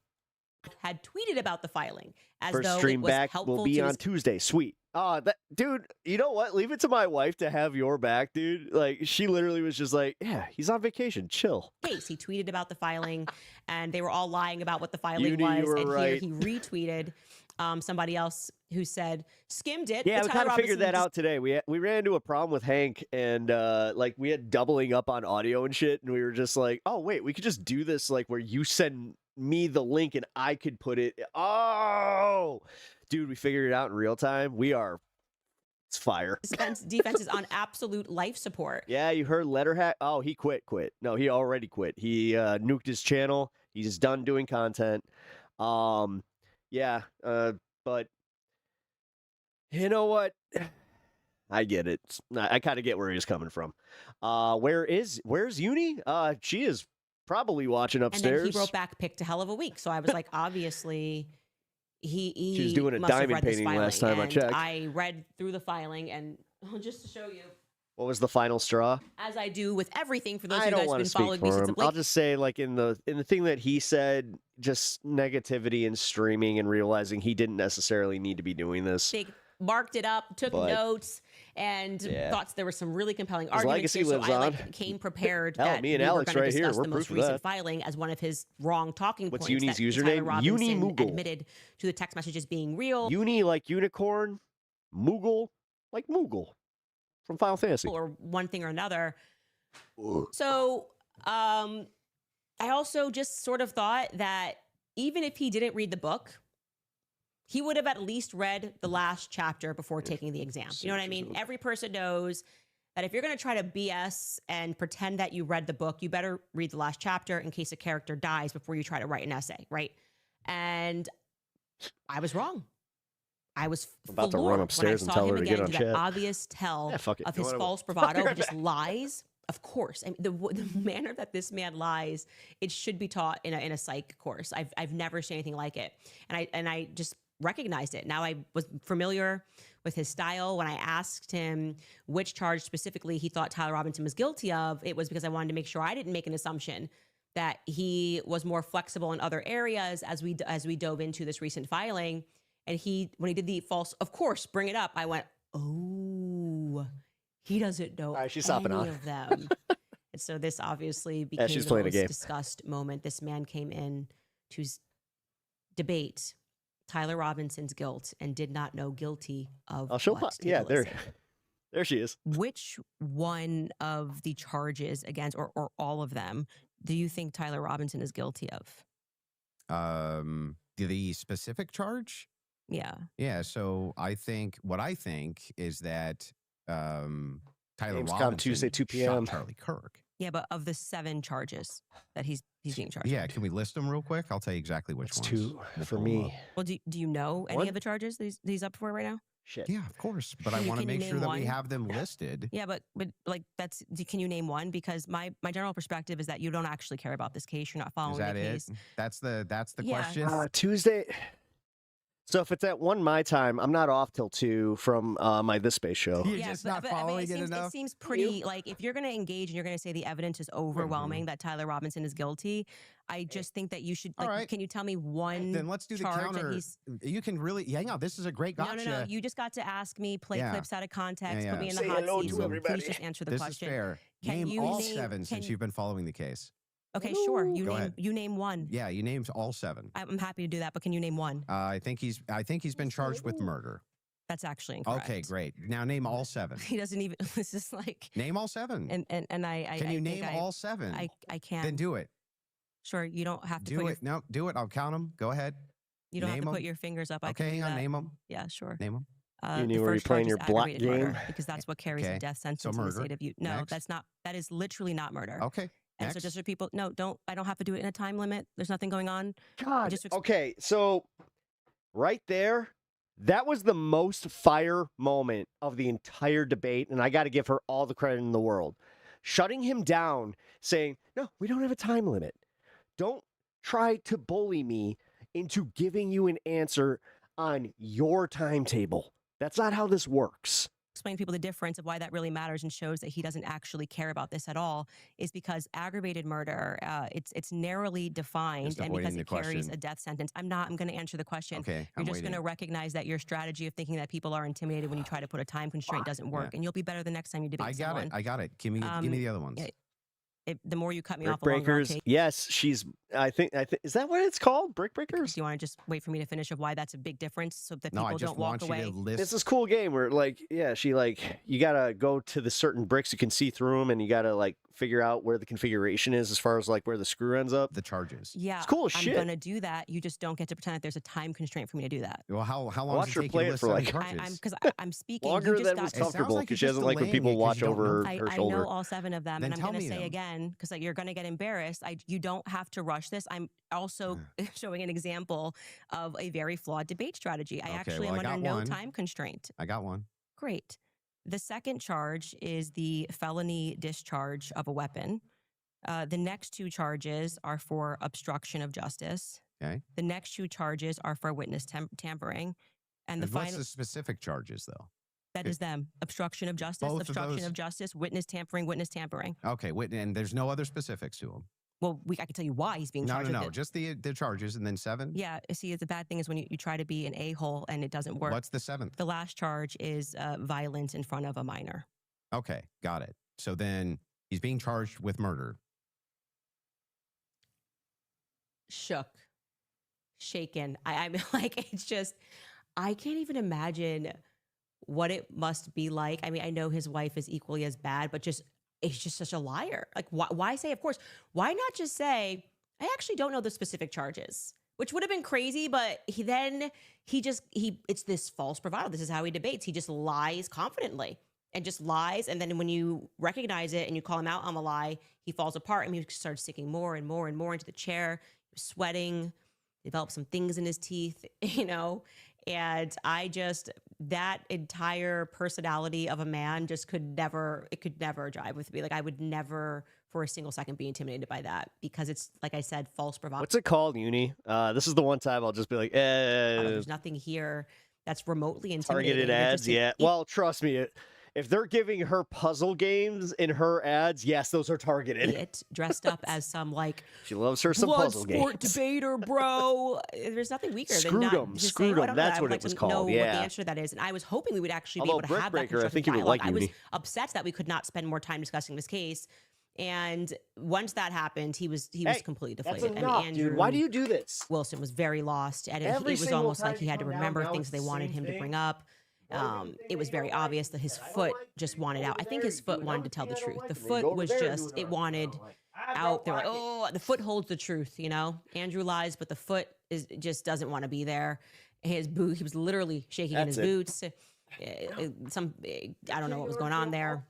Had tweeted about the filing as First though stream it was back helpful will be to on his Tuesday. Sweet. That dude, you know what? Leave it to my wife to have your back, dude. Like she literally was just like, "Yeah, he's on vacation. Chill." case. He tweeted about the filing, and they were all lying about what the filing You knew you was. were And right. here he retweeted somebody else who said skimmed it. Yeah, but we Tyler kind of figured Robinson that out today. We ran into a problem with Hank, and like we had doubling up on audio and shit, and we were just like, "Oh wait, we could just do this like where you send me the link and I could put it." Oh, dude, we figured it out in real time. It's fire. defense is on absolute life support. Yeah, you heard Letterhack. Oh, he quit. No, he already quit. He nuked his channel. He's done doing content. Yeah, but you know what? I get it. I kind of get where he's coming from. Where's Uni? She is probably watching upstairs. And then he wrote back, picked a hell of a week. So I was like, obviously, he She was doing a must have diamond read this painting last filing. time I And checked. I read through the filing, and just to show you, What was the final straw? as I do with everything for those I of you don't guys want who've to been speak following me for since him. the I'll just say, like in the thing that he said, just negativity and streaming and realizing he didn't necessarily need to be doing this. they marked it up, took But- notes, and Yeah. thought there were some really compelling His arguments legacy here. So lives I on. came prepared Hell, that me and we Alex were going right to here, discuss we're the most proof of recent that. filing as one of his wrong talking What's points. Uni's that username? Tyler Robinson Uni-Moogle. admitted to the text messages being real. Uni like unicorn, Moogle like Moogle from Final Fantasy. Or one thing or another. So I also just sort of thought that even if he didn't read the book, he would have at least read the last chapter before taking the exam. You know what I mean? Every person knows that if you're going to try to BS and pretend that you read the book, you better read the last chapter in case a character dies before you try to write an essay, right? And I was wrong. I was About to run floored upstairs when and I saw tell her him to get again on do chat. that obvious tell Yeah, fuck it. of You know his what, I false will. bravado, Right of just back. lies. Of course, I mean, the manner that this man lies, it should be taught in a psych course. I've never seen anything like it, and I just recognized it. Now I was familiar with his style. When I asked him which charge specifically he thought Tyler Robinson was guilty of, it was because I wanted to make sure I didn't make an assumption that he was more flexible in other areas as we dove into this recent filing. And when he did the false, of course, bring it up, I went, oh, he doesn't know she's hopping any on. of them. And so this obviously became she's the playing a most game. discussed moment. This man came in to debate Tyler Robinson's guilt and did not know guilty of Oh, she'll what. pop. Take a Yeah, listen. there she is. Which one of the charges against, or all of them, do you think Tyler Robinson is guilty of? The specific charge? Yeah. Yeah. So what I think is that Tyler Gamescom Robinson Tuesday, 2 p.m. shot Charlie Kirk. Yeah, but of the 7 charges that he's being charged Yeah. with. Can we list them real quick? I'll tell you exactly which ones. two We'll for pull 'em me. up. Well, do you know any One? of the charges that he's up for right now? Shit. Yeah, of course. But I Can want to you make name sure that we one? have them listed. Yeah, but like can you name one? Because my general perspective is that you don't actually care about this case. You're not following Is that the it? case. That's the Yeah. question. Tuesday. So if it's at 1 my time, I'm not off till 2 from my This Space show. I mean, it seems pretty like if you're going to engage and you're going to say the evidence is overwhelming that Tyler Robinson is guilty, I just think that you should. Like, right. Can you tell me one? Then let's do the charge that counter. he's- You can really, hang on. This is a great gotcha. No. You just got to ask me, play Yeah. clips out of context, Yeah, put me yeah. in the Say hot hello seat. to So everybody. please just answer the This question. is fair. Can Name you all name- 7 can since you've been following the case. Okay, sure. Go ahead. You name one. Yeah, you named all 7. I'm happy to do that, but can you name one? I think he's been charged with murder. That's actually incorrect. Okay, great. Now name all 7. He doesn't even. This is like. Name all 7. And I. Can you think name all 7? I can. Then do it. Sure. You don't have to Do put it. No, do it. I'll count them. Go ahead. You don't Name have to put 'em. your fingers up. I Okay, can do hang on. that. Name them. Yeah, sure. Name them. You knew the where you're first playing charge your is block aggravated murder, game? because that's what carries Okay. a death sentence So in the murder. state of Utah. No, Next. that's not. That is literally not murder. Okay. And so Next. just for people, no, don't. I don't have to do it in a time limit. There's nothing going on. God. Just Okay, so right there, that was the most fire moment of the entire debate, and I got to give her all the credit in the world. Shutting him down, saying, no, we don't have a time limit. Don't try to bully me into giving you an answer on your timetable. That's not how this works. Explain to people the difference of why that really matters and shows that he doesn't actually care about this at all is because aggravated murder, it's narrowly defined, Just and because avoiding it the carries question. a death sentence. I'm going to answer the question. Okay, You're I'm just going to waiting. recognize that your strategy of thinking that people are intimidated when you try to put a time constraint doesn't work, and you'll be better the next time you debate I got someone. it. I got it. Give me the other ones. The more you cut me Brick off, the longer I'll breakers. take. Yes, I think, is that what it's called? Brick breakers? Do you want to just wait for me to finish of why that's a big difference so that No, people I just don't walk want you away? to list. It's this cool game where, like, yeah, you gotta go to the certain bricks, you can see through them, and you gotta like figure out where the configuration is as far as like where the screw ends up. The charges. Yeah, it's cool as I'm shit. going to do that. You just don't get to pretend that there's a time constraint for me to do that. Well, how long Watch does her it take play you it to for, list 7 like- charges? Because I'm speaking. Longer you just than got was to- comfortable like because you're she doesn't just like when delaying people it 'cause watch you don't over know. her I shoulder. know all 7 of them, Then and I'm tell going to me say them. again because you're going to get embarrassed. You don't have to rush this. I'm also showing an example of a very flawed debate strategy. I Okay, actually well, I am under got no one. time constraint. I got one. Great. The second charge is the felony discharge of a weapon. The next 2 charges are for obstruction of justice. Okay. The next 2 charges are for witness tampering. And the And what's final, the specific charges, though? that is them. Obstruction of justice, Both of obstruction those- of justice, witness tampering, witness tampering. Okay, wait, and there's no other specifics to them. Well, I can tell you why he's being charged with it. Just the charges, and then 7. Yeah, see, the bad thing is when you try to be an a-hole and it doesn't work. What's the 7th? The last charge is violence in front of a minor. Okay, got it. So then he's being charged with murder. Shook, shaken. I'm like, it's just, I can't even imagine what it must be like. I mean, I know his wife is equally as bad, but it's just such a liar. Like, why say, of course, why not just say, I actually don't know the specific charges, which would have been crazy, but it's this false bravado. This is how he debates. He just lies confidently and just lies. And then when you recognize it and you call him out on the lie, he falls apart and he starts sticking more and more and more into the chair, sweating, developed some things in his teeth, and that entire personality of a man just could never drive with me. Like I would never for a single second be intimidated by that because it's, like I said, false bravado. What's it called, Uni? This is the one time I'll just be like, There's nothing here that's remotely intimidating. targeted ads. Yeah. Well, trust me, if they're giving her puzzle games in her ads, yes, those are targeted. Idiot dressed up as some like She loves her some blood puzzle sport games. debater, bro. There's nothing weaker than Screwed not 'em, just screwed saying, 'em. I don't That's know. what I it would was like to know called, what yeah. the answer to that is. And I was hoping we would actually be Although able to Brick have that Breaker, I constructive think you would dialogue. like I was Uni. upset that we could not spend more time discussing this case. And once that happened, he was completely that's deflated. enough, Andrew dude. Why do you do this? Wilson was very lost, and Every it was single almost time like he you had to come down, remember now things it's they the wanted same him to thing. bring up. It was very obvious that his foot just wanted out. I think his foot wanted to tell the truth. The foot was just, it wanted out. They're like, oh, the foot holds the truth, Andrew lies, but the foot just doesn't want to be there. His boot, he was literally shaking in his boots. I don't know what was going on there.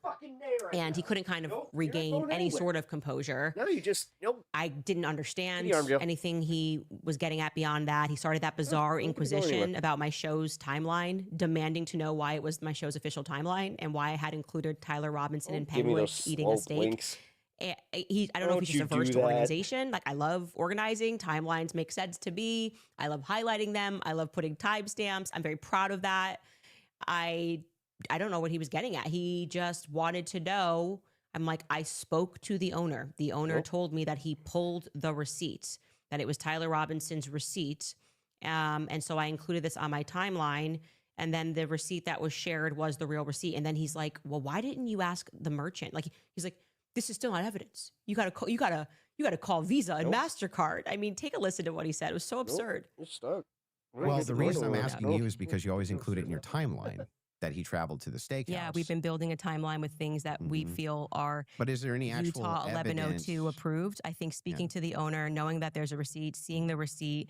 And he couldn't kind of regain any sort of composure. No, you just, I didn't understand Arm, Joe. anything he was getting at beyond that. He started that bizarre inquisition anywhere. about my show's timeline, demanding to know why it was my show's official timeline and why I had included Tyler Robinson and Give me Penguich those eating a slow steak. blinks. I don't know if he's just averse to organization. Like, I love organizing. Timelines make sense to me. I love highlighting them. I love putting timestamps. I'm very proud of that. I don't know what he was getting at. He just wanted to know. I'm like, I spoke to the owner. The owner told me that he pulled the receipt, that it was Tyler Robinson's receipt. And so I included this on my timeline. And then the receipt that was shared was the real receipt. And then he's like, well, why didn't you ask the merchant? Like, he's like, this is still not evidence. You gotta call Visa and MasterCard. I mean, take a listen to what he said. It was so absurd. You're stuck. Well, the reason I'm asking you is because you always include it in your timeline that he traveled to the steakhouse. Yeah, we've been building a timeline with things that we feel are But is there any actual Utah 1102 evidence? approved. I think speaking to the owner, knowing that there's a receipt, seeing the receipt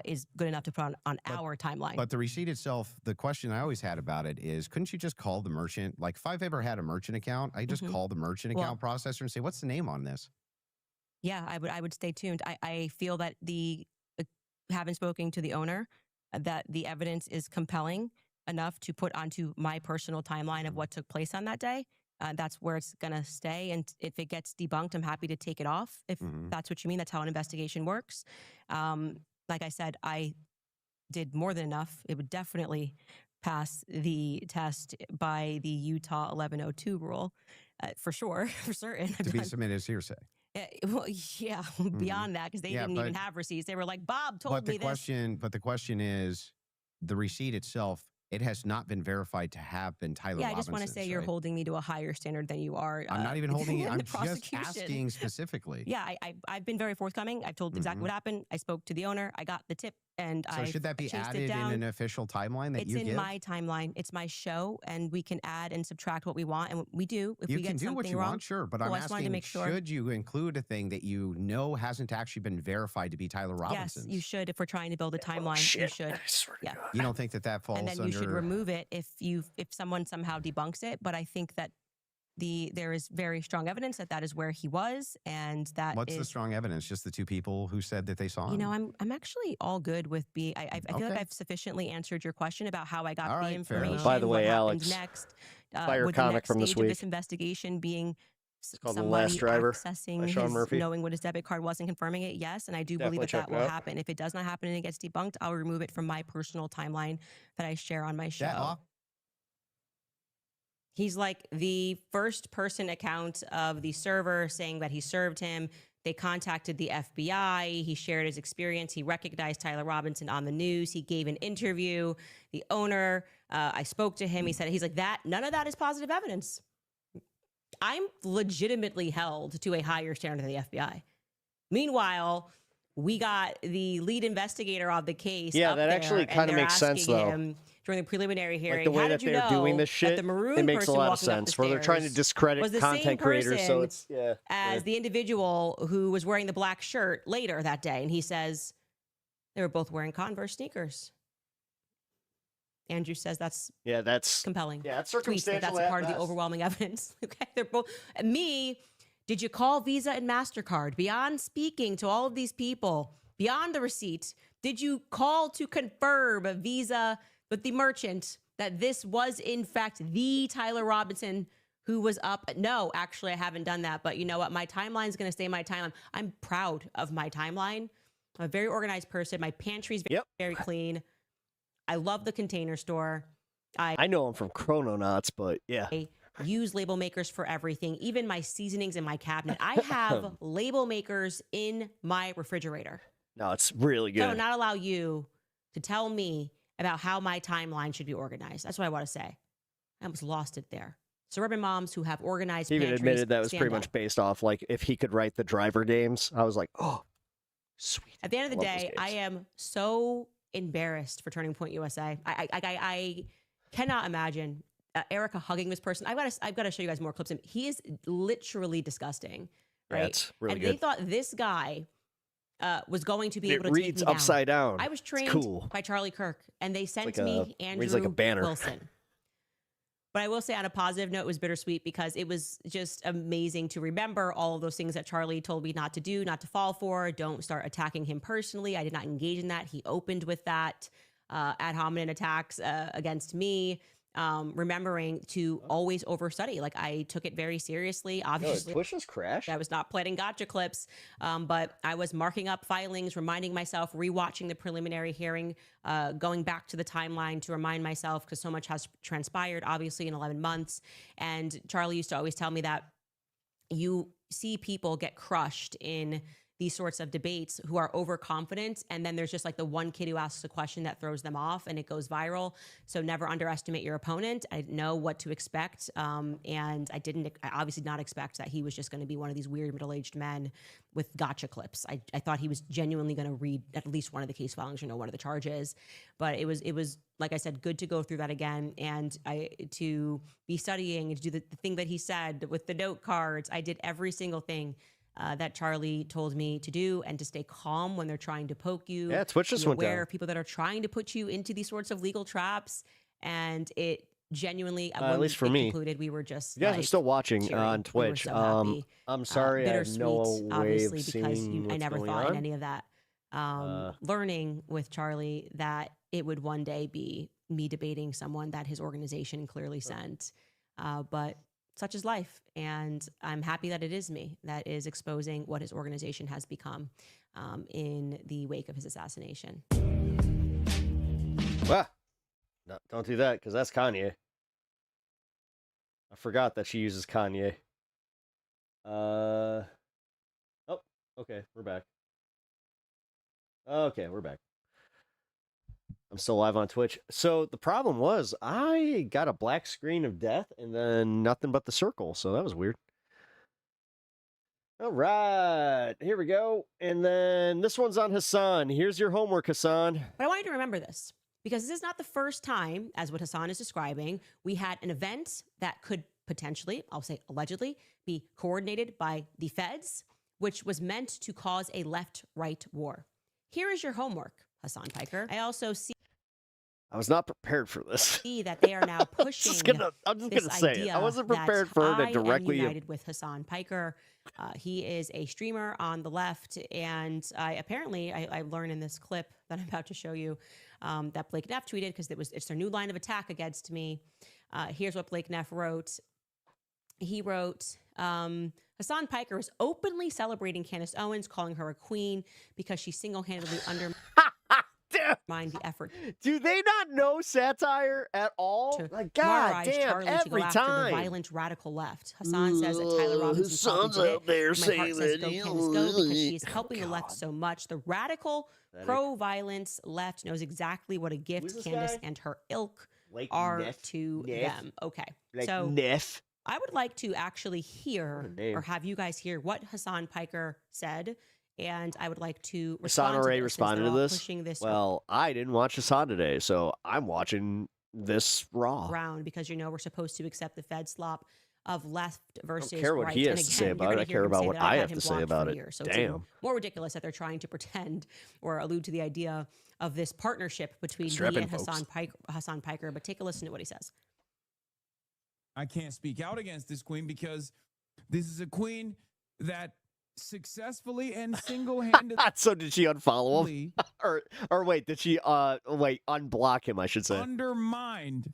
is good enough to put on our timeline. But the receipt itself, the question I always had about it is, couldn't you just call the merchant? Like, if I've ever had a merchant account, I just call the merchant account processor and say, what's the name on this? Yeah, I would stay tuned. I feel that having spoken to the owner, that the evidence is compelling enough to put onto my personal timeline of what took place on that day. That's where it's going to stay. And if it gets debunked, I'm happy to take it off. If that's what you mean, that's how an investigation works. Like I said, I did more than enough. It would definitely pass the test by the Utah 1102 rule, for sure, for certain. To be submitted as hearsay. Well, yeah, beyond that, because they didn't even have receipts. They were like, Bob told me this. But the question is, the receipt itself, it has not been verified to have been Tyler Robinson's. Yeah, I just want to say you're holding me to a higher standard than you are. I'm not even holding it. I'm just prosecution. asking specifically. Yeah, I've been very forthcoming. I've told exactly what happened. I spoke to the owner. I got the tip, and So should that be chased it added in down. an official timeline that It's you in give? my timeline. It's my show, and we can add and subtract what we want, and we do. If You we can get do something what you wrong, want, sure. But cool, I'm I just wanted to asking, make sure. should you include a thing that you know hasn't actually been verified to be Tyler Robinson's? Yes, you should. If we're trying to build a timeline, you should. Yeah. You don't think that falls And then under... you should remove it if someone somehow debunks it. But I think that there is very strong evidence that is where he was, and that What's the is- strong evidence? Just the two people who said that they saw him? You know, I'm actually all good with I feel like I've sufficiently answered your question about how I got All the right, fair enough. information. By the way, what Alex, happens next, fire with the comic next from this stage of week. this investigation being called The somebody Last Driver accessing by Sean his, Murphy. knowing what his debit card was and confirming it. Yes, and I do Definitely believe check that it will out. happen. If it does not happen and it gets debunked, I'll remove it from my personal timeline that I share on my show. Law? He's like the first person account of the server saying that he served him. They contacted the FBI. He shared his experience. He recognized Tyler Robinson on the news. He gave an interview. The owner, I spoke to him. He said, he's like, none of that is positive evidence. I'm legitimately held to a higher standard than the FBI. Meanwhile, we got the lead investigator of the case. Yeah, up that there, actually and kind of they're makes sense, asking though. him during the preliminary hearing, Like the way how that did you they're know doing this that shit, the maroon it makes a person lot of walking up the sense. Where they're trying to stairs discredit was the content same creators, so person it's as the individual who was wearing the black shirt later that day, and he says they were both wearing Converse sneakers. Andrew says that's compelling. Yeah, it's Tweets that circumstantial that's a at part of the best. overwhelming evidence. Okay, they're both me. Did you call Visa and MasterCard beyond speaking to all of these people beyond the receipt? Did you call to confirm a Visa with the merchant that this was in fact the Tyler Robinson who was up? No, actually, I haven't done that. But you know what? My timeline is going to stay my timeline. I'm proud of my timeline. I'm a very organized person. My pantry's very clean. I love the Container Store. I know him from Chrononauts, but yeah. I use label makers for everything, even my seasonings in my cabinet. I have label makers in my refrigerator. No, it's really So I good. will not allow you to tell me about how my timeline should be organized. That's what I want to say. I almost lost it there. Suburban moms who have organized He even pantries, admitted that was stand pretty up. much based off like if he could write the driver games. I was like, oh, sweet. At the end of the Love those day, I am so embarrassed for Turning Point USA. I cannot imagine Erica hugging this person. I've got to show you guys more clips. He is literally disgusting, right? Yeah, it's really and good. they thought this guy was going to be It able to take reads me down. upside down. I was It's trained cool. by Charlie Kirk, and they sent like me a- Andrew reads like a banner. Wilson. But I will say on a positive note, it was bittersweet because it was just amazing to remember all of those things that Charlie told me not to do, not to fall for. Don't start attacking him personally. I did not engage in that. He opened with that ad hominem attacks against me. remembering to always overstudy. Like I took it very seriously. Obviously, Twitch just crashed. I was not planning gotcha clips, but I was marking up filings, reminding myself, rewatching the preliminary hearing, going back to the timeline to remind myself because so much has transpired, obviously, in 11 months. And Charlie used to always tell me that you see people get crushed in these sorts of debates who are overconfident, and then there's just like the one kid who asks a question that throws them off and it goes viral. So never underestimate your opponent. I didn't know what to expect, and I obviously not expect that he was just going to be one of these weird middle-aged men with gotcha clips. I thought he was genuinely going to read at least one of the case filings or know one of the charges, but it was like I said, good to go through that again, and to be studying and to do the thing that he said with the note cards. I did every single thing that Charlie told me to do, and to stay calm when they're trying to poke you. Yeah, Twitch just be went aware down. of people that are trying to put you into these sorts of legal traps, and it genuinely, at least for it me, concluded, we were just you guys are still watching cheering. on We were Twitch. so happy. I'm sorry, I have no bittersweet, way obviously, of because seeing I what's never going thought on. in any of that. Learning with Charlie that it would one day be me debating someone that his organization clearly sent, but such is life, and I'm happy that it is me that is exposing what his organization has become in the wake of his assassination. Well, no, don't do that because that's Kanye. I forgot that she uses Kanye. Oh, okay, we're back. Okay, we're back. I'm still live on Twitch. So the problem was I got a black screen of death and then nothing but the circle. So that was weird. All right, here we go. And then this one's on Hassan. Here's your homework, Hassan. But I want you to remember this, because this is not the first time, as what Hassan is describing, we had an event that could potentially, I'll say allegedly, be coordinated by the feds, which was meant to cause a left-right war. Here is your homework, Hassan Piker. I also see I was not prepared for this. see that they are now pushing I'm just this gonna say it. idea I wasn't that prepared for her I to directly. am united with Hassan Piker. He is a streamer on the left, and I learned in this clip that I'm about to show you that Blake Neff tweeted, because it's their new line of attack against me. Here's what Blake Neff wrote. He wrote, Hassan Piker is openly celebrating Candace Owens, calling her a queen because she single-handedly undermined the effort. Do they not know satire at all? Like, God Martyrize damn, Charlie to every go after time. the violent radical left. Hassan says that Tyler Robinson Hassan's probably did out there it. My heart saying says that go he- Candace go, because she is helping the left so much. The radical pro-violence left knows exactly what a gift Candace guy? and her ilk Like are Neff? to Neff? them. Okay, Like so Neff? I would like to actually hear, name. or have you guys hear, what Hassan Piker said, and I would like to Hassan respond to already this, since responded they're to all this. pushing this Well, I didn't watch Hassan today, so I'm watching this raw. around, because we're supposed to accept the Fed slop of left versus care what right. he And has to say again, about you're it. gonna I hear care him about say what that I I've have had to him say blocked about for it. years. So Damn. it's more ridiculous that they're trying to pretend or allude to the idea of this partnership between Strap me in, and folks. Hassan Piker. But take a listen to what he says. I can't speak out against this queen because this is a queen that successfully and single-handedly So did she unfollow him? or wait, did she unblock him, I should say. undermined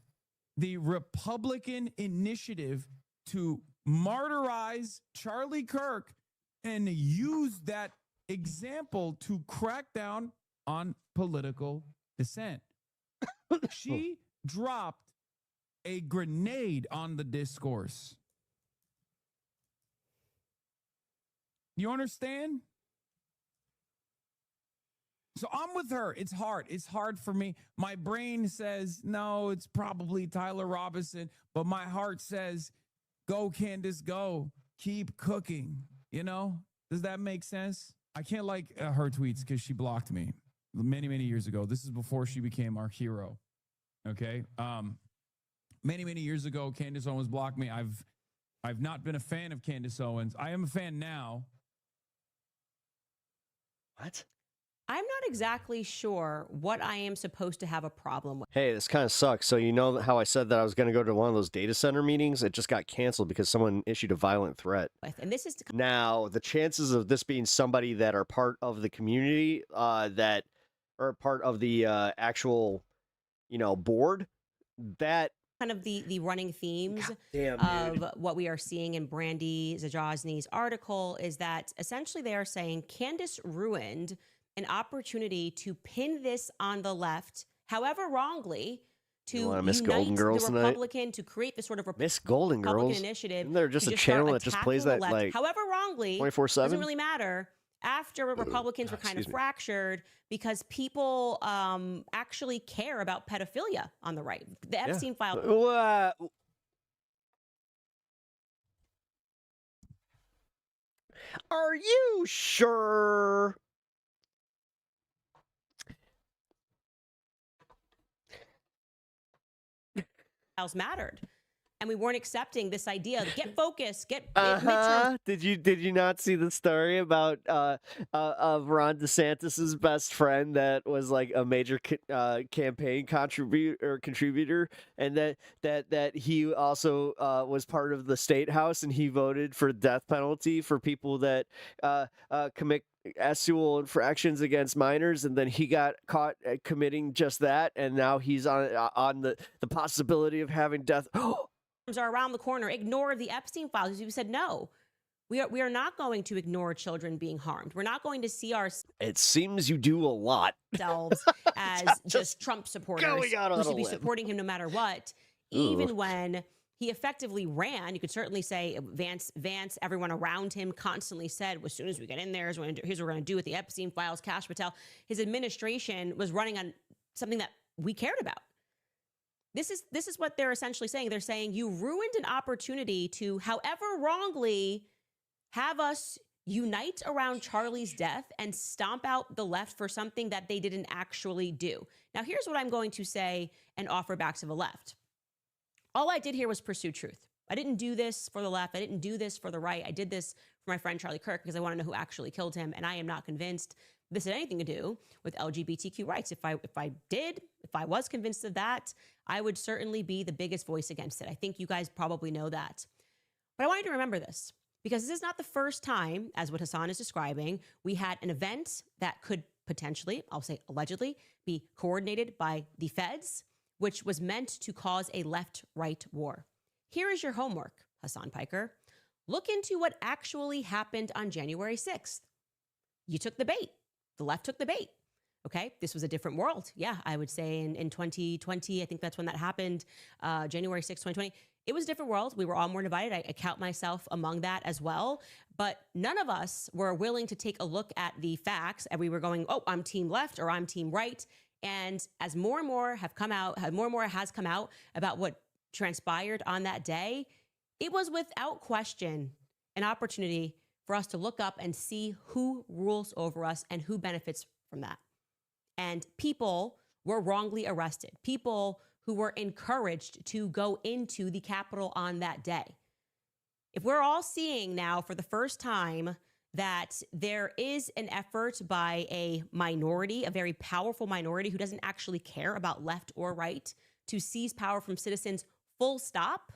the Republican initiative to martyrize Charlie Kirk and use that example to crack down on political dissent. She dropped a grenade on the discourse. You understand? So I'm with her. It's hard. It's hard for me. My brain says, no, it's probably Tyler Robinson. But my heart says, go, Candace, go. Keep cooking. You know? Does that make sense? I can't like her tweets because she blocked me many, many years ago. This is before she became our hero. Okay? Many, many years ago, Candace Owens blocked me. I've not been a fan of Candace Owens. I am a fan now. What? I'm not exactly sure what I am supposed to have a problem with. Hey, this kind of sucks. So you know how I said that I was going to go to one of those data center meetings? It just got canceled because someone issued a violent threat. And this is Now, the chances of this being somebody that are part of the community, that are part of the actual, board, that kind of the running themes damn, of what we are seeing in Brandy Zadrozny's article is that essentially they are saying Candace ruined an opportunity to pin this on the left, however wrongly, to You wanna Miss unite Golden Girls the tonight? Republican, to create this sort of Miss Golden Republican Girls. initiative. Isn't there just to a start channel that just plays attacking that, the left, like, however wrongly, 24/7? doesn't really matter. After Republicans were kind of fractured because people actually care about pedophilia on the right. The Epstein file. Are you sure? Mattered, and we weren't accepting this idea of get focused, get midterms. Did you not see the story about of Ron DeSantis's best friend that was like a major campaign contributor, and that he also was part of the state house, and he voted for death penalty for people that commit sexual infractions against minors, and then he got caught committing just that, and now he's on the possibility of having death. Are around the corner. Ignore the Epstein files. We said no. We are not going to ignore children being harmed. We're not going to see It seems you do a lot. ourselves as just Trump supporters going out on who a should be limb. supporting him no matter what. Ooh. Even when he effectively ran, you could certainly say Vance, everyone around him constantly said, as soon as we get in there, here's what we're going to do with the Epstein files, Kash Patel. His administration was running on something that we cared about. This is what they're essentially saying. They're saying you ruined an opportunity to, however wrongly, have us unite around Charlie's death and stomp out the left for something that they didn't actually do. Now, here's what I'm going to say and offer back to the left. All I did here was pursue truth. I didn't do this for the left. I didn't do this for the right. I did this for my friend Charlie Kirk because I want to know who actually killed him, and I am not convinced this had anything to do with LGBTQ rights. If I was convinced of that, I would certainly be the biggest voice against it. I think you guys probably know that. But I want you to remember this, because this is not the first time, as what Hassan is describing, we had an event that could potentially, I'll say allegedly, be coordinated by the feds, which was meant to cause a left-right war. Here is your homework, Hassan Piker. Look into what actually happened on January 6th. You took the bait. The left took the bait. Okay, this was a different world. Yeah, I would say in 2020, I think that's when that happened, January 6th, 2020. It was a different world. We were all more divided. I count myself among that as well. But none of us were willing to take a look at the facts, and we were going, oh, I'm team left or I'm team right. And as more and more have come out, more and more has come out about what transpired on that day, it was without question an opportunity for us to look up and see who rules over us and who benefits from that. And people were wrongly arrested. People who were encouraged to go into the Capitol on that day. If we're all seeing now for the first time that there is an effort by a minority, a very powerful minority who doesn't actually care about left or right, to seize power from citizens, full stop,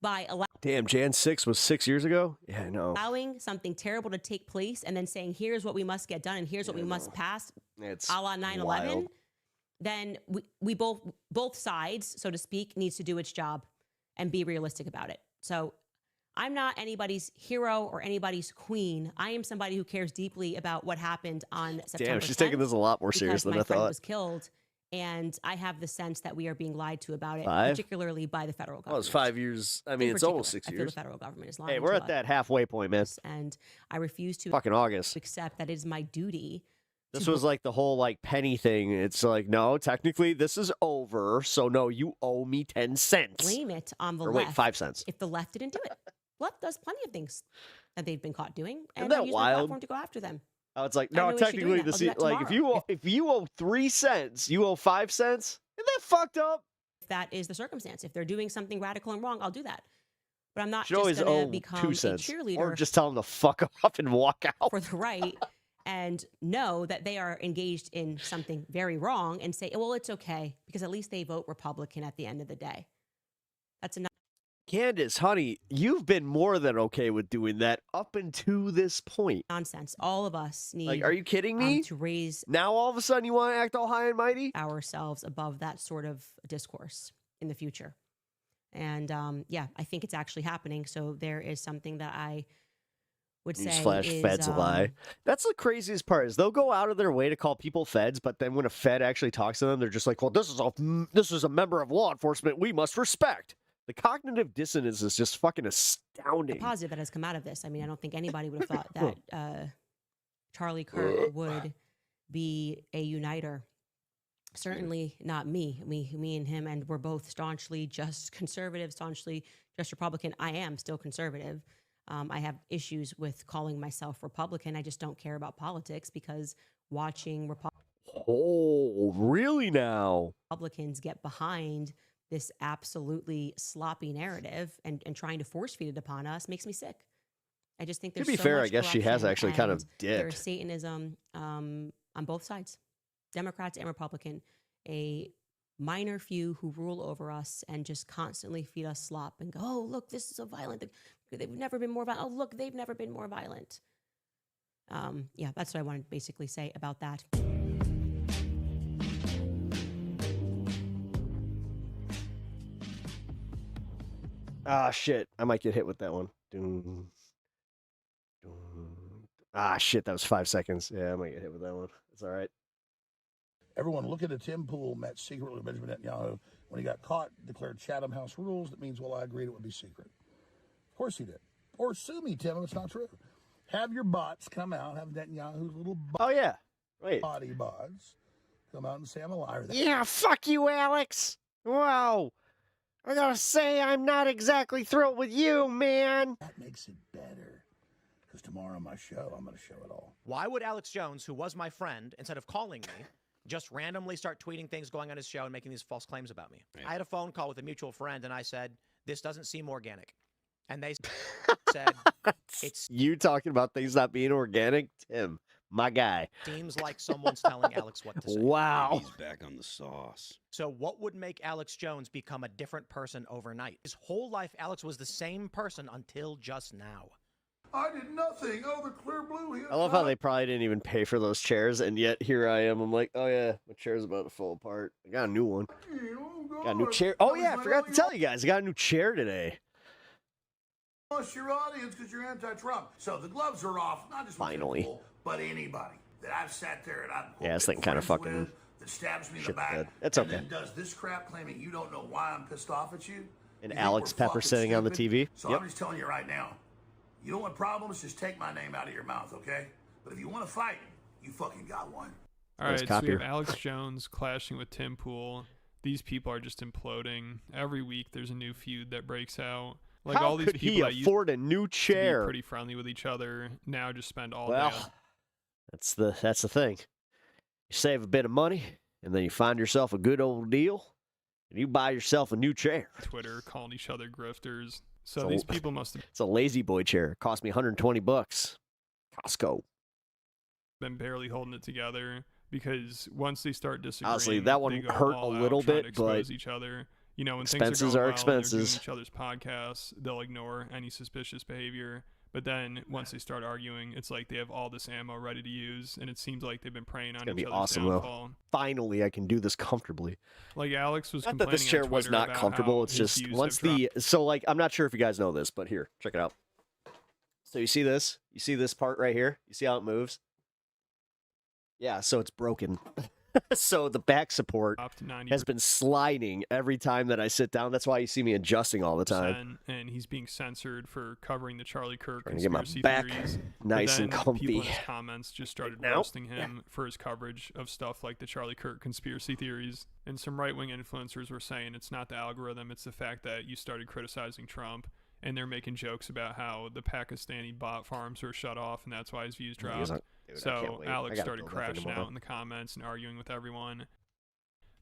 by Damn, Jan 6 was 6 years ago? Yeah, I know. allowing something terrible to take place and then saying, here's what we must get done and here's what we must pass, It's a la 9/11, wild. then we both sides, so to speak, needs to do its job and be realistic about it. So I'm not anybody's hero or anybody's queen. I am somebody who cares deeply about what happened on September Damn, she's 10th taking this a lot more serious because than my I friend thought. was killed, and I have the sense that we are being lied to about it, 5? particularly by the federal government. Well, it's 5 years. I mean, In it's almost particular, 6 I feel years. the federal government is lying. Hey, we're to at us. that halfway point, man. And I refuse to Fucking August. accept that it is my duty. This to was like the whole like penny thing. It's like, no, technically this is over. So no, you owe me 10 cents. blame it on the Or left. wait, 5 cents. If the left didn't do it, left does plenty of things that they've been caught doing, and Isn't that I use my wild? platform to go after them. Oh, it's like, I have no, no issue doing technically that. the I'll do that like tomorrow. if you owe 3 cents, you owe 5 cents. Isn't that fucked up? If that is the circumstance, if they're doing something radical and wrong, I'll do that. But I'm not Should always just going owe to become 2 a cents, cheerleader or just tell them to fuck off and walk out. for the right and know that they are engaged in something very wrong and say, well, it's okay because at least they vote Republican at the end of the day. That's enough. Candace, honey, you've been more than okay with doing that up until this point. Nonsense. All of us need. Like, are you kidding me? To raise Now all of a sudden you want to act all high and mighty? ourselves above that sort of discourse in the future. And yeah, I think it's actually happening. So there is something that I would say Newsflash, feds lie. That's the craziest part is they'll go out of their way to call people feds, but then when a fed actually talks to them, they're just like, well, this is a member of law enforcement we must respect. The cognitive dissonance is just fucking astounding. the positive that has come out of this. I mean, I don't think anybody would have thought that Charlie Kirk would be a uniter. Certainly not me. Me and him, and we're both staunchly just conservative, staunchly just Republican. I am still conservative. I have issues with calling myself Republican. I just don't care about politics because watching Oh, really now? Republicans get behind this absolutely sloppy narrative and trying to force feed it upon us makes me sick. I just think there's To be so fair, much I guess she has corruption actually kind of and dipped. There's Satanism on both sides, Democrats and Republican. A minor few who rule over us and just constantly feed us slop and go, oh, look, this is so violent. They've never been more violent. Oh, look, they've never been more violent. Yeah, that's what I wanted to basically say about that. Ah, shit. I might get hit with that one. Doom. Ah, shit. That was 5 seconds. Yeah, I might get hit with that one. It's all right. Everyone look at Tim Pool met secretly with Benjamin Netanyahu. When he got caught, declared Chatham House rules. That means, well, I agreed it would be secret. Of course he did. Or sue me, Tim, if it's not true. Have your bots come out, have Netanyahu's little body bots come out and say I'm a liar. Yeah, fuck you, Alex. Wow. I gotta say, I'm not exactly thrilled with you, man. That makes it better. Because tomorrow on my show, I'm going to show it all. Why would Alex Jones, who was my friend, instead of calling me, just randomly start tweeting things going on his show and making these false claims about me? I had a phone call with a mutual friend, and I said, this doesn't seem organic. And they said, it's You talking about things not being organic? Tim, my guy. seems like someone's telling Alex what to say. Wow. He's back on the sauce. So what would make Alex Jones become a different person overnight? His whole life, Alex was the same person until just now. I did nothing. Oh, the clear blue. I love how they probably didn't even pay for those chairs, and yet here I am. I'm like, oh yeah, my chair's about to fall apart. I got a new one. Got a new chair. Oh yeah, I forgot to tell you guys. I got a new chair today. Plus your audience because you're anti-Trump. So the gloves are off, not just Finally. people, but anybody that I've sat there and I've Yeah, this thing kind of friends fucking with, that stabs me in the shit the back. bed. It's and okay. then does this crap claiming you don't know why I'm pissed off at you. And You think Alex we're Pepper fucking sitting on the stupid? TV. So Yep. I'm just telling you right now, you don't want problems, just take my name out of your mouth, okay? But if you want to fight, you fucking got one. All right, so we have Alex Jones clashing with Tim Pool. These people are just imploding. Every week there's a new feud that breaks out. Like How all these could people he that used afford a new to be chair? pretty friendly with each other now just spend all Well, day on that's the thing. You save a bit of money, and then you find yourself a good old deal, and you buy yourself a new chair. Twitter calling each other grifters. So these people must have It's a lazy boy chair. It cost me $120. Costco. been barely holding it together because once they start disagreeing, Honestly, that one they go hurt all a out little trying bit, to expose but each other. You know, when expenses things are, are going well and they're doing expenses. each other's podcasts, they'll ignore any suspicious behavior. But then once they start arguing, it's like they have all this ammo ready to use, and it seems like they've been preying on It's gonna each be other's awesome downfall. though. Finally, I can do this comfortably. Like Alex was Not that this chair complaining on was Twitter not about comfortable. how It's his just views once have the so like I'm not sure if you guys know this, but here, check it out. So you see this? You see this part right here? You see how it moves? Yeah, so it's broken. So the back support has been sliding every time that I sit down. That's why you see me adjusting all the time. And he's being censored for covering the Charlie Kirk Trying to get my conspiracy back theories. nice But and then comfy. People in his comments just started Now? roasting him for his coverage of stuff like the Charlie Kirk conspiracy theories. And some right-wing influencers were saying it's not the algorithm, it's the fact that you started criticizing Trump. And they're making jokes about how the Pakistani bot farms were shut off, and that's why his views Yeah, he's dropped. like, dude, I So can't wait. I Alex gotta started build that thing crashing tomorrow. out in the comments and arguing with everyone.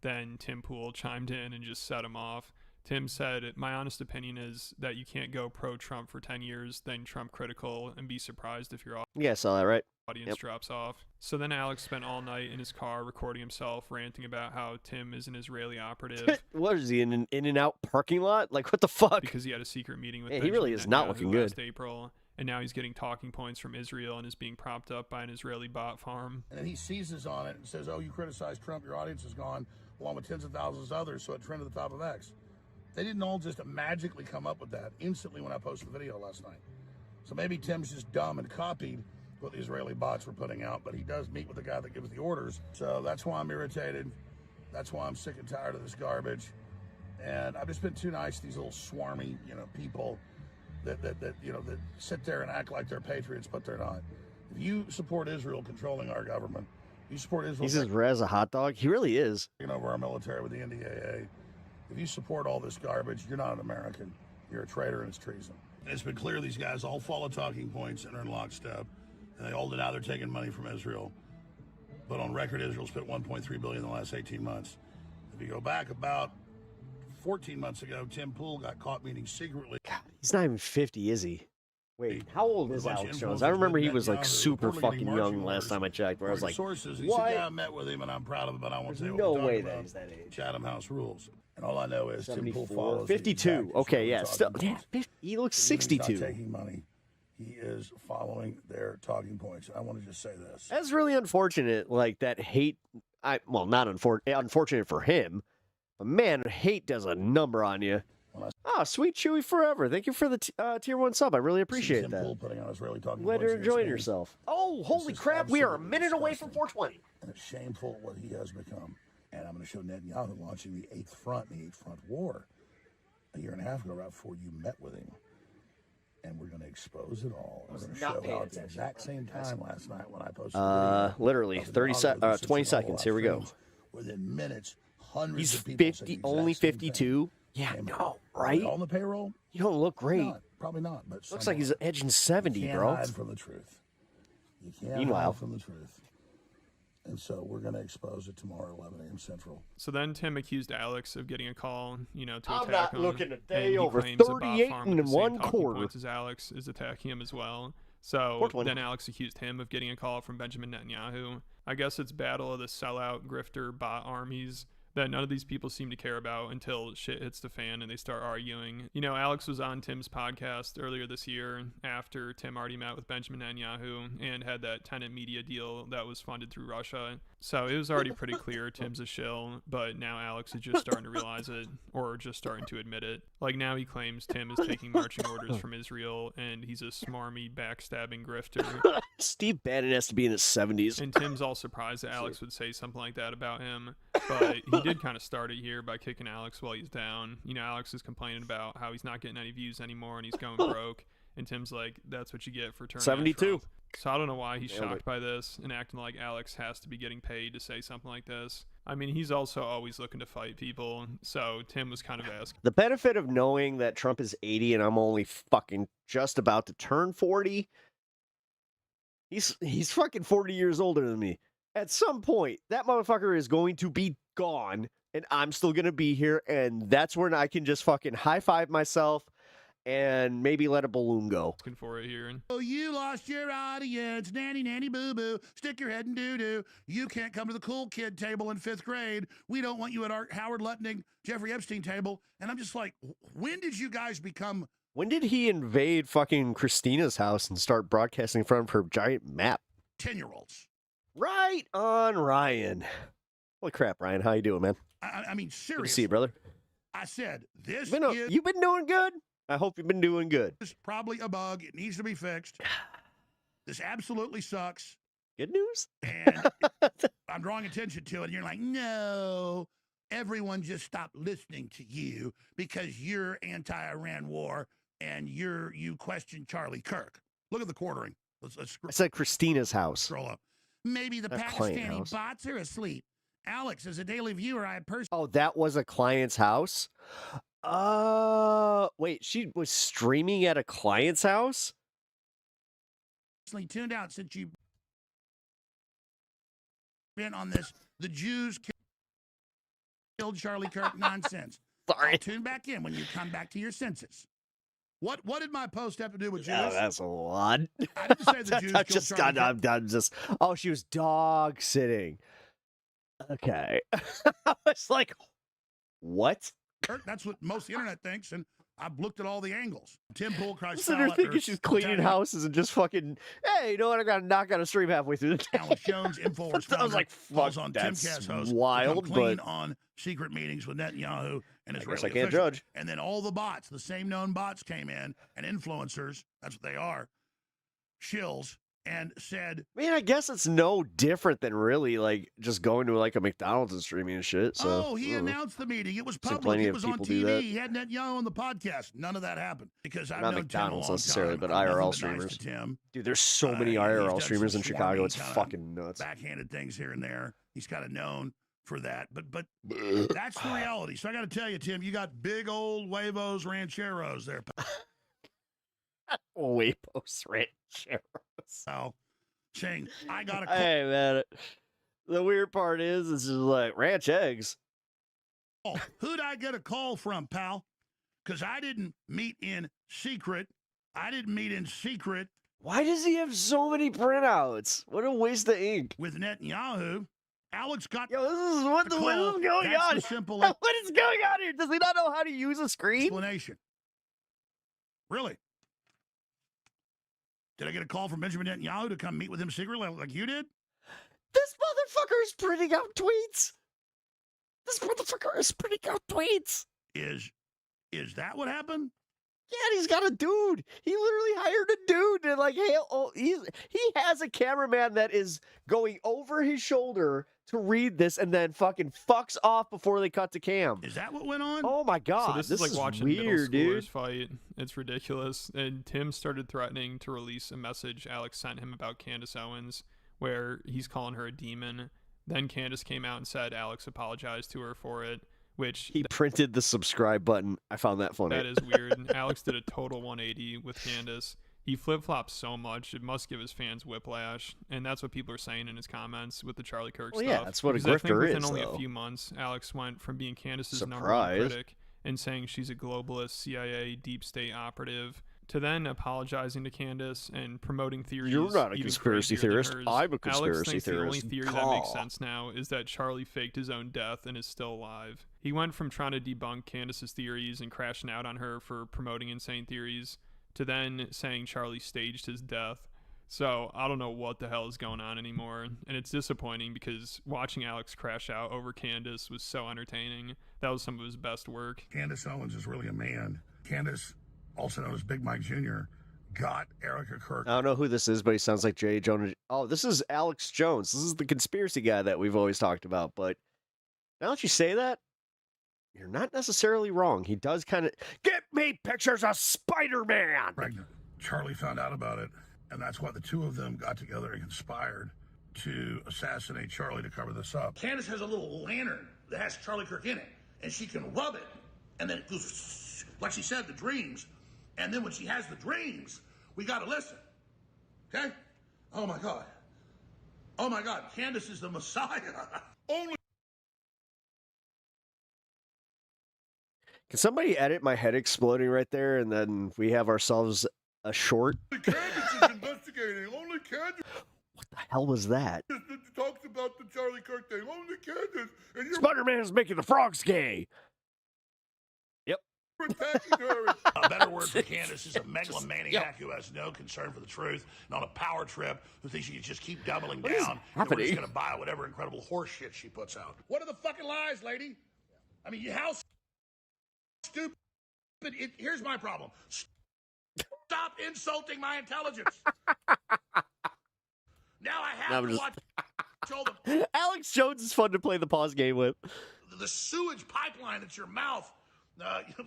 Then Tim Pool chimed in and just set him off. Tim said, my honest opinion is that you can't go pro-Trump for 10 years, then Trump critical, and be surprised if your Yeah, I saw that right. audience Yep. drops off. So then Alex spent all night in his car recording himself, ranting about how Tim is an Israeli operative. What is he in an In-N-Out parking lot? Like what the fuck? Because he had a secret meeting with Yeah, he really Benjamin is not Netanyahu looking good. last April, and now he's getting talking points from Israel and is being propped up by an Israeli bot farm. And then he seizes on it and says, oh, you criticize Trump, your audience is gone, along with tens of thousands of others, so it trended to the top of X. They didn't all just magically come up with that instantly when I posted the video last night. So maybe Tim's just dumb and copied what the Israeli bots were putting out, but he does meet with the guy that gives the orders. So that's why I'm irritated. That's why I'm sick and tired of this garbage. And I've just been too nice to these little swarmy, people that sit there and act like they're patriots, but they're not. If you support Israel controlling our government, you support Israel. He says Rez a hot dog. He really is. Taking over our military with the NDAA. If you support all this garbage, you're not an American. You're a traitor and it's treason. And it's been clear these guys all follow talking points and are in lockstep. And they all deny they're taking money from Israel. But on record, Israel spent $1.3 billion in the last 18 months. If you go back about 14 months ago, Tim Pool got caught meeting secretly. God, he's not even 50, is he? Wait, how old is Alex Jones? I remember he was like super fucking young last time I checked, where I was like, sources. He what? said, yeah, I met with him and I'm proud of it, but I won't say what no we're way talking that about. he's that age. Chatham House rules. And all I know is Tim Pool 74, follows 52. Okay, yeah, still, yeah, he looks Even if he's 62. not taking money. He is following their talking points. I want to just say this. That's really unfortunate. Like that hate. Not unfortunate for him, but man, hate does a number on you. Oh, sweet Chewy forever. Thank you for the tier 1 sub. I really appreciate Tim that. Pool putting on Israeli talking Glad points you're against enjoying me. yourself. Oh, holy crap! We are a minute away from 420. And it's shameful what he has become. And I'm going to show Netanyahu launching the Eighth Front, the Eighth Front War, a year and a half ago, right before you met with him. And we're going to expose it all. We're going to show how at the exact same time last night when I posted the video Literally of the Netanyahu 20 sits seconds. Here we go. Within minutes, hundreds He's of people said 50, the only exact same 52. thing. Yeah, And no, are right? they on the payroll? You don't look great. Not, probably not. But Looks like some he's are. edging 70, You can't bro. hide from the truth. You can't Meanwhile. hide from the truth. And so we're going to expose it tomorrow at 11 a.m. Central. So then Tim accused Alex of getting a call, to I'm attack not him. looking a and day he over claims that Bob 38 Farm and with the same one talking quarter. points as Alex is attacking him as well. So 420. then Alex accused him of getting a call from Benjamin Netanyahu. I guess it's battle of the sellout grifter bot armies that none of these people seem to care about until shit hits the fan and they start arguing. Alex was on Tim's podcast earlier this year after Tim already met with Benjamin Netanyahu and had that tenant media deal that was funded through Russia. So it was already pretty clear Tim's a shill, but now Alex is just starting to realize it, or just starting to admit it. Like now he claims Tim is taking marching orders from Israel and he's a smarmy, backstabbing grifter. Steve Bannon has to be in his 70s. And Tim's all surprised that Alex would say something like that about him. But he did kind of start it here by kicking Alex while he's down. Alex is complaining about how he's not getting any views anymore and he's going broke. And Tim's like, that's what you get for turning 72. on Trump. So I don't know why he's Nailed it. shocked by this and acting like Alex has to be getting paid to say something like this. I mean, he's also always looking to fight people. So Tim was kind of asking. The benefit of knowing that Trump is 80 and I'm only fucking just about to turn 40. He's fucking 40 years older than me. At some point, that motherfucker is going to be gone and I'm still going to be here. And that's when I can just fucking high five myself and maybe let a balloon go. Looking for it here. Oh, you lost your audience. Nanny, nanny, boo-boo. Stick your head in doo-doo. You can't come to the cool kid table in 5th grade. We don't want you at our Howard Lutnick, Jeffrey Epstein table. And I'm just like, when did you guys become... When did he invade fucking Christina's house and start broadcasting from her giant map? 10-year-olds. Right on, Ryan. Holy crap, Ryan. How you doing, man? I mean, Good to seriously. see you, brother. I said, this You've been doing good? I hope you've been doing good. is probably a bug. It needs to be fixed. This absolutely sucks. Good news? And I'm drawing attention to it. And you're like, no, everyone just stopped listening to you because you're anti-Iran war and you question Charlie Kirk. Look at the quartering. Let's I said Christina's house. scroll up. Maybe the Not client Pakistani house. bots are asleep. Alex, as a daily viewer, I personally Oh, that was a client's house? Wait, she was streaming at a client's house? tuned out since you've been on this the Jews killed Charlie Kirk nonsense. Sorry. I'll tune back in when you come back to your senses. What did my post have to do with Jews? Oh, that's a lot. I didn't say the Jews I'm killed just, Charlie Kirk. I'm just. Oh, she was dog sitting. Okay. I was like, what? Kirk, that's what most of the internet thinks, and I've looked at all the angles. Tim Pool cries Sitting there foul thinking after she's cleaning attacking houses and just fucking, hey, you know what? I got to knock on a stream halfway through the day. Alex Jones, InfoWars I was like, calls fuck, on that's Timcast host wild, to come clean but on secret meetings with Netanyahu and I Israeli guess I can't officials. judge. And then all the bots, the same known bots came in, and influencers, that's what they are, shills, and said, I mean, I guess it's no different than really like just going to like a McDonald's and streaming and shit. So, oh, he announced the meeting. It was Seen public. plenty It of was on people do TV. that. He had Netanyahu on the podcast. None of that happened because I've not known Tim a McDonald's long necessarily, time. but I'm nothing IRL but nice streamers. to Tim. Dude, there's so many He's IRL done streamers some in Chicago. swarming, It's kinda fucking nuts. Backhanded things here and there. He's kind of known for that. But that's the reality. So I got to tell you, Tim, you got big old huevos rancheros there. Huevos rancheros. So saying, I got to Hey, man. The weird part is just like ranch eggs. call. Who'd I get a call from, pal? Because I didn't meet in secret. Why does he have so many printouts? What a waste of ink. With Netanyahu. Alex got Yo, this is what is going That's on? the simple What is going on here? Does he not know how to use a screen? explanation. Really? Did I get a call from Benjamin Netanyahu to come meet with him secretly like you did? This motherfucker is printing out tweets. Is that what happened? Yeah, and he's got a dude. He literally hired a dude to like, hey, he has a cameraman that is going over his shoulder to read this and then fucking fucks off before they cut to cam. Is that what went on? Oh my god, So this is like watching middle weird, dude. schoolers fight. It's ridiculous. And Tim started threatening to release a message Alex sent him about Candace Owens, where he's calling her a demon. Then Candace came out and said Alex apologized to her for it, which He printed the subscribe button. I found that funny. that is weird. Alex did a total 180 with Candace. He flip-flops so much, it must give his fans whiplash. And that's what people are saying in his comments with the Charlie Kirk Well, stuff. yeah, that's what a Because I think grifter within is, only though. a few months, Alex went from being Candace's number one Surprise. critic and saying she's a globalist CIA deep state operative to then apologizing to Candace and promoting theories. You're not a even conspiracy crazier than theorist. hers. I'm a conspiracy Alex thinks theorist. The only theory that makes sense now is that Charlie faked his own death and is still alive. He went from trying to debunk Candace's theories and crashing out on her for promoting insane theories to then saying Charlie staged his death. So I don't know what the hell is going on anymore. And it's disappointing because watching Alex crash out over Candace was so entertaining. That was some of his best work. Candace Owens is really a man. Candace, also known as Big Mike Jr., got Erica Kirk. I don't know who this is, but he sounds like J. Jonah. Oh, this is Alex Jones. This is the conspiracy guy that we've always talked about. But now that you say that, you're not necessarily wrong. He does kind of get me pictures of Spider-Man. Pregnant. Charlie found out about it, and that's why the two of them got together and conspired to assassinate Charlie to cover this up. Candace has a little lantern that has Charlie Kirk in it, and she can rub it, and then it goes, like she said, the dreams. And then when she has the dreams, we got to listen. Okay? Oh my God. Oh my God. Candace is the Messiah. Only. Can somebody edit my head exploding right there, and then we have ourselves a short? Candace is investigating. Only Candace. What the hell was that? Talks about the Charlie Kirk thing. Only Candace. And you're Spider-Man is making the frogs gay. Yep. attacking her. A better word for Candace is a megalomaniac who has no concern for the truth and on a power trip who thinks she can just keep doubling What is down. And we're happening? just going to buy whatever incredible horse shit she puts out. What are the fucking lies, lady? I mean, how stupid. Here's my problem. Stop insulting my intelligence. Now I have to watch all the Alex Jones is fun to play the pause game with. the sewage pipeline that's your mouth.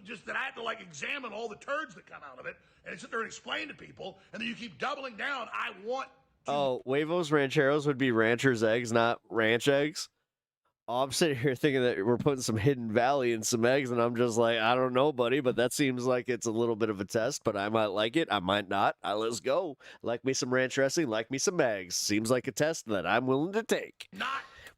Just that I have to like examine all the turds that come out of it and sit there and explain to people, and then you keep doubling down. I want. Oh, huevos rancheros would be rancher's eggs, not ranch eggs. Oh, I'm sitting here thinking that we're putting some Hidden Valley in some eggs, and I'm just like, I don't know, buddy, but that seems like it's a little bit of a test, but I might like it. I might not. Let's go. Like me some ranch dressing, like me some eggs. Seems like a test that I'm willing to take. Not.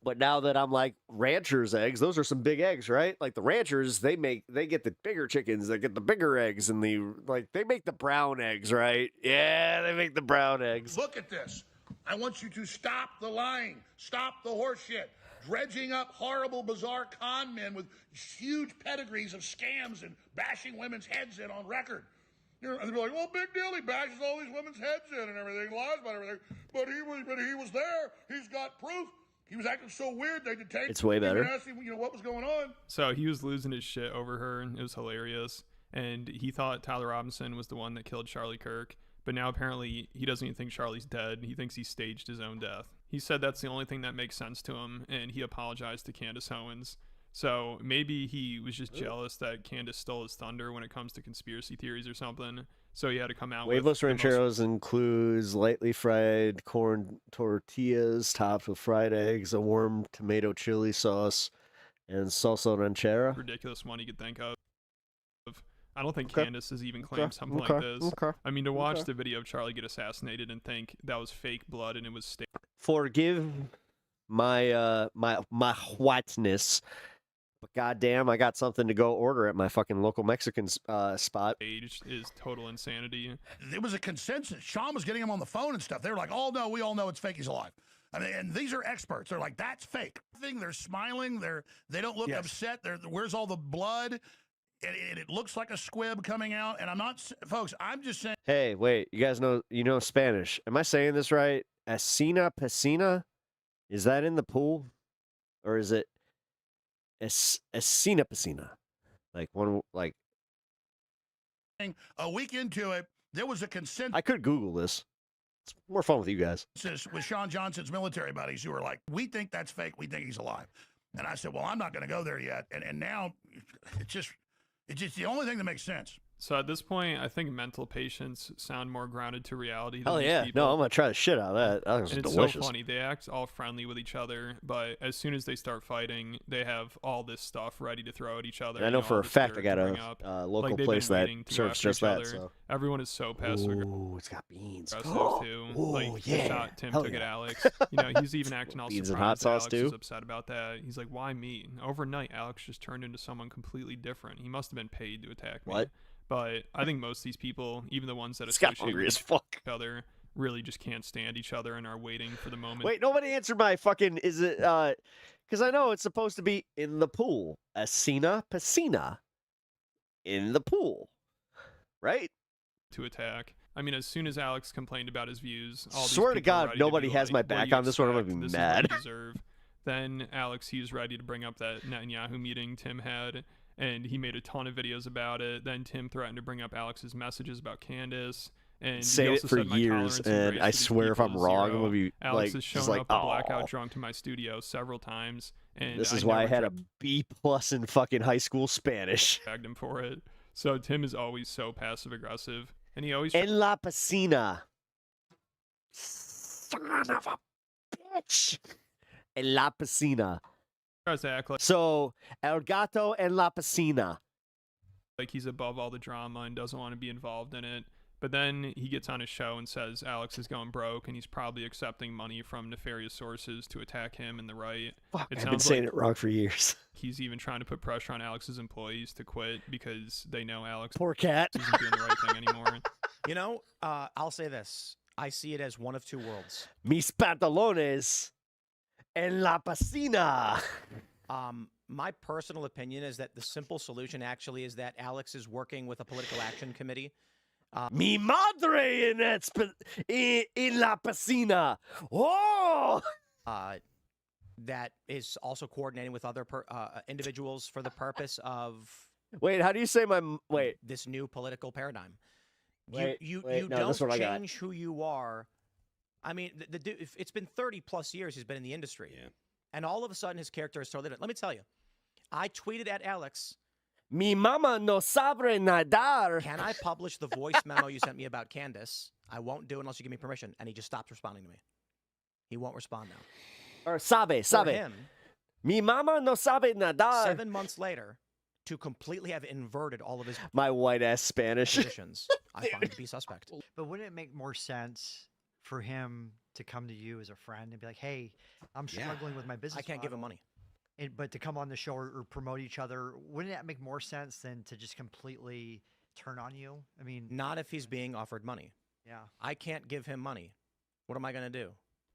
But now that I'm like rancher's eggs, those are some big eggs, right? Like the ranchers, they get the bigger chickens, they get the bigger eggs, and they make the brown eggs, right? Yeah, they make the brown eggs. Look at this. I want you to stop the lying. Stop the horse shit. Dredging up horrible, bizarre con men with huge pedigrees of scams and bashing women's heads in on record. And they'll be like, well, big deal. He bashes all these women's heads in and everything, lies about everything. But he was there. He's got proof. He was acting so weird. They detained It's way him and better. asked him, what was going on. So he was losing his shit over her, and it was hilarious. And he thought Tyler Robinson was the one that killed Charlie Kirk. But now apparently he doesn't even think Charlie's dead. He thinks he staged his own death. He said that's the only thing that makes sense to him, and he apologized to Candace Owens. So maybe he was just jealous that Candace stole his thunder when it comes to conspiracy theories or something. So he had to come out with Huevos the most- rancheros includes lightly fried corn tortillas topped with fried eggs, a warm tomato chili sauce, and salsa ranchera. ridiculous one you could think of. I don't think Okay. Candace has even claimed Okay. something Okay. like this. Okay. I mean, to watch Okay. the video of Charlie get assassinated and think that was fake blood and it was staged. Forgive my my whiteness, but goddamn, I got something to go order at my fucking local Mexican spot. Is total insanity. It was a consensus. Sean was getting him on the phone and stuff. They were like, "Oh no, we all know it's fake. He's alive." I mean, and these are experts. They're like, "That's fake." They're smiling. They don't look upset. Where's all the blood? It looks like a squib coming out. And I'm not, folks. I'm just saying. Hey, wait, you guys know Spanish? Am I saying this right? Asina piscina? Is that in the pool, or is it Asina piscina? Like one like. A week into it, there was a consensus. I could Google this. It's more fun with you guys. With Sean Johnson's military buddies who were like, "We think that's fake. We think he's alive." And I said, "Well, I'm not going to go there yet." And now it's just the only thing that makes sense. So at this point, I think mental patients sound more grounded to reality. Than Oh these yeah, people. no, I'm gonna try the shit out of that. That was And it's delicious. so funny. They act all friendly with each other, but as soon as they start fighting, they have all this stuff ready to throw at each other. And I know all for a this fact I dirt got to a bring up. local Like, they've place been that waiting to go serves after just each that. other. So. Everyone is so passive aggressive. Ooh, it's got beans. Too. Ooh, Like the yeah. shot Tim Hell took at yeah. Alex. You know, he's even acting all Beans and surprised hot that sauce, Alex too? is upset about that. He's like, "Why me?" And overnight, Alex just turned into someone completely different. He must have been paid to attack me. What? But I think most of these people, even the ones that This guy associate hungry with as fuck. each other, really just can't stand each other and are waiting for the moment. Wait, nobody answered my fucking. Is it? Because I know it's supposed to be in the pool. Asina piscina. In the pool, right? To attack. I mean, as soon as Alex complained about his views, all these Swear to people were God, ready nobody be has like, my "What do back you on this one. I'm gonna expect? be This mad." Is what you deserve. Then Alex, he was ready to bring up that Netanyahu meeting Tim had, and he made a ton of videos about it. Then Tim threatened to bring up Alex's messages about Candace. And he Say it also for said, "My years, tolerance and and grace I for these swear if people I'm is wrong, I'm zero." gonna be, Alex like, has just shown like, up blackout "Aw." drunk to my studio several times, and This I is why I never had a B+ in fucking high school Spanish. dragged him for it. So Tim is always so passive aggressive, and he always En la piscina. Son of a bitch. En la piscina. tries to act So, El Gato en la piscina. like he's above all the drama and doesn't want to be involved in it. But then he gets on his show and says Alex is going broke and he's probably accepting money from nefarious sources to attack him and the right. Fuck, It I've been sounds saying like it wrong for years. he's even trying to put pressure on Alex's employees to quit because they know Alex Poor cat. isn't doing the right thing anymore. You know, I'll say this. I see it as one of two worlds. Mis pantalones en la piscina. My personal opinion is that the simple solution actually is that Alex is working with a political action committee. Mi madre en la piscina. Oh! That is also coordinating with other individuals for the purpose of Wait, how do you say my wait? This new political paradigm. Wait, you no, don't this one I got. change who you are. I mean, it's been 30 plus years he's been in the industry, and all of a sudden his character is totally different. Let me tell you, I tweeted at Alex. Mi mama no sabe nadar. Can I publish the voice memo you sent me about Candace? I won't do it unless you give me permission. And he just stopped responding to me. He won't respond now. Or sabe. For him, Mi mama no sabe nadar. 7 months later, to completely have inverted all of his My white ass Spanish. positions, I find to be suspect. But wouldn't it make more sense for him to come to you as a friend and be like, "Hey, I'm struggling with my business. I can't give him model," money. but to come on the show or promote each other, wouldn't that make more sense than to just completely turn on you? I mean, Not if he's being offered money. yeah. I can't give him money. What am I going to do?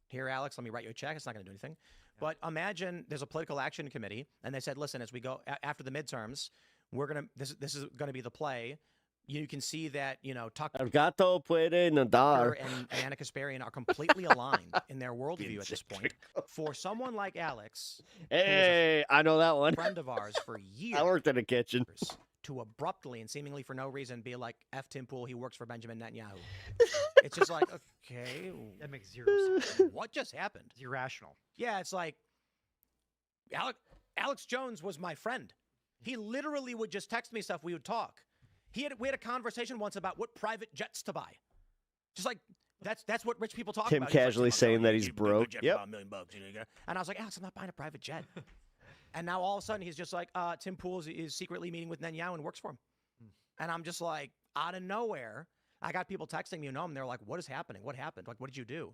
Here, Alex, let me write you a check. It's not going to do anything. But imagine there's a political action committee, and they said, listen, as we go after the midterms, we're going to this is going to be the play. you can see that, Tucker El gato puede nadar. and Anna Kasparian are completely aligned in their worldview at this point. For someone like Alex, Hey, I know that one. friend of ours for years, I worked in a kitchen. to abruptly and seemingly for no reason be like, F Tim Pool, he works for Benjamin Netanyahu. It's just like, okay. That makes zero sense. What just happened? It's irrational. Yeah, it's like, Alex Jones was my friend. He literally would just text me stuff. We would talk. We had a conversation once about what private jets to buy. Just like, that's what rich people talk Tim about. He's like, casually saying that he's broke. Jet for Yep. about $1 million, And I was like, Alex, I'm not buying a private jet. And now all of a sudden he's just like, Tim Pool is secretly meeting with Netanyahu and works for him. And I'm just like, out of nowhere, I got people texting me, and they're like, what is happening? What happened? Like, what did you do?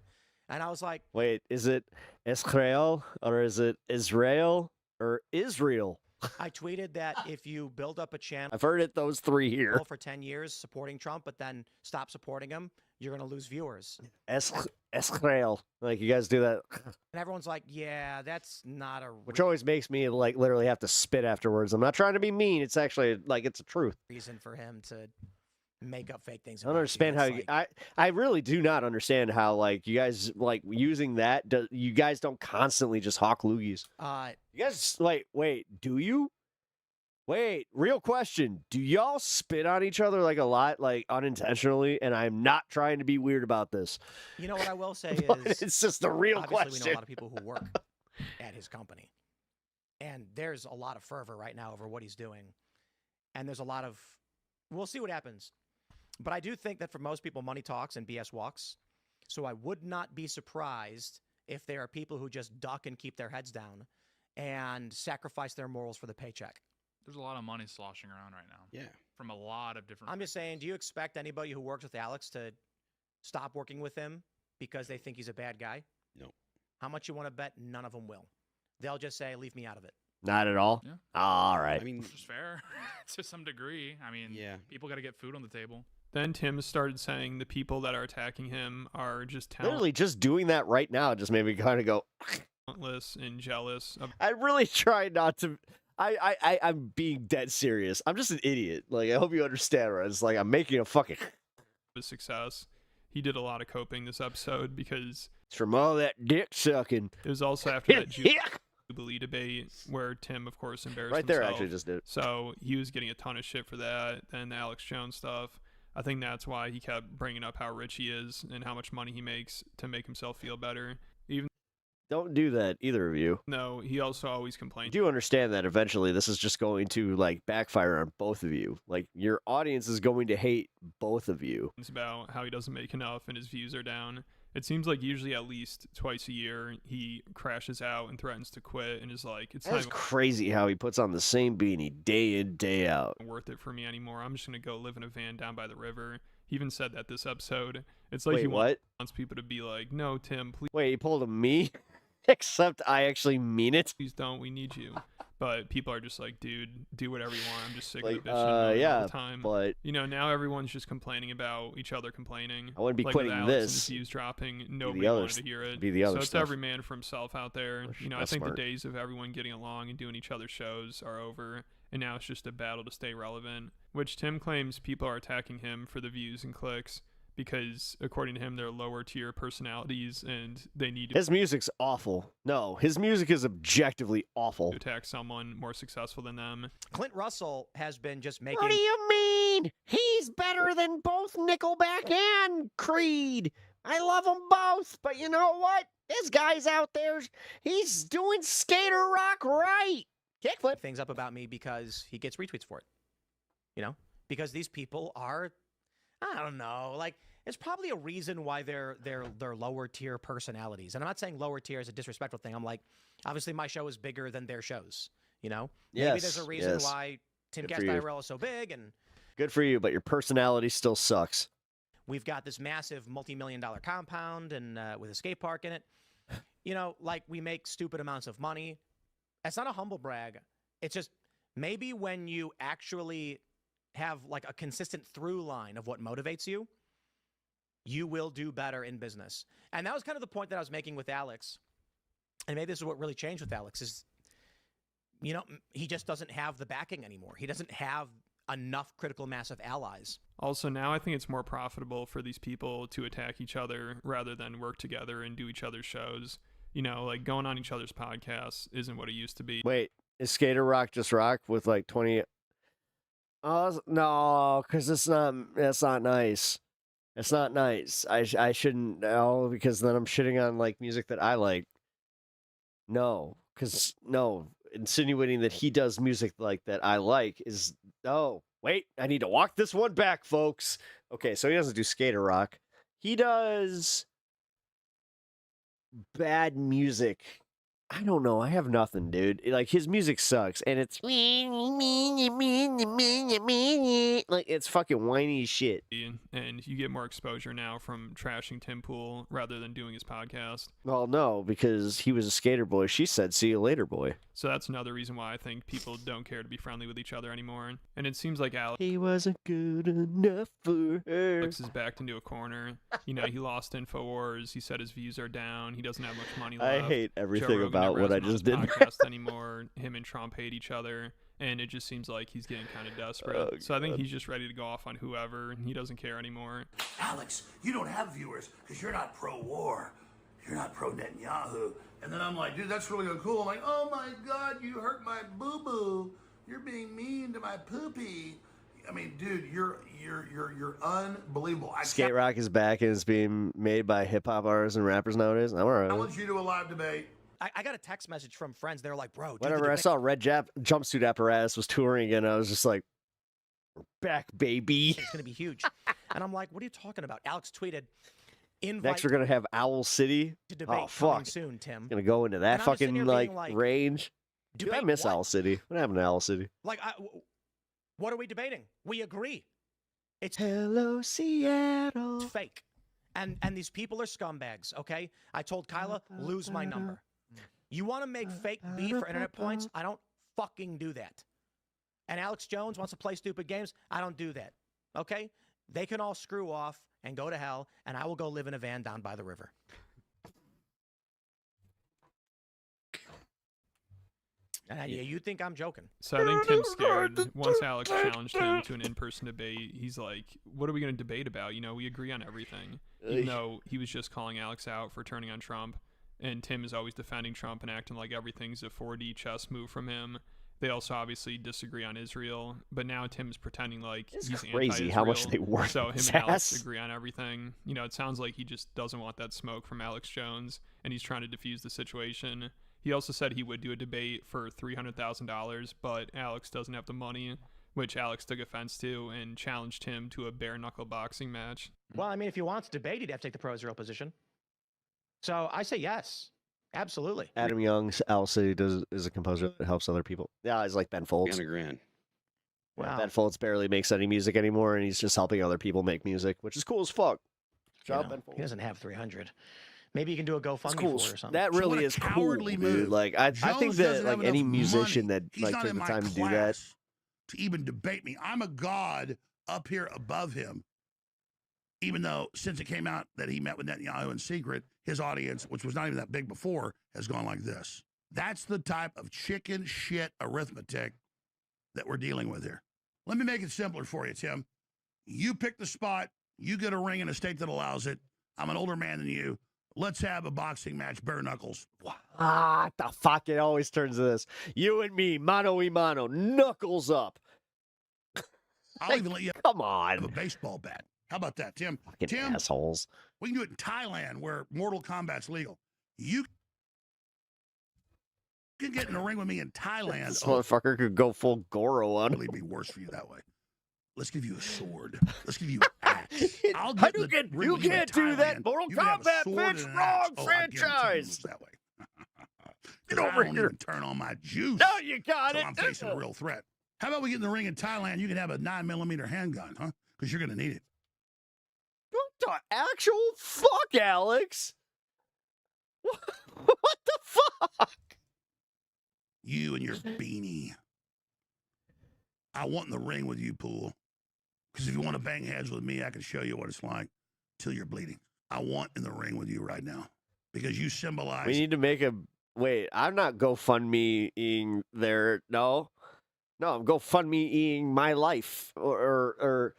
And I was like, Wait, is it Israel or is it Israel or Israel? I tweeted that if you build up a channel I've heard it those three here. for 10 years supporting Trump, but then stop supporting him, you're going to lose viewers. Israel. Like, you guys do that. And everyone's like, yeah, that's not a Which always makes me, like, literally have to spit afterwards. I'm not trying to be mean. It's actually, like, it's the truth. reason for him to make up fake things. I don't understand how I really do not understand how, like, you guys, like, using that, you guys don't constantly just hawk loogies. You guys, like, wait, do you? Wait, real question. Do y'all spit on each other, like, a lot, like, unintentionally? And I'm not trying to be weird about this. You know what I will say But is, it's just the real obviously we know question. a lot of people who work at his company, and there's a lot of fervor right now over what he's doing, and there's a lot of, we'll see what happens. But I do think that for most people, money talks and BS walks. So I would not be surprised if there are people who just duck and keep their heads down and sacrifice their morals for the paycheck. There's a lot of money sloshing around right now. Yeah. From a lot of different. I'm just saying, do you expect anybody who works with Alex to stop working with him because they think he's a bad guy? No. How much you want to bet? None of them will. They'll just say, leave me out of it. Not at all? Yeah. All right. I mean, Which is fair to some degree. I mean, Yeah. people got to get food on the table. Then Tim started saying the people that are attacking him are just Literally just doing that right now just made me kind of go, talentless and jealous of I really try not to. I'm being dead serious. I'm just an idiot. Like, I hope you understand. Right? It's like I'm making a fucking his success. He did a lot of coping this episode because it's from all that dick sucking. it was also after that Jubilee debate where Tim, of course, embarrassed Right there, himself. actually just did. So he was getting a ton of shit for that. Then the Alex Jones stuff. I think that's why he kept bringing up how rich he is and how much money he makes to make himself feel better. Even Don't do that, either of you. though he also always You complained do understand that eventually this is just going to, like, backfire on both of you. Like, your audience is going to hate both of you. about how he doesn't make enough and his views are down. It seems like usually at least twice a year he crashes out and threatens to quit and is like, it's not That's even crazy how he puts on the same beanie day in, day out. worth it for me anymore. I'm just going to go live in a van down by the river. He even said that this episode. It's like Wait, he what? wants people to be like, no, Tim, please. Wait, he pulled a me? Except I actually mean it. Please don't. We need you. But people are just like, dude, do whatever you want. I'm just sick Like, of the bitching all yeah, the time. but- you know, now everyone's just complaining about each other complaining. I wouldn't be like quitting with Alex and this. his views dropping. Nobody other wanted to st- hear it. be the other so it's stuff. every man for himself out there. You know, I That's think smart. the days of everyone getting along and doing each other's shows are over. And now it's just a battle to stay relevant, which Tim claims people are attacking him for the views and clicks because, according to him, they're lower tier personalities and they need to His music's awful. No, his music is objectively awful. attack someone more successful than them. Clint Russell has been just making. What do you mean? He's better than both Nickelback and Creed. I love them both, but you know what? This guy's out there, he's doing skater rock right. Kickflip. Things up about me because he gets retweets for it. You know, because these people are, I don't know, like there's probably a reason why they're lower tier personalities. And I'm not saying lower tier is a disrespectful thing. I'm like, obviously my show is bigger than their shows. You know, maybe there's a reason yes. why Tim Good for you. Guest is so big, and Good for you, but your personality still sucks. we've got this massive multi-million-dollar compound and with a skate park in it. You know, like we make stupid amounts of money. It's not a humble brag. It's just maybe when you actually have like a consistent through line of what motivates you, you will do better in business. And that was kind of the point that I was making with Alex. And maybe this is what really changed with Alex is, you know, he just doesn't have the backing anymore. He doesn't have enough critical mass of allies. Also, now I think it's more profitable for these people to attack each other rather than work together and do each other's shows. You know, like going on each other's podcasts isn't what it used to be. Wait, is Skater Rock just rock with like 20? Oh no, because that's not nice. It's not nice. I shouldn't know because then I'm shitting on like music that I like. No, insinuating that he does music like that I like is no. Wait, I need to walk this one back, folks. Okay, so he doesn't do Skater Rock. He does bad music. I don't know. I have nothing, dude. Like, his music sucks, and it's like it's fucking whiny shit. And you get more exposure now from trashing Tim Pool rather than doing his podcast. Well, no, because he was a skater boy. She said, "See you later, boy." So that's another reason why I think people don't care to be friendly with each other anymore. And it seems like Alex... He wasn't good enough for her. Alex is backed into a corner. You know, he lost InfoWars. He said his views are down. He doesn't have much money left. I hate Joe everything Rogan about never what has I him on just his did. podcast anymore. Him and Trump hate each other. And it just seems like he's getting kind of desperate. Oh, so I think God. he's just ready to go off on whoever. He doesn't care anymore. Alex, you don't have viewers because you're not pro-war. You're not pro-Netanyahu. And then I'm like, dude, that's really cool. I'm like, oh my God, you hurt my boo-boo. You're being mean to my poopy. I mean, dude, you're unbelievable. Skate Rock is back and it's being made by hip hop artists and rappers nowadays. I'm alright. challenge you to a live debate. I got a text message from friends. They're like, bro, dude, the Whenever I debate- saw Red Jumpsuit Apparatus was touring again, I was just like, "We're back, baby." It's going to be huge. And I'm like, what are you talking about? Alex tweeted, invite Next, we're gonna have Owl City. to debate Oh coming fuck! soon, Tim. Gonna go into that And I'm just sitting fucking here being like like, range. Dude, I debate miss what? Owl City. What happened to Owl City? Like, what are we debating? We agree. It's Hello, Seattle. It's fake. And these people are scumbags, okay? I told Kyla, lose my number. You want to make fake beef for internet points? I don't fucking do that. And Alex Jones wants to play stupid games? I don't do that, okay? They can all screw off and go to hell, and I will go live in a van down by the river. And you think I'm joking? So I think Tim's scared. Once Alex challenged him to an in-person debate, he's like, what are we going to debate about? You know, we agree on everything. Even though he was just calling Alex out for turning on Trump. And Tim is always defending Trump and acting like everything's a 4D chess move from him. They also obviously disagree on Israel. But now Tim's pretending like It's he's crazy how much they work So him his and Alex ass. agree on everything. You know, it sounds like he just doesn't want that smoke from Alex Jones. And he's trying to defuse the situation. He also said he would do a debate for $300,000, but Alex doesn't have the money, which Alex took offense to and challenged him to a bare knuckle boxing match. Well, I mean, if he wants to debate, he'd have to take the pro-Israel position. So I say yes. Absolutely. Adam Young's Owl City is a composer that helps other people. Yeah, he's like Ben Folds. $100,000. Wow. Ben Folds barely makes any music anymore, and he's just helping other people make music, which is cool as fuck. You Job, know, Ben Folds. he doesn't have 300. Maybe you can do a GoFundMe Cool. for it or something. That really is cool, dude. Like I think that like any musician that He's like not took in the my time to do that. class to even debate me. I'm a god up here above him. Even though since it came out that he met with Netanyahu in secret, his audience, which was not even that big before, has gone like this. That's the type of chicken shit arithmetic that we're dealing with here. Let me make it simpler for you, Tim. You pick the spot. You get a ring in a state that allows it. I'm an older man than you. Let's have a boxing match, bare knuckles. Ah, the fuck! It always turns to this. You and me, mano y mano, knuckles up. I'll even let you come on have a baseball bat. How about that, Tim? Fucking Tim, assholes. we can do it in Thailand where Mortal Kombat's legal. You can get in a ring with me in Thailand. This motherfucker could go full Goro on. It'd be worse for you that way. Let's give you a sword. Let's give you an axe. I'll How get you in the can- ring you with in can't do that, Thailand. Mortal You can have a Kombat, sword bitch, and an wrong axe. Oh, I guarantee you franchise. it's that way. Get 'Cause over I don't here. even turn on my juice. No, you got so it. I'm facing a real threat. How about we get in the ring in Thailand? You can have a 9mm handgun, huh? Because you're going to need it. What the actual fuck, Alex? What the fuck? You and your beanie. I want in the ring with you, Pool. Because if you want to bang heads with me, I can show you what it's like till you're bleeding. I want in the ring with you right now. Because you symbolize... We need to make a... Wait, I'm not GoFundMeing there. No. No, I'm GoFundMe-ing my life or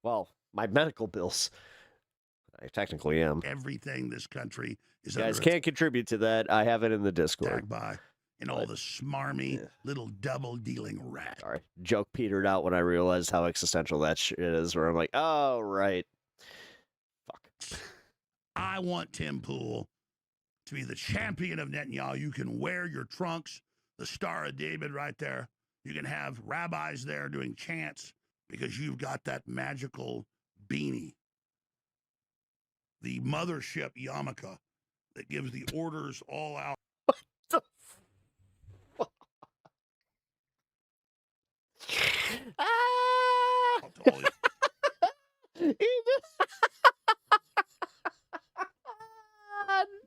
well, my medical bills. I technically am. Everything this country is You guys under can't contribute to that. I have it in the Discord. attack by, and all the smarmy little double-dealing rats. Sorry. Joke petered out when I realized how existential that shit is, where I'm like, oh, right. I want Tim Pool to be the champion of Netanyahu. You can wear your trunks, the Star of David right there. You can have rabbis there doing chants because you've got that magical beanie. The mothership yarmulke that gives the orders all out.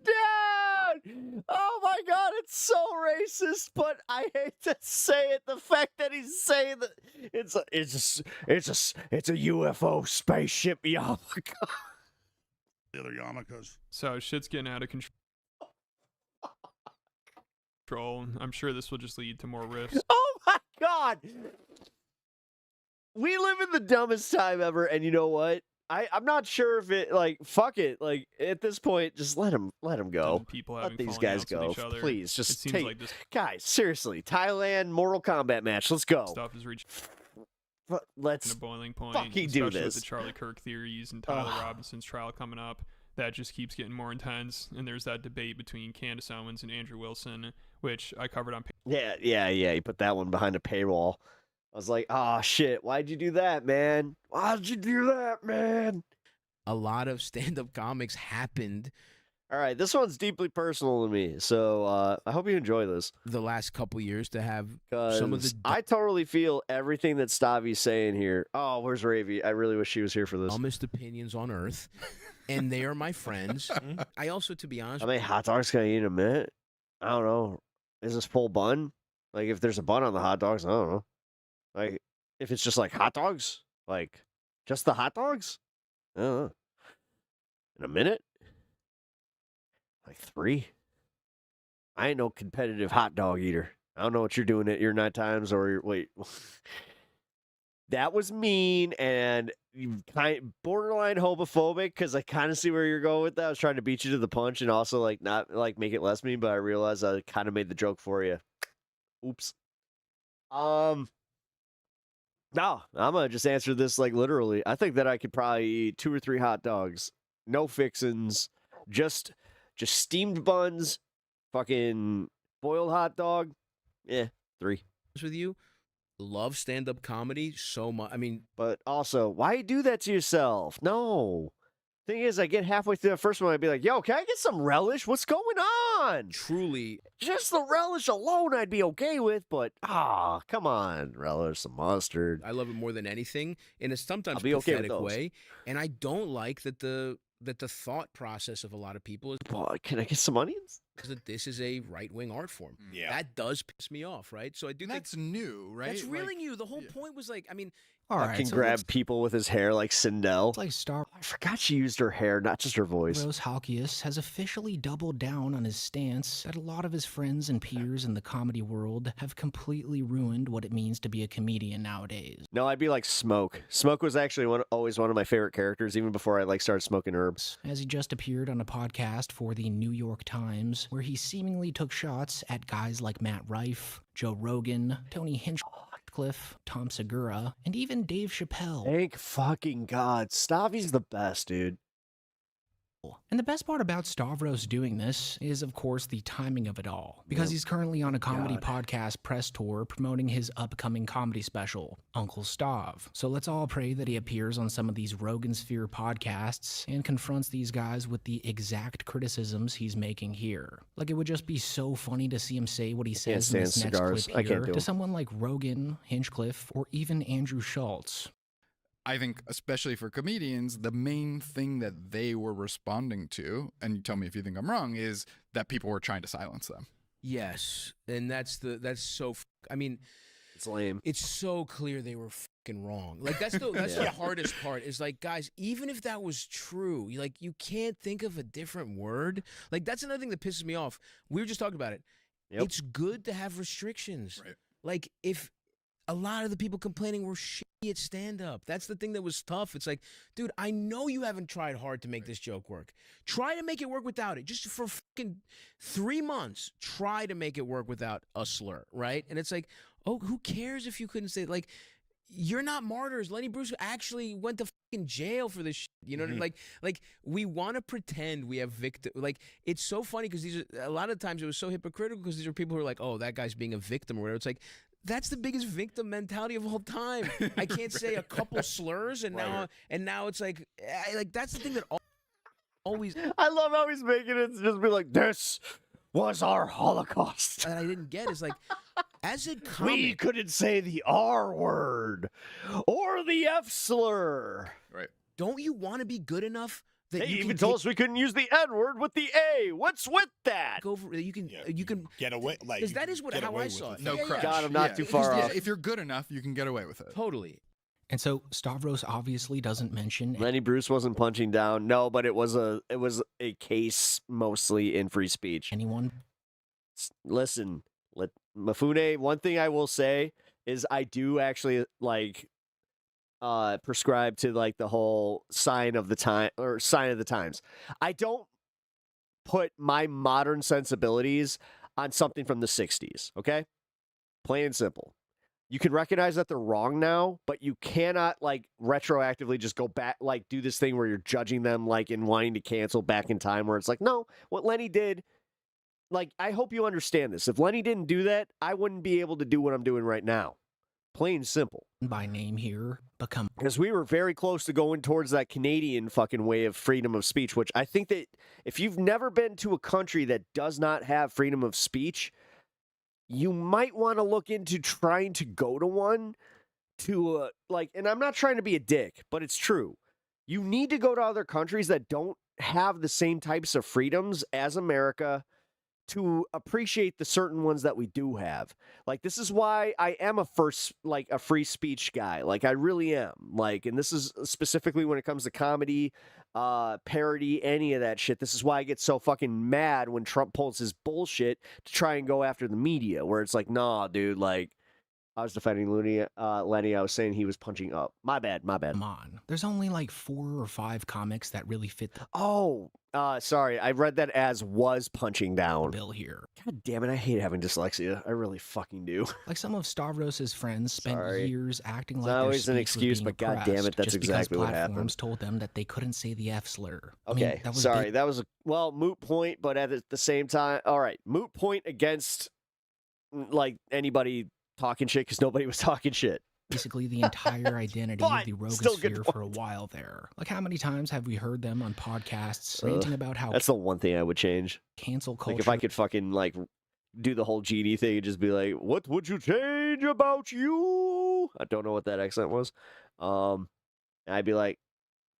Dude! Oh my god, it's so racist, but I hate to say it. The fact that he's saying that it's a UFO spaceship yarmulke. The other yarmulkes. So shit's getting out of control. I'm sure this will just lead to more rifts. Oh my god! We live in the dumbest time ever, and you know what? I'm not sure if it, like, fuck it. Like, at this point, just let him go. People let having these falling guys outs with go. each other. Please, It just seems take. like this Guys, seriously. Thailand Mortal Kombat match. Let's go. stuff is reaching Let's a boiling point. fucking do especially this. with the Charlie Kirk theories and Tyler Robinson's trial coming up. That just keeps getting more intense. And there's that debate between Candace Owens and Andrew Wilson, which I covered on. Yeah. You put that one behind a paywall. I was like, oh, shit. Why'd you do that, man? Why'd you do that, man? A lot of stand-up comics happened. All right, this one's deeply personal to me, so I hope you enjoy this. The last couple years to have some of the. I totally feel everything that Stavi's saying here. Oh, where's Ravi? I really wish she was here for this. Dumbest opinions on earth, and they are my friends. I also, to be honest, How many hot dogs can I eat in a minute? I don't know. Is this full bun? Like, if there's a bun on the hot dogs, I don't know. Like, if it's just like hot dogs, like just the hot dogs, I don't know. In a minute, like 3. I ain't no competitive hot dog eater. I don't know what you're doing at your night times or your wait. That was mean and borderline homophobic because I kind of see where you're going with that. I was trying to beat you to the punch and also like not like make it less mean, but I realized I kind of made the joke for you. Oops. No, I'm gonna just answer this like literally. I think that I could probably eat 2 or 3 hot dogs, no fixins, just steamed buns, fucking boiled hot dog. Yeah, 3. with you, love stand-up comedy so much. I mean, but also, why you do that to yourself? No. Thing is, I get halfway through the first one, I'd be like, yo, can I get some relish? What's going on? Truly. Just the relish alone I'd be okay with, but, come on, relish, some mustard. I love it more than anything in a sometimes I'll be okay with pathetic those. way. And I don't like that the thought process of a lot of people is, well, can I get some onions? That this is a right-wing art form. Yeah. That does piss me off, right? So I do think that's new, right? That's really Like, new. The whole point was like, I mean, Fucking grab people with his hair like Sindel. Like Star I forgot she used her hair, not just her voice. Rose Halkias has officially doubled down on his stance that a lot of his friends and peers in the comedy world have completely ruined what it means to be a comedian nowadays. No, I'd be like Smoke. Smoke was actually always one of my favorite characters, even before I like started smoking herbs. As he just appeared on a podcast for the New York Times, where he seemingly took shots at guys like Matt Rife, Joe Rogan, Tony Hinchcliffe, Tom Segura, and even Dave Chappelle. Thank fucking God. Stavi's the best, dude. And the best part about Stavros doing this is, of course, the timing of it all. Because he's currently on a comedy podcast press tour promoting his upcoming comedy special, Uncle Stav. So let's all pray that he appears on some of these Rogan Sphere podcasts and confronts these guys with the exact criticisms he's making here. Like, it would just be so funny to see him say what he says in this next clip I can't here do to 'em. someone like Rogan, Hinchcliffe, or even Andrew Schultz. I think, especially for comedians, the main thing that they were responding to, and you tell me if you think I'm wrong, is that people were trying to silence them. yes, and that's so. I mean, it's lame. It's so clear they were fucking wrong. Like that's the hardest part. Is like, guys, even if that was true, you can't think of a different word. Like that's another thing that pisses me off. We were just talking about it. Yep. It's good to have restrictions. Right. Like if a lot of the people complaining were shitty at stand-up. That's the thing that was tough. It's like, dude, I know you haven't tried hard to make this joke work. Try to make it work without it. Just for fucking 3 months, try to make it work without a slur, right? And it's like, oh, who cares if you couldn't say, like, you're not martyrs. Lenny Bruce actually went to fucking jail for this shit. You know what I mean? Like we want to pretend we have victim. Like, it's so funny because these are, a lot of times it was so hypocritical because these are people who are like, oh, that guy's being a victim or whatever. It's like, that's the biggest victim mentality of all time. I can't say a couple slurs and now it's like that's the thing that always. I love how he's making it just be like, this was our Holocaust. And I didn't get is like, as a comic, we couldn't say the R word or the F slur. Right. Don't you want to be good enough that they you even can told us we couldn't use the N word with the A. What's with that? Go for you can get away like because that is what how I saw it. No crush. God, I'm not too far off. If you're good enough, you can get away with it. Totally. And so Stavros obviously doesn't mention Lenny Bruce wasn't punching down. No, but it was a case mostly in free speech. Anyone? Listen, Mifune, one thing I will say is I do actually prescribe to like the whole sign of the times. I don't put my modern sensibilities on something from the 60s, okay? Plain and simple. You can recognize that they're wrong now, but you cannot like retroactively just go back, like do this thing where you're judging them like in wanting to cancel back in time where it's like, no, what Lenny did, like, I hope you understand this. If Lenny didn't do that, I wouldn't be able to do what I'm doing right now. Plain simple. By name here, become. Because we were very close to going towards that Canadian fucking way of freedom of speech, which I think that if you've never been to a country that does not have freedom of speech, you might want to look into trying to go to one to, and I'm not trying to be a dick, but it's true. You need to go to other countries that don't have the same types of freedoms as America to appreciate the certain ones that we do have. Like, this is why I am a free speech guy. Like, I really am. Like, and this is specifically when it comes to comedy, parody, any of that shit. This is why I get so fucking mad when Trump pulls his bullshit to try and go after the media, where it's like, nah, dude, like, I was defending Lenny. I was saying he was punching up. My bad. Come on. There's only like 4 or 5 comics that really fit the sorry. I read that as was punching down. bill here. God damn it. I hate having dyslexia. I really fucking do. Like some of Stavros's friends spent years acting It's like not their always an speech excuse, was but being god damn it, oppressed that's just exactly because what happened. platforms told them that they couldn't say the F slur. I Okay, mean, that was sorry. That was a moot point, but at the same time, all right, moot point against like anybody talking shit because nobody was talking shit. basically the entire identity of the Rogan still good sphere for a while there. Like, how many times have we heard them on podcasts Ugh, ranting about how that's the one thing I would change. cancel culture? Like, if I could fucking like do the whole genie thing and just be like, "What would you change about you?" I don't know what that accent was. I'd be like,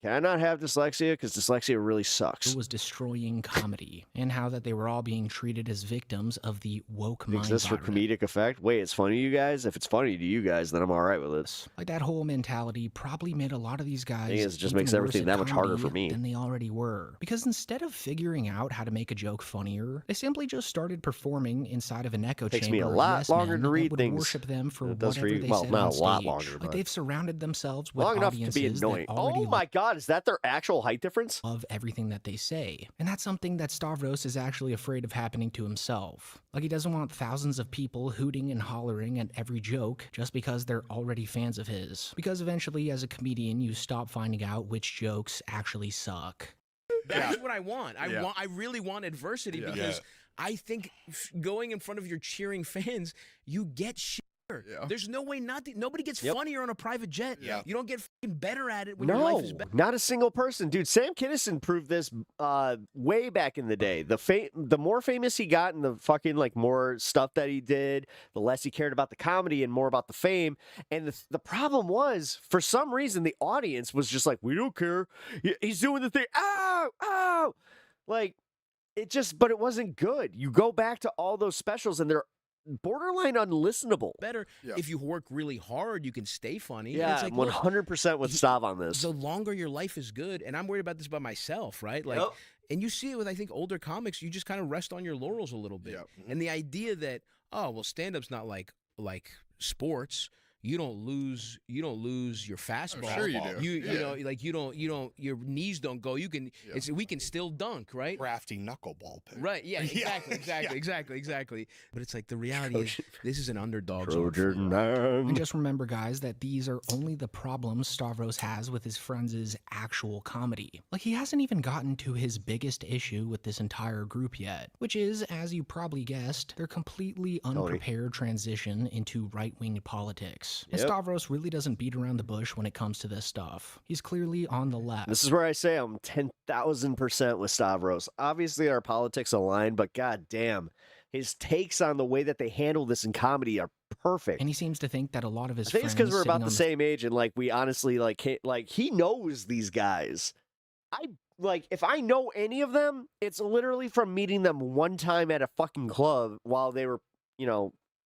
can I not have dyslexia? Because dyslexia really sucks. It was destroying comedy, and how that they were all being treated as victims of the woke mind. Exists for comedic effect. Wait, it's funny to you guys? If it's funny to you guys, then I'm all right with it. Like, that whole mentality probably made a lot of these guys Thing is, it just even makes worse everything at that much harder comedy for me. than they already were. Because instead of figuring out how to make a joke funnier, they simply just started performing inside of an echo Takes chamber. me a of lot yes longer men to that read would things. worship them for It does for whatever you. they Well, said not on a stage. lot longer, Like, but- they've surrounded themselves with Long enough to audiences be annoying. that already Oh my god, is that their actual height difference? Of everything that they say. And that's something that Stavros is actually afraid of happening to himself. Like, he doesn't want thousands of people hooting and hollering at every joke just because they're already fans of his. Because eventually, as a comedian, you stop finding out which jokes actually suck. That's what I want. Yeah. I really want adversity Yeah. because Yeah. I think going in front of your cheering fans, you get shit. There's no way not to. Nobody gets funnier on a private jet. You don't get fucking better at it when your life is better. Not a single person, dude. Sam Kinison proved this way back in the day. The more famous he got, and the fucking like more stuff that he did, the less he cared about the comedy and more about the fame. And the problem was, for some reason, the audience was just like, "We don't care. He's doing the thing. Ow, ow!" Like, it just, but it wasn't good. You go back to all those specials, and they're borderline unlistenable. Better if you work really hard, you can stay funny. And Yeah, it's like, I'm look, 100% with Stav on this. the longer your life is good, and I'm worried about this by myself, right? Like, and you see it with, I think, older comics, you just kind of rest on your laurels a little bit. And the idea that, oh, well, stand-up's not like sports. you don't lose your fastball. Sure you do. You Yeah. know, like you don't your knees don't go. You can we can still dunk, right? Crafty knuckleball pick. Right, yeah, exactly. But it's like the reality is this is an underdog zone. And just remember, guys, that these are only the problems Stavros has with his friends' actual comedy. Like, he hasn't even gotten to his biggest issue with this entire group yet, which is, as you probably guessed, their completely unprepared transition into right-wing politics. And Yep. Stavros really doesn't beat around the bush when it comes to this stuff. He's clearly on the left. This is where I say I'm 10,000% with Stavros. Obviously, our politics align, but goddamn, his takes on the way that they handle this in comedy are perfect. And he seems to think that a lot of his I think it's friends because we're sitting about on the same age, and like we honestly like he knows these guys. If I know any of them, it's literally from meeting them one time at a fucking club while they were,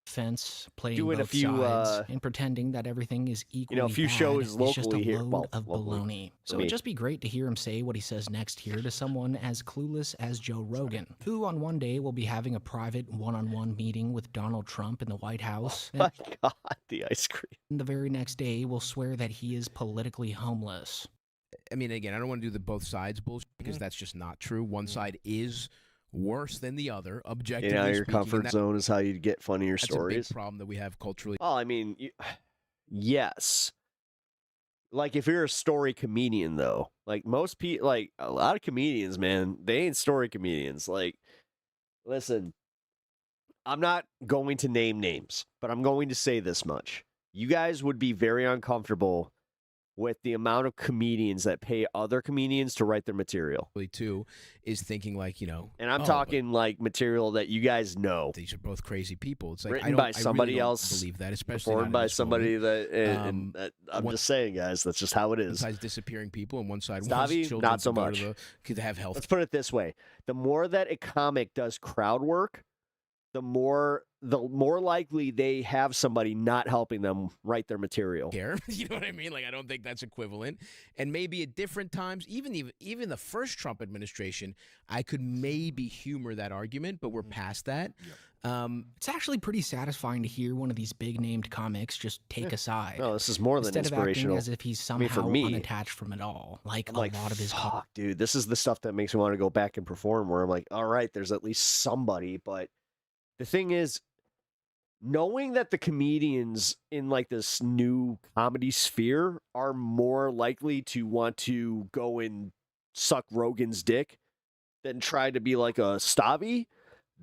fence, playing doing both a few, sides, and pretending that everything is equally a few bad. shows It's just a locally here. load Well, of locally baloney. for So me. it'd just be great to hear him say what he says next here to someone as clueless as Joe Rogan, who on one day will be having a private one-on-one meeting with Donald Trump in the White House. Oh my God, the ice cream. And the very next day will swear that he is politically homeless. I mean, again, I don't want to do the both sides bullshit because that's just not true. One side is worse than the other, objectively Your speaking, and comfort that- zone is how you get funnier that's stories. a big problem that we have culturally. Well, I mean, yes. Like if you're a story comedian, though, like most people, like a lot of comedians, man, they ain't story comedians. Like, listen, I'm not going to name names, but I'm going to say this much: you guys would be very uncomfortable with the amount of comedians that pay other comedians to write their material. Too is thinking like, and I'm oh, but talking like material that you guys know. These are both crazy people. It's like Written I don't, by I really somebody don't else, believe that, especially performed not in by this somebody moment. that. I'm just saying, guys, that's just how it One is. side's disappearing people, and one side wants Stavi, children not so to go much. to have health. Let's put it this way: the more that a comic does crowd work, the more likely they have somebody not helping them write their material. Care, you know what I mean? Like I don't think that's equivalent. And maybe at different times, even the first Trump administration, I could maybe humor that argument, but we're past that. It's actually pretty satisfying to hear one of these big-named comics just take a side. No, this is more than instead of acting inspirational. as if he's I mean, somehow for me, unattached from it all. Like I'm a like, lot of his fuck, dude, this is the stuff that makes me want to go back and perform. Where I'm like, all right, there's at least somebody. But the thing is, knowing that the comedians in like this new comedy sphere are more likely to want to go and suck Rogan's dick than try to be like a Stavi,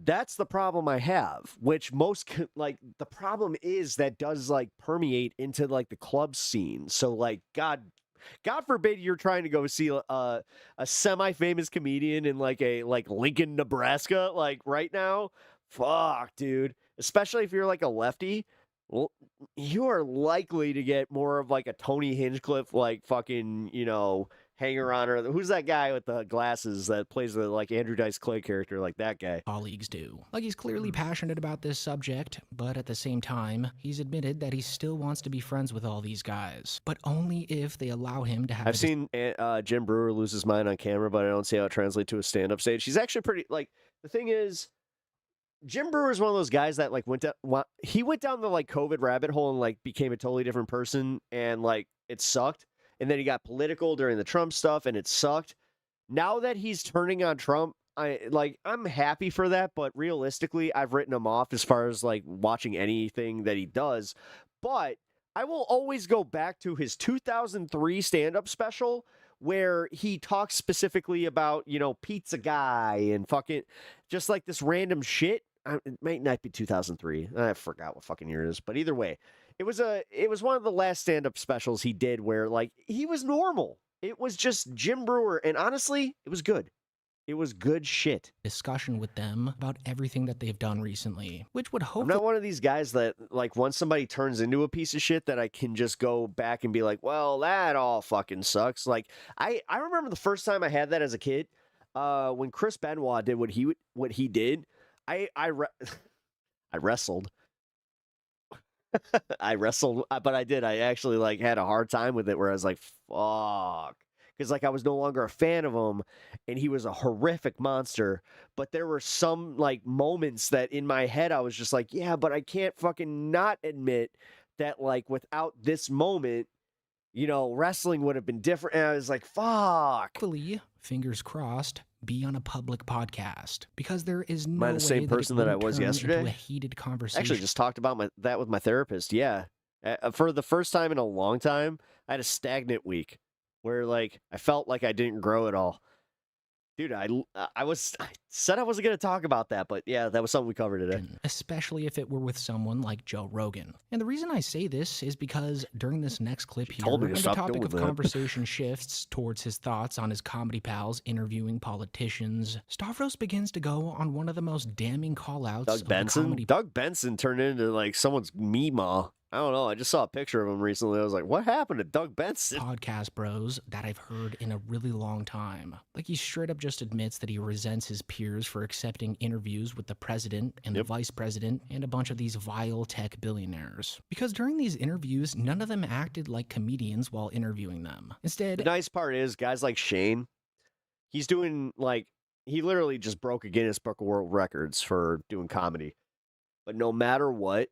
that's the problem I have. Which the problem is that does like permeate into like the club scene. So like God forbid you're trying to go see a semi-famous comedian in like Lincoln, Nebraska, like right now. Fuck, dude. Especially if you're like a lefty, well, you are likely to get more of like a Tony Hinchcliffe, like fucking, hanger on, or who's that guy with the glasses that plays the like Andrew Dice Clay character, like that guy. Colleagues do. Like he's clearly passionate about this subject, but at the same time, he's admitted that he still wants to be friends with all these guys, but only if they allow him to have. I've seen Jim Brewer lose his mind on camera, but I don't see how it translates to a stand-up stage. He's actually pretty like. The thing is, Jim Brewer is one of those guys that like went down the like COVID rabbit hole and like became a totally different person, and like it sucked. And then he got political during the Trump stuff, and it sucked. Now that he's turning on Trump, I'm happy for that, but realistically, I've written him off as far as like watching anything that he does. But I will always go back to his 2003 stand-up special where he talks specifically about, pizza guy and fucking just like this random shit. It might not be 2003. I forgot what fucking year it is, but either way, it was one of the last stand-up specials he did where like he was normal. It was just Jim Brewer, and honestly, it was good. It was good shit. Discussion with them about everything that they've done recently, which would I'm hopefully. not one of these guys that like once somebody turns into a piece of shit that I can just go back and be like, well, that all fucking sucks. Like I remember the first time I had that as a kid, when Chris Benoit did what he did. I wrestled. I wrestled, but I did. I actually like had a hard time with it where I was like, fuck. Because like I was no longer a fan of him, and he was a horrific monster. But there were some like moments that in my head I was just like, yeah, but I can't fucking not admit that like without this moment, you know, wrestling would have been different. And I was like, fuck. Hopefully, fingers crossed, be on a public podcast because there is no Am I the same way person that, that it I wouldn't was turn yesterday? into a heated conversation. Actually, just talked about that with my therapist. Yeah. For the first time in a long time, I had a stagnant week where like I felt like I didn't grow at all. Dude, I said I wasn't going to talk about that, but yeah, that was something we covered today. Especially if it were with someone like Joe Rogan. And the reason I say this is because during this next clip here, told me to the stop topic doing of that. conversation shifts towards his thoughts on his comedy pals interviewing politicians. Stavros begins to go on one of the most damning call-outs Doug of Benson? the comedy. Doug Benson turned into like someone's Meemaw. I don't know. I just saw a picture of him recently. I was like, what happened to Doug Benson? Podcast bros that I've heard in a really long time. Like he straight up just admits that he resents his peers for accepting interviews with the president and the vice president and a bunch of these vile tech billionaires. Because during these interviews, none of them acted like comedians while interviewing them. Instead, The nice part is guys like Shane, he's doing like, he literally just broke a Guinness Book of World Records for doing comedy. But no matter what,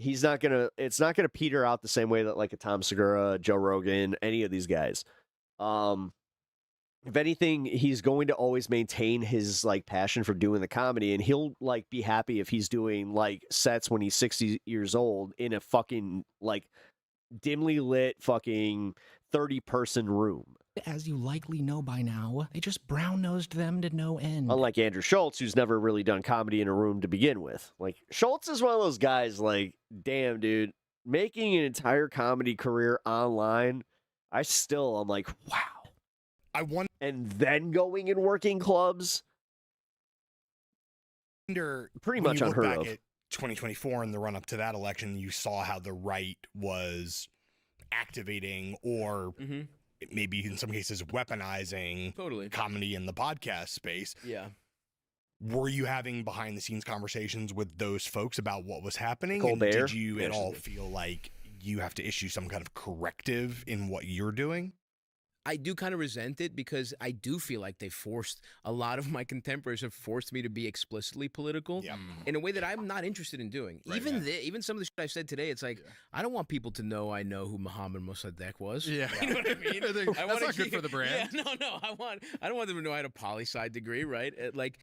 it's not gonna peter out the same way that like a Tom Segura, Joe Rogan, any of these guys. If anything, he's going to always maintain his like passion for doing the comedy, and he'll like be happy if he's doing like sets when he's 60 years old in a fucking like dimly lit fucking 30-person room. as you likely know by now, they just brown-nosed them to no end. Unlike Andrew Schultz, who's never really done comedy in a room to begin with. Like, Schultz is one of those guys, like, damn, dude, making an entire comedy career online, I'm like, wow. And then going and working clubs? Pretty when much you look unheard back of. at 2024 and the run up to that election, you saw how the right was activating or maybe in some cases weaponizing comedy in the podcast space. Yeah. Were you having behind the scenes conversations with those folks about what was happening? Colbert? And did you at all feel like you have to issue some kind of corrective in what you're doing? I do kind of resent it because I do feel like they forced a lot of my contemporaries have forced me to be explicitly political in a way that I'm not interested in doing. Even some of the shit I've said today, it's like I don't want people to know I know who Mohammed Mossadegh was. Yeah. You know what I mean? That's I wanna not good for the brand. Yeah, no. I don't want them to know I had a poli-sci degree, right? Like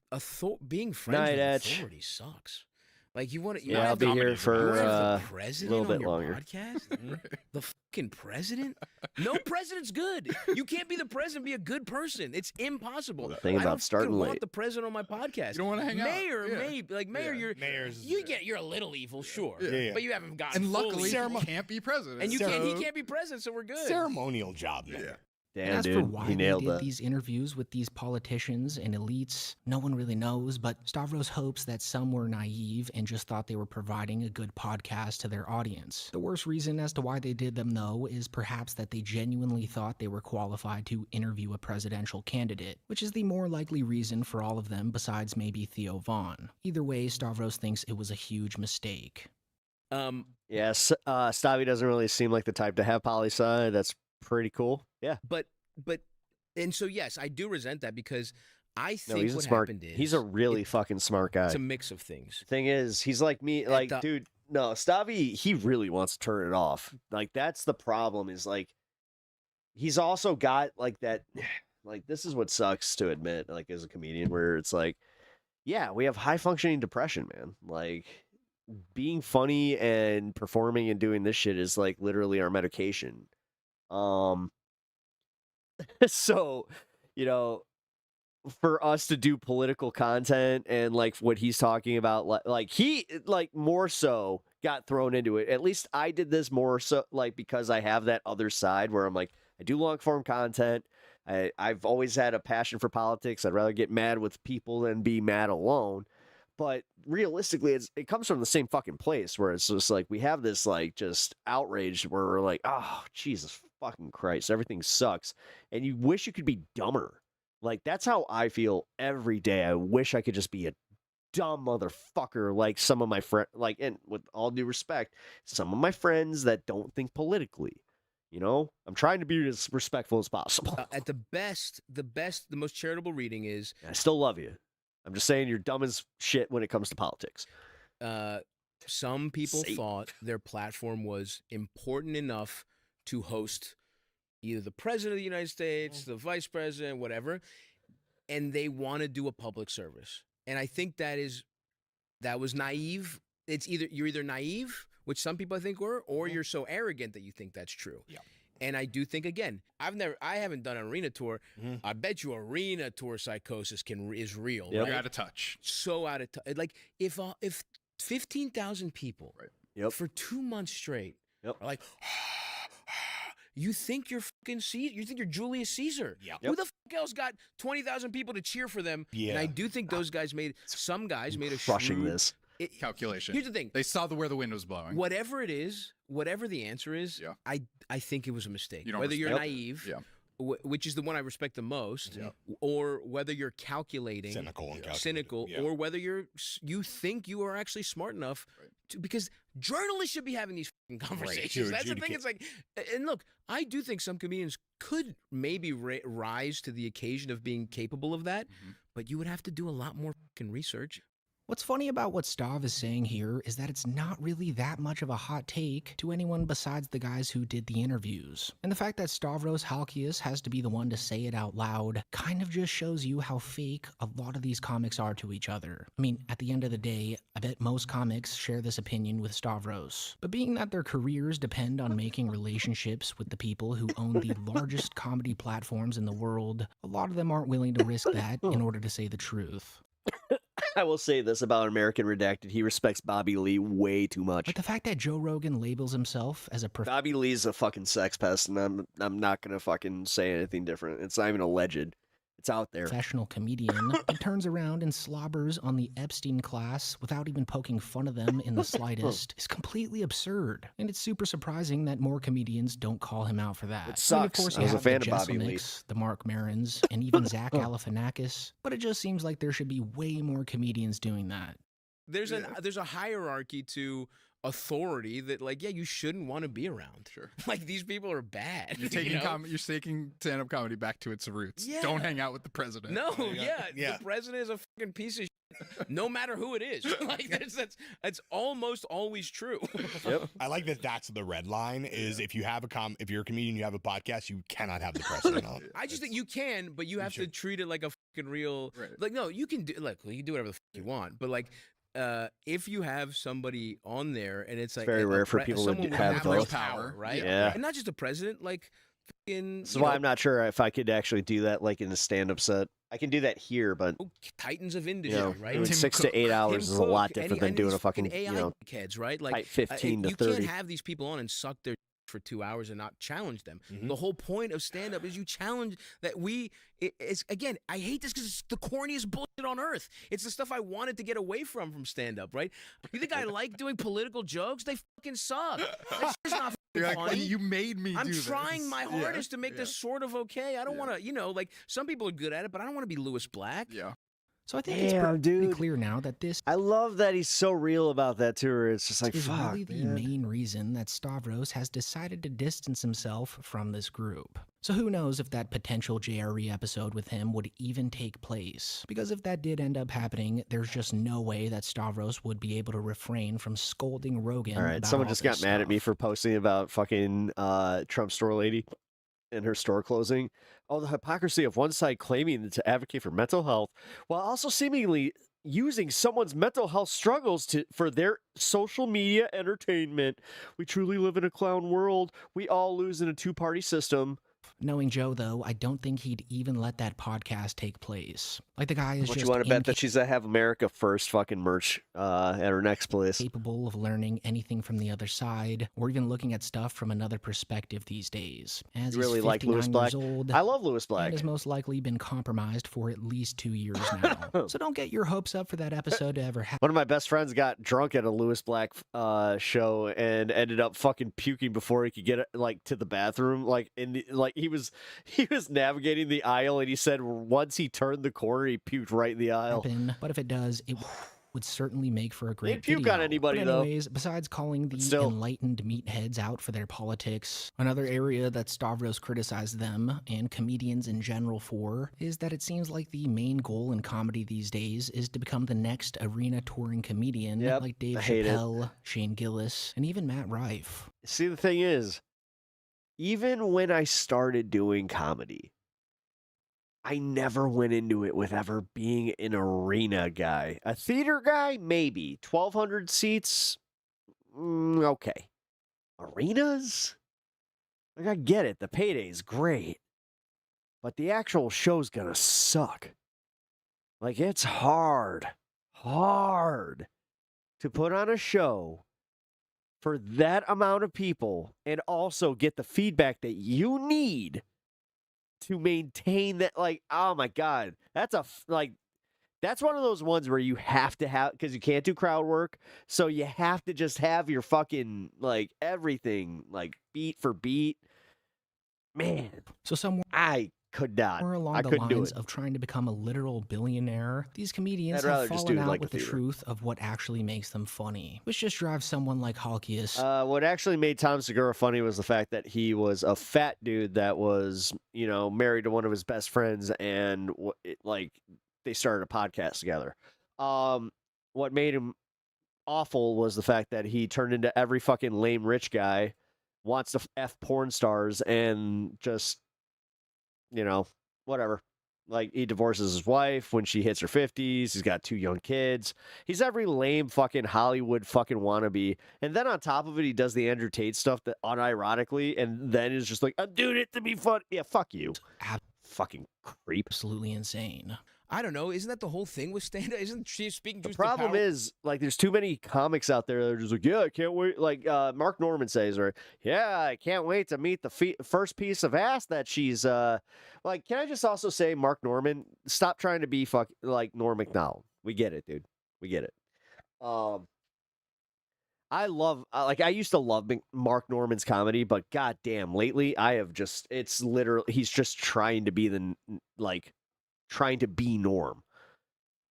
being friends Night with Etch. authority sucks. Like you want to. Yeah, I'll be here for the a president little on bit your longer. podcast? The fucking president? No president's good. You can't be the president and be a good person. It's impossible. Thing I about don't starting fucking late. want the president on my podcast. You don't wanna hang out. Mayor, Yeah. maybe like mayor. You're a little evil, sure. Yeah. But you haven't gotten. And luckily, fully he can't be president. And he can't be president, so we're good. Ceremonial job, man. Yeah. And Damn, as for dude, why he they nailed did that. these interviews with these politicians and elites, no one really knows, but Stavros hopes that some were naive and just thought they were providing a good podcast to their audience. The worst reason as to why they did them, though, is perhaps that they genuinely thought they were qualified to interview a presidential candidate, which is the more likely reason for all of them besides maybe Theo Vaughn. Either way, Stavros thinks it was a huge mistake. Yes, Stavi doesn't really seem like the type to have poli-sci. That's pretty cool. Yeah. But and so yes, I do resent that because I No, think he's a what smart. happened is He's a really fucking smart guy. it's a mix of things. Thing is, he's like me. Like, dude, no, Stavi, he really wants to turn it off. Like, that's the problem. Is like, he's also got like that. Like, this is what sucks to admit. Like, as a comedian, where it's like, yeah, we have high functioning depression, man. Like, being funny and performing and doing this shit is like literally our medication. So, you know, for us to do political content and like what he's talking about, like he like more so got thrown into it. At least I did this more so like because I have that other side where I'm like, I do long form content. I've always had a passion for politics. I'd rather get mad with people than be mad alone. But realistically, it comes from the same fucking place where it's just like we have this like just outrage where we're like, oh, Jesus fucking Christ, everything sucks. And you wish you could be dumber. Like, that's how I feel every day. I wish I could just be a dumb motherfucker like some of my friends, like, and with all due respect, some of my friends that don't think politically. You know, I'm trying to be as respectful as possible. At the most charitable reading is I still love you. I'm just saying you're dumb as shit when it comes to politics. Some people thought their platform was important enough to host either the president of the United States, the vice president, whatever, and they want to do a public service. And I think that was naive. You're either naive, which some people I think were, or you're so arrogant that you think that's true. Yeah. And I do think, again, I haven't done an arena tour. I bet you arena tour psychosis is real. Yep. Right? You're out of touch. So out of touch. Like if 15,000 people for 2 months straight are like, you think you're fucking Caesar? You think you're Julius Caesar? Yeah. Who the fuck else got 20,000 people to cheer for them? Yeah. And I do think some guys made a Crushing shrewd this calculation. Here's the thing. They saw where the wind was blowing. Whatever it is, whatever the answer is, I think it was a mistake. You don't Whether you're respect- naive, Yeah. which is the one I respect the most, or whether you're calculating, cynical, or whether you think you are actually smart enough to, because journalists should be having these fucking conversations. That's the thing. It's like, and look, I do think some comedians could maybe rise to the occasion of being capable of that, but you would have to do a lot more fucking research. What's funny about what Stav is saying here is that it's not really that much of a hot take to anyone besides the guys who did the interviews. And the fact that Stavros Halkias has to be the one to say it out loud kind of just shows you how fake a lot of these comics are to each other. I mean, at the end of the day, I bet most comics share this opinion with Stavros. But being that their careers depend on making relationships with the people who own the largest comedy platforms in the world, a lot of them aren't willing to risk that in order to say the truth. I will say this about American Redacted. He respects Bobby Lee way too much. But the fact that Joe Rogan labels himself as a Bobby Lee's a fucking sex pest, and I'm not gonna fucking say anything different. It's not even alleged. It's out there. Professional comedian, he turns around and slobbers on the Epstein class without even poking fun of them in the slightest is completely absurd. And it's super surprising that more comedians don't call him out for that. It sucks. Of course, I was a fan the of Bobby Lee. Jeselniks, the Mark Marons, and even Zach Galifianakis. But it just seems like there should be way more comedians doing that. There's a hierarchy to authority that, like, you shouldn't want to be around. Sure. Like, these people are bad. You're taking you know? you're taking stand-up comedy back to its roots. Yeah. Don't hang out with the president. No, the president is a fucking piece of shit, no matter who it is. Like, that's almost always true. I like that. That's the red line. Is if you have if you're a comedian, you have a podcast, you cannot have the president on. I just think you can, but you have to treat it like a fucking real. Like, no, you can do. Look, you can do whatever the fuck you want, but like. If you have somebody on there and it's like very rare for people to someone with have both. power, right? Yeah. And not just a president, like This is why I'm not sure if I could actually do that like in a stand-up set. I can do that here, but titans of industry, right? Doing 6 to 8 hours is a lot different than doing a fucking AI kids, right? Like type 15 to you 30. can't have these people on and suck their for 2 hours and not challenge them. The whole point of stand-up is you challenge that it's again, I hate this because it's the corniest bullshit on earth. It's the stuff I wanted to get away from stand-up, right? You think I like doing political jokes? They fucking suck. That's just not You're like, funny. you made me I'm do this. trying my hardest to make this sort of okay. I don't want to, like some people are good at it, but I don't want to be Lewis Black. Yeah. So I think it's pretty clear now that this I love that he's so real about that too. Where it's just like, is fuck, really the man. main reason that Stavros has decided to distance himself from this group. So who knows if that potential JRE episode with him would even take place? Because if that did end up happening, there's just no way that Stavros would be able to refrain from scolding Rogan. All right, about someone all just this got mad at me for posting about fucking Trump store lady and her store closing. Oh, the hypocrisy of one side claiming to advocate for mental health while also seemingly using someone's mental health struggles for their social media entertainment. We truly live in a clown world. We all lose in a two-party system. Knowing Joe, though, I don't think he'd even let that podcast take place. Like, the guy is What just you want to bet that she's gonna have America First fucking merch at her next place? Capable of learning anything from the other side, or even looking at stuff from another perspective these days. As You really he's like Lewis 59 Black? years old, I love Lewis Black. and has most likely been compromised for at least 2 years now. So don't get your hopes up for that episode to ever happen. One of my best friends got drunk at a Lewis Black show and ended up fucking puking before he could get like to the bathroom. Like he was navigating the aisle, and he said once he turned the corner, he puked right in the aisle. But if it does, it would certainly make for a They'd great puke video. on anybody, But though. anyways, besides calling the still. enlightened meatheads out for their politics, another area that Stavros criticized them and comedians in general for is that it seems like the main goal in comedy these days is to become the next arena touring comedian Yep, like Dave I hate it. Chappelle, Shane Gillis, and even Matt Rife. See, the thing is, even when I started doing comedy, I never went into it with ever being an arena guy. A theater guy, maybe. 1,200 seats, okay. Arenas? Like, I get it. The payday's great. But the actual show's gonna suck. Like, it's hard to put on a show for that amount of people and also get the feedback that you need to maintain that. Like, oh my God, that's that's one of those ones where you have to have, because you can't do crowd work, so you have to just have your fucking, like, everything, like, beat for beat. Man, so somewhere I could not. Or along I the couldn't do lines it. of trying to become a literal billionaire, these comedians I'd rather have just fallen do it out like with a the theater. truth of what actually makes them funny, which just drives someone like Halkias What actually made Tom Segura funny was the fact that he was a fat dude that was, married to one of his best friends, and they started a podcast together. What made him awful was the fact that he turned into every fucking lame rich guy, wants to F porn stars, and just, whatever. Like, he divorces his wife when she hits her 50s. He's got 2 young kids. He's every lame fucking Hollywood fucking wannabe. And then on top of it, he does the Andrew Tate stuff that unironically, and then is just like, I'm doing it to be fun. Yeah, fuck you. Fucking creep. Absolutely insane. I don't know. Isn't that the whole thing with stand-up? Isn't she speaking The truth to problem power? is, like, there's too many comics out there that are just like, yeah, I can't wait. Like, Mark Norman says, or, yeah, I can't wait to meet the first piece of ass that she's, like, can I just also say, Mark Norman, stop trying to be like Norm Macdonald. We get it, dude. We get it. I used to love Mark Norman's comedy, but goddamn, lately I have just, it's literally, he's just trying to be trying to be Norm.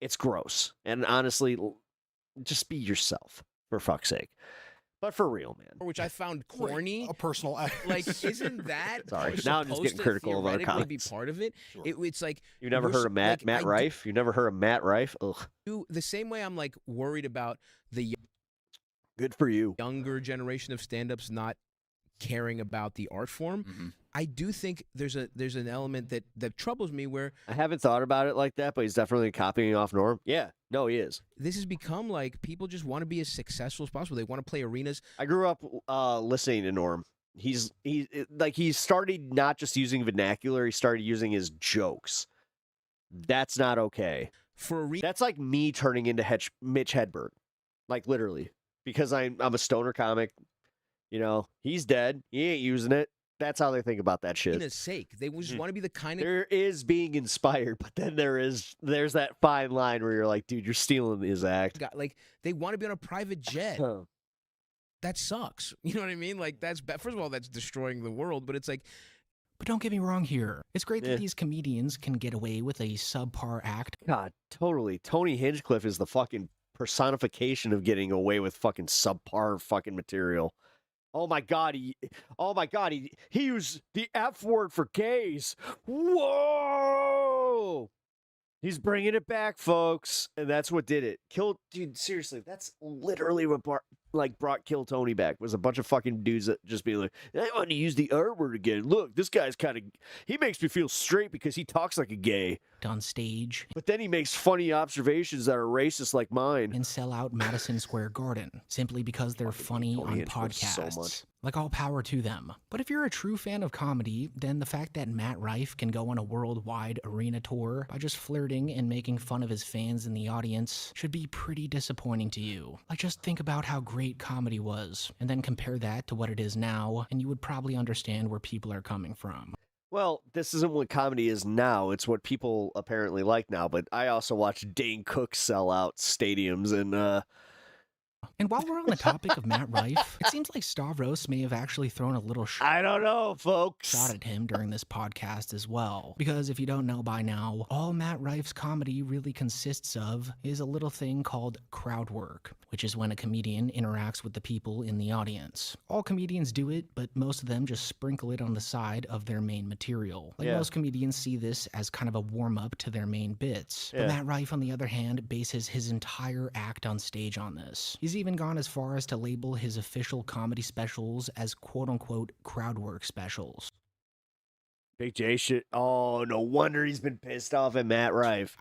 It's gross. And honestly, just be yourself, for fuck's sake. But for real, man. Which I found corny. A personal Like, isn't that Sorry, now I'm just getting critical of other theoretically be comics. part of it? It's like You never we're heard of Matt like, I Rife? You never heard of Matt Rife? Ugh. do the same way I'm like worried about the Good for you. younger generation of stand-ups not caring about the art form. I do think there's an element that troubles me where I haven't thought about it like that, but he's definitely copying off Norm. Yeah, no, he is. this has become like people just want to be as successful as possible. They want to play arenas. I grew up listening to Norm. He started not just using vernacular, he started using his jokes. That's not okay. That's like me turning into Mitch Hedberg. Like, literally. Because I'm a stoner comic. He's dead. He ain't using it. That's how they think about that shit. Arena's sake. They just want to be the kind of There is being inspired, but then there's that fine line where you're like, dude, you're stealing his act. like they want to be on a private jet. That sucks. You know what I mean? Like that's first of all, that's destroying the world. But it's like, But don't get me wrong here. It's great that these comedians can get away with a subpar act. God, totally. Tony Hinchcliffe is the fucking personification of getting away with fucking subpar fucking material. Oh my God, he used the F word for gays. Whoa! He's bringing it back, folks, and that's what did it. Dude, seriously, that's literally what brought Kill Tony back, was a bunch of fucking dudes that just be like, I want to use the R word again. Look, this guy's he makes me feel straight because he talks like a gay. On stage. But then he makes funny observations that are racist like mine. And sell out Madison Square Garden simply because they're funny on podcasts. So much. Like, all power to them. But if you're a true fan of comedy, then the fact that Matt Rife can go on a worldwide arena tour by just flirting and making fun of his fans in the audience should be pretty disappointing to you. Like, just think about how great comedy was, and then compare that to what it is now, and you would probably understand where people are coming from. Well, this isn't what comedy is now. It's what people apparently like now. But I also watched Dane Cook sell out stadiums, and And while we're on the topic of Matt Rife, it seems like Stavros may have actually thrown a little I don't know, folks. shot at him during this podcast as well. Because if you don't know by now, all Matt Rife's comedy really consists of is a little thing called crowd work, which is when a comedian interacts with the people in the audience. All comedians do it, but most of them just sprinkle it on the side of their main material. Like most comedians see this as kind of a warm-up to their main bits. But Matt Rife, on the other hand, bases his entire act on stage on this. He's even gone as far as to label his official comedy specials as quote-unquote crowd work specials. Big J shit. Oh, no wonder he's been pissed off at Matt Rife.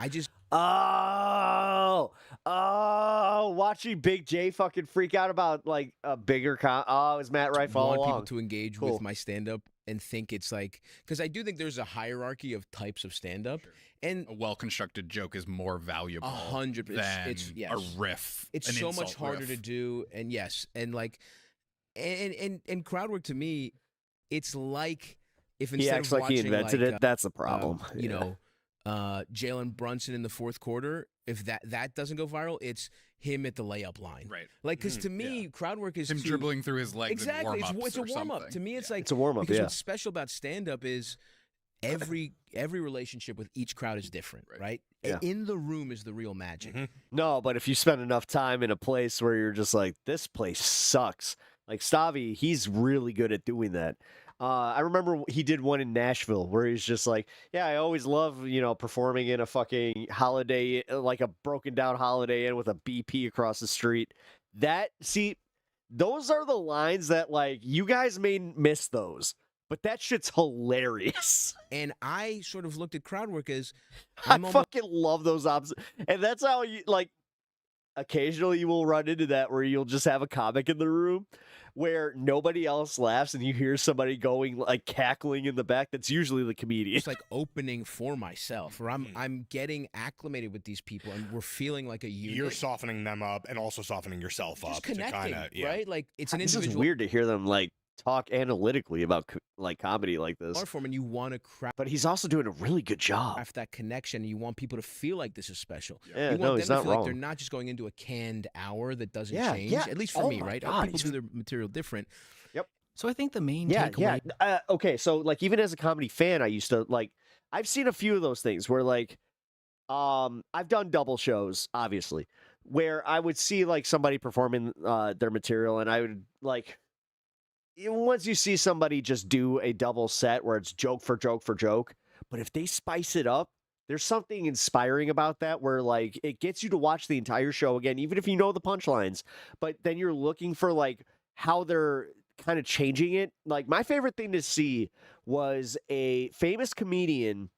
Watching Big J fucking freak out about like a bigger it's Matt Rife all want along. people to engage with my stand-up and think it's like, because I do think there's a hierarchy of types of stand-up. And a well-constructed joke is more valuable 100%. than It's yes. a riff. It's an so much insult harder riff. to do, and yes, and like, and crowd work to me, it's like if He instead acts of like he watching, invented like, it. That's the problem. You know, Jalen Brunson in the fourth quarter. If that doesn't go viral, it's him at the layup line. Right. Like, because to me, crowd work is Him dribbling through his legs. Exactly. In It's a or warm up. something. To me, it's like It's a warm-up, Because yeah. what's special about stand up is every relationship with each crowd is different, right? Yeah. In the room is the real magic. No, but if you spend enough time in a place where you're just like, this place sucks. Like Stavi, he's really good at doing that. I remember he did one in Nashville where he's just like, yeah, I always love, performing in a fucking Holiday, like a broken down Holiday Inn with a BP across the street. Those are the lines that, like, you guys may miss those, but that shit's hilarious. And I sort of looked at crowd work as I fucking love those opposites. And that's how you, like, occasionally you will run into that where you'll just have a comic in the room where nobody else laughs and you hear somebody going, like, cackling in the back. That's usually the comedian. It's like opening for myself, where I'm getting acclimated with these people and we're feeling like a unit. You're softening them up and also softening yourself up. Connecting, to kinda, right? Like, it's an This individual is weird to hear them, like, talk analytically about like comedy like this. art form, and you want to craft. But he's also doing a really good job. Craft that connection. You want people to feel like this is special. Yeah, you no, want he's them to not feel like wrong. they're not just going into a canned hour that doesn't Yeah, change. yeah. At least for Oh me, my right? God, People do their material different. Yep. So I think the main Yeah, takeaway. yeah. Okay, so like even as a comedy fan, I used to like I've seen a few of those things where like I've done double shows, obviously, where I would see like somebody performing their material and I would like once you see somebody just do a double set where it's joke for joke for joke, but if they spice it up, there's something inspiring about that where like it gets you to watch the entire show again, even if you know the punchlines, but then you're looking for like how they're kind of changing it. Like my favorite thing to see was a famous comedian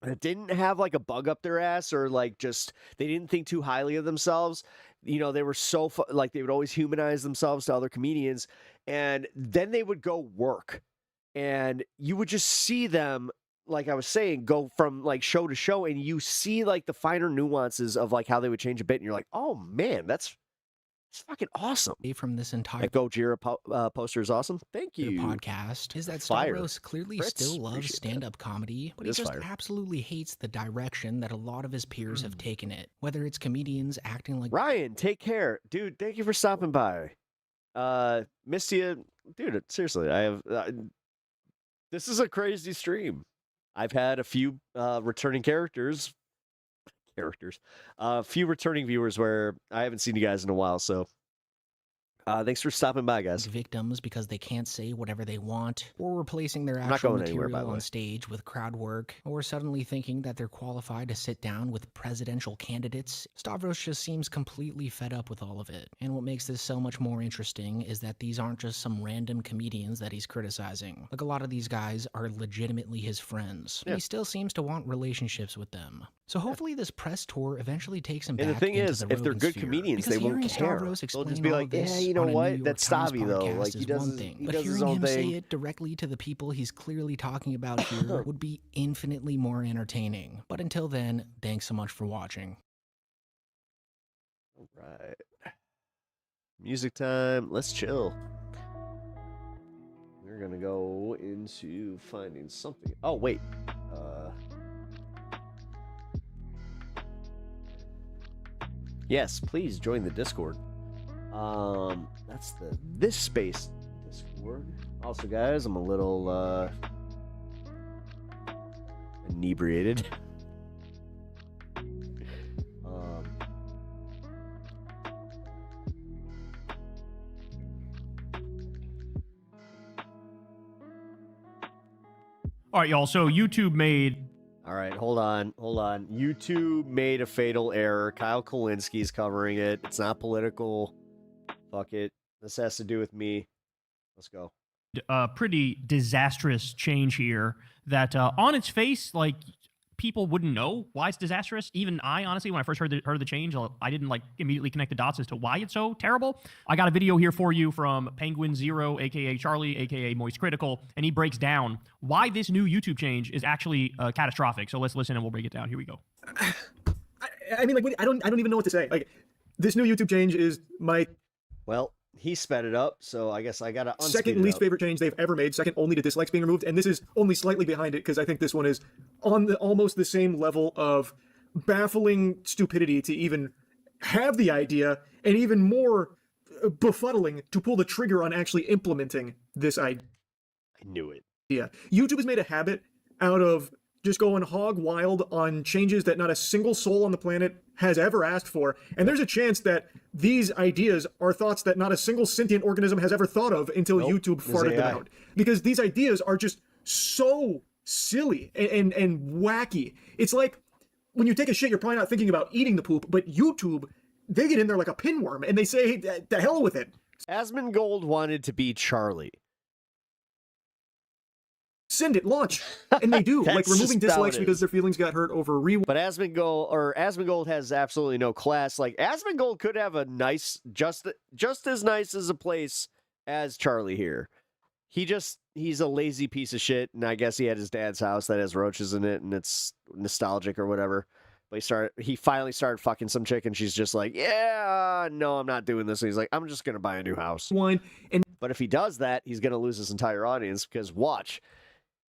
that didn't have like a bug up their ass or like just they didn't think too highly of themselves. You know, they were so like they would always humanize themselves to other comedians, and then they would go work, and you would just see them, like I was saying, go from like show to show, and you see like the finer nuances of like how they would change a bit, and you're like, oh man, that's fucking awesome. From this entire That Gojira poster is awesome. Thank you. podcast is that Fire. Stavros clearly Fritz, still loves appreciate that. stand-up comedy, but It he is just fire. absolutely hates the direction that a lot of his peers have taken it. Whether it's comedians acting like Ryan, take care, dude. Thank you for stopping by. Missed you, dude. Seriously, I have. This is a crazy stream. I've had a few returning a few returning viewers where I haven't seen you guys in a while. So thanks for stopping by, guys. victims because they can't say whatever they want, or replacing their I'm not actual going anywhere, by material the way. on stage with crowd work, or suddenly thinking that they're qualified to sit down with presidential candidates. Stavros just seems completely fed up with all of it. And what makes this so much more interesting is that these aren't just some random comedians that he's criticizing. Like, a lot of these guys are legitimately his friends. And Yeah. he still seems to want relationships with them. So hopefully this press tour eventually takes him And the back thing into is, the if they're Rogan good sphere. comedians, Because they won't hearing care. Stavros They'll explain just be all like, of this "Yeah, you know on a New what? York That's Times Stavi, though. podcast Like, he is does one his- thing. he But does his hearing own him say thing." it directly to the people he's clearly talking about here would be infinitely more entertaining. But until then, thanks so much for watching. All right. Music time. Let's chill. We're gonna go into finding something. Oh wait. Yes, please join the Discord. That's this space Discord. Also, guys, I'm a little inebriated. All right, y'all. So YouTube made. All right, hold on. YouTube made a fatal error. Kyle Kalinski's covering it. It's not political. Fuck it. This has to do with me. Let's go. A pretty disastrous change here that on its face, like, people wouldn't know why it's disastrous. Even I, honestly, when I first heard the change, I didn't like immediately connect the dots as to why it's so terrible. I got a video here for you from Penguin Zero, aka Charlie, aka Moist Critical, and he breaks down why this new YouTube change is actually catastrophic. So let's listen and we'll break it down. Here we go. I mean, like, I don't even know what to say. Like, this new YouTube change is my he sped it up, so I guess I gotta second least favorite change they've ever made, second only to dislikes being removed, and this is only slightly behind it because I think this one is on almost the same level of baffling stupidity to even have the idea, and even more befuddling to pull the trigger on actually implementing this idea. I knew it. Yeah, YouTube has made a habit out of just going hog wild on changes that not a single soul on the planet has ever asked for. And there's a chance that these ideas are thoughts that not a single sentient organism has ever thought of until YouTube farted them out. Because these ideas are just so silly and wacky. It's like when you take a shit, you're probably not thinking about eating the poop, but YouTube, they get in there like a pinworm and they say, hey, the hell with it. Asmongold wanted to be Charlie. Send it, launch, and they do. Like removing dislikes because their feelings got hurt over But Asmongold has absolutely no class. Like Asmongold could have a nice, just as nice as a place as Charlie here. He's a lazy piece of shit, and I guess he had his dad's house that has roaches in it, and it's nostalgic or whatever. But he finally started fucking some chick, and she's just like, yeah, no, I'm not doing this. And he's like, I'm just gonna buy a new house. But if he does that, he's gonna lose his entire audience because watch.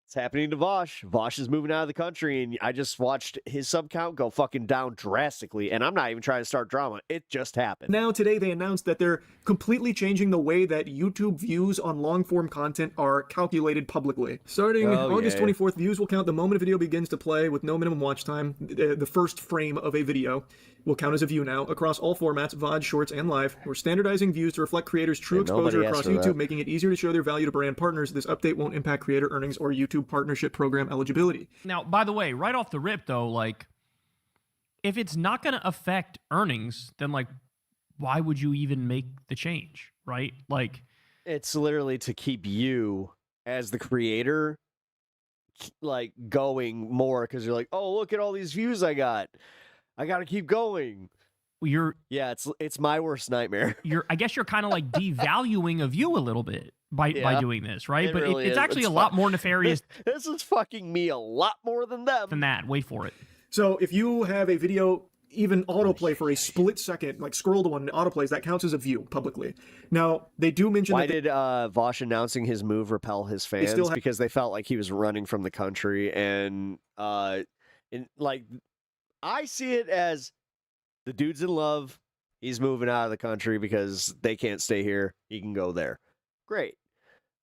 It's happening to Vosh. Vosh is moving out of the country, and I just watched his sub count go fucking down drastically, and I'm not even trying to start drama. It just happened. Now, today, they announced that they're completely changing the way that YouTube views on long-form content are calculated publicly. Starting August 24th, views will count the moment a video begins to play with no minimum watch time. The first frame of a video will count as a view now across all formats, VOD, Shorts, and Live. We're standardizing views to reflect creators' true exposure across YouTube, making it easier to show their value to brand partners. This update won't impact creator earnings or YouTube partnership program eligibility. Now, by the way, right off the rip, though, like, if it's not going to affect earnings, then, like, why would you even make the change, right? Like, it's literally to keep you as the creator, like, going more because you're like, oh, look at all these views I got. I got to keep going. It's my worst nightmare. I guess you're kind of like devaluing a view a little bit by doing this, right? But really it's actually a lot more nefarious. This is fucking me a lot more than them. Than that. Wait for it. So if you have a video even autoplay for a split second, like scroll to one, autoplays, that counts as a view publicly. Now, they do mention Why did Vosh announcing his move repel his fans? Because they felt like he was running from the country, and like, I see it as the dude's in love. He's moving out of the country because they can't stay here. He can go there. Great.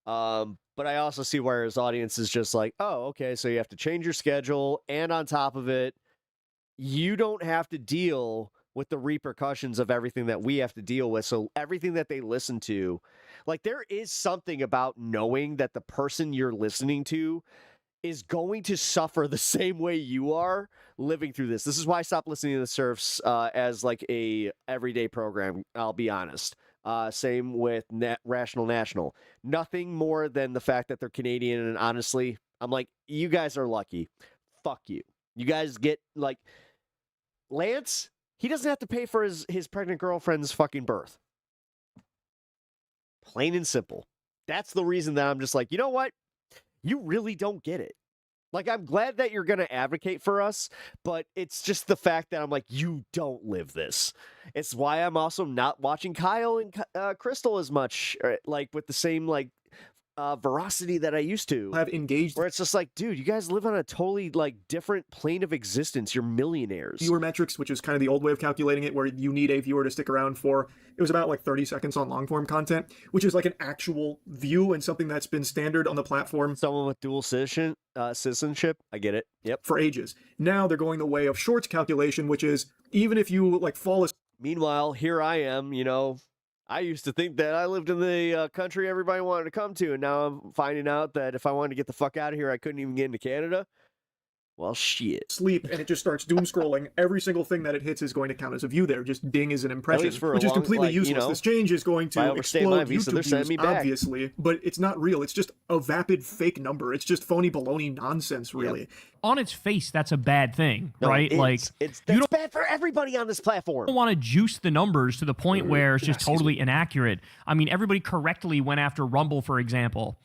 But I also see where his audience is just like, oh, okay, so you have to change your schedule. And on top of it, you don't have to deal with the repercussions of everything that we have to deal with. So everything that they listen to, like, there is something about knowing that the person you're listening to is going to suffer the same way you are living through this. This is why I stopped listening to the Surfs as like a everyday program, I'll be honest. Same with Rational National. Nothing more than the fact that they're Canadian, and honestly, I'm like, you guys are lucky. Fuck you. You guys get, like, Lance, he doesn't have to pay for his pregnant girlfriend's fucking birth. Plain and simple. That's the reason that I'm just like, you know what? You really don't get it. Like, I'm glad that you're going to advocate for us, but it's just the fact that I'm like, you don't live this. It's why I'm also not watching Kyle and Crystal as much, like, with the same, like, veracity that I used to have engaged. Where it's just like, dude, you guys live on a totally like different plane of existence. You're millionaires. Viewer metrics, which is kind of the old way of calculating it, where you need a viewer to stick around for, it was about like 30 seconds on long form content, which is like an actual view and something that's been standard on the platform. Someone with dual citizenship, I get it. Yep. For ages. Now they're going the way of shorts calculation, which is even if you like fall asleep. Meanwhile, here I am, you know, I used to think that I lived in the country everybody wanted to come to, and now I'm finding out that if I wanted to get the fuck out of here, I couldn't even get into Canada. Well, shit. Sleep, and it just starts doom scrolling. Every single thing that it hits is going to count as a view there. Just ding as an impression, which is completely useless. This change is going to explode YouTube views, obviously, but it's not real. It's just a vapid fake number. It's just phony baloney nonsense, really. Yep. On its face, that's a bad thing, No, right? It's bad for everybody on this platform. You don't want to juice the numbers to the point where it's just totally inaccurate. I mean, everybody correctly went after Rumble, for example,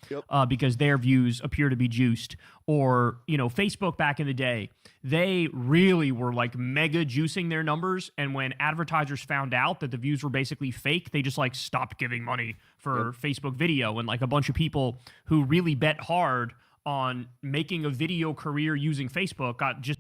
because their views appear to be juiced. Or, you know, Facebook back in the day, they really were like mega juicing their numbers. And when advertisers found out that the views were basically fake, they just like stopped giving money for Facebook video. And like a bunch of people who really bet hard on making a video career using Facebook got just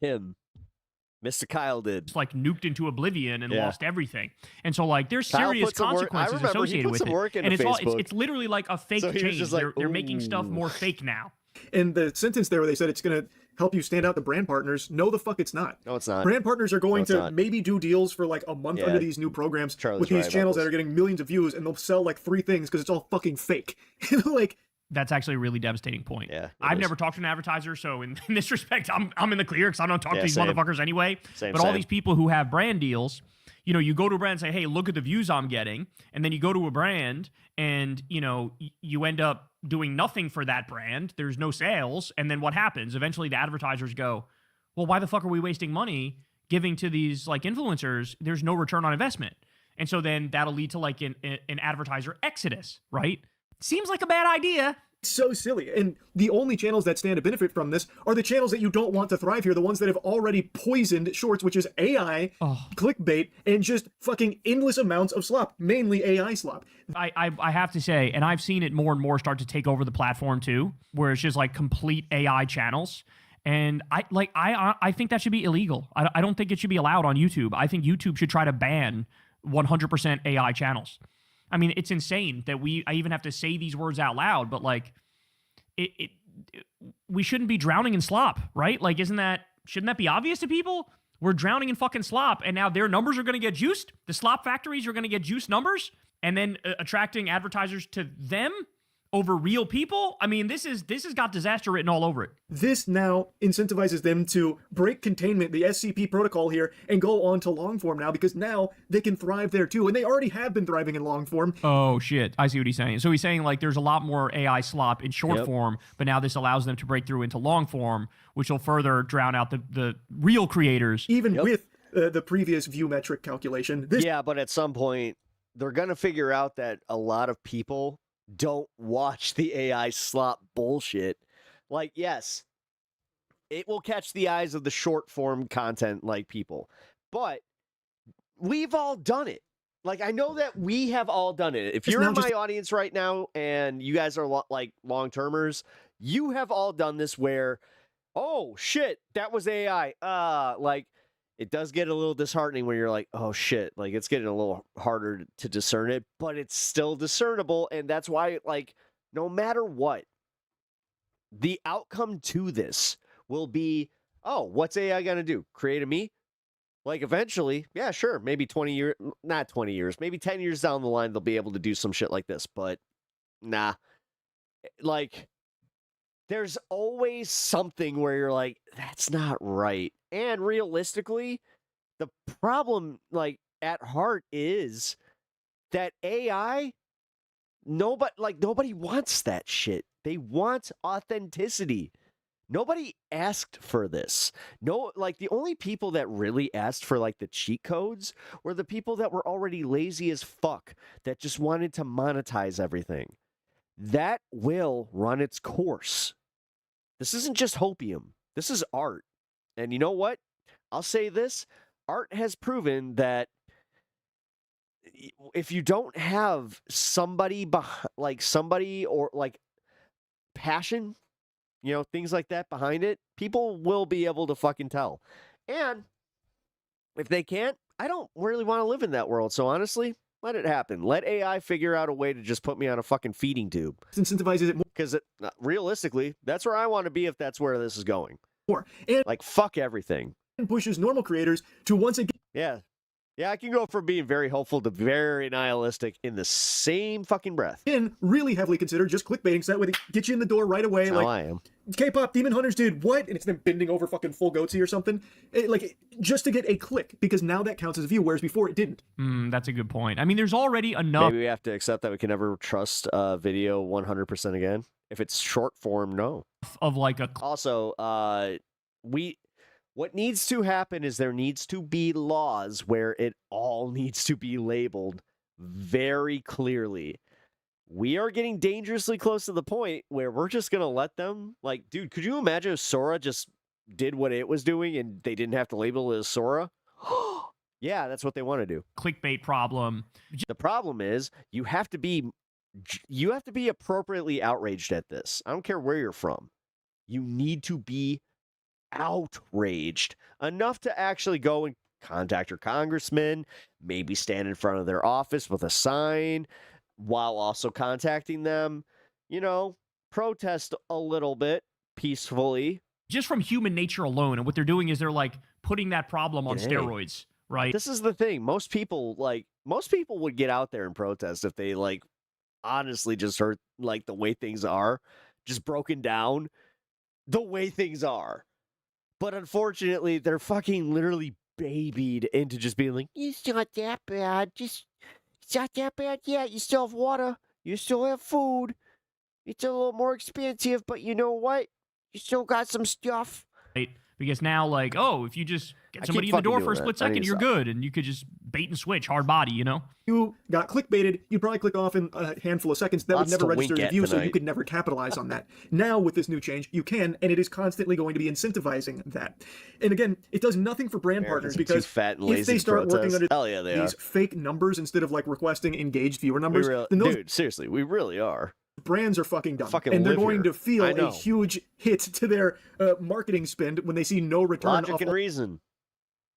Mr. Kyle did. Just like nuked into oblivion and lost everything. And so like there's serious consequences associated with it. And it's literally like a fake change. They're making stuff more fake now. And the sentence there where they said it's going to help you stand out the brand partners, no the fuck it's not. No, it's not. Brand partners are going to maybe do deals for like a month under these new programs with these channels that are getting millions of views, and they'll sell like 3 things because it's all fucking fake. Like, that's actually a really devastating point. Yeah, I've never talked to an advertiser, so in this respect, I'm in the clear because I don't talk to these motherfuckers anyway. All these people who have brand deals, you know, you go to a brand and say, hey, look at the views I'm getting. And then you go to a brand and, you know, you end up doing nothing for that brand. There's no sales. And then what happens? Eventually the advertisers go, well, why the fuck are we wasting money giving to these like influencers? There's no return on investment. And so then that'll lead to like an advertiser exodus, right? Seems like a bad idea. So silly. And the only channels that stand to benefit from this are the channels that you don't want to thrive here, the ones that have already poisoned shorts, which is AI, clickbait, and just fucking endless amounts of slop, mainly AI slop. I have to say, and I've seen it more and more start to take over the platform too, where it's just like complete AI channels. And I think that should be illegal. I don't think it should be allowed on YouTube. I think YouTube should try to ban 100% AI channels. I mean, it's insane that I even have to say these words out loud, but like, we shouldn't be drowning in slop, right? Like, shouldn't that be obvious to people? We're drowning in fucking slop, and now their numbers are going to get juiced. The slop factories are going to get juiced numbers, and then attracting advertisers to them over real people. I mean, this has got disaster written all over it. This now incentivizes them to break containment, the SCP protocol here, and go on to long form now, because now they can thrive there too. And they already have been thriving in long form. Oh shit, I see what he's saying. So he's saying like there's a lot more AI slop in short form, but now this allows them to break through into long form, which will further drown out the real creators. Even with the previous view metric calculation. But at some point, they're going to figure out that a lot of people don't watch the AI slop bullshit. Like, yes, it will catch the eyes of the short form content like people, but we've all done it. Like, I know that we have all done it. If you're in my audience right now and you guys are like long-termers, you have all done this where, oh shit, that was AI. Like, it does get a little disheartening when you're like, oh shit, like it's getting a little harder to discern it, but it's still discernible. And that's why, like, no matter what, the outcome to this will be, oh, what's AI going to do? Create a me? Like, eventually, yeah, sure, maybe 20 years, not 20 years, maybe 10 years down the line, they'll be able to do some shit like this, but nah. Like, there's always something where you're like, that's not right. And realistically, the problem, like, at heart is that AI, nobody wants that shit. They want authenticity. Nobody asked for this. No, like, the only people that really asked for, like, the cheat codes were the people that were already lazy as fuck, that just wanted to monetize everything. That will run its course. This isn't just hopium. This is art. And you know what? I'll say this. Art has proven that if you don't have somebody somebody or like passion, things like that behind it, people will be able to fucking tell. And if they can't, I don't really want to live in that world. So honestly, let it happen. Let AI figure out a way to just put me on a fucking feeding tube. Incentivizes it more. Because realistically, that's where I want to be if that's where this is going. More. And like, fuck everything. And pushes normal creators to once again. Yeah. Yeah, I can go from being very hopeful to very nihilistic in the same fucking breath. And really heavily considered just clickbaiting, so that way they get you in the door right away. That's how I am. K-pop Demon Hunters did what? And it's them bending over fucking full goatsy or something. Just to get a click, because now that counts as a view, whereas before it didn't. That's a good point. I mean, there's already enough. Maybe we have to accept that we can never trust video 100% again. If it's short form, no. Of like a. Also, what needs to happen is there needs to be laws where it all needs to be labeled very clearly. We are getting dangerously close to the point where we're just going to let them, like, dude, could you imagine if Sora just did what it was doing and they didn't have to label it as Sora? Yeah, that's what they want to do. Clickbait problem. The problem is you have to be appropriately outraged at this. I don't care where you're from. You need to be outraged enough to actually go and contact your congressman, maybe stand in front of their office with a sign while also contacting them, protest a little bit peacefully. Just from human nature alone. And what they're doing is they're like putting that problem on steroids, right? This is the thing. Most people would get out there and protest if they honestly just heard the way things are, just broken down the way things are. But unfortunately, they're fucking literally babied into just being like, it's not that bad. It's not that bad yet. You still have water. You still have food. It's a little more expensive, but you know what? You still got some stuff. Right? Because now, if you just get somebody in the door for a split second, you're good. And you could just bait and switch, hard body, You got clickbaited, you'd probably click off in a handful of seconds. That would never register as a view, so you could never capitalize on that. Now, with this new change, you can, and it is constantly going to be incentivizing that. And again, it does nothing for brand partners, because if they start working under these fake numbers instead of requesting engaged viewer numbers, then those dude, seriously, we really are. Brands are fucking dumb, and they're going to feel a huge hit to their marketing spend when they see no return. Logic and reason.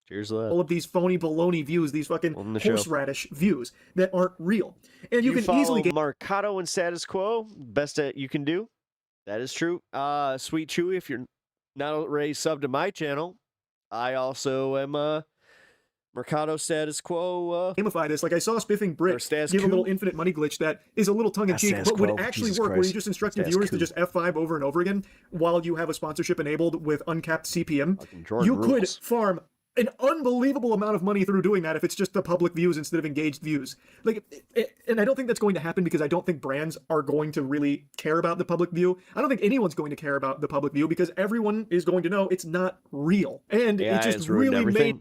Cheers to that. All of these phony baloney views, these fucking horseradish views that aren't real. And you can easily get Mercado and Status Quo, best that you can do. That is true. Sweet Chewy, if you're not already subbed to my channel, I also am Mercado Status Quo. Gamify this. I saw Spiffing Brick give a little infinite money glitch that is a little tongue-in-cheek, but would actually work, where you just instruct the viewers to just F5 over and over again while you have a sponsorship enabled with uncapped CPM. You could farm an unbelievable amount of money through doing that if it's just the public views instead of engaged views. And I don't think that's going to happen, because I don't think brands are going to really care about the public view. I don't think anyone's going to care about the public view, because everyone is going to know it's not real. And it just really made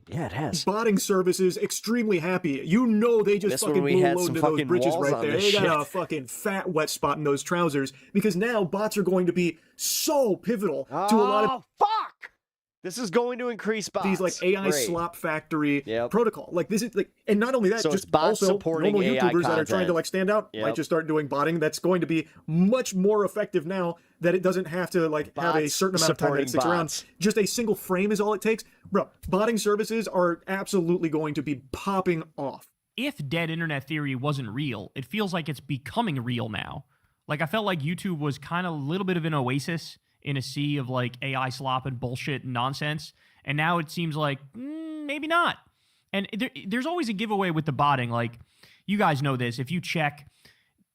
botting services extremely happy. They just fucking blew load into those britches right there. They got a fucking fat wet spot in those trousers, because now bots are going to be so pivotal to a lot of... fuck! This is going to increase bots. These AI slop factory protocol. This is and not only that, so just also supporting normal AI YouTubers that are content. trying to stand out might just start doing botting. That's going to be much more effective now that it doesn't have to have a certain amount of time that it sticks around. Just a single frame is all it takes. Bro, botting services are absolutely going to be popping off. If dead internet theory wasn't real, it feels like it's becoming real now. I felt like YouTube was kind of a little bit of an oasis in a sea of AI slop and bullshit and nonsense. And now it seems like maybe not. And there's always a giveaway with the botting. You guys know this. If you check,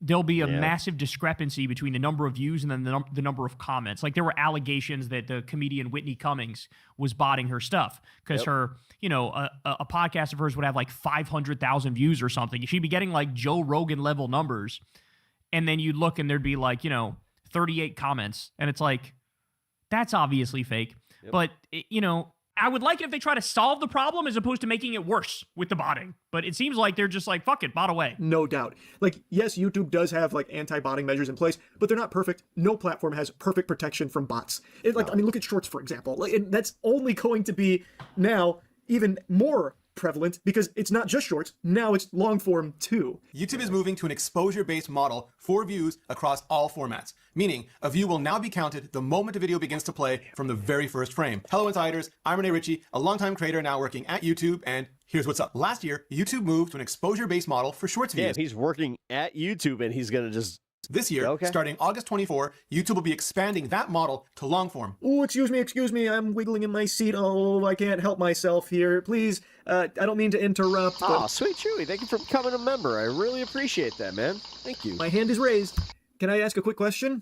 there'll be a massive discrepancy between the number of views and then the number of comments. There were allegations that the comedian Whitney Cummings was botting her stuff because her, a podcast of hers would have 500,000 views or something. She'd be getting Joe Rogan level numbers. And then you'd look and there'd be 38 comments. And it's that's obviously fake. But, I would like it if they try to solve the problem as opposed to making it worse with the botting. But it seems like they're just fuck it, bot away. No doubt. Yes, YouTube does have anti-botting measures in place, but they're not perfect. No platform has perfect protection from bots. I mean, look at Shorts, for example. And that's only going to be now even more prevalent because it's not just shorts, now it's long form too. YouTube is moving to an exposure-based model for views across all formats, meaning a view will now be counted the moment a video begins to play from the very first frame. Hello Insiders, I'm Rene Ritchie, a longtime creator now working at YouTube, and here's what's up. Last year, YouTube moved to an exposure-based model for shorts videos. He's working at YouTube and he's gonna just... This year, starting August 24, YouTube will be expanding that model to long form. Oh, excuse me, I'm wiggling in my seat. Oh, I can't help myself here. Please, I don't mean to interrupt. Oh, sweet Chewy, thank you for becoming a member. I really appreciate that, man. Thank you. My hand is raised. Can I ask a quick question?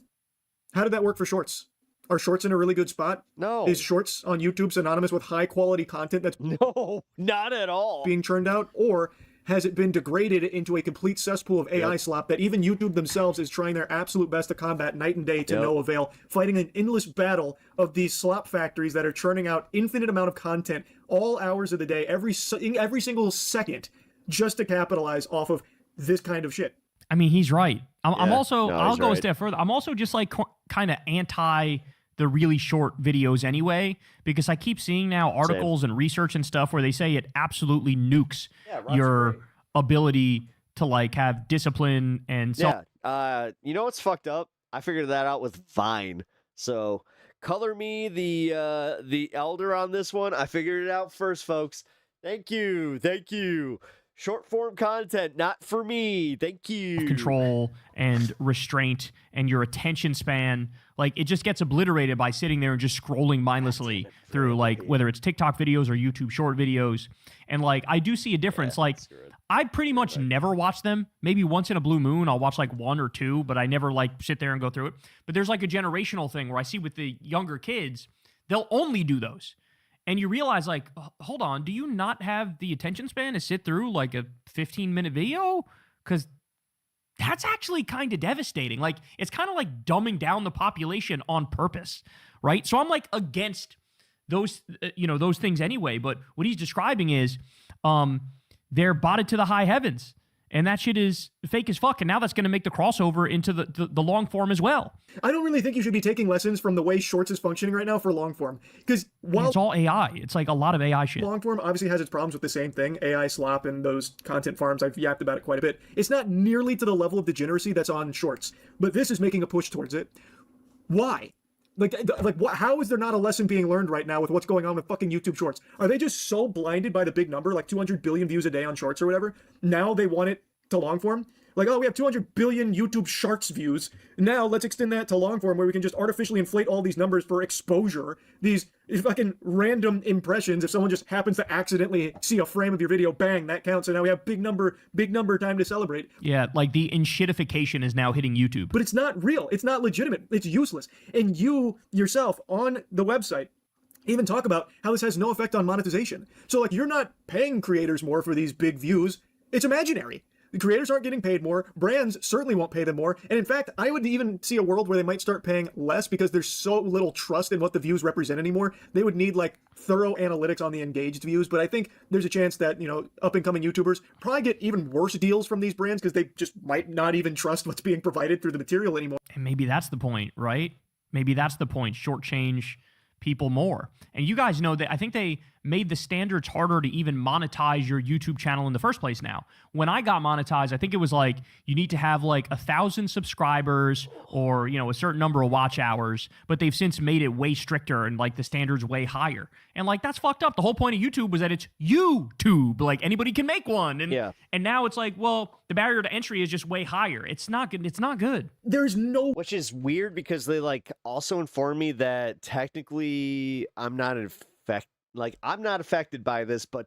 How did that work for shorts? Are shorts in a really good spot? No. Is shorts on YouTube synonymous with high quality content that's no, not at all being churned out? Or has it been degraded into a complete cesspool of AI slop that even YouTube themselves is trying their absolute best to combat night and day to no avail, fighting an endless battle of these slop factories that are churning out infinite amount of content all hours of the day, every single second, just to capitalize off of this kind of shit? I mean, he's right. I'm also, no, I'll he's go a right. step further. I'm also just like kind of anti the really short videos anyway, because I keep seeing now articles and research and stuff where they say it absolutely nukes your ability to like have discipline and so. Yeah. You know what's fucked up? I figured that out with Vine. So color me the elder on this one. I figured it out first, folks. Thank you. Thank you. Short form content, not for me. Thank you. Control and restraint and your attention span, like it just gets obliterated by sitting there and just scrolling mindlessly through like whether it's TikTok videos or YouTube short videos. And like I do see a difference. Like I pretty much never watch them. Maybe once in a blue moon I'll watch like one or two, but I never like sit there and go through it. But there's like a generational thing where I see with the younger kids, they'll only do those. And you realize, like, hold on, do you not have the attention span to sit through like a 15-minute video? Because that's actually kind of devastating. Like, it's kind of like dumbing down the population on purpose, right? So I'm like against those, those things anyway. But what he's describing is they're botted to the high heavens. And that shit is fake as fuck. And now that's going to make the crossover into the long form as well. I don't really think you should be taking lessons from the way shorts is functioning right now for long form. Because while it's all AI, it's like a lot of AI shit. Long form obviously has its problems with the same thing, AI slop and those content farms. I've yapped about it quite a bit. It's not nearly to the level of degeneracy that's on shorts, but this is making a push towards it. Why? How is there not a lesson being learned right now with what's going on with fucking YouTube Shorts? Are they just so blinded by the big number, like 200 billion views a day on Shorts or whatever? Now they want it to long form? Like, oh, we have 200 billion YouTube Shorts views. Now let's extend that to long form where we can just artificially inflate all these numbers for exposure. These fucking random impressions. If someone just happens to accidentally see a frame of your video, bang, that counts. And now we have big number time to celebrate. Yeah, like the enshittification is now hitting YouTube. But it's not real. It's not legitimate. It's useless. And you yourself on the website even talk about how this has no effect on monetization. So like you're not paying creators more for these big views. It's imaginary. The creators aren't getting paid more. Brands certainly won't pay them more. And in fact, I would even see a world where they might start paying less because there's so little trust in what the views represent anymore. They would need like thorough analytics on the engaged views. But I think there's a chance that, up and coming YouTubers probably get even worse deals from these brands because they just might not even trust what's being provided through the material anymore. And maybe that's the point, right? Maybe that's the point. Shortchange people more. And you guys know that I think they made the standards harder to even monetize your YouTube channel in the first place now. When I got monetized, I think it was like you need to have like 1,000 subscribers or, a certain number of watch hours, but they've since made it way stricter and like the standards way higher. And like that's fucked up. The whole point of YouTube was that it's YouTube, like anybody can make one. And now it's like, well, the barrier to entry is just way higher. It's not good. It's not good. There's no, which is weird because they like also inform me that technically I'm not I'm not affected by this, but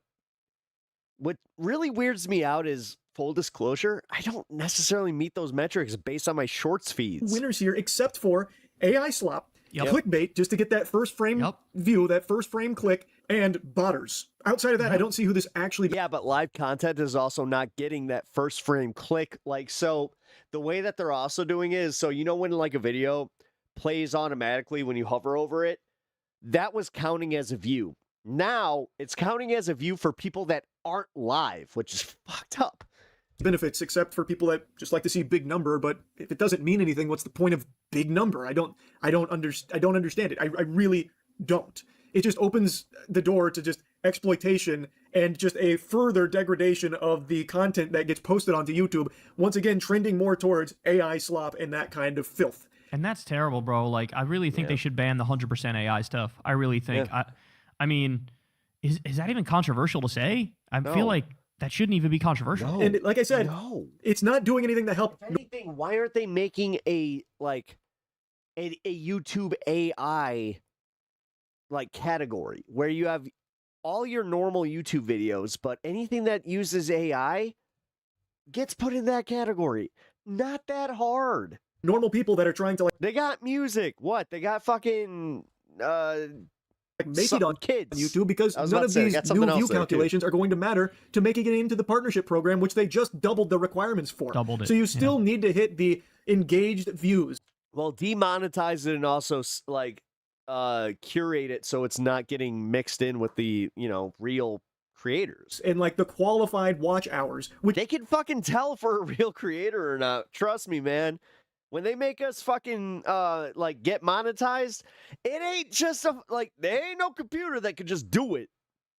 what really weirds me out is full disclosure. I don't necessarily meet those metrics based on my shorts feeds. Winners here, except for AI slop, clickbait, just to get that first frame view, that first frame click, and botters. Outside of that, I don't see who this actually... Yeah, but live content is also not getting that first frame click. Like, so the way that they're also doing is, so when like a video plays automatically when you hover over it, that was counting as a view. Now it's counting as a view for people that aren't live, which is fucked up. Benefits, except for people that just like to see big number, but if it doesn't mean anything, what's the point of big number? I don't understand it. I really don't. It just opens the door to just exploitation and just a further degradation of the content that gets posted onto YouTube. Once again, trending more towards AI slop and that kind of filth. And that's terrible, bro. Like, I really think they should ban the 100% AI stuff. I really think. I mean, is that even controversial to say? I feel like that shouldn't even be controversial. And like I said, it's not doing anything to help. If anything, why aren't they making a YouTube AI category where you have all your normal YouTube videos, but anything that uses AI gets put in that category? Not that hard. Normal people that are trying to they got music. What? They got fucking make it on kids YouTube, because none of these new view calculations are going to matter to making it into the partnership program, which they just doubled the requirements for. Doubled it. So you still need to hit the engaged views. Well, demonetize it and also curate it so it's not getting mixed in with the real creators and the qualified watch hours, which they can fucking tell for a real creator or not. Trust me, man. When they make us fucking get monetized, it ain't just there ain't no computer that could just do it.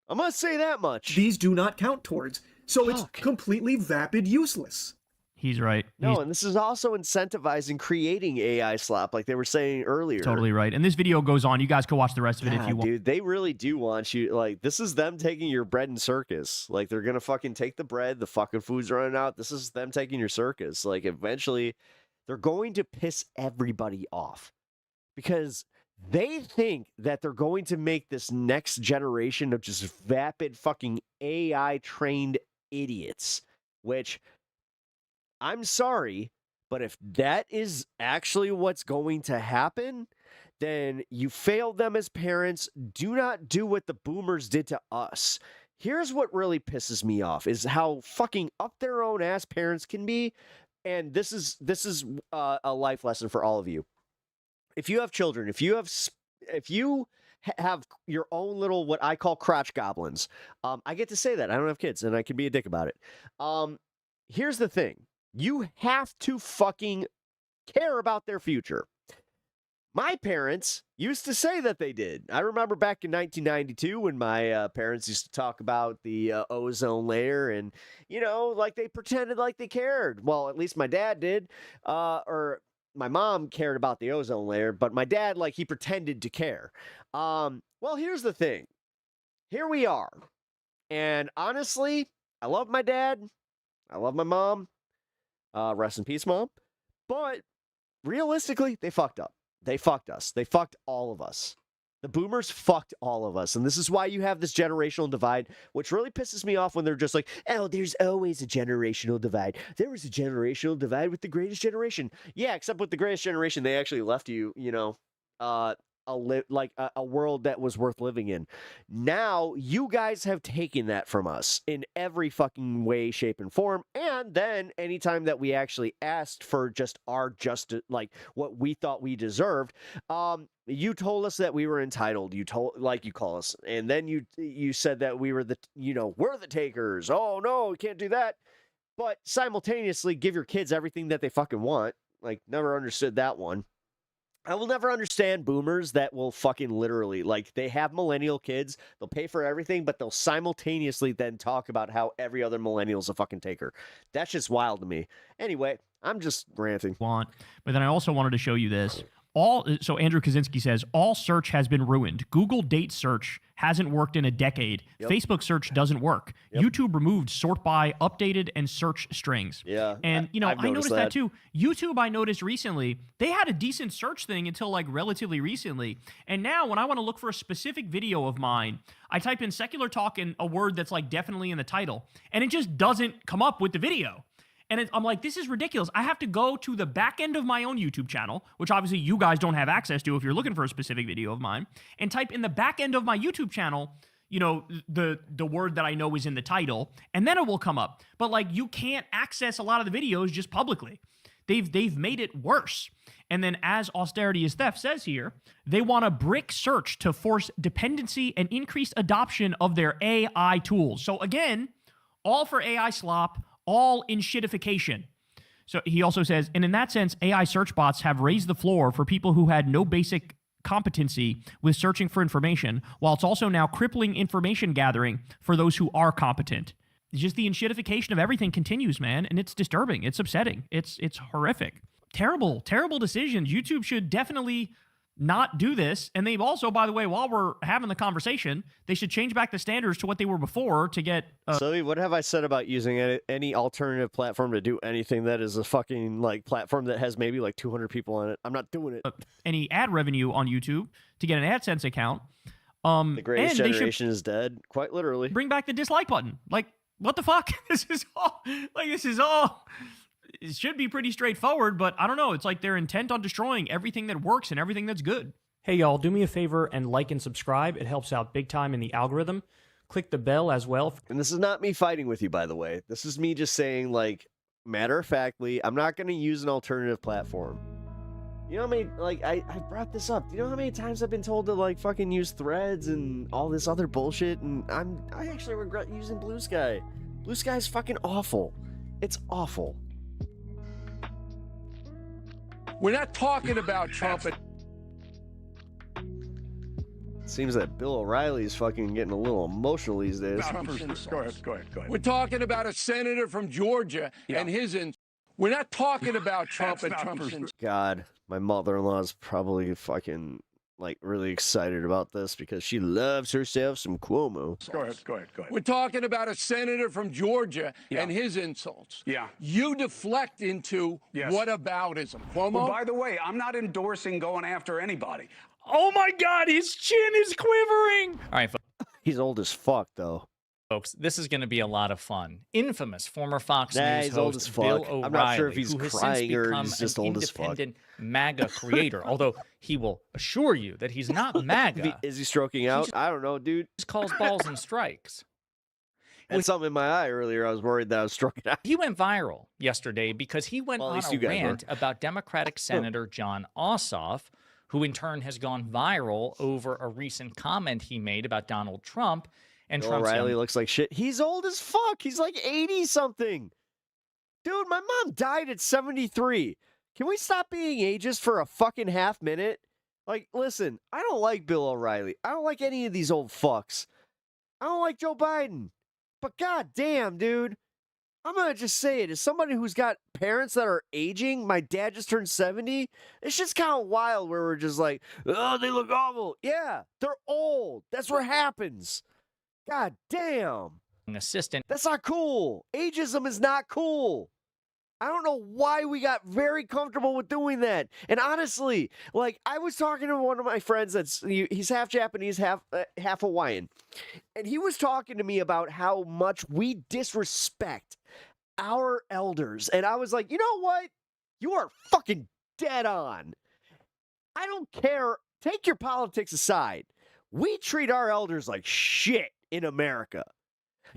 I'm gonna say that much. These do not count towards, so it's completely vapid useless. He's right. No, and this is also incentivizing creating AI slop, like they were saying earlier. Totally right. And this video goes on. You guys can watch the rest of it if you want. Dude, they really do want you. This is them taking your bread and circus. They're gonna fucking take the bread. The fucking food's running out. This is them taking your circus. Eventually, they're going to piss everybody off because they think that they're going to make this next generation of just vapid fucking AI trained idiots, which I'm sorry, but if that is actually what's going to happen, then you failed them as parents. Do not do what the boomers did to us. Here's what really pisses me off is how fucking up their own ass parents can be. And this is a life lesson for all of you. If you have children, if you have your own little, what I call crotch goblins, I get to say that. I don't have kids and I can be a dick about it. Here's the thing. You have to fucking care about their future. My parents used to say that they did. I remember back in 1992 when my parents used to talk about the ozone layer and, they pretended like they cared. Well, at least my dad did. Or my mom cared about the ozone layer, but my dad, he pretended to care. Well, here's the thing. Here we are. And honestly, I love my dad. I love my mom. Rest in peace, Mom. But realistically, they fucked up. They fucked us. They fucked all of us. The boomers fucked all of us. And this is why you have this generational divide, which really pisses me off when they're just like, oh, there's always a generational divide. There was a generational divide with the greatest generation. Yeah, except with the greatest generation, they actually left you, a world that was worth living in. Now you guys have taken that from us in every fucking way, shape, and form. And then anytime that we actually asked for just our what we thought we deserved, you told us that we were entitled. You call us, and then you said that we were we're the takers. Oh no, we can't do that. But simultaneously give your kids everything that they fucking want. Never understood that one. I will never understand boomers that will fucking literally, they have millennial kids, they'll pay for everything, but they'll simultaneously then talk about how every other millennial's a fucking taker. That's just wild to me. Anyway, I'm just ranting. But then I also wanted to show you this. So Andrew Kaczynski says, all search has been ruined. Google date search hasn't worked in a decade. Yep. Facebook search doesn't work. Yep. YouTube removed sort by, updated, and search strings. Yeah. And, I've I noticed that too. YouTube, I noticed recently, they had a decent search thing until relatively recently. And now when I want to look for a specific video of mine, I type in secular talk and a word that's definitely in the title, and it just doesn't come up with the video. And I'm like, this is ridiculous. I have to go to the back end of my own YouTube channel, which obviously you guys don't have access to if you're looking for a specific video of mine, and type in the back end of my YouTube channel, the word that I know is in the title, and then it will come up. But you can't access a lot of the videos just publicly. They've made it worse. And then, as Austerity is Theft says here, they want a brick search to force dependency and increased adoption of their AI tools. So again, all for AI slop, all in shitification. So he also says, and in that sense, AI search bots have raised the floor for people who had no basic competency with searching for information, while it's also now crippling information gathering for those who are competent. It's just the enshittification of everything continues, man, and it's disturbing. It's upsetting. It's horrific. Terrible, terrible decisions. YouTube should definitely not do this. And they've also, by the way, while we're having the conversation, they should change back the standards to what they were before to get... So what have I said about using any alternative platform to do anything that is a fucking, like, platform that has maybe, like, 200 people on it? I'm not doing it. Any ad revenue on YouTube to get an AdSense account. The greatest generation is dead, quite literally. Bring back the dislike button. Like, what the fuck? This is all... It should be pretty straightforward, but I don't know. It's like they're intent on destroying everything that works and everything that's good. Hey, y'all, do me a favor and like and subscribe. It helps out big time in the algorithm. Click the bell as well. And this is not me fighting with you, by the way. This is me just saying, like, matter-of-factly, I'm not going to use an alternative platform. You know how many, like, I brought this up. Do you know how many times I've been told to, like, fucking use Threads and all this other bullshit? And I actually regret using Blue Sky. Blue Sky is fucking awful. It's awful. We're not talking about Trump. Seems that Bill O'Reilly is fucking getting a little emotional these days. Go ahead. We're talking about a senator from Georgia and his. We're not talking about Trump and Trump's. God, my mother-in-law is probably fucking, like, really excited about this because she loves herself some Cuomo. Go ahead. We're talking about a senator from Georgia and his insults. Yeah. You deflect into whataboutism. Cuomo? Well, by the way, I'm not endorsing going after anybody. Oh my God, his chin is quivering. All right, He's old as fuck, though. folks, this is going to be a lot of fun. Infamous former Fox News he's old host as fuck. Bill O'Reilly, I'm not sure if he's who has crying since or become he's just an old as fuck. independent MAGA creator, although he will assure you that he's not MAGA. Is he stroking out? I don't know, dude. He just calls balls and strikes. Had something in my eye earlier. I was worried that I was stroking out. He went viral yesterday because he went on a rant about Democratic Senator Jon Ossoff, who in turn has gone viral over a recent comment he made about Donald Trump. And Bill Trump's O'Reilly young... looks like shit. He's old as fuck. He's like 80-something. Dude, my mom died at 73. Can we stop being ageist for a fucking half minute? Like, listen, I don't like Bill O'Reilly. I don't like any of these old fucks. I don't like Joe Biden. But god damn, dude. I'm going to just say it. As somebody who's got parents that are aging, my dad just turned 70. It's just kind of wild where we're just like, oh, they look awful. Yeah, they're old. That's what happens. God damn. Assistant. That's not cool. Ageism is not cool. I don't know why we got very comfortable with doing that. And honestly, like, I was talking to one of my friends he's half Japanese, half Hawaiian. And he was talking to me about how much we disrespect our elders. And I was like, you know what? You are fucking dead on. I don't care. Take your politics aside. We treat our elders like shit in America.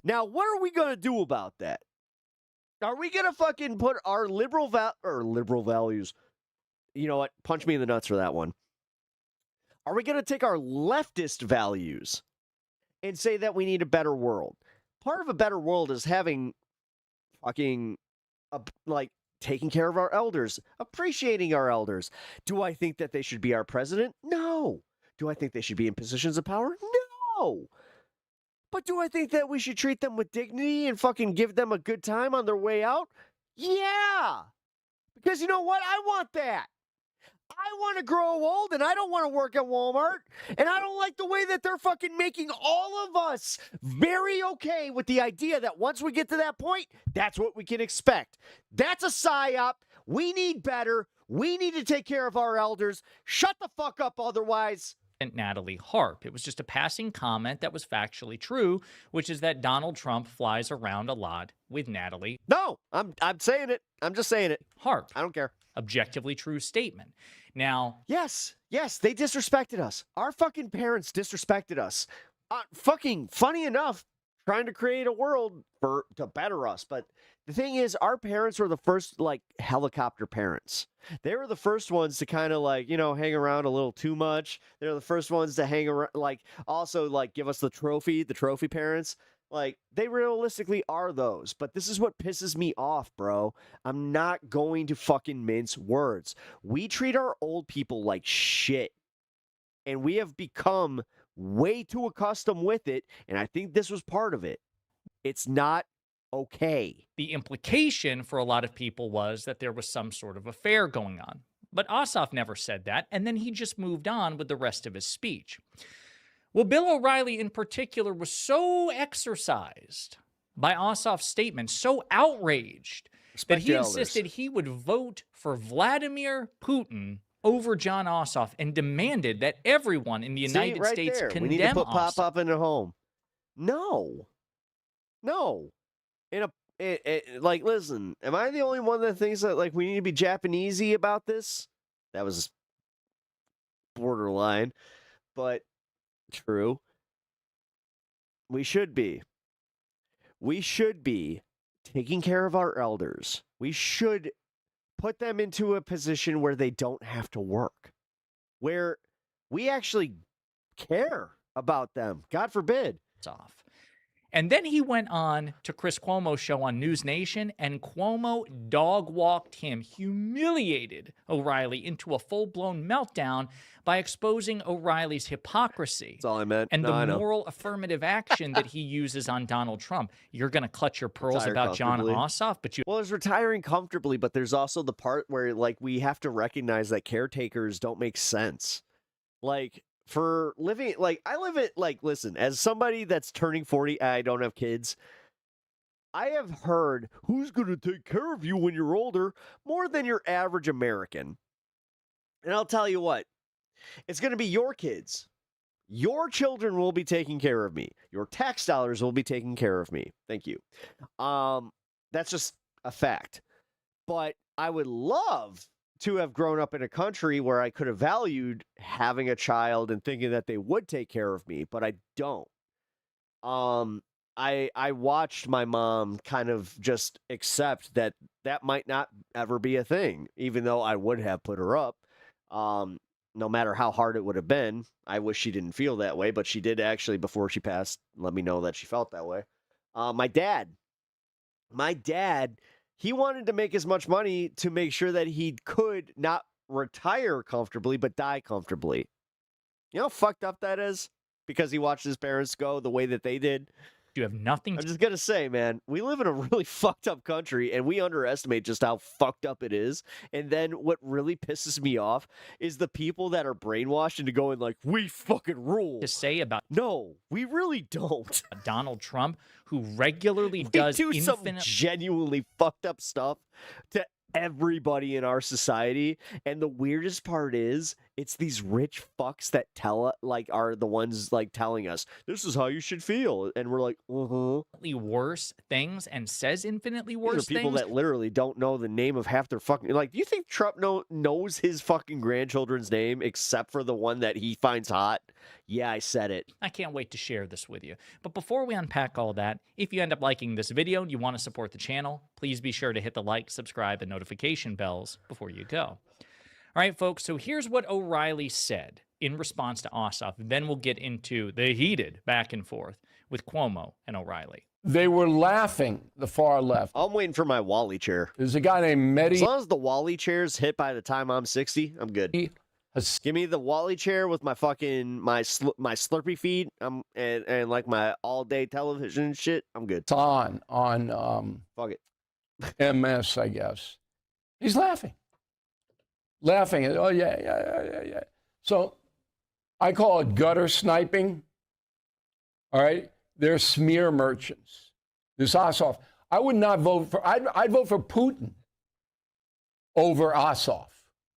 Now, what are we going to do about that? Are we going to fucking put our liberal values, you know what? Punch me in the nuts for that one. Are we going to take our leftist values and say that we need a better world? Part of a better world is having fucking, taking care of our elders, appreciating our elders. Do I think that they should be our president? No. Do I think they should be in positions of power? No. But do I think that we should treat them with dignity and fucking give them a good time on their way out? Yeah. Because you know what? I want that. I want to grow old and I don't want to work at Walmart. And I don't like the way that they're fucking making all of us very okay with the idea that once we get to that point, that's what we can expect. That's a psyop. We need better. We need to take care of our elders. Shut the fuck up otherwise. Natalie Harp. It was just a passing comment that was factually true, which is that Donald Trump flies around a lot with Natalie. No, I'm saying it. I'm just saying it. Harp. I don't care. Objectively true statement. Now, yes, they disrespected us. Our fucking parents disrespected us. Fucking funny enough, trying to create a world to better us. But the thing is, our parents were the first, helicopter parents. They were the first ones to kind of, hang around a little too much. They're the first ones to hang around, give us the trophy parents. They realistically are those. But this is what pisses me off, bro. I'm not going to fucking mince words. We treat our old people like shit. and we have become way too accustomed with it, and I think this was part of it. It's not okay. The implication for a lot of people was that there was some sort of affair going on. But Ossoff never said that, and then he just moved on with the rest of his speech. Well, Bill O'Reilly in particular was so exercised by Ossoff's statement, so outraged, that he insisted he would vote for Vladimir Putin over John Ossoff and demanded that everyone in the United States condemn we need to put Ossoff. Pop in a home. No. Like, listen, am I the only one that thinks that, like, we need to be Japanesey about this? That was borderline, but true. We should be. We should be taking care of our elders. We should put them into a position where they don't have to work, where we actually care about them. God forbid. Off. And then he went on to Chris Cuomo's show on News Nation, and Cuomo dog-walked him, humiliated O'Reilly into a full-blown meltdown by exposing O'Reilly's hypocrisy. That's all I meant. And No, I the know. moral affirmative action that he uses on Donald Trump. You're going to clutch your pearls Retire about John comfortably. Ossoff, but you... Well, there's retiring comfortably, but there's also the part where, like, we have to recognize that caretakers don't make sense. Like, for living, like, I live it, like, listen, as somebody that's turning 40, I don't have kids. I have heard who's going to take care of you when you're older more than your average American. And I'll tell you what, it's going to be your kids. Your children will be taking care of me. Your tax dollars will be taking care of me. Thank you. That's just a fact. But I would love to have grown up in a country where I could have valued having a child and thinking that they would take care of me, but I don't. I watched my mom kind of just accept that that might not ever be a thing, even though I would have put her up. No matter how hard it would have been. I wish she didn't feel that way, but she did actually, before she passed, let me know that she felt that way. My dad, he wanted to make as much money to make sure that he could not retire comfortably, but die comfortably. You know how fucked up that is? Because he watched his parents go the way that they did. You have nothing. I'm just going to say, man, we live in a really fucked up country and we underestimate just how fucked up it is. And then what really pisses me off is the people that are brainwashed into going like, we fucking rule. To say about No, we really don't. Donald Trump, who regularly We does do some infinite... genuinely fucked up stuff to everybody in our society, and the weirdest part is it's these rich fucks that are the ones like telling us this is how you should feel, and we're like, worse things and says infinitely These worse are people things. that literally don't know the name of half their fucking, like, do you think Trump knows his fucking grandchildren's name except for the one that he finds hot? Yeah, I said it. I can't wait to share this with you. But before we unpack all that, if you end up liking this video and you want to support the channel, please be sure to hit the like, subscribe, and notification bells before you go. All right, folks, so here's what O'Reilly said in response to Ossoff. Then we'll get into the heated back and forth with Cuomo and O'Reilly. They were laughing, the far left. I'm waiting for my Wally chair. There's a guy named Mehdi. As long as the Wally chair's hit by the time I'm 60, I'm good. Give me the Wally chair with my fucking my Slurpee feed, and like my all day television and shit. I'm good. On Fuck it. MS, I guess. He's laughing. Oh yeah. So I call it gutter sniping. All right, they're smear merchants. This Ossoff. I would not vote for. I'd vote for Putin over Ossoff.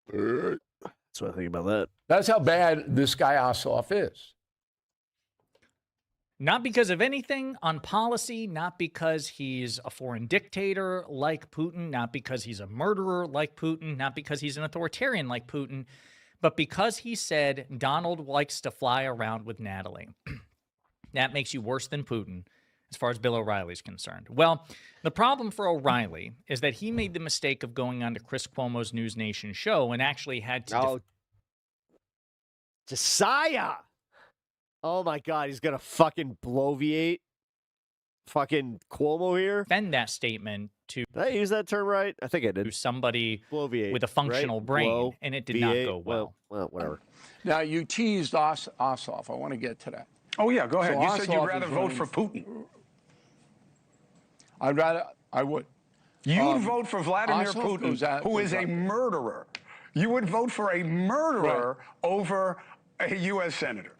That's what I think about that. That's how bad this guy Ossoff is. Not because of anything on policy, not because he's a foreign dictator like Putin, not because he's a murderer like Putin, not because he's an authoritarian like Putin, but because he said Donald likes to fly around with Natalie. That makes you worse than Putin, as far as Bill O'Reilly's concerned. Well, the problem for O'Reilly is that he made the mistake of going on to Chris Cuomo's News Nation show and actually had to... Josiah! Oh my God, he's gonna fucking bloviate. fucking Cuomo here. Defend that statement to. Did I use that term right? I think I did. To somebody Bloviate, with a functional right? brain, Blow, and it did not V8, go well. Well, whatever. Now, you teased Ossoff. I want to get to that. Oh, yeah, go ahead. So You said you'd Ossoff rather is vote running- for Putin. I would. You would vote for Vladimir Ossoff goes Putin, out- who is goes a out. murderer. You would vote for a murderer over a U.S. senator.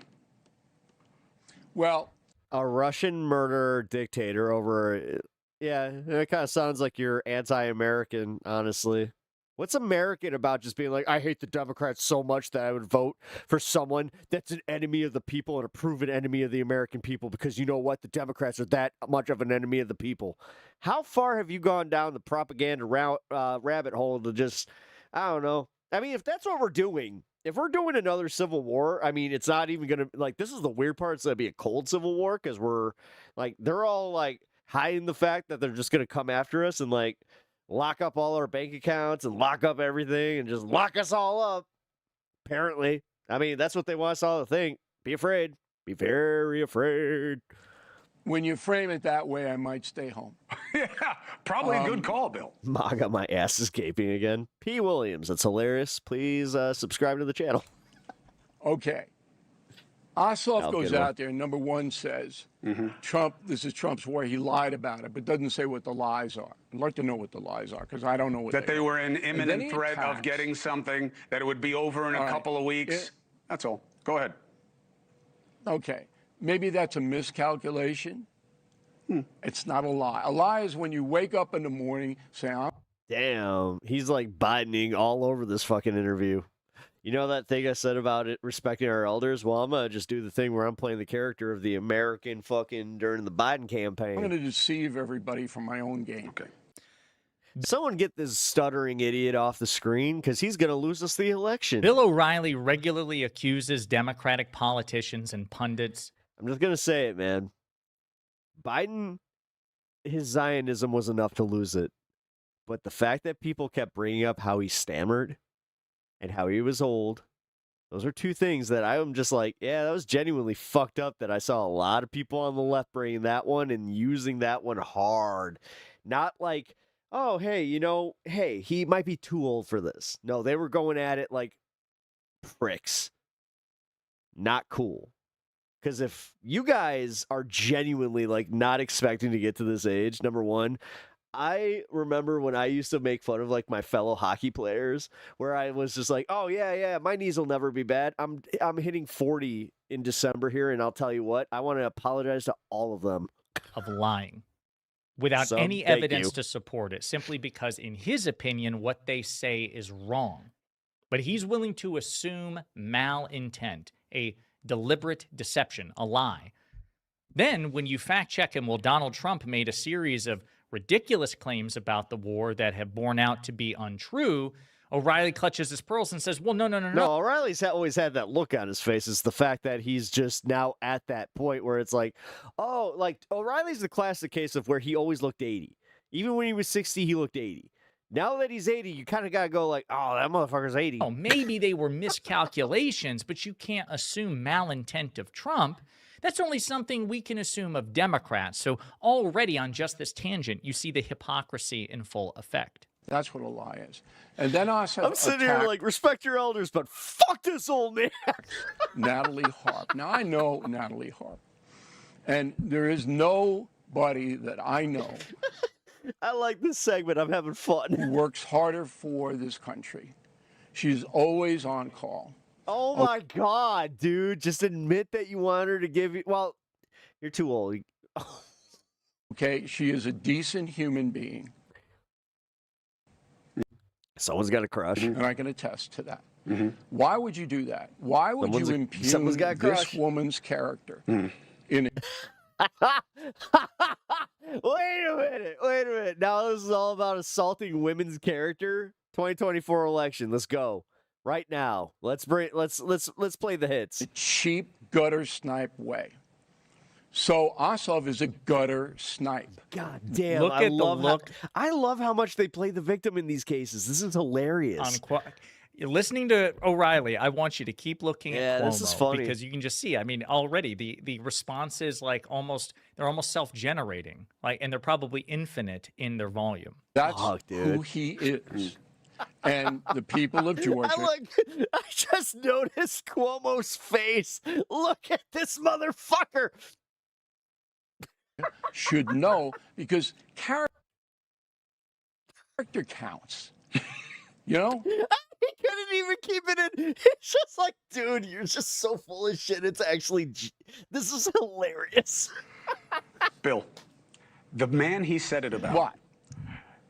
Well, a Russian murderer dictator over. Yeah, it kind of sounds like you're anti-American, honestly. What's American about just being like, I hate the Democrats so much that I would vote for someone that's an enemy of the people and a proven enemy of the American people because you know what? The Democrats are that much of an enemy of the people. How far have you gone down the propaganda rabbit hole to just, I don't know. I mean, if that's what we're doing, if we're doing another civil war, I mean, it's not even going to, like, this is the weird part. It's going to be a cold civil war because we're, like, they're all, like, hiding the fact that they're just going to come after us and, like, lock up all our bank accounts and lock up everything and just lock us all up. Apparently. I mean, that's what they want us all to think. Be afraid. Be very afraid. When you frame it that way, I might stay home. Yeah, probably a good call, Bill. I got my ass is gaping again. P. Williams. That's hilarious. Please subscribe to the channel. Okay. Ossoff I'll goes get one. out there and number one says, Trump, this is Trump's war. He lied about it, but doesn't say what the lies are. I'd like to know what the lies are because I don't know what That they are. were in And then imminent he threat of attacks. getting something, that it would be over in All a right. couple of weeks. That's all. Go ahead. Okay. Maybe that's a miscalculation. It's not a lie. A lie is when you wake up in the morning saying, Damn. He's like Bidening all over this fucking interview. You know that thing I said about it respecting our elders? Well, I'm going to just do the thing where I'm playing the character of the American fucking during the Biden I'm campaign. going to deceive everybody for my own gain. Okay. Someone get this stuttering idiot off the screen because he's going to lose us the election. Bill O'Reilly regularly accuses Democratic politicians and pundits. I'm just going to say it, man. Biden, his Zionism was enough to lose it. But the fact that people kept bringing up how he stammered and how he was old, those are two things that I'm just like, yeah, that was genuinely fucked up that I saw a lot of people on the left bringing that one and using that one hard. Not like, oh, hey, you know, hey, he might be too old for this. No, they were going at it like pricks. Not cool. Because if you guys are genuinely like not expecting to get to this age, number one, I remember when I used to make fun of like my fellow hockey players where I was just like, oh yeah, my knees will never be bad. I'm hitting 40 in December here, and I'll tell you what, I want to apologize to all of them. Of lying without So, any thank evidence you. to support it, simply because, in his opinion, what they say is wrong. But he's willing to assume malintent, a deliberate deception, a lie. Then, when you fact check him, well, Donald Trump made a series of ridiculous claims about the war that have borne out to be untrue. O'Reilly clutches his pearls and says, well, no. No, O'Reilly's always had that look on his face. It's the fact that he's just now at that point where it's like, oh, like O'Reilly's the classic case of where he always looked 80. Even when he was 60, he looked 80. Now that he's 80, you kind of got to go like, oh, that motherfucker's 80. Oh, maybe they were miscalculations, but you can't assume malintent of Trump. That's only something we can assume of Democrats. So already on just this tangent, you see the hypocrisy in full effect. That's what a lie is. And then also I'm sitting here like, respect your elders, but fuck this old man. Natalie Harp. Now, I know Natalie Harp. And there is nobody that I know I like this segment. I'm having fun. who works harder for this country. She's always on call. Oh my God, dude. Just admit that you want her to give you. Well, you're too old. Okay, she is a decent human being. Someone's got a crush. And I can attest to that. Why would you do that? Why would you impugn someone's got a this crush. woman's character? In Wait a minute. Now this is all about assaulting women's character. 2024 election. Let's go. Right now. Let's play the hits. a cheap gutter snipe way. So Ossoff is a gutter snipe. God damn. I love how much they play the victim in these cases. This is hilarious. listening to O'Reilly, I want you to keep looking at Cuomo this is funny. because you can just see. I mean, already the responses like they're almost self-generating, like, and they're probably infinite in their volume. That's who he is. And the people of Georgia I just noticed Cuomo's face. Look at this motherfucker. should know because character counts. You know? He couldn't even keep it in. It's just like, dude, you're just so full of shit. It's actually, this is hilarious. Bill, the man he said it about. What?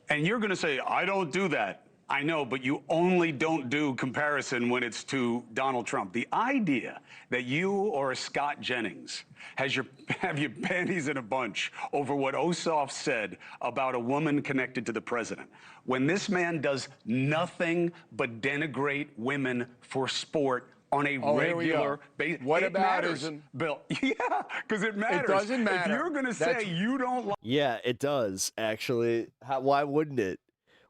And you're going to say, I don't do that. I know, but you only don't do comparison when it's to Donald Trump. The idea that you or Scott Jennings have your panties in a bunch over what Ossoff said about a woman connected to the president, when this man does nothing but denigrate women for sport on a regular basis. What It about matters, Bill? Yeah, because it matters. It doesn't matter. If you're going to say you don't like... Yeah, it does, actually. Why wouldn't it?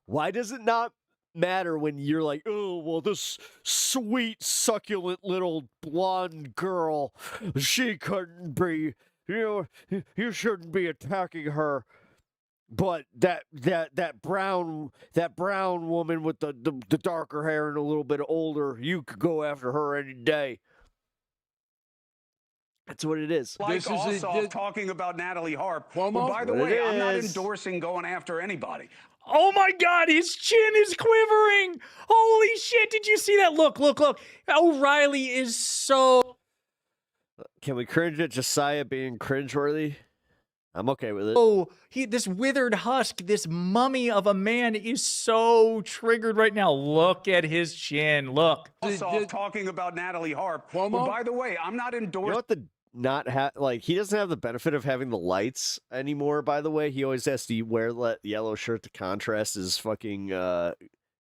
Why does it not matter when you're like, oh, well, this sweet, succulent little blonde girl, she couldn't be, you shouldn't be attacking her. But that brown woman with the darker hair and a little bit older, you could go after her any day. That's what it is. Like Ossoff talking about Natalie Harp. Well, by the way, I'm not endorsing going after anybody. Oh my God, his chin is quivering. Holy shit, did you see that? Look. O'Reilly is so... Can we cringe at Josiah being cringeworthy? I'm okay with it. Oh, this withered husk, this mummy of a man is so triggered right now. Look at his chin. Look. Ossoff talking about Natalie Harp. Well, by the way, I'm not endorsing... You know what he doesn't have the benefit of having the lights anymore, by the way. He always has to wear that yellow shirt to contrast his fucking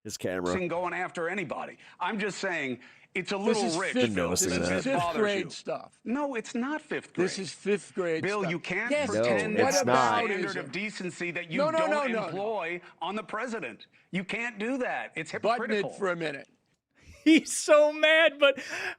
his camera. Going after anybody. I'm just saying it's a little rich. This is fifth grade stuff. No, it's not fifth grade. This is fifth grade Bill, stuff. you can't Yes, pretend no, that's it's the not. standard of decency that you don't employ on the president. You can't do that. It's hypocritical. Button it for a minute. He's so mad, but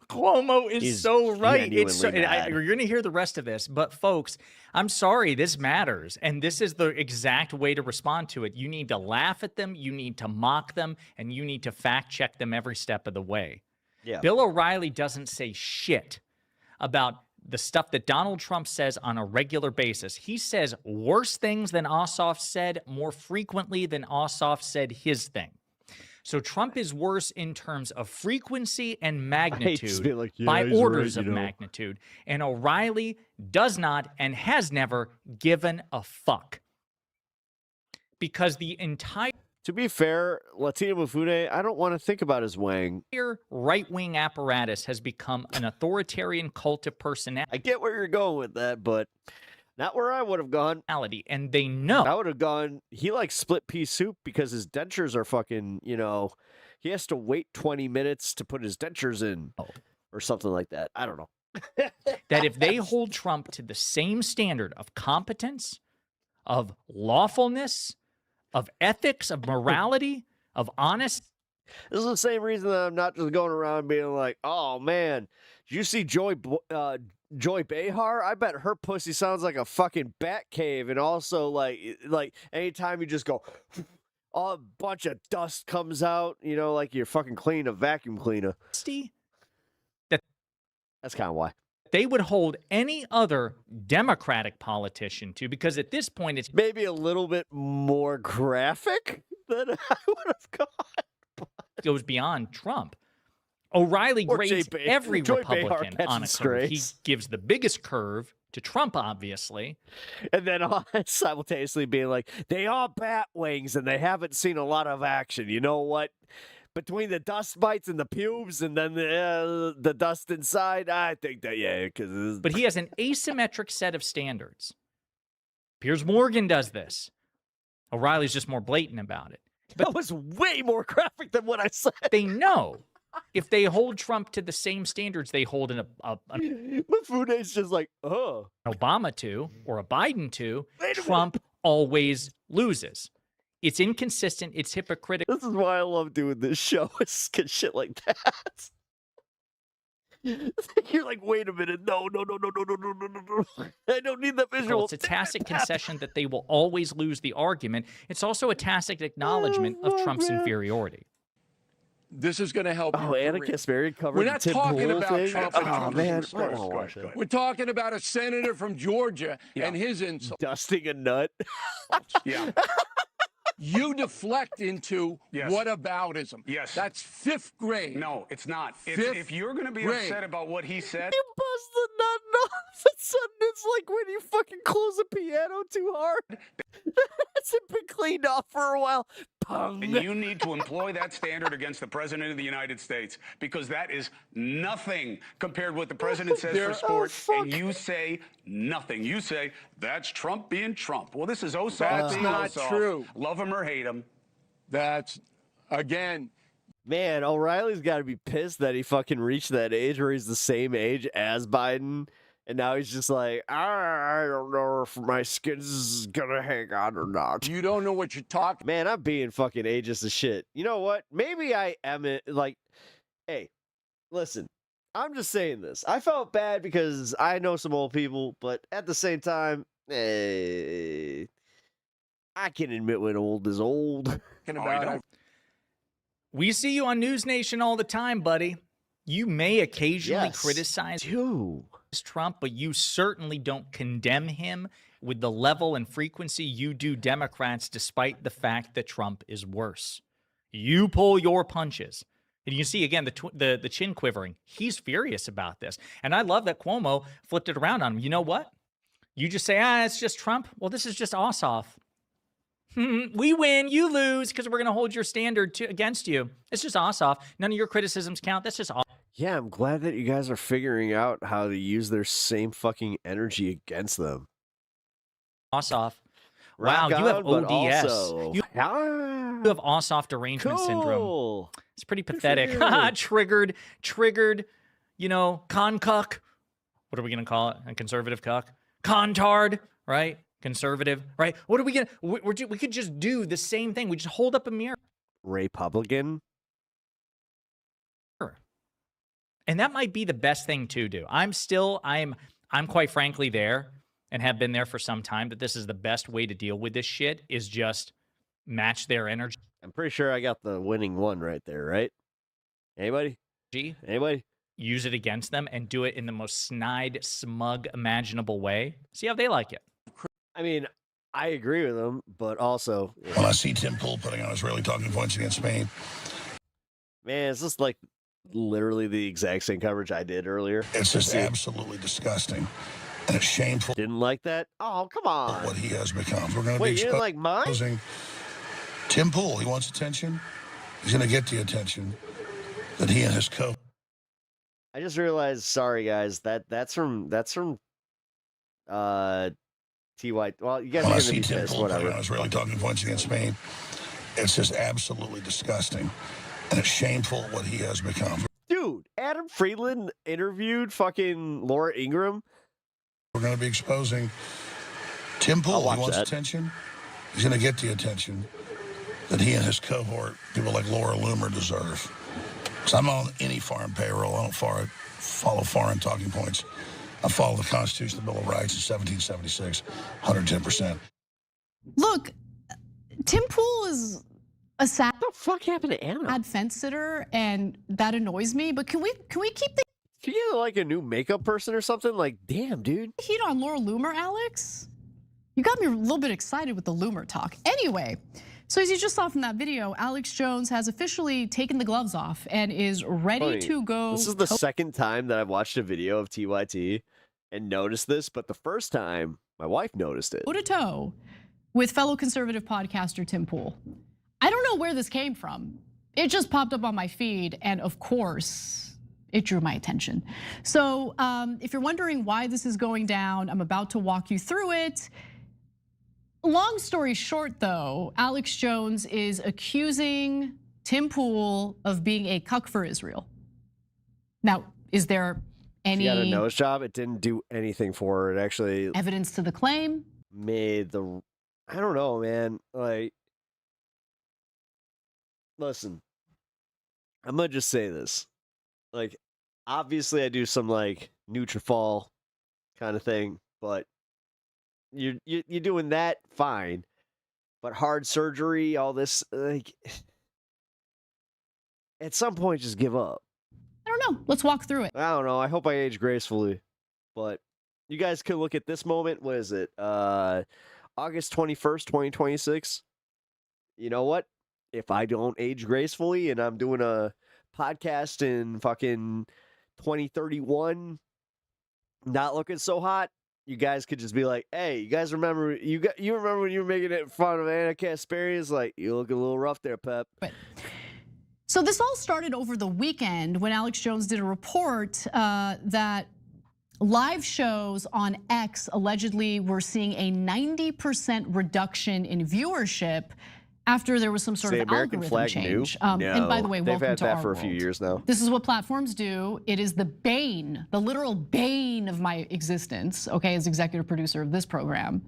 Cuomo is He's so right. It's so, mad. you're going to hear the rest of this, but folks, I'm sorry, this matters. And this is the exact way to respond to it. You need to laugh at them, you need to mock them, and you need to fact check them every step of the way. Yeah. Bill O'Reilly doesn't say shit about the stuff that Donald Trump says on a regular basis. He says worse things than Ossoff said more frequently than Ossoff said his thing. So Trump is worse in terms of frequency and magnitude by orders of magnitude. And O'Reilly does not and has never given a fuck. Because the entire... To be fair, Latino Mufune, I don't want to think about his wang. Right-wing apparatus has become an authoritarian cult of personality. I get where you're going with that, but... Not where I would have gone. And they know. I would have gone, he likes split pea soup because his dentures are fucking, he has to wait 20 minutes to put his dentures in or something like that. I don't know. That if they hold Trump to the same standard of competence, of lawfulness, of ethics, of morality, of honesty. This is the same reason that I'm not just going around being like, oh man, did you see Joy Behar? I bet her pussy sounds like a fucking bat cave. And also like anytime you just go, a bunch of dust comes out, like you're fucking cleaning a vacuum cleaner. That's kind of why. They would hold any other Democratic politician to, because at this point it's maybe a little bit more graphic than I would have gone. Goes beyond Trump. O'Reilly grades every Republican on a curve. He gives the biggest curve to Trump, obviously. And then simultaneously being like, they are bat wings and they haven't seen a lot of action. You know what? Between the dust bites and the pubes and then the dust inside, I think that, But he has an asymmetric set of standards. Piers Morgan does this. O'Reilly's just more blatant about it. But that was way more graphic than what I said. They know if they hold Trump to the same standards they hold Mafune's just like, Obama to or a Biden to, Trump always loses. It's inconsistent. It's hypocritical. This is why I love doing this show. Is 'cause shit like that. You're like, wait a minute. No. I don't need that visual. It's a tacit concession that they will always lose the argument. It's also a tacit acknowledgement of Trump's inferiority. This is going to help. Oh, Anna Kasparian covered We're the not Tim talking Pool about thing. Trump. Oh man, I don't wanna watch it. We're talking about a senator from Georgia and his insult. Dusting a nut. Yeah. You deflect into Yes. whataboutism. Yes. That's 5th grade. No, it's not. Fifth If you're going to be grade. upset about what he said, You bust the nut off. All of a sudden, it's like when you fucking close a piano too hard. It's been cleaned off for a while. Pong. and you need to employ that standard against the President of the United States, because that is nothing compared to what the President says for sports, and you say nothing. You say, that's Trump being Trump. Well, this is Ossoff That's being not Ossoff. true. Love him or hate him. That's, again, Man, O'Reilly's got to be pissed that he fucking reached that age where he's the same age as Biden. And now he's just like, I don't know if my skin's gonna hang on or not. You don't know what you're talking. Man, I'm being fucking ageist as shit. You know what? Maybe I am like, hey, listen, I'm just saying this. I felt bad because I know some old people, but at the same time, I can admit when old is old. We see you on News Nation all the time, buddy. You may occasionally criticize Trump, but you certainly don't condemn him with the level and frequency you do Democrats, despite the fact that Trump is worse. You pull your punches. And you can see, again, the chin quivering. He's furious about this. And I love that Cuomo flipped it around on him. You know what? You just say, it's just Trump. Well, this is just Ossoff. We win, you lose, because we're going to hold your standard against you. It's just Ossoff. None of your criticisms count. That's just Ossoff. Yeah, I'm glad that you guys are figuring out how to use their same fucking energy against them. Ossoff. Rock Wow, you have on, but ODS. also- You have Ossoff derangement syndrome. Cool. It's pretty for pathetic. you. Triggered, con-cuck. What are we going to call it? A conservative cuck? Contard, right? Conservative, right? What are we going to... We could just do the same thing. We just hold up a mirror. Republican. And that might be the best thing to do. I'm quite frankly there and have been there for some time, that this is the best way to deal with this shit, is just match their energy. I'm pretty sure I got the winning one right there, right? Anybody? Anybody? Use it against them and do it in the most snide, smug, imaginable way. See how they like it. I mean, I agree with them, but also... When I see Tim Pool putting on Israeli talking points against Spain. Man, it's just like literally the exact same coverage I did earlier. It's just absolutely disgusting. And it's shameful. Didn't like that? Oh, come on. What he has become. We're going to be Wait, you didn't like mine? exposing Tim Pool. He wants attention. He's going to get the attention that he and his co. I just realized, sorry guys, that's from TY. Well, you guys When are I gonna see be Tim pissed, Pool putting whatever. on Israeli talking points against Spain, it's just absolutely disgusting. And it's shameful what he has become. Dude, Adam Friedland interviewed fucking Laura Ingraham. We're going to be exposing Tim Pool. watch He wants that. attention. He's going to get the attention that he and his cohort, people like Laura Loomer, deserve. Because I'm on any foreign payroll. I don't follow foreign talking points. I follow the Constitution, the Bill of Rights in 1776, 110%. Look, Tim Pool is a sad. What the fuck happened to Anna? Bad fence sitter, and that annoys me. But can we keep the Can you get like a new makeup person or something? Like, damn, dude. heat on Laura Loomer, Alex? You got me a little bit excited with the Loomer talk. Anyway, so as you just saw from that video, Alex Jones has officially taken the gloves off and is ready Funny, to go. This is the second time that I've watched a video of TYT and noticed this, but the first time my wife noticed it. toe to toe with fellow conservative podcaster Tim Pool. I don't know where this came from. It just popped up on my feed, and of course, it drew my attention. So if you're wondering why this is going down, I'm about to walk you through it. Long story short, though, Alex Jones is accusing Tim Pool of being a cuck for Israel. Now, is there any She got a nose job. It didn't do anything for her. It actually evidence to the claim? made the, I don't know, man. Like, listen, I'm gonna just say this. Like, obviously, I do some like Nutrafol kind of thing, but you're doing that fine. But hard surgery, all this, like, at some point, just give up. I don't know. Let's walk through it. I don't know. I hope I age gracefully, but you guys could look at this moment. What is it? August 21st, 2026. You know what? If I don't age gracefully and I'm doing a podcast in fucking 2031, not looking so hot, you guys could just be like, "Hey, you guys remember you remember when you were making it fun of Anna Kasparian? It's like, you look a little rough there, Pep." So this all started over the weekend when Alex Jones did a report that live shows on X allegedly were seeing a 90% reduction in viewership after there was some sort of American algorithm flag change. No, And by the way, they've welcome had to that our for a few world. years now. This is what platforms do. It is the bane, the literal bane of my existence, okay, as executive producer of this program.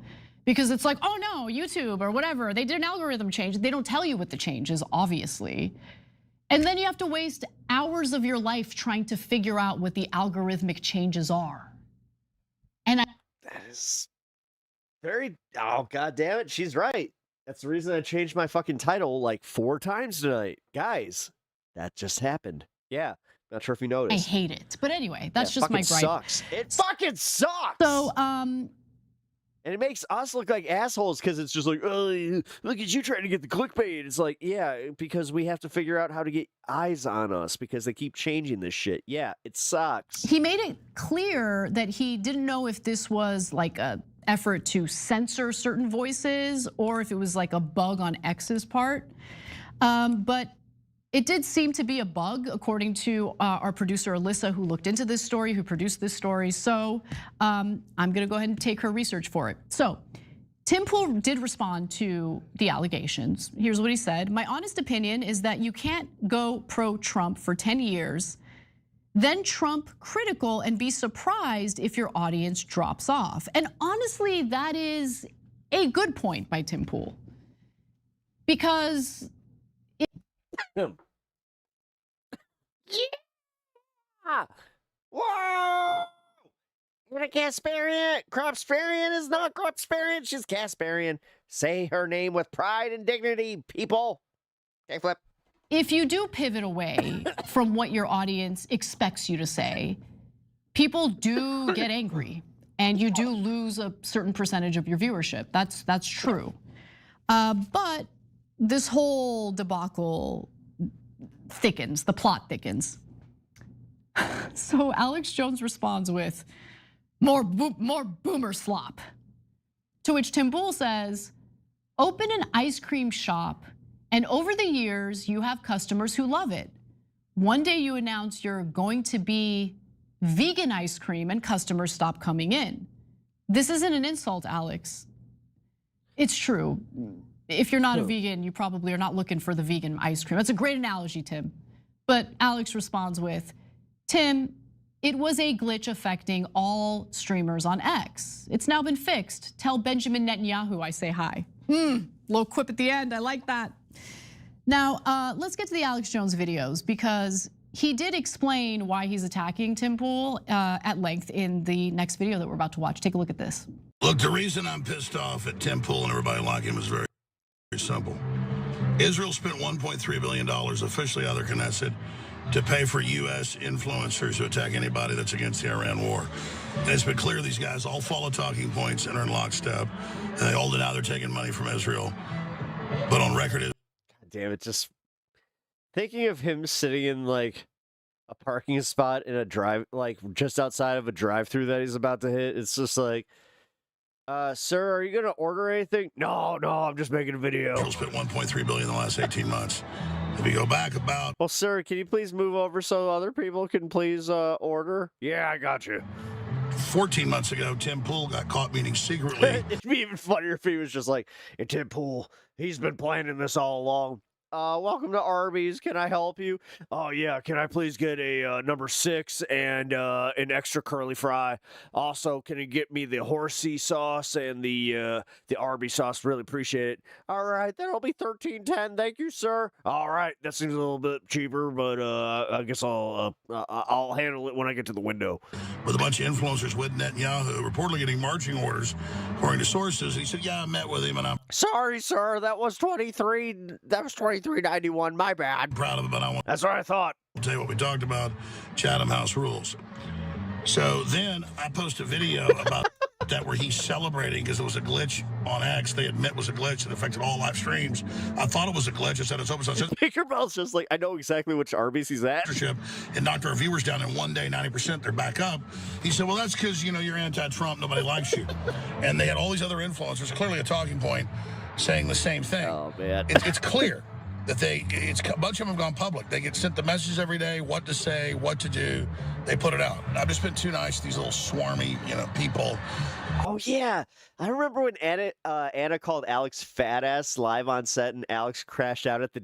Because it's like, oh no, YouTube or whatever, they did an algorithm change. They don't tell you what the change is, obviously. And then you have to waste hours of your life trying to figure out what the algorithmic changes are. And that is very, oh god damn it, she's right. That's the reason I changed my fucking title like 4 times tonight. Guys, that just happened. Yeah, not sure if you I noticed. hate it. But anyway, that's Yeah, just my fucking gripe. sucks. It fucking sucks. So, and it makes us look like assholes because it's just like, oh, look at you trying to get the clickbait. It's like, yeah, because we have to figure out how to get eyes on us because they keep changing this shit. Yeah, it sucks. He made it clear that he didn't know if this was like a effort to censor certain voices or if it was like a bug on X's part. But it did seem to be a bug, according to our producer Alyssa, who looked into this story, who produced this story. So I'm gonna go ahead and take her research for it. So Tim Pool did respond to the allegations. Here's what he said. My honest opinion is that you can't go pro-Trump for 10 years, then Trump critical and be surprised if your audience drops off. And honestly, that is a good point by Tim Pool. Because Yeah. Whoa! Anna Kasparian. Kasparian is not Kasparian. She's Kasparian. Say her name with pride and dignity, people. Okay, flip. if you do pivot away from what your audience expects you to say, people do get angry and you do lose a certain percentage of your viewership. That's true. But this whole debacle thickens, the plot thickens. So Alex Jones responds with more boomer slop. To which Tim Pool says, open an ice cream shop and over the years you have customers who love it. One day you announce you're going to be vegan ice cream and customers stop coming in. This isn't an insult, Alex. It's true. If you're not a vegan, you probably are not looking for the vegan ice cream. That's a great analogy, Tim. But Alex responds with, Tim, it was a glitch affecting all streamers on X. It's now been fixed. Tell Benjamin Netanyahu I say hi. Little quip at the end, I like that. Now, let's get to the Alex Jones videos because he did explain why he's attacking Tim Pool at length in the next video that we're about to watch. Take a look at this. Look, the reason I'm pissed off at Tim Pool and everybody like him is very, very simple. Israel spent $1.3 billion officially out of their Knesset to pay for U.S. influencers who attack anybody that's against the Iran war. And it's been clear these guys all follow talking points and are in lockstep. And they all deny they're taking money from Israel. But on record, God damn it, just thinking of him sitting in like a parking spot in a drive, like just outside of a drive-through that he's about to hit. It's just like, sir, are you gonna order anything? No, I'm just making a video. Israel spent $1.3 billion in the last 18 months. If you go back about... Well, sir, can you please move over so other people can please order? Yeah, I got you. 14 months ago, Tim Pool got caught meeting secretly. It'd be even funnier if he was just like, hey, Tim Pool, he's been planning this all along. welcome to Arby's. Can I help you? Oh, yeah. Can I please get a number 6 and an extra curly fry? Also, can you get me the horsey sauce and the Arby's sauce? Really appreciate it. All right, that'll be $13.10. Thank you, sir. All right, that seems a little bit cheaper, but I guess I'll handle it when I get to the window. With a bunch of influencers with Netanyahu reportedly getting marching orders, according to sources. He said, "Yeah, I met with him, and I'm sorry, sir. That was $23.91. My bad. Proud of it, but I want. That's what I thought. I'll tell you what we talked about. Chatham House rules. So then I post a video about that where he's celebrating because it was a glitch on X. They admit was a glitch that affected all live streams. I thought it was a glitch. I said it's open. So I said, Tinkerbell's just like, I know exactly which Arby's he's at. And knocked our viewers down in one day, 90%. They're back up. He said, well, that's because, you're anti-Trump. Nobody likes you. And they had all these other influencers, clearly a talking point, saying the same thing. Oh, man. It's clear that a bunch of them have gone public. They get sent the messages every day, what to say, what to do. They put it out. I've just been too nice to these little swarmy, people. Oh, yeah. I remember when Anna called Alex fat ass live on set and Alex crashed out at the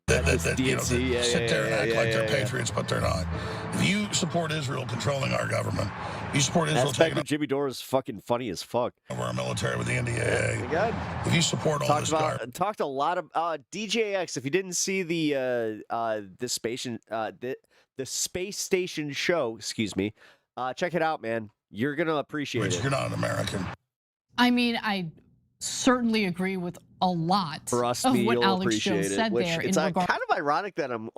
DNC. Sit there and act like they're patriots, but they're not. If you support Israel controlling our government, you support Israel taking Jimmy Dore is fucking funny as fuck. Over our military with the NDAA. Good. If you support all this garbage. Talked a lot of DJX. If you didn't see the space station show, excuse me, check it out, man. You're gonna appreciate it. You're not an American. I mean, I certainly agree with a lot Trust of me, what you'll Alex appreciate Jones it. said Which there. it's kind of ironic that I'm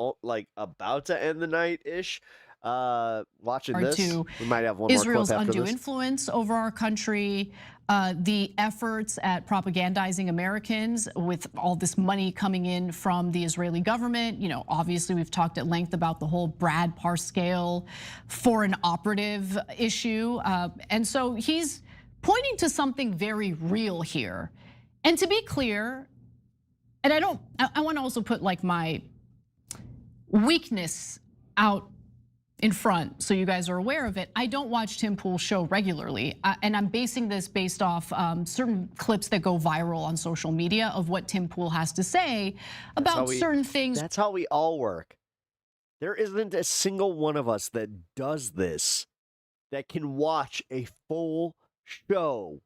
about to end the night ish. Watching this, we might have one Israel's more clip after undue this. influence over our country, the efforts at propagandizing Americans with all this money coming in from the Israeli government. Obviously we've talked at length about the whole Brad Parscale foreign operative issue. And so he's pointing to something very real here. And to be clear, and I want to also put like my weakness out in front so you guys are aware of it. I don't watch Tim Pool's show regularly, and I'm basing this based off certain clips that go viral on social media of what Tim Pool has to say about certain things. That's how we all work. There isn't a single one of us that does this that can watch a full show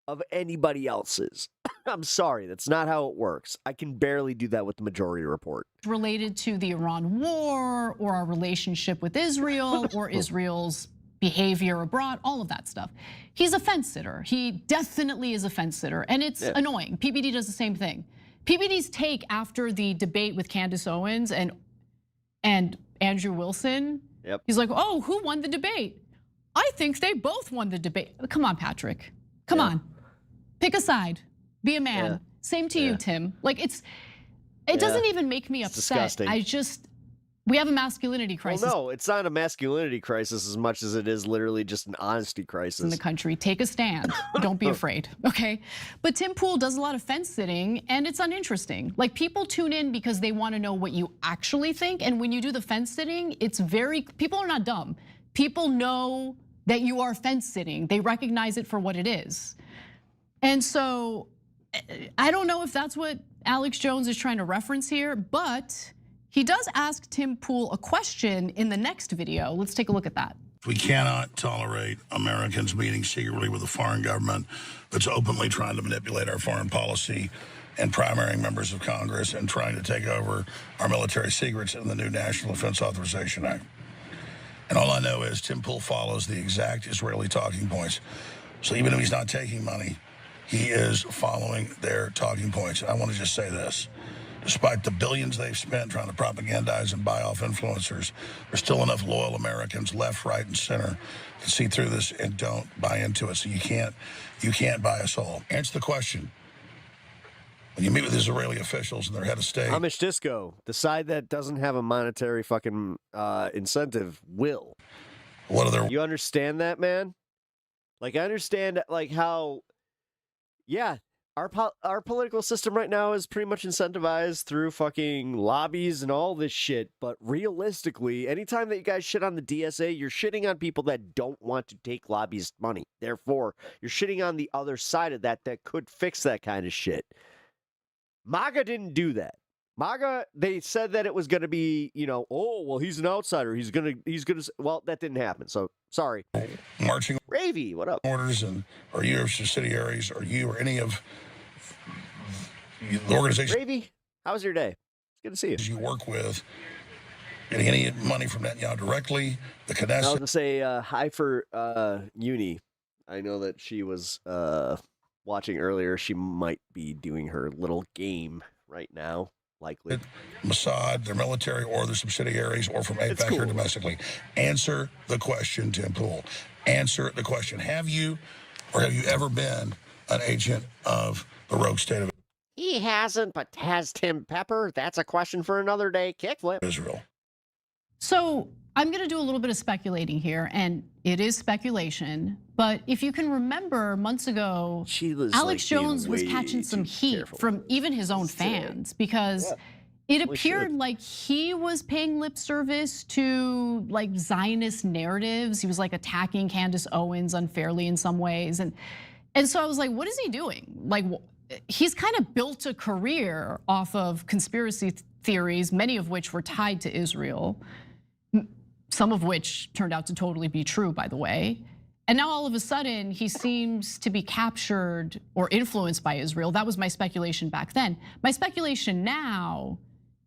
of anybody else's. I'm sorry, that's not how it works. I can barely do that with the Majority Report. Related to the Iran war or our relationship with Israel or Israel's behavior abroad, all of that stuff. He's a fence sitter. He definitely is a fence sitter, and it's annoying. PBD does the same thing. PBD's take after the debate with Candace Owens and Andrew Wilson, he's like, oh, who won the debate? I think they both won the debate. Come on, Patrick. Come on. Pick a side. Be a man. Same to you, Tim. Like it doesn't even make me upset. Disgusting. We have a masculinity crisis. Well, no, it's not a masculinity crisis as much as it is literally just an honesty crisis. In the country, take a stand. Don't be afraid, okay? But Tim Pool does a lot of fence sitting, and it's uninteresting. Like people tune in because they want to know what you actually think, and when you do the fence sitting, people are not dumb. People know that you are fence sitting. They recognize it for what it is. And so I don't know if that's what Alex Jones is trying to reference here, but he does ask Tim Pool a question in the next video. Let's take a look at that. We cannot tolerate Americans meeting secretly with a foreign government that's openly trying to manipulate our foreign policy and primarying members of Congress and trying to take over our military secrets in the new National Defense Authorization Act. And all I know is Tim Pool follows the exact Israeli talking points. So even if he's not taking money, he is following their talking points. And I want to just say this. Despite the billions they've spent trying to propagandize and buy off influencers, there's still enough loyal Americans, left, right, and center, to see through this and don't buy into it. So you can't buy us all. Answer the question. When you meet with Israeli officials and their head of state, Amish Disco, the side that doesn't have a monetary fucking incentive will. What are their? You understand that, man? Like I understand like how, our political system right now is pretty much incentivized through fucking lobbies and all this shit. But realistically, anytime that you guys shit on the DSA, you're shitting on people that don't want to take lobbyist money. Therefore, you're shitting on the other side of that could fix that kind of shit. MAGA didn't do that. MAGA, they said that it was going to be, oh, well, he's an outsider. He's going to, well, that didn't happen. So, sorry. Marching Ravy, what up? orders, or your subsidiaries, or you, or any of the organizations. Ravy, how was your day? It's good to see you. You work with, getting any money from Netanyahu directly, the Knesset. I was going to say hi for Uni. I know that she was watching earlier. She might be doing her little game right now, likely. Mossad, their military, or their subsidiaries, or from AIPAC or domestically. Answer the question, Tim Pool. Answer the question. Have you ever been an agent of the rogue state of He hasn't, but has Tim Pepper? That's a question for another day. Kickflip. Israel? So I'm going to do a little bit of speculating here, and it is speculation. But if you can remember, months ago, Alex Jones was catching some heat from even his own fans because it appeared like he was paying lip service to like Zionist narratives. He was like attacking Candace Owens unfairly in some ways, and so I was like, what is he doing? Like, he's kind of built a career off of conspiracy theories, many of which were tied to Israel. Some of which turned out to totally be true, by the way. And now all of a sudden, he seems to be captured or influenced by Israel. That was my speculation back then. My speculation now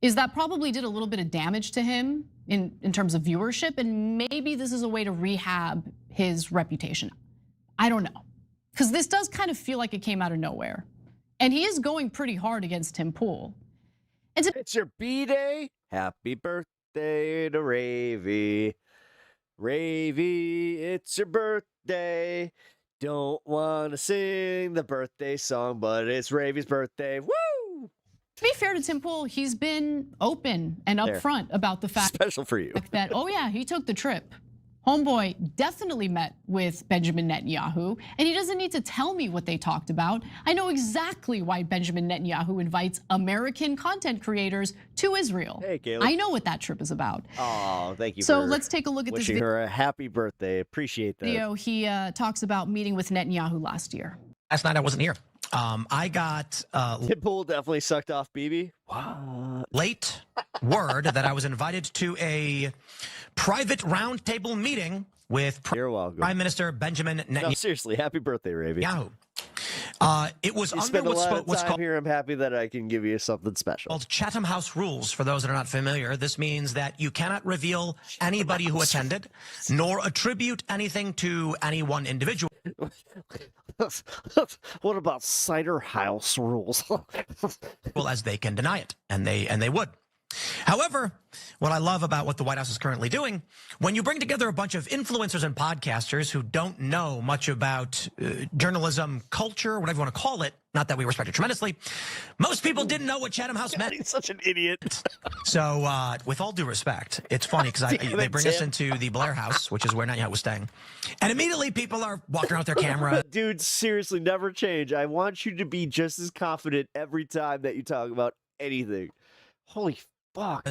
is that probably did a little bit of damage to him in terms of viewership, and maybe this is a way to rehab his reputation. I don't know. Because this does kind of feel like it came out of nowhere. And he is going pretty hard against Tim Pool. It's your B-Day. Happy birthday to Ravy. Ravy, it's your birthday. Don't want to sing the birthday song, but it's Ravy's birthday. Woo! To be fair to Tim Pool, he's been open and upfront about the fact Special for you. that, oh yeah, he took the trip. Homeboy definitely met with Benjamin Netanyahu, and he doesn't need to tell me what they talked about. I know exactly why Benjamin Netanyahu invites American content creators to Israel. Hey, Caleb. I know what that trip is about. Oh, thank you. So for let's take a look at this wishing her a happy birthday. Appreciate that. video. He talks about meeting with Netanyahu last year. Last night I wasn't here. I got Tim Pool definitely sucked off BB. late word that I was invited to a private roundtable meeting with Prime Minister Benjamin Netanyahu. No, seriously, happy birthday, Ravy. It was You under spend a lot of what's time called here. I'm happy that I can give you something special. called Chatham House rules. For those that are not familiar, this means that you cannot reveal anybody who attended, nor attribute anything to any one individual. What about Cider House rules? Well, as they can deny it, and they would. However, what I love about what the White House is currently doing, when you bring together a bunch of influencers and podcasters who don't know much about journalism culture, whatever you want to call it, not that we respect it tremendously, most people didn't know what Chatham House meant. He's such an idiot. So, with all due respect, it's funny because they bring us into the Blair House, which is where Netanyahu was staying, and immediately people are walking around with their camera. Dude, seriously, never change. I want you to be just as confident every time that you talk about anything. Holy fuck.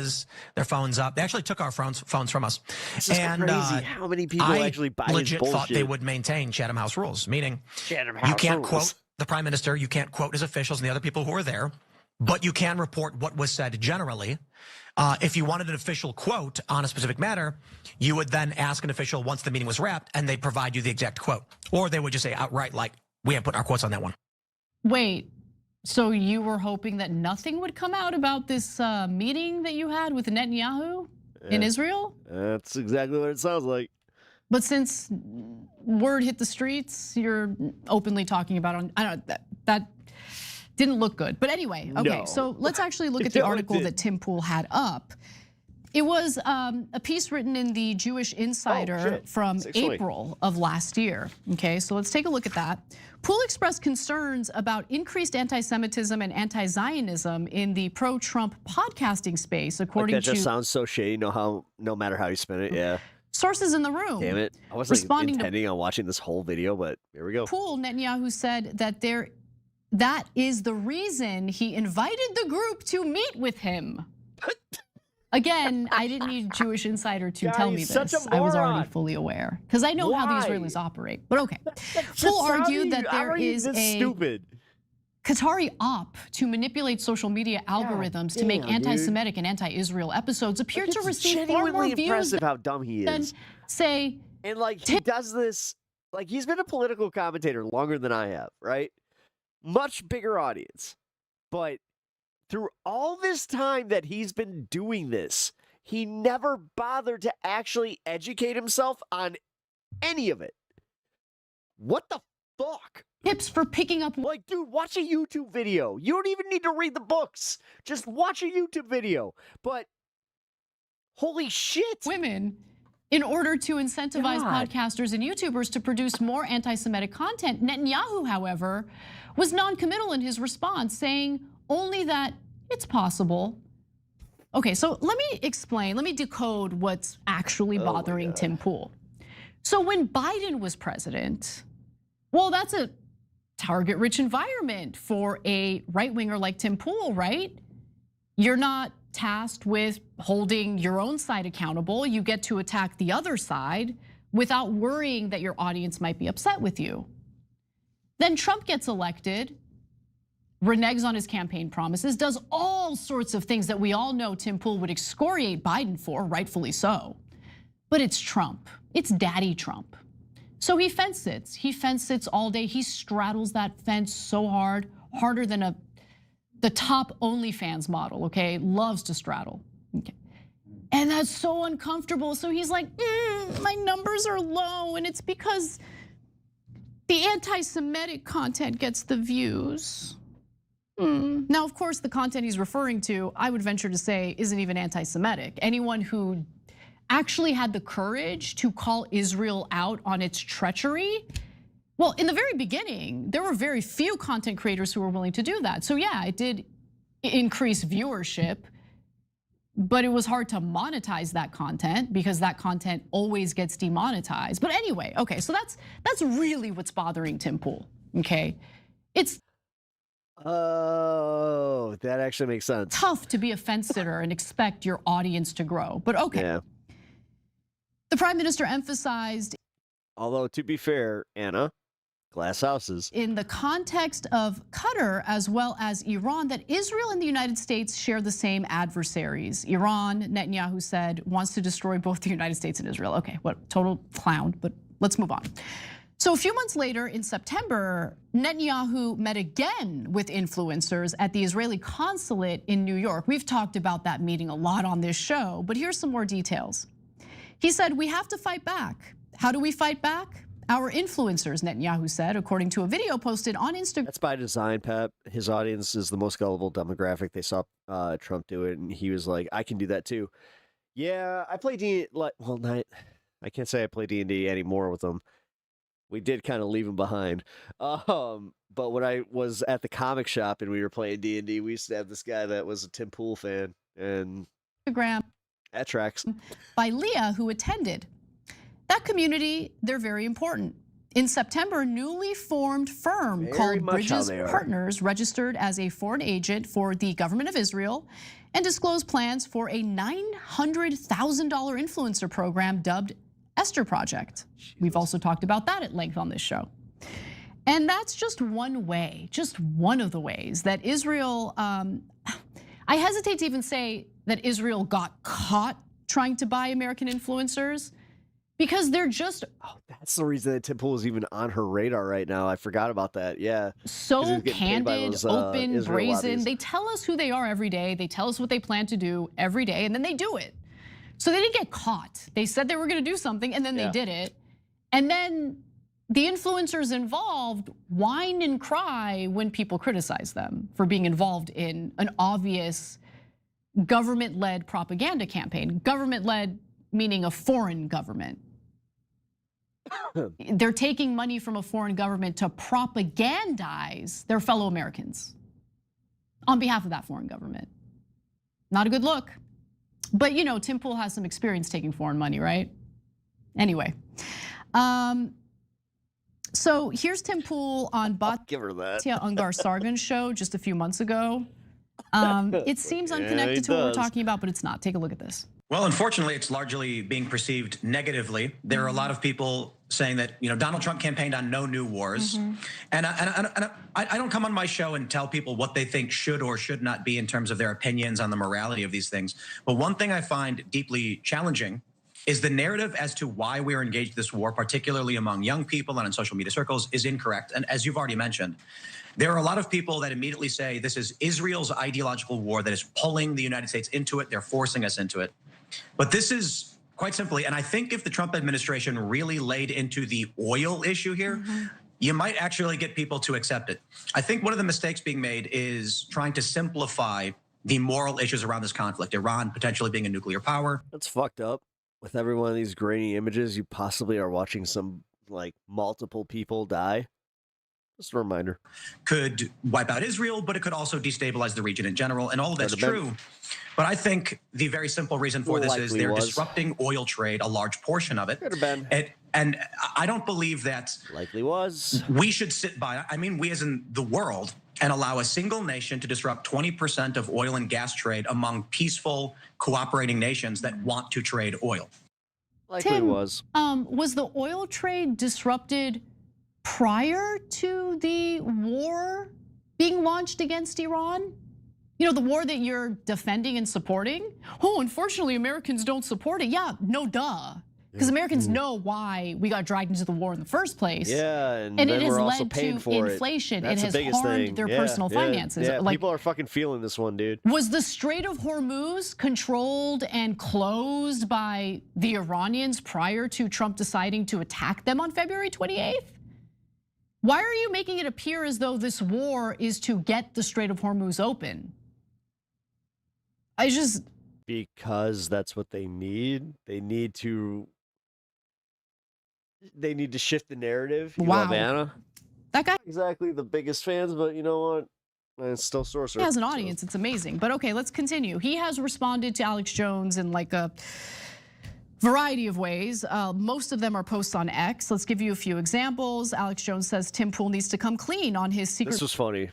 Their phones up. They actually took our phones from us. This is crazy. How many people actually buy his legit thought they bullshit? would maintain Chatham House rules, meaning Chatham you House can't rules. quote the prime minister, you can't quote his officials and the other people who were there, but you can report what was said generally. If you wanted an official quote on a specific matter, you would then ask an official once the meeting was wrapped, and they provide you the exact quote. Or they would just say outright, like, we haven't put our quotes on that one. Wait, so you were hoping that nothing would come out about this meeting that you had with Netanyahu in Yeah. Israel? That's exactly what it sounds like. But since word hit the streets, you're openly talking about on. I don't know, that didn't look good. But anyway, okay. No. So let's actually look at the No, it article didn't. that Tim Pool had up. It was a piece written in the Jewish Insider from 620. April of last year. Okay, so let's take a look at that. Pool expressed concerns about increased anti-Semitism and anti-Zionism in the pro-Trump podcasting space, Like according that just to sounds so shady. No matter how you spin it, yeah. sources in the room. Damn it! I wasn't Responding to intending on watching this whole video, but here we go. Pool, Netanyahu said that that is the reason he invited the group to meet with him. Again, I didn't need Jewish Insider to God, tell me he's this. such a I was already moron. fully aware because I know how the Why? Israelis operate. But okay, Just Pool how argued do that you- how there are you is this a stupid. Qatari op to manipulate social media algorithms to make damn, anti-Semitic and anti-Israel episodes appear to receive far more Genuinely views impressive how dumb he than, is. say, And like he does this, like he's been a political commentator longer than I have, right? Much bigger audience. But through all this time that he's been doing this, he never bothered to actually educate himself on any of it. What the fuck? Tips for picking up. Like, dude, watch a YouTube video. You don't even need to read the books. Just watch a YouTube video. But holy shit. Women in order to incentivize podcasters and YouTubers to produce more anti-Semitic content. Netanyahu, however, was non-committal in his response, saying only that it's possible. Okay, so let me explain, let me decode what's actually bothering Tim Pool. So when Biden was president, well, that's a target-rich environment for a right-winger like Tim Pool, right? You're not tasked with holding your own side accountable. You get to attack the other side without worrying that your audience might be upset with you. Then Trump gets elected, reneges on his campaign promises, does all sorts of things that we all know Tim Pool would excoriate Biden for, rightfully so. But it's Trump, it's Daddy Trump. So he fence sits. He fence sits all day. He straddles that fence so hard, harder than the top OnlyFans model, okay? Loves to straddle, okay? And that's so uncomfortable. So he's like, my numbers are low, and it's because the anti-Semitic content gets the views. Now, of course, the content he's referring to, I would venture to say, isn't even anti-Semitic. Anyone who actually had the courage to call Israel out on its treachery, well, in the very beginning, there were very few content creators who were willing to do that. So yeah, it did increase viewership, but it was hard to monetize that content because that content always gets demonetized. But anyway, okay, so that's really what's bothering Tim Pool, okay? It's that actually makes sense. Tough to be a fence sitter and expect your audience to grow, but okay. Yeah. The Prime Minister emphasized, although to be fair, Anna, glass houses, in the context of Qatar as well as Iran, that Israel and the United States share the same adversaries. Iran, Netanyahu said, wants to destroy both the United States and Israel. Okay, what total clown, but let's move on. So a few months later in September, Netanyahu met again with influencers at the Israeli consulate in New York. We've talked about that meeting a lot on this show, but here's some more details. He said, we have to fight back. How do we fight back? Our influencers, Netanyahu said, according to a video posted on Instagram. That's by design, Pep. His audience is the most gullible demographic. They saw Trump do it, and he was like, I can do that too. Yeah, I play I can't say I play D&D anymore with them. We did kind of leave him behind. But when I was at the comic shop and we were playing D&D, we used to have this guy that was a Tim Pool fan. And Instagram. That tracks. By Leah, who attended. That community, they're very important. In September, a newly formed firm called Bridges Partners registered as a foreign agent for the government of Israel and disclosed plans for a $900,000 influencer program dubbed Esther Project. We've also talked about that at length on this show. And that's just one way, just one of the ways that Israel, I hesitate to even say that Israel got caught trying to buy American influencers because they're just... Oh, that's the reason that Tim Pool is even on her radar right now. I forgot about that, yeah. So candid, open, Israel brazen. lobbies. They tell us who they are every day. They tell us what they plan to do every day, and then they do it. So they didn't get caught. They said they were gonna do something, and then they did it. And then the influencers involved whine and cry when people criticize them for being involved in an obvious government-led propaganda campaign. Government-led meaning a foreign government. They're taking money from a foreign government to propagandize their fellow Americans on behalf of that foreign government. Not a good look. But you know, Tim Pool has some experience taking foreign money, right? Anyway. So here's Tim Pool on Batya Ungar Sargon's show just a few months ago. It seems unconnected to what we're talking about, but it's not. Take a look at this. Well, unfortunately, it's largely being perceived negatively. There are a lot of people saying that, Donald Trump campaigned on no new wars. And I don't come on my show and tell people what they think should or should not be in terms of their opinions on the morality of these things. But one thing I find deeply challenging is the narrative as to why we are engaged in this war, particularly among young people and in social media circles, is incorrect. And as you've already mentioned, there are a lot of people that immediately say this is Israel's ideological war that is pulling the United States into it. They're forcing us into it. But this is quite simply, and I think if the Trump administration really laid into the oil issue here, you might actually get people to accept it. I think one of the mistakes being made is trying to simplify the moral issues around this conflict, Iran potentially being a nuclear power. That's fucked up. With every one of these grainy images, you possibly are watching some, multiple people die. Just a reminder. Could wipe out Israel, but it could also destabilize the region in general. And all of that's true. But I think the very simple reason for this is they're disrupting oil trade, a large portion of it. Could have been. And I don't believe that likely was. We should sit by, we as in the world, and allow a single nation to disrupt 20% of oil and gas trade among peaceful, cooperating nations that want to trade oil. Likely Tim, was. Was the oil trade disrupted prior to the war being launched against Iran? The war that you're defending and supporting? Oh, unfortunately, Americans don't support it. Yeah, no duh. Because Americans know why we got dragged into the war in the first place. Yeah, and it has we're also led paying to for inflation. That's it has the biggest harmed thing. their personal finances. Yeah, people are fucking feeling this one, dude. Was the Strait of Hormuz controlled and closed by the Iranians prior to Trump deciding to attack them on February 28th? Why are you making it appear as though this war is to get the Strait of Hormuz open? Because that's what they need. They need to shift the narrative. Wow. Anna? That guy exactly the biggest fans, but you know what? It's still Sorcerer. He has an audience. It's amazing. But okay, let's continue. He has responded to Alex Jones in a variety of ways. Most of them are posts on X. Let's give you a few examples. Alex Jones says Tim Pool needs to come clean on his secret. This was funny.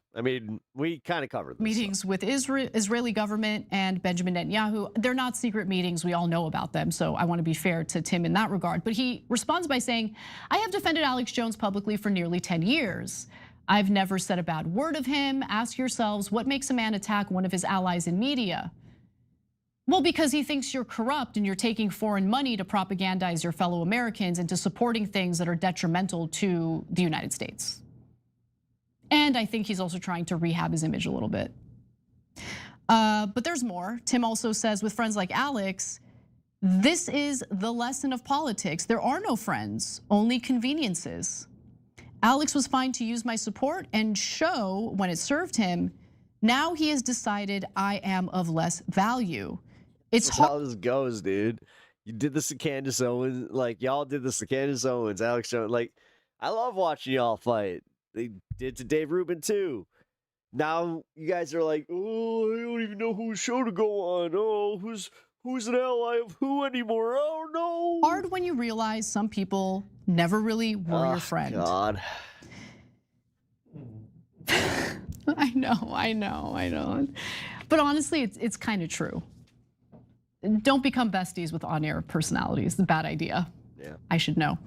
We kind of covered this. Meetings with Israeli government and Benjamin Netanyahu. They're not secret meetings. We all know about them. So I want to be fair to Tim in that regard. But he responds by saying, I have defended Alex Jones publicly for nearly 10 years. I've never said a bad word of him. Ask yourselves, what makes a man attack one of his allies in media? Well, because he thinks you're corrupt and you're taking foreign money to propagandize your fellow Americans into supporting things that are detrimental to the United States. And I think he's also trying to rehab his image a little bit. But there's more. Tim also says with friends like Alex, this is the lesson of politics. There are no friends, only conveniences. Alex was fine to use my support and show when it served him. Now he has decided I am of less value. That's how this goes, dude. You did this to Candace Owens. Y'all did this to Candace Owens, Alex Jones. I love watching y'all fight. They did to Dave Rubin too. Now you guys are like, oh, I don't even know whose show to go on. Oh, who's an ally of who anymore? Oh no. Hard when you realize some people never really were your friend. God. I know. But honestly, it's kind of true. Don't become besties with on-air personalities. It's a bad idea. Yeah. I should know.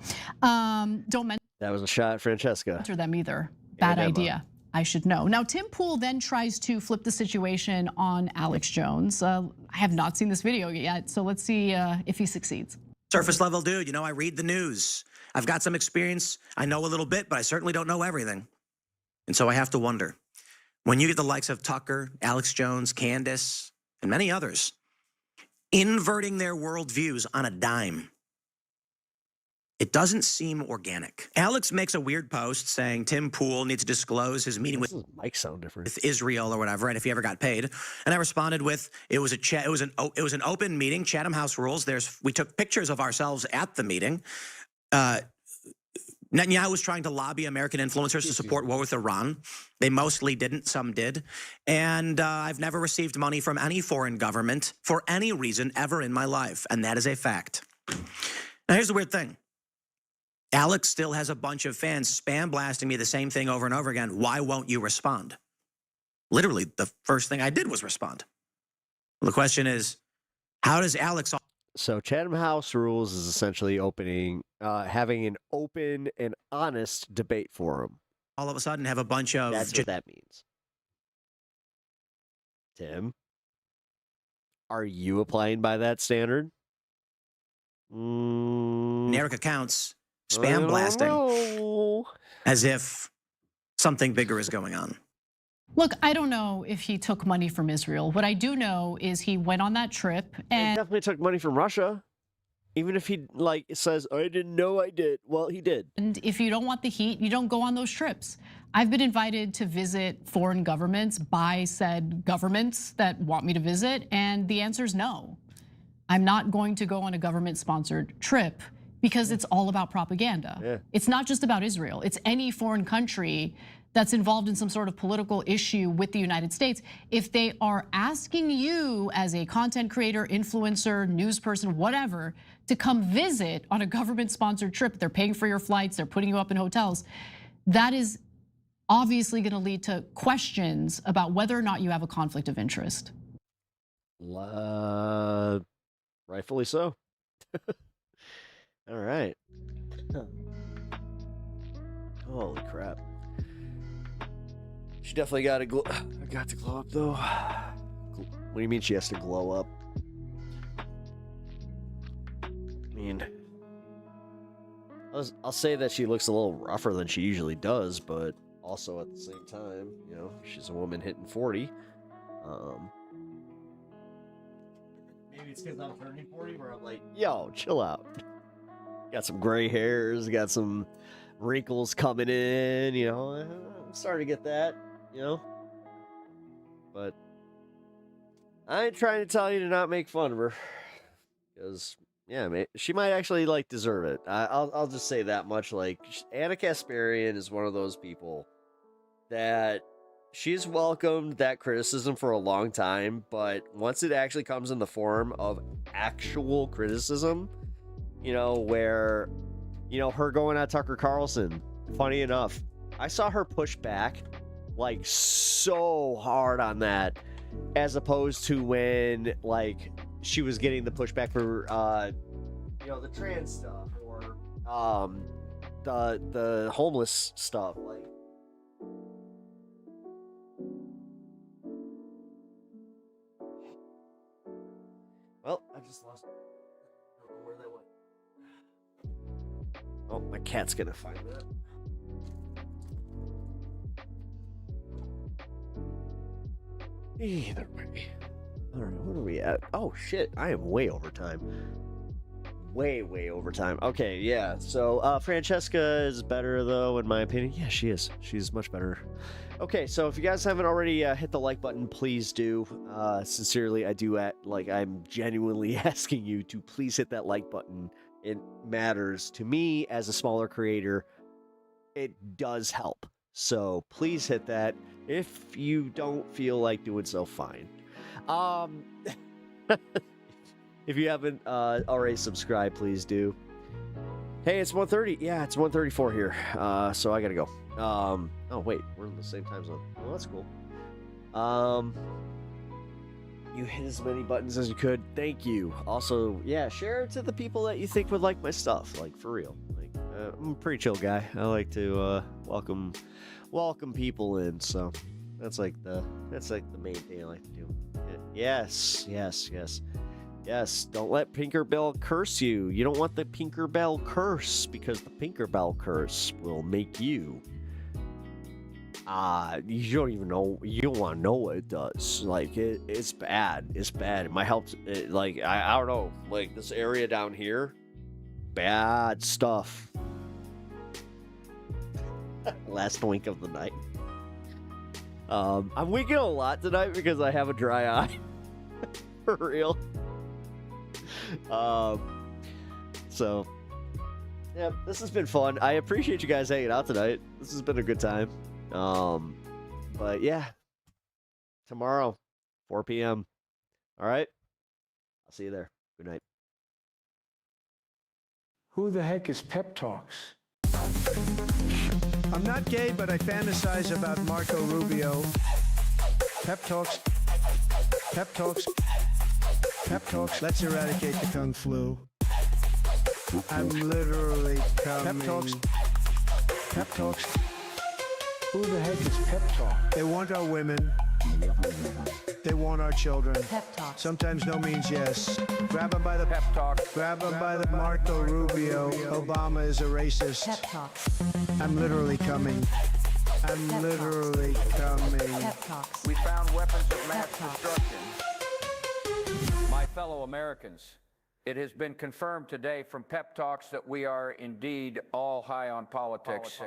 Don't mention that was a shot at Francesca. Them either. Bad idea. I should know. Now, Tim Pool then tries to flip the situation on Alex Jones. I have not seen this video yet, so let's see if he succeeds. Surface level dude, I read the news. I've got some experience. I know a little bit, but I certainly don't know everything. And so I have to wonder, when you get the likes of Tucker, Alex Jones, Candace, and many others inverting their worldviews on a dime, it doesn't seem organic. Alex makes a weird post saying Tim Pool needs to disclose his meeting with Israel or whatever, and if he ever got paid. And I responded with, it was an open meeting, Chatham House rules. We took pictures of ourselves at the meeting. Netanyahu was trying to lobby American influencers to support war with Iran. They mostly didn't, some did. And I've never received money from any foreign government for any reason ever in my life, and that is a fact. Now here's the weird thing. Alex still has a bunch of fans spam blasting me the same thing over and over again. Why won't you respond? Literally, the first thing I did was respond. Well, the question is, how does Alex So Chatham House Rules is essentially having an open and honest debate forum. All of a sudden have a bunch of... That's what that means. Tim, are you applying by that standard? Generic accounts, spam blasting, as if something bigger is going on. Look, I don't know if he took money from Israel. What I do know is he went on that trip and he definitely took money from Russia. Even if he says, I didn't know I did. Well, he did. And if you don't want the heat, you don't go on those trips. I've been invited to visit foreign governments by said governments that want me to visit, and the answer is no. I'm not going to go on a government-sponsored trip because it's all about propaganda. Yeah. It's not just about Israel. It's any foreign country that's involved in some sort of political issue with the United States. If they are asking you as a content creator, influencer, news person, whatever, to come visit on a government-sponsored trip, they're paying for your flights, they're putting you up in hotels, that is obviously gonna lead to questions about whether or not you have a conflict of interest. Rightfully so. All right. Holy crap. She definitely got to glow up though. What do you mean she has to glow up? I mean, I'll say that she looks a little rougher than she usually does, but also at the same time, you know, she's a woman hitting 40. Maybe it's because I'm turning 40 where I'm like, yo, chill out. Got some gray hairs, got some wrinkles coming in, you know. I'm starting to get that, you know. But I ain't trying to tell you to not make fun of her. Because, yeah, she might actually, like, deserve it. I'll just say that much. Like, Anna Kasparian is one of those people that she's welcomed that criticism for a long time, but once it actually comes in the form of actual criticism, you know, where, you know, her going at Tucker Carlson, funny enough, I saw her push back like so hard on that, as opposed to when like she was getting the pushback for you know, the trans stuff or the homeless stuff. Like, well, I just lost it. I don't know where that went. Oh, my cat's gonna find that. Either way. All right, what are we at? Oh shit, I am way over time. Way over time. Okay, yeah. So Francesca is better though, in my opinion. Yeah, she is. She's much better. Okay, so if you guys haven't already hit the like button, please do. Sincerely, I'm genuinely asking you to please hit that like button. It matters to me as a smaller creator. It does help. So please hit that. If you don't feel like doing so, fine. If you haven't already subscribed, please do. Hey, it's 1:30. Yeah, it's 1:34 here. So I gotta go. Oh wait, we're in the same time zone. Well, that's cool. You hit as many buttons as you could. Thank you. Also, yeah, share it to the people that you think would like my stuff. Like, for real. Like, I'm a pretty chill guy. I like to welcome people in. So that's like the main thing I like to do. Yes. Don't let Tinkerbell curse you. You don't want the Tinkerbell curse, because the Tinkerbell curse will make you. You don't even know. You don't want to know what it does. Like it's bad. It's bad. It might help. Like I don't know. Like this area down here, bad stuff. Last wink of the night. I'm winking a lot tonight because I have a dry eye. For real. So yeah, this has been fun. I appreciate you guys hanging out tonight. This has been a good time. But yeah, tomorrow, 4 p.m. All right. I'll see you there. Good night. Who the heck is Pep Talks? I'm not gay, but I fantasize about Marco Rubio. Pep Talks. Pep talks. Let's eradicate the Kung flu. I'm literally coming. Pep talks. Pep talks. Who the heck is Pep Talk? They want our women. They want our children. Pep talk. Sometimes no means yes. Grab them by the pep talk. Grab them by the Marco Rubio. Obama is a racist. Pep talk. I'm literally coming. I'm Pep literally coming. Pep talks. We found weapons of mass Pep talks. destruction. My fellow Americans, it has been confirmed today from Pep Talks that we are indeed all high on politics.